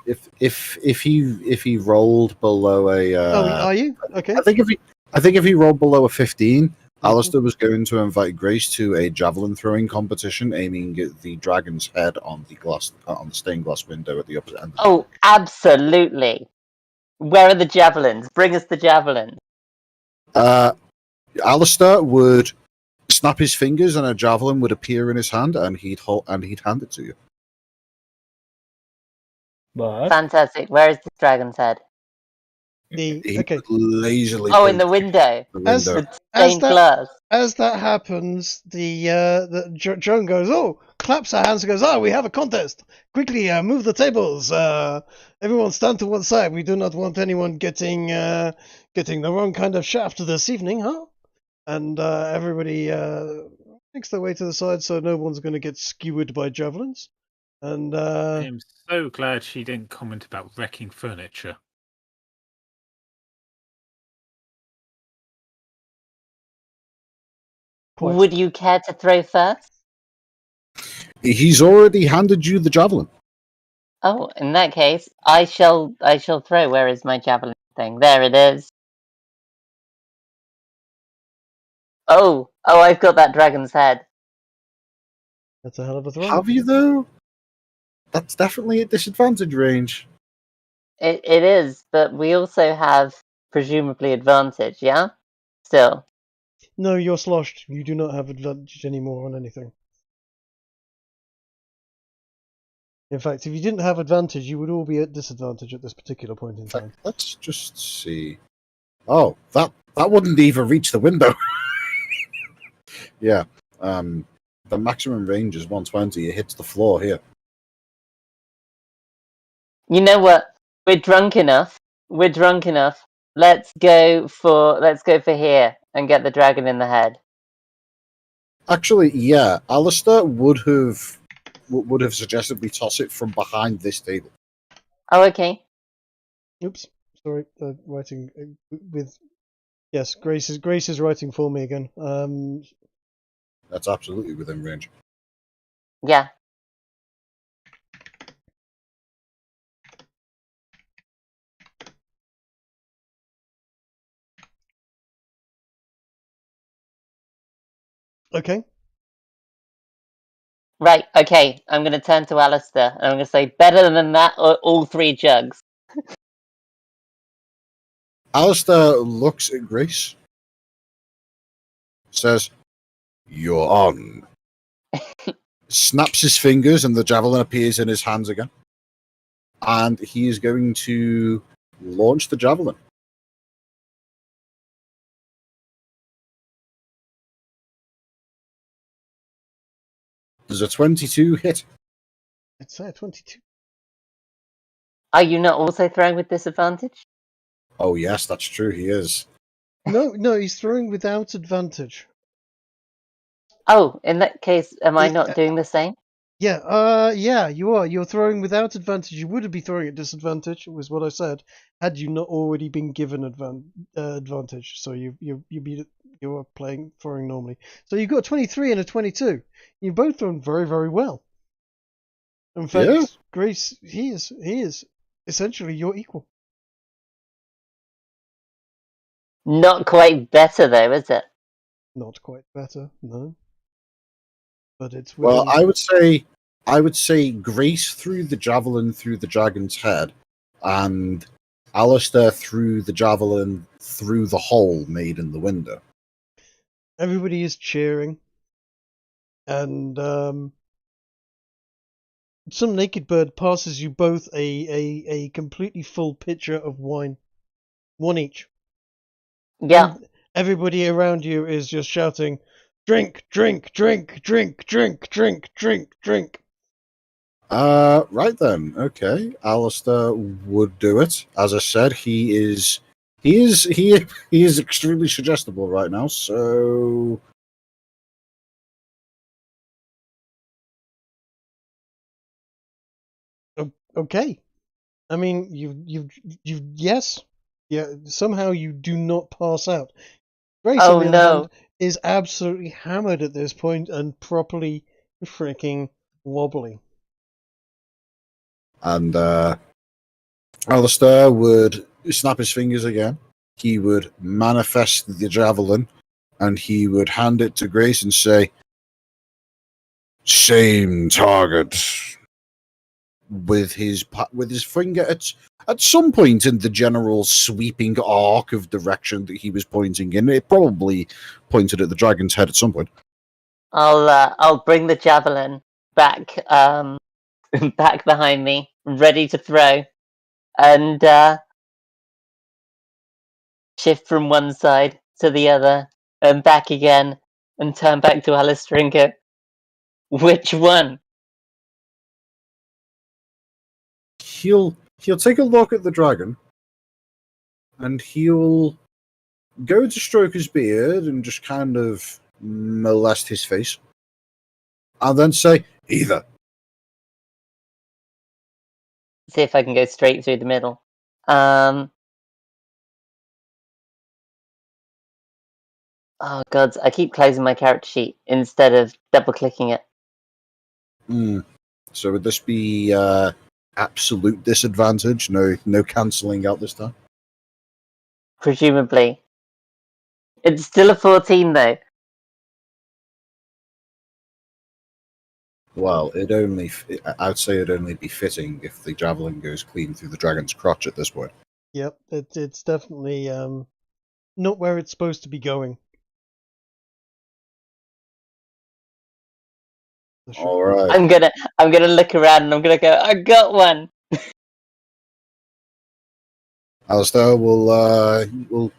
C: if he rolled below a.
A: Are you? Okay.
C: I think if he rolled below a 15,
A: Mhm.
C: Alistair was going to invite Grace to a javelin throwing competition, aiming at the dragon's head on the stained glass window at the opposite end.
D: Oh, absolutely. Where are the javelins? Bring us the javelins.
C: Alistair would snap his fingers, and a javelin would appear in his hand, and he'd hand it to you.
E: But
D: Fantastic. Where is this dragon's head?
C: He
A: Okay.
C: would lazily.
D: Oh, in the
C: point
D: window.
C: the window.
D: With stained
A: that-
D: glass.
A: As that happens, Joan goes, "Oh!" claps her hands and goes, "Oh, we have a contest! Quickly, move the tables! Everyone stand to one side. We do not want anyone getting the wrong kind of shaft this evening, huh?" And everybody makes their way to the side, so no one's going to get skewered by javelins. And
F: I am so glad she didn't comment about wrecking furniture.
A: quite-
D: Would you care to throw first?
C: He's already handed you the javelin.
D: Oh, in that case, I shall throw. Where is my javelin thing? There it is. Oh, I've got that dragon's head.
A: that's a hell of a throw.
C: Have you though? That's definitely at disadvantage range.
D: It is, but we also have presumably advantage, yeah? Still.
A: No, you're sloshed. You do not have advantage anymore on anything. In fact, if you didn't have advantage, you would all be at disadvantage at this particular point in
C: In fact,
A: time.
C: let's just see. Oh, that wouldn't even reach the window. Yeah. The maximum range is 120. It hits the floor here.
D: You know what? We're drunk enough. Let's go for here and get the dragon in the head.
C: Actually, yeah, Alistair would have suggested we toss it from behind this table.
D: Oh, okay.
A: Oops, sorry. Writing with yes, Grace is writing for me again.
C: That's absolutely within range.
D: Yeah.
A: Okay.
D: Right, okay. I'm going to turn to Alistair and I'm going to say, better than that, or all three jugs.
C: Alistair looks at Grace, says, "You're on." Snaps his fingers, and the javelin appears in his hands again. And he is going to launch the javelin. Does a 22 hit?
A: It's 22.
D: Are you not also throwing with disadvantage?
C: Oh, yes, that's true. He is.
A: No, he's throwing without advantage.
D: Oh, in that case, am I
A: It-
D: not doing the same?
A: Yeah, you are. You're throwing without advantage. You would be throwing at disadvantage, was what I said, had you not already been given advantage. So you are throwing normally. So you've got a 23 and a 22. You've both thrown very, very well. In fact,
C: Yeah.
A: Grace, he is essentially your equal.
D: Not quite better, though, is it?
A: Not quite better, no. But it's
C: Well,
A: within.
C: I would say Grace threw the javelin through the dragon's head, and Alistair threw the javelin through the hole made in the window.
A: Everybody is cheering, and some naked bird passes you both a completely full pitcher of wine, one each.
D: Yeah.
A: And everybody around you is just shouting, "Drink, drink, drink, drink, drink, drink, drink, drink."
C: Right then. Okay. Alistair would do it. As I said, he is extremely suggestible right now, so
A: Okay. I mean, yes. Yeah, somehow you do not pass out. Grace,
D: Oh,
A: on the other
D: no.
A: hand, is absolutely hammered at this point and properly freaking wobbly.
C: And Alistair would snap his fingers again. He would manifest the javelin, and he would hand it to Grace and say, "Same target." With his finger at some point in the general sweeping arc of direction that he was pointing in, it probably pointed at the dragon's head at some point.
D: I'll bring the javelin back back behind me, ready to throw, and shift from one side to the other and back again, and turn back to Alistair and go, which one?
C: He'll take a look at the dragon, and he'll go to stroke his beard and just kind of molest his face, and then say, "Either."
D: See if I can go straight through the middle. Oh god, I keep closing my character sheet instead of double clicking it.
C: So would this be absolute disadvantage? No cancelling out this time.
D: Presumably. It's still a 14 though.
C: Well, I'd say it'd only be fitting if the javelin goes clean through the dragon's crotch at this point.
A: Yep, it's definitely not where it's supposed to be going.
C: All right.
D: I'm gonna look around and I'm gonna go, I got one.
C: Alistair will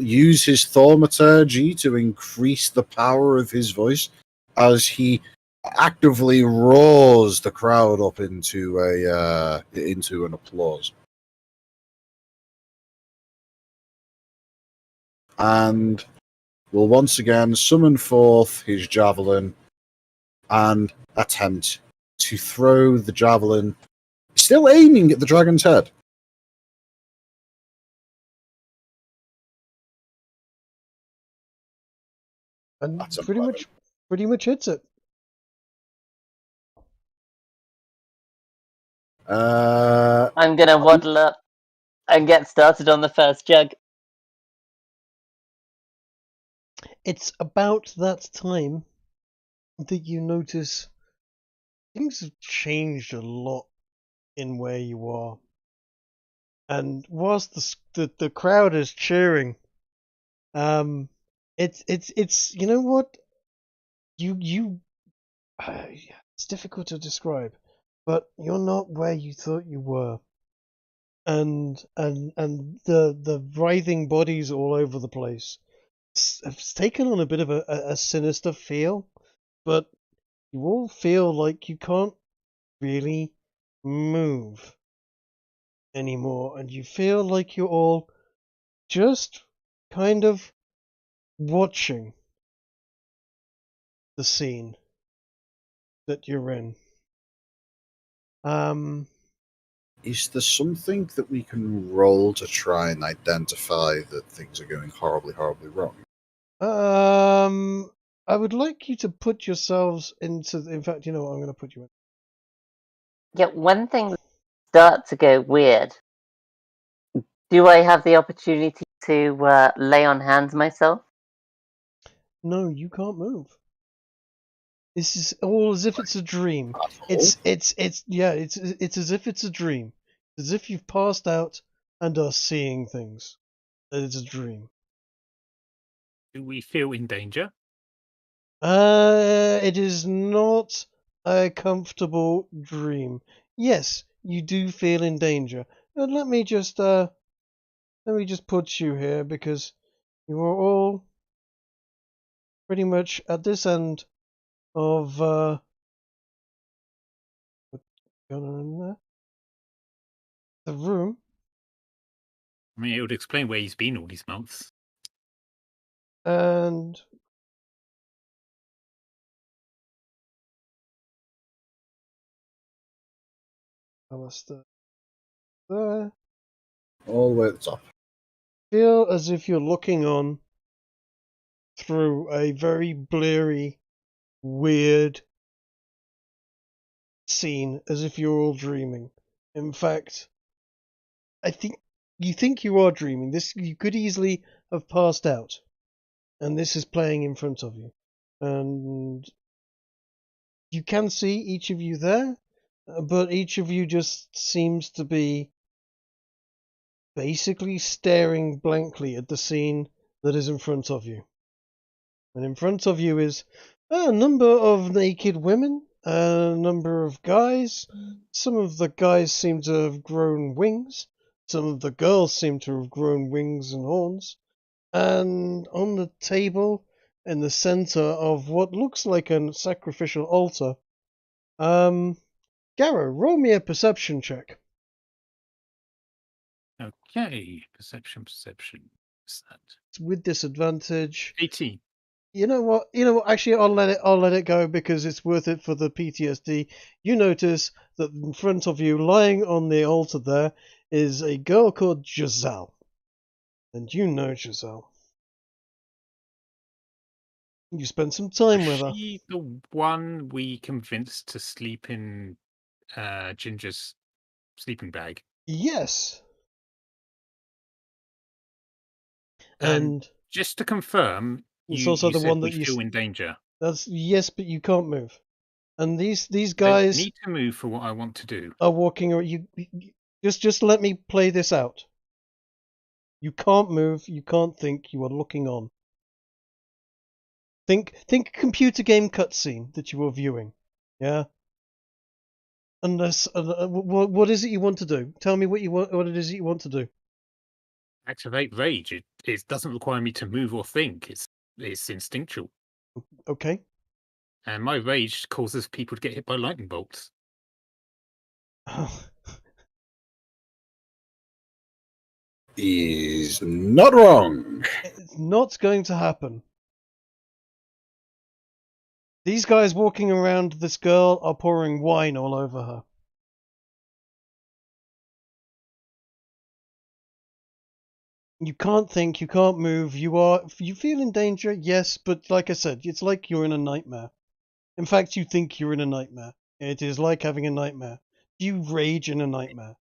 C: use his thaumaturgy to increase the power of his voice as he actively roars the crowd up into an applause. And will once again summon forth his javelin and attempt to throw the javelin, still aiming at the dragon's head.
A: And
C: That's
A: pretty much hits it.
D: I'm gonna waddle up and get started on the first jug.
A: It's about that time that you notice things have changed a lot in where you are. And whilst the crowd is cheering, it's you know what, you it's difficult to describe, but you're not where you thought you were, and the writhing bodies all over the place have taken on a bit of a sinister feel, but you all feel like you can't really move anymore, and you feel like you're all just kind of watching the scene that you're in.
C: Is there something that we can roll to try and identify that things are going horribly, horribly wrong?
A: I would like you to put yourselves into. In fact, you know what? I'm going to put you in.
D: Yeah, when things start to go weird, do I have the opportunity to lay on hands myself?
A: No, you can't move. This is all as if it's a dream.
C: At
A: It's as if it's a dream. As if you've passed out and are seeing things. That it's a dream.
F: Do we feel in danger?
A: It is not a comfortable dream. Yes, you do feel in danger. But let me just put you here because you are all pretty much at this end of put Gunner in there. The room.
F: I mean, it would explain where he's been all these months.
A: And Alistair there.
C: all the way at the top.
A: Feel as if you're looking on through a very blurry, weird scene as if you're all dreaming. In fact, I think you are dreaming. You could easily have passed out, and this is playing in front of you, and you can see each of you there, but each of you just seems to be basically staring blankly at the scene that is in front of you. And in front of you is a number of naked women, a number of guys. Some of the guys seem to have grown wings. Some of the girls seem to have grown wings and horns. And on the table, in the center of what looks like a sacrificial altar, Garrow, roll me a perception check.
F: Okay, perception. What's that?
A: It's with disadvantage.
F: 18.
A: You know what? Actually, I'll let it go because it's worth it for the PTSD. You notice that in front of you, lying on the altar there, is a girl called Giselle. And you know Giselle. You spent some time with her.
F: Is she the one we convinced to sleep in Ginger's sleeping bag?
A: Yes.
F: And just to confirm,
A: it's
F: you
A: also the
F: said
A: one
F: we
A: that
F: feel in danger.
A: That's yes, but you can't move. And these guys
F: I need to move for what I want to do.
A: are walking. You just let me play this out. You can't move. You can't think. You are looking on. Think computer game cutscene that you are viewing. Yeah. Unless what is it you want to do? Tell me what it is that you want to do.
F: Activate rage. It doesn't require me to move or think. It's instinctual.
A: Okay.
F: And my rage causes people to get hit by lightning bolts.
C: He's not wrong.
A: It's not going to happen. These guys walking around this girl are pouring wine all over her. You can't think, you can't move, you feel in danger, yes, but like I said, it's like you're in a nightmare. In fact, you think you're in a nightmare. It is like having a nightmare. You rage in a nightmare.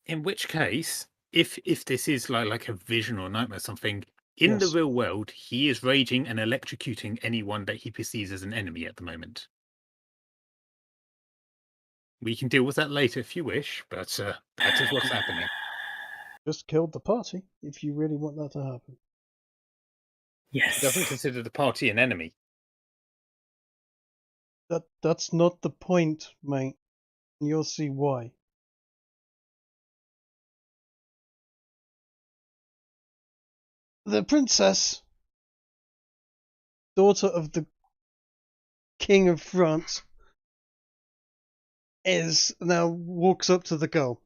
F: In which case, if this is like a vision or nightmare or something, in the real world, he is raging and electrocuting anyone that he perceives as an enemy at the moment. We can deal with that later if you wish, but that is what's happening.
A: Just killed the party, if you really want that to happen.
E: Yes.
F: He doesn't consider the party an enemy.
A: That's not the point, mate. You'll see why. The princess, daughter of the King of France, walks up to the girl.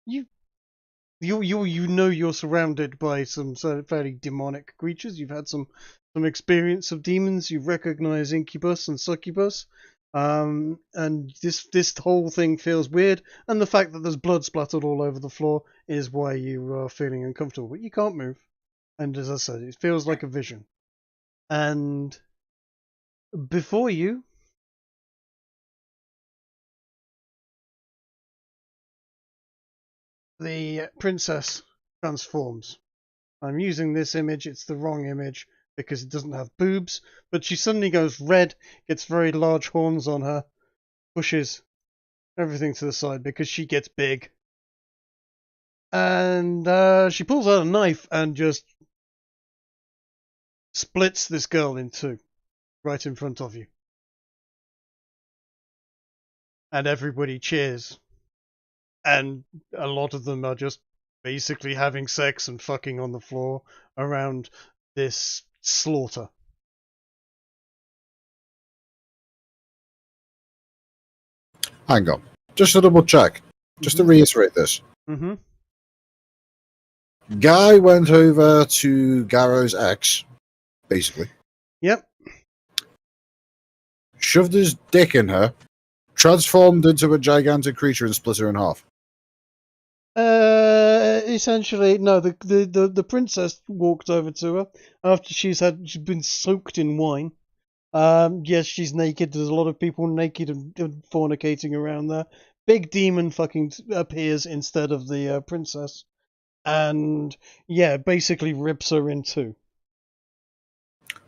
A: You know you're surrounded by some fairly demonic creatures. You've had some experience of demons. You recognize incubus and succubus. And this whole thing feels weird, and the fact that there's blood splattered all over the floor is why you are feeling uncomfortable. But you can't move, and as I said, it feels like a vision. And before you, the princess transforms. I'm using this image, it's the wrong image because it doesn't have boobs, but she suddenly goes red, gets very large horns on her, pushes everything to the side because she gets big. And she pulls out a knife and just splits this girl in two, right in front of you. And everybody cheers. And a lot of them are just basically having sex and fucking on the floor around this slaughter.
C: Hang on. Just to double check. Just to reiterate this.
A: Mm-hmm.
C: Guy went over to Garrow's ex, basically.
A: Yep.
C: Shoved his dick in her, transformed into a gigantic creature and split her in half.
A: essentially, no. The princess walked over to her after she's been soaked in wine. Yes, she's naked. There's a lot of people naked and fornicating around there. Big demon fucking appears instead of the princess, and yeah, basically rips her in two.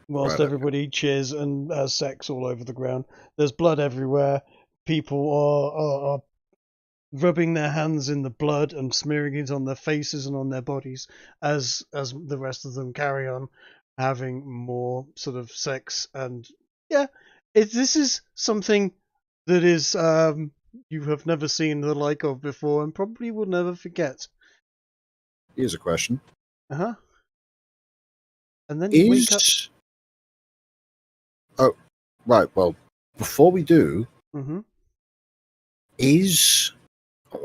A: Whilst
C: Right,
A: everybody cheers and has sex all over the ground. There's blood everywhere. People are rubbing their hands in the blood and smearing it on their faces and on their bodies as the rest of them carry on having more sort of sex. And yeah, this is something that is you have never seen the like of before and probably will never forget.
C: Here's a question.
A: Uh-huh. And then you wake up.
C: Oh, right. Well, before we do,
A: Mm-hmm.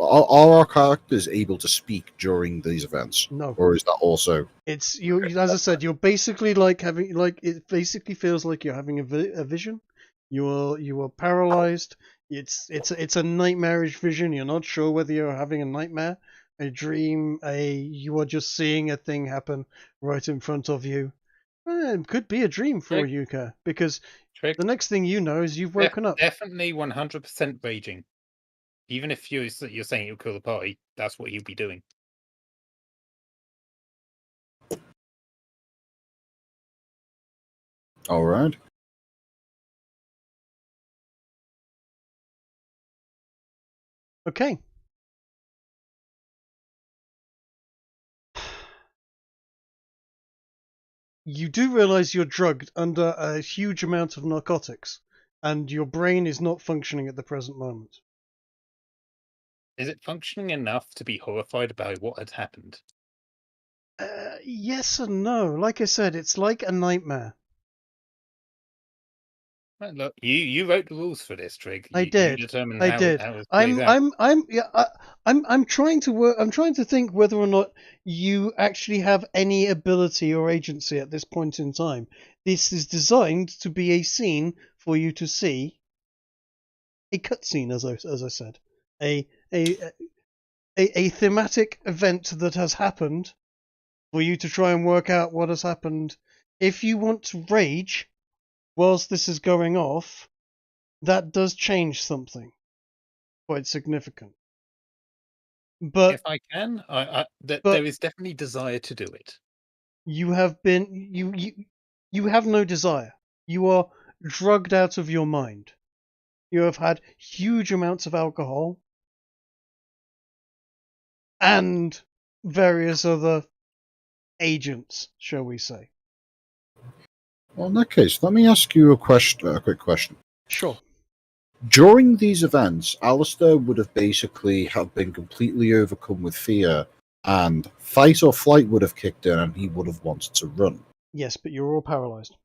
C: are our characters able to speak during these events?
A: No.
C: Or is that also...
A: It's you, as I said, you're basically like having, like, it basically feels like you're having a vision. You are paralyzed. It's a nightmarish vision. You're not sure whether you're having a nightmare, a dream, you are just seeing a thing happen right in front of you. It could be a dream for
F: Trig.
A: Yuka, because
F: Trig,
A: the next thing you know is you've woken up.
F: definitely 100% raging. Even if you're saying you'll kill the party, that's what you'll be doing.
C: All right.
A: Okay. You do realize you're drugged under a huge amount of narcotics, and your brain is not functioning at the present moment.
F: Is it functioning enough to be horrified by what had happened?
A: Yes and no. Like I said, it's like a nightmare.
F: Well, look, you wrote the rules for this, Trig.
A: I
F: You
A: did.
F: determined
A: I
F: how
A: did.
F: it plays out.
A: I'm trying to work. I'm trying to think whether or not you actually have any ability or agency at this point in time. This is designed to be a scene for you to see. A cutscene, as I said, a thematic event that has happened for you to try and work out what has happened. If you want to rage whilst this is going off, that does change something quite significant. But
F: If I can,
A: but-
F: there is definitely desire to do it.
A: you have been you have no desire. You are drugged out of your mind. You have had huge amounts of alcohol and various other agents, shall we say.
C: Well, in that case, let me ask you a quick question.
A: Sure.
C: During these events, Alistair would have basically have been completely overcome with fear, and fight or flight would have kicked in, and he would have wanted to run.
A: Yes, but you're all paralyzed.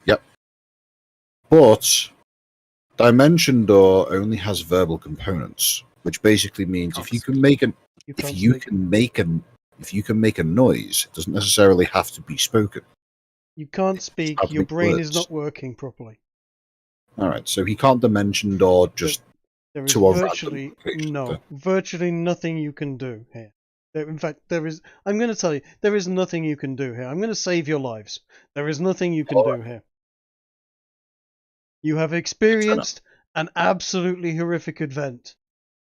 C: Yep. But Dimension Door only has verbal components, which basically means if you can make a noise, it doesn't necessarily have to be spoken.
A: You can't speak.
C: Have to
A: Your
C: make
A: brain is
C: words.
A: not working properly.
C: All right, so he can't Dimension Door just
A: There is
C: to a
A: virtually
C: random
A: virtually nothing you can do here. In fact, there is. I'm going to tell you, there is nothing you can do here. I'm going to save your lives. There is nothing you can do here. You have experienced an absolutely horrific event.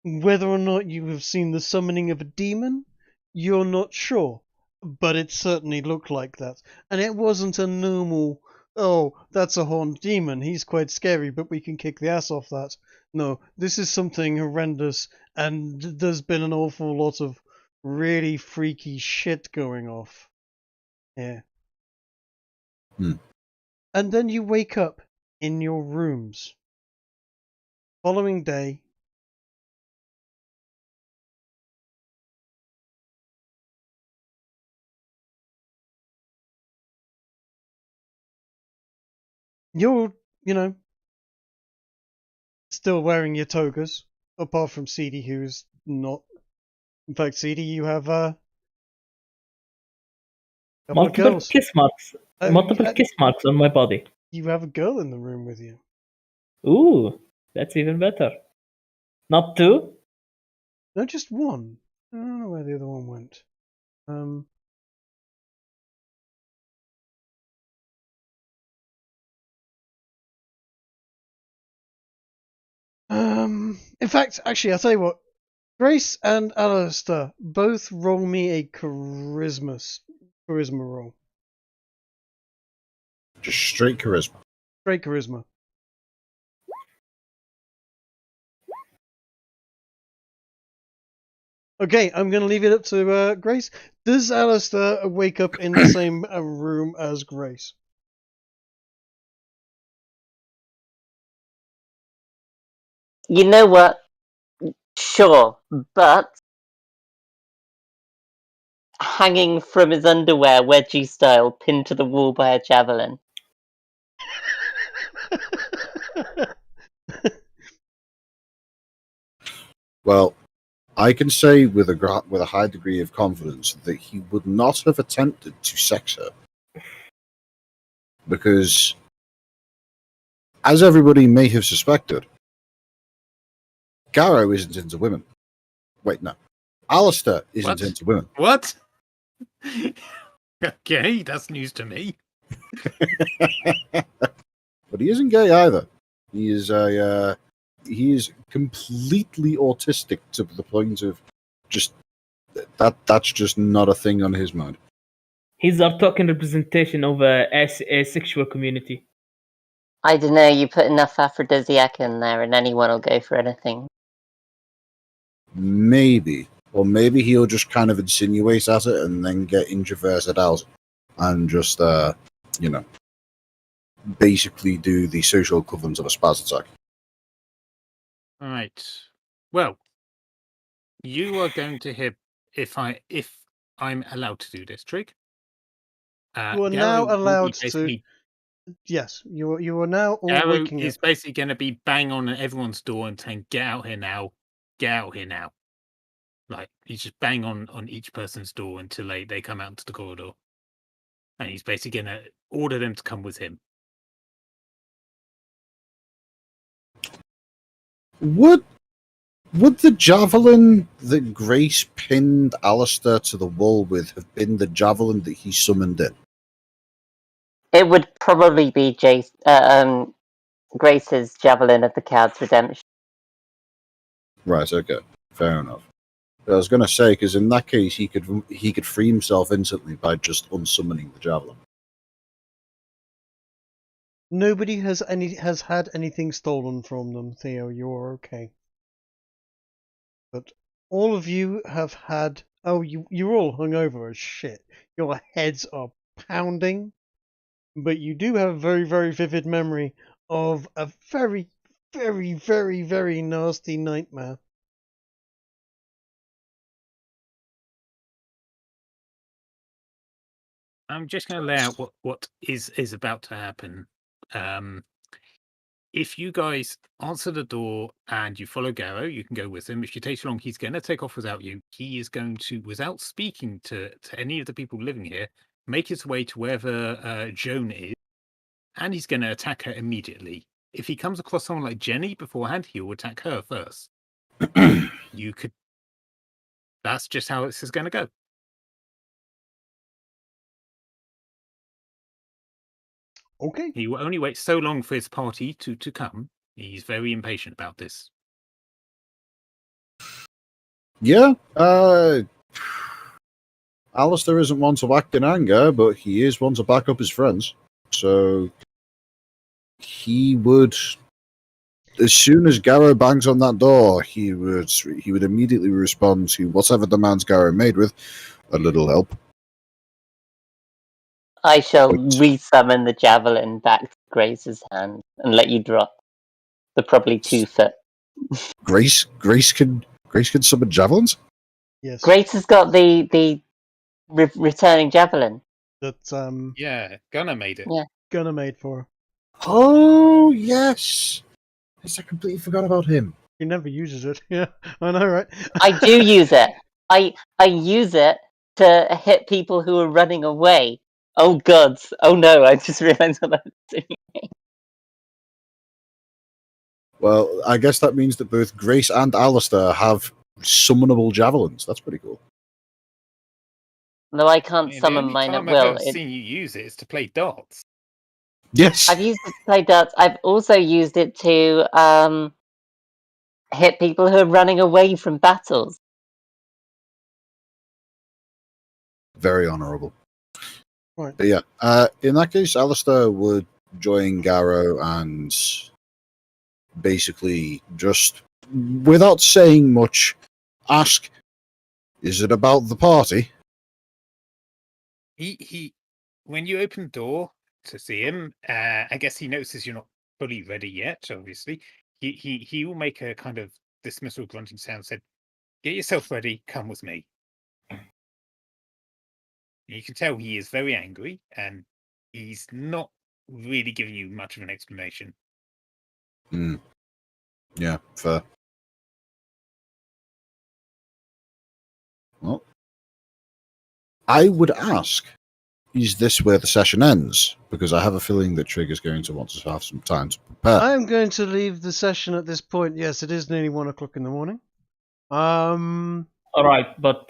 A: Whether or not you have seen the summoning of a demon, you're not sure. But it certainly looked like that. And it wasn't a normal, oh, that's a horned demon. He's quite scary, but we can kick the ass off that. No, this is something horrendous, and there's been an awful lot of really freaky shit going off here. And then you wake up in your rooms. Following day, you're, still wearing your togas, apart from CD, who's not. In fact, CD, you have couple of
E: Multiple
A: girls.
E: kiss marks. Multiple kiss marks on my body.
A: You have a girl in the room with you.
E: Ooh, that's even better. Not two?
A: No, just one. I don't know where the other one went. In fact, actually, I'll tell you what. Grace and Alistair, both roll me a charisma roll.
C: Just straight charisma.
A: Straight charisma. Okay, I'm going to leave it up to Grace. Does Alistair wake up in the same room as Grace?
D: You know what? Sure, but hanging from his underwear, wedgie style, pinned to the wall by a javelin.
C: Well, I can say with a high degree of confidence that he would not have attempted to sex her. Because, as everybody may have suspected, Garrow isn't into women. Wait, no. Alistair isn't
F: What?
C: into women.
F: What? Okay, that's news to me.
C: But he isn't gay either. He is completely autistic to the point of just that's just not a thing on his mind.
E: He's our token representation of a asexual community.
D: I don't know, you put enough aphrodisiac in there and anyone will go for anything.
C: Maybe. Or maybe he'll just kind of insinuate at it and then get introverted out and just, basically do the social equivalent of a spaz attack.
F: All right. Well, you are going to hear if I'm allowed to do this, Trig.
A: You are now allowed to. Yes, you are now all
F: Garrow
A: waking
F: is
A: up.
F: basically going to be bang on everyone's door and saying, "Get out here now! Get out here now!" Like he's just bang on each person's door until they come out into the corridor, and he's basically going to order them to come with him.
C: Would the javelin that Grace pinned Alistair to the wall with have been the javelin that he summoned in?
D: It would probably be Grace's javelin of the Cow's Redemption.
C: Right, okay. Fair enough. I was going to say, because in that case, he could free himself instantly by just unsummoning the javelin.
A: Nobody has had anything stolen from them, Theo. You're okay. But all of you have had. Oh, you're all hungover as shit. Your heads are pounding. But you do have a very, very vivid memory of a very, very, very, very nasty nightmare.
F: I'm just going to lay out what is about to happen. If you guys answer the door and you follow Garrow, you can go with him. If you take too long, he's going to take off without you. He is going to, without speaking to any of the people living here, make his way to wherever Joan is, and he's going to attack her immediately. If he comes across someone like Jenny beforehand, he will attack her first. You could. That's just how this is going to go.
A: Okay.
F: He will only wait so long for his party to come. He's very impatient about this.
C: Yeah, Alistair isn't one to act in anger, but he is one to back up his friends. So he would, as soon as Garrow bangs on that door, he would immediately respond to whatever demands Garrow made with a little help.
D: I shall resummon the javelin back to Grace's hand and let you drop the probably 2 foot.
C: Grace can summon javelins?
A: Yes.
D: Grace has got the returning javelin.
A: That
F: Yeah, Gunnar made it.
D: Yeah.
A: Gunnar made for her.
C: Oh yes. Yes, I completely forgot about him.
A: He never uses it. Yeah, I know, right?
D: I do use it. I use it to hit people who are running away. Oh god! Oh no! I just realised what I'm doing.
C: Well, I guess that means that both Grace and Alistair have summonable javelins. That's pretty cool.
D: Though I can't
F: The
D: summon
F: only
D: mine
F: time
D: at will.
F: I've ever seen you use it is to play darts.
C: Yes.
D: I've used it to play darts. I've also used it to hit people who are running away from battles.
C: Very honourable.
A: Right.
C: But yeah, in that case, Alistair would join Garrow and basically just, without saying much, ask, "Is it about the party?"
F: He when you open the door to see him, I guess he notices you're not fully ready yet. Obviously, he will make a kind of dismissal grunting sound. Said, "Get yourself ready. Come with me." You can tell he is very angry, and he's not really giving you much of an explanation.
C: Yeah, fair. Well, I would ask, is this where the session ends? Because I have a feeling that Trigger's going to want to have some time to prepare.
A: I am going to leave the session at this point. Yes, it is nearly 1 o'clock in the morning.
E: All right, but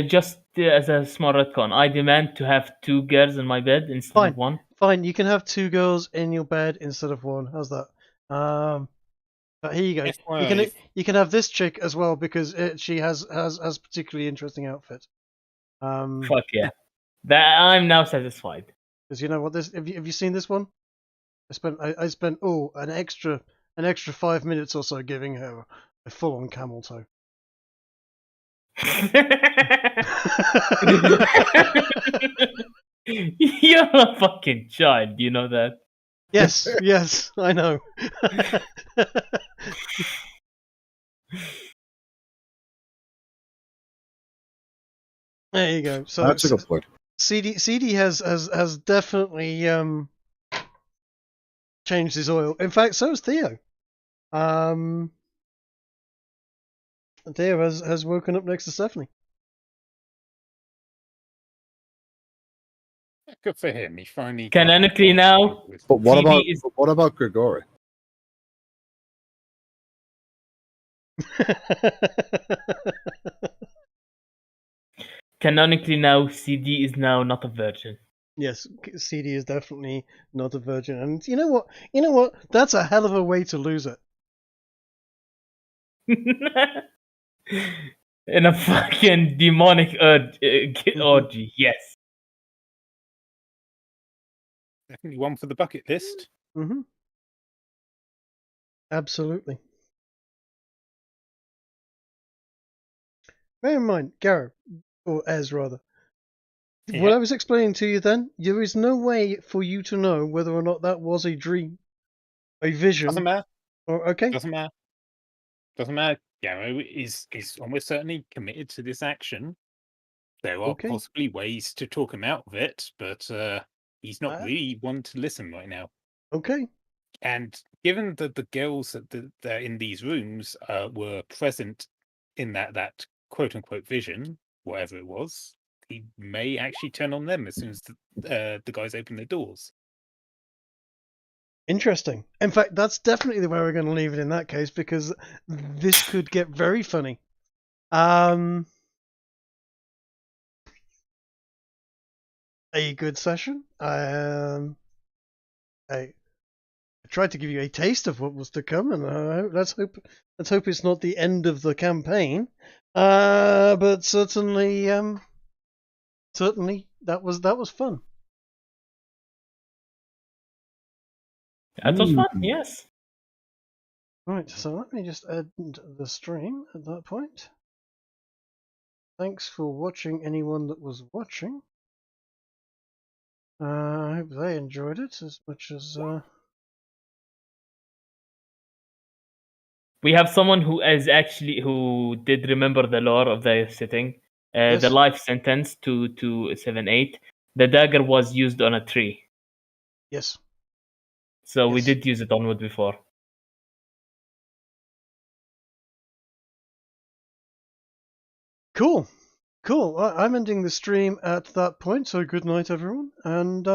E: just as a small retcon, I demand to have 2 girls in my bed instead
A: Fine.
E: of 1.
A: Fine, you can have 2 girls in your bed instead of 1. How's that? But here you go. You can have this chick as well because she has particularly interesting outfit.
E: Fuck yeah, I'm now satisfied.
A: Because you know what this? Have you seen this one? I spent an extra 5 minutes or so giving her a full on camel toe.
E: You're a fucking child, you know that?
A: Yes, I know. There you go. So
C: That's a good point.
A: CD has definitely changed his oil. In fact, so has Theo. Theo has woken up next to Stephanie.
F: Good for him. He finally
E: Canonically now.
C: But what
E: CD
C: about Grigori?
E: Canonically now, CD is now not a virgin.
A: Yes, CD is definitely not a virgin, and you know what? That's a hell of a way to lose it.
E: In a fucking demonic orgy, yes.
F: Definitely one for the bucket list.
A: Mm-hmm. Absolutely. Bear in mind, Garrett, or Ez rather, what I was explaining to you then, there is no way for you to know whether or not that was a dream, a vision.
F: Doesn't matter.
A: Okay.
F: Doesn't matter. Doesn't matter. Garrow is almost certainly committed to this action. There are possibly ways to talk him out of it, but he's not really one to listen right now.
A: Okay.
F: And given that the girls that are in these rooms were present in that quote unquote vision, whatever it was, he may actually turn on them as soon as the guys open their doors.
A: Interesting. In fact, that's definitely the way we're going to leave it in that case, because this could get very funny. A good session. I tried to give you a taste of what was to come, and let's hope it's not the end of the campaign. But certainly that was fun.
E: That was fun, yes.
A: Right, so let me just end the stream at that point. Thanks for watching, anyone that was watching. I hope they enjoyed it as much as...
E: We have someone who did remember the lore of the setting.
A: Yes.
E: The life sentence 2278. The dagger was used on a tree.
A: Yes.
E: So we did use it on wood before.
A: Cool. I'm ending the stream at that point, so good night everyone, and